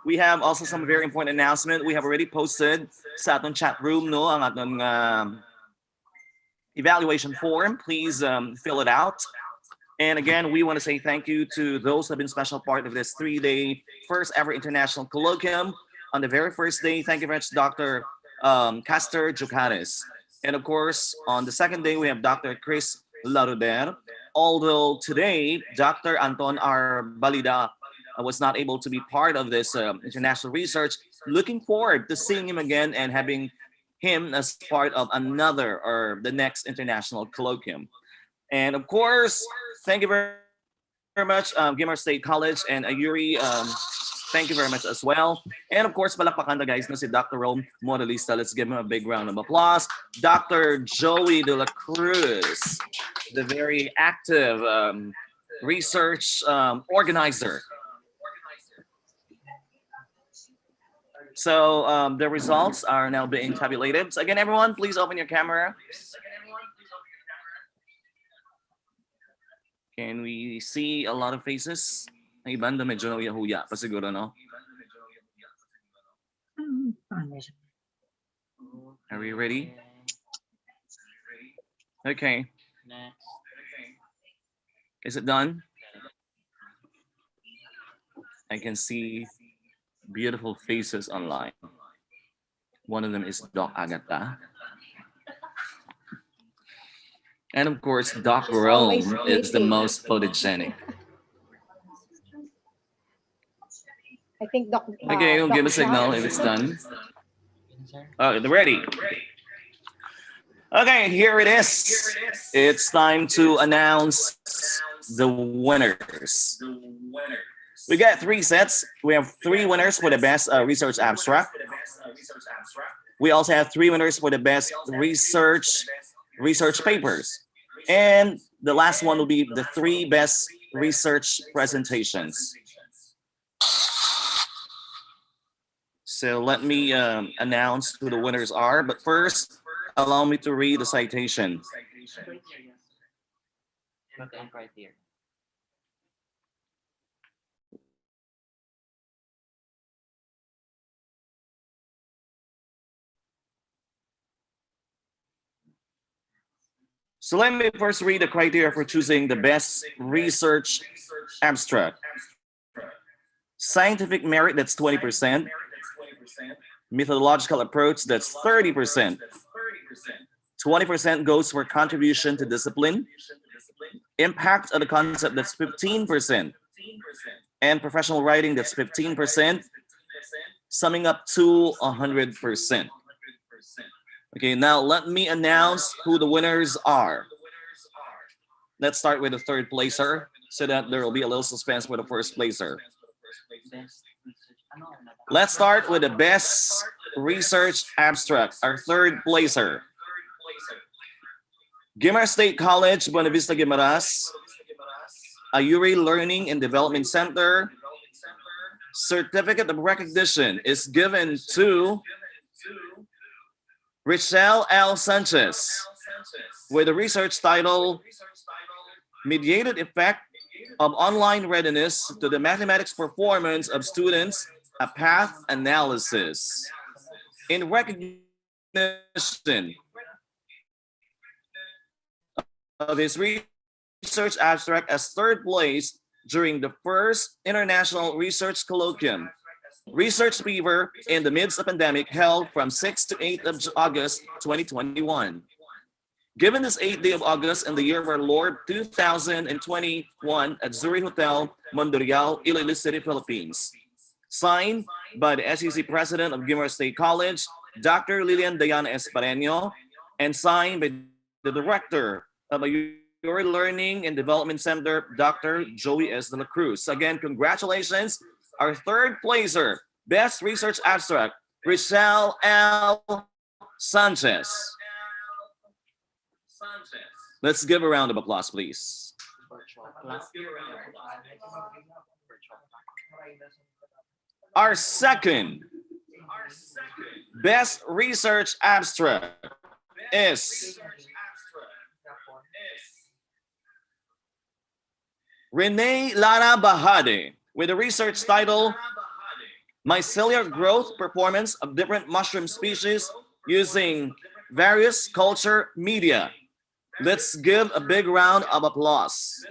we have also some very important announcement. We have already posted sa atong chat room no ang atong evaluation form. Please fill it out. And again, we want to say thank you to those who have been special part of this 3-day first ever international colloquium. On the very first day, thank you very much, Dr. Castor Jucares. And of course, on the second day, we have Dr. Chris Labrador. Although today, Dr. Anton R. Balida was not able to be part of this international research, looking forward to seeing him again and having him as part of another or the next international colloquium. And of course, thank you very much, Gimar State College and Ayuri. Thank you very much as well. And of course, palakpakan na guys na si Dr. Rome Moralista. Let's give him a big round of applause. Dr. Joey de la Cruz, the very active research organizer. So the results are now being tabulated. So again, everyone, please open your camera. Can we see a lot of faces? Ang iba na medyo huya pa siguro, no? Are we ready? Okay. Is it done? I can see beautiful faces online. One of them is Doc Agata. And of course, Doc She's always Rome is the waiting. most photogenic. I think Okay, we'll Doc give a signal John. if it's done. Oh, ready. Okay, here it is. It's time to announce the winners. We got 3 sets. We have 3 winners for the best research abstract. We also have 3 winners for the best research papers. And the last one will be the 3 best research presentations. So let me announce who the winners are. But first, allow me to read the citation. So let me first read the criteria for choosing the best research abstract. Scientific merit, that's 20%. Methodological approach, that's 30%. 20% goes for contribution to discipline. Impact of the concept, that's 15%. And professional writing, that's 15%. Summing up to 100%. Okay, now let me announce who the winners are. Let's start with the 3rd placer so that there will be a little suspense for the 1st placer. Let's start with the best research abstract, our 3rd placer. Guimaras State College, Buena Vista, Guimaras, Ayuri Learning and Development Center. Certificate of recognition is given to Richelle L. Sanchez with the research title Mediated Effect of Online Readiness to the Mathematics Performance of Students, a Path Analysis. In recognition of his research abstract as 3rd place during the 1st International Research Colloquium, Research Fever in the midst of pandemic, held from 6th to 8th of August 2021. Given this 8th day of August in the year of our Lord 2021 at Zuri Hotel, Mondorial, Iloilo City, Philippines. Signed by the SEC President of Guimaras State College, Dr. Lilian Diana Espareño, and signed by the Director of Your Learning and Development Center, Dr. Joey S. de la Cruz. Again, congratulations. Our 3rd placer, Best Research Abstract, Richelle L. Sanchez. Let's give a round of applause, please. Our 2nd Best Research Abstract is Renee Lara Bahade with the research title Mycelial Growth Performance of Different Mushroom Species Using Various Culture Media. Let's give a big round of applause.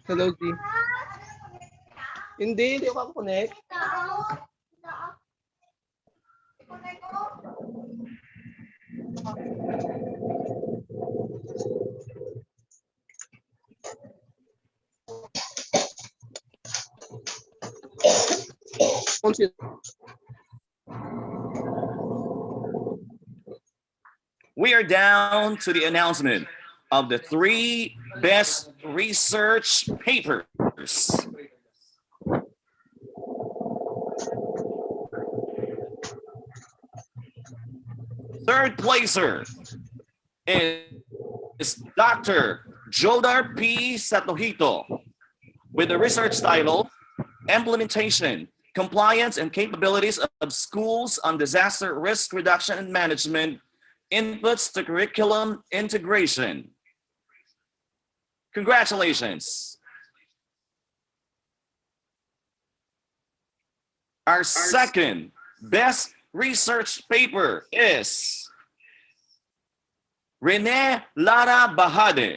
Hello, G. Hindi ako connect. We are down to the announcement of the 3 best research papers. Third placer is Dr. Jodar P. Satohito with the research title, Implementation, Compliance and Capabilities of Schools on Disaster Risk Reduction and Management, Inputs to Curriculum Integration. Congratulations. Our second best research paper is Rene Lara Bahade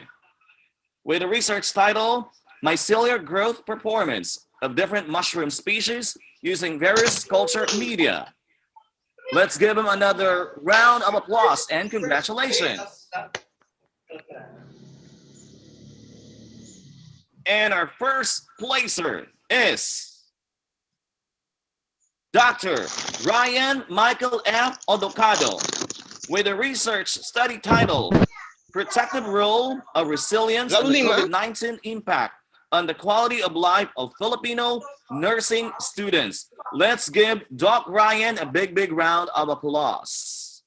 with a research title, Mycelial Growth Performance of Different Mushroom Species Using Various Culture Media. Let's give him another round of applause and congratulations. And our first placer is Dr. Ryan Michael F. Adokado with a research study title, Protective Role of Resilience and the COVID-19 Impact on the Quality of Life of Filipino Nursing Students. Let's give Doc Ryan a big round of applause.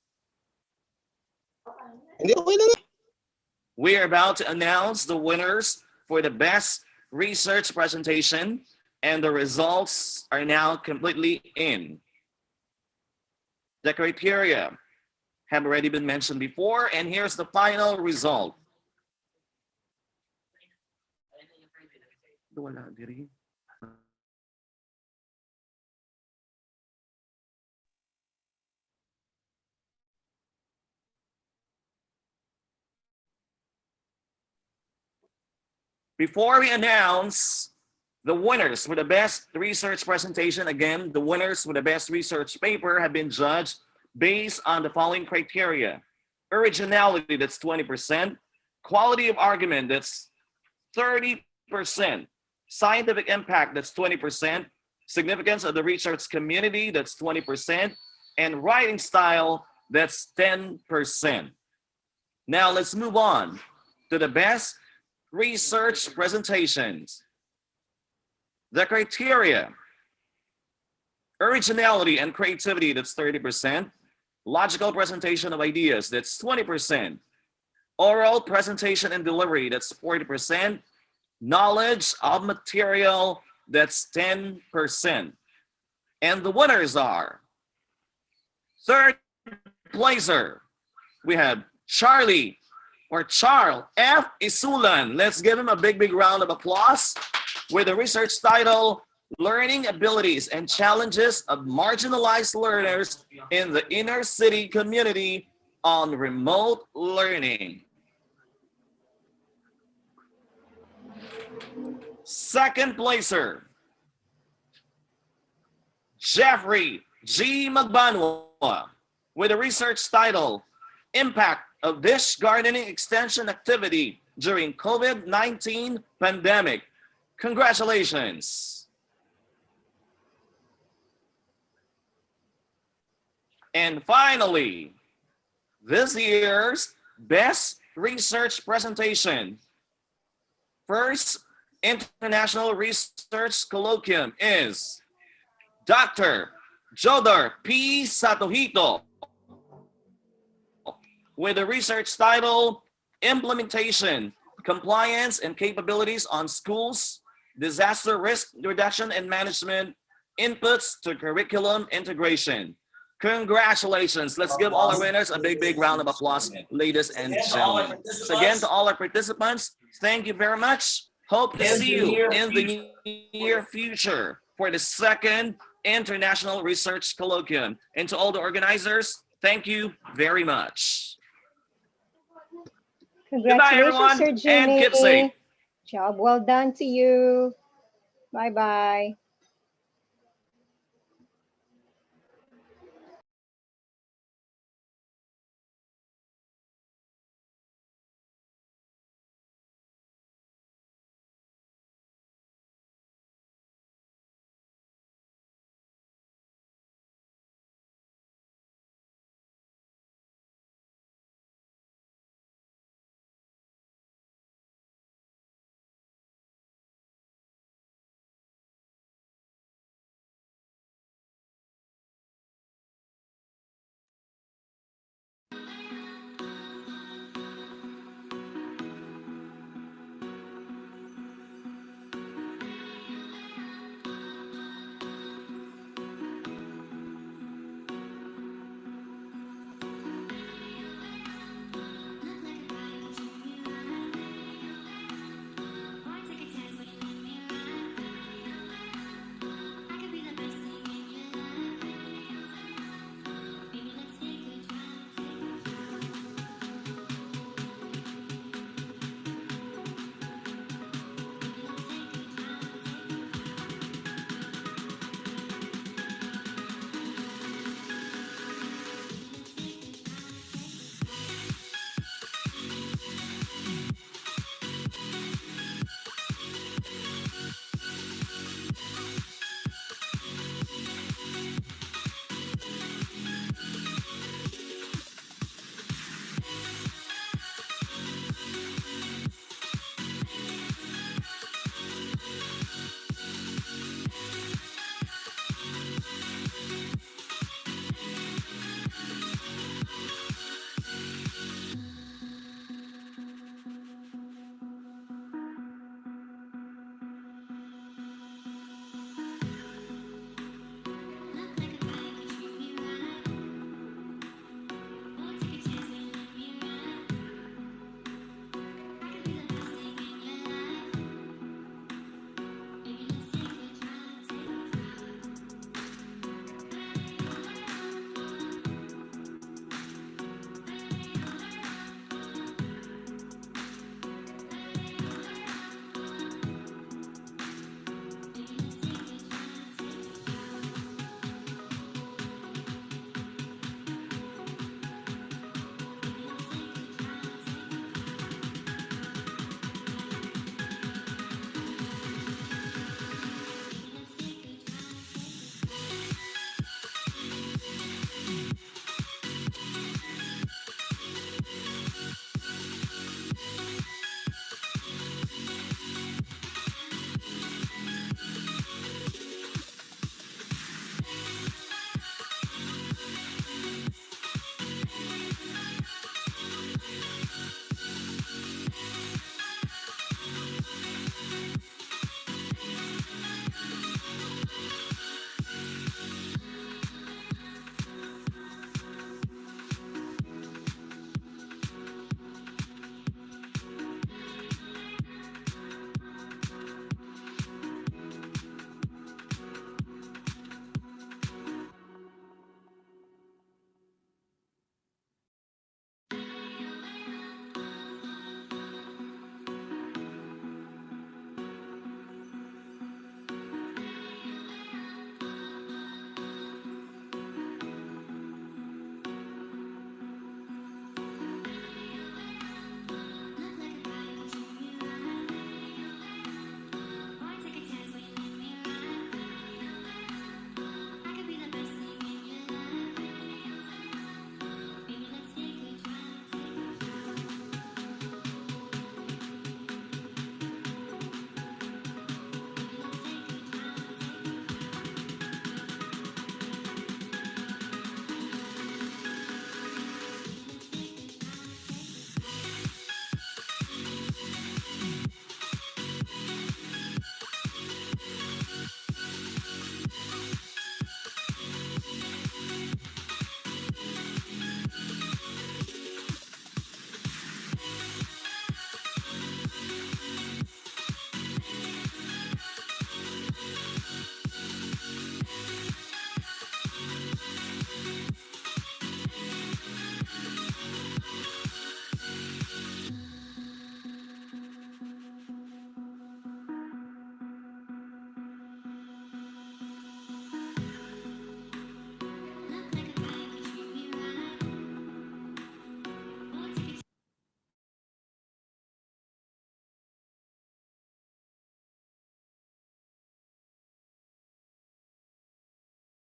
We are about to announce the winners for the best research presentation, and the results are now completely in. The criteria have already been mentioned before, and here's the final result. Before we announce the winners for the best research presentation, again, the winners for the best research paper have been judged based on the following criteria. Originality, that's 20%. Quality of argument, that's 30%. Scientific impact, that's 20%. Significance of the research community, that's 20%. And writing style, that's 10%. Now let's move on to the best research presentations. The criteria: originality and creativity, that's 30%. Logical presentation of ideas, that's 20%. Oral presentation and delivery, that's 40%. Knowledge of material, that's 10%. And the winners are, third placer, we have Charles F. Isulan. Let's give him a big round of applause with the research title, Learning Abilities and Challenges of Marginalized Learners in the Inner City Community on Remote Learning. Second placer, Jeffrey G. Magbanwa with a research title, Impact of Dish Gardening Extension Activity During COVID-19 Pandemic. Congratulations. And finally, this year's best research presentation, first International Research Colloquium, is Dr. Jodar P. Satohito with a research title, Implementation, Compliance and Capabilities on Schools, Disaster Risk Reduction and Management, Inputs to Curriculum Integration. Congratulations. Let's give all our winners a big round of applause, ladies and gentlemen. So again, to all our participants, thank you very much. Hope to see you in the near future for the second International Research Colloquium. And to all the organizers, thank you very much. Goodbye, Congratulations, everyone, Sir and keep safe. Jimmy. Job well done to you. Bye-bye.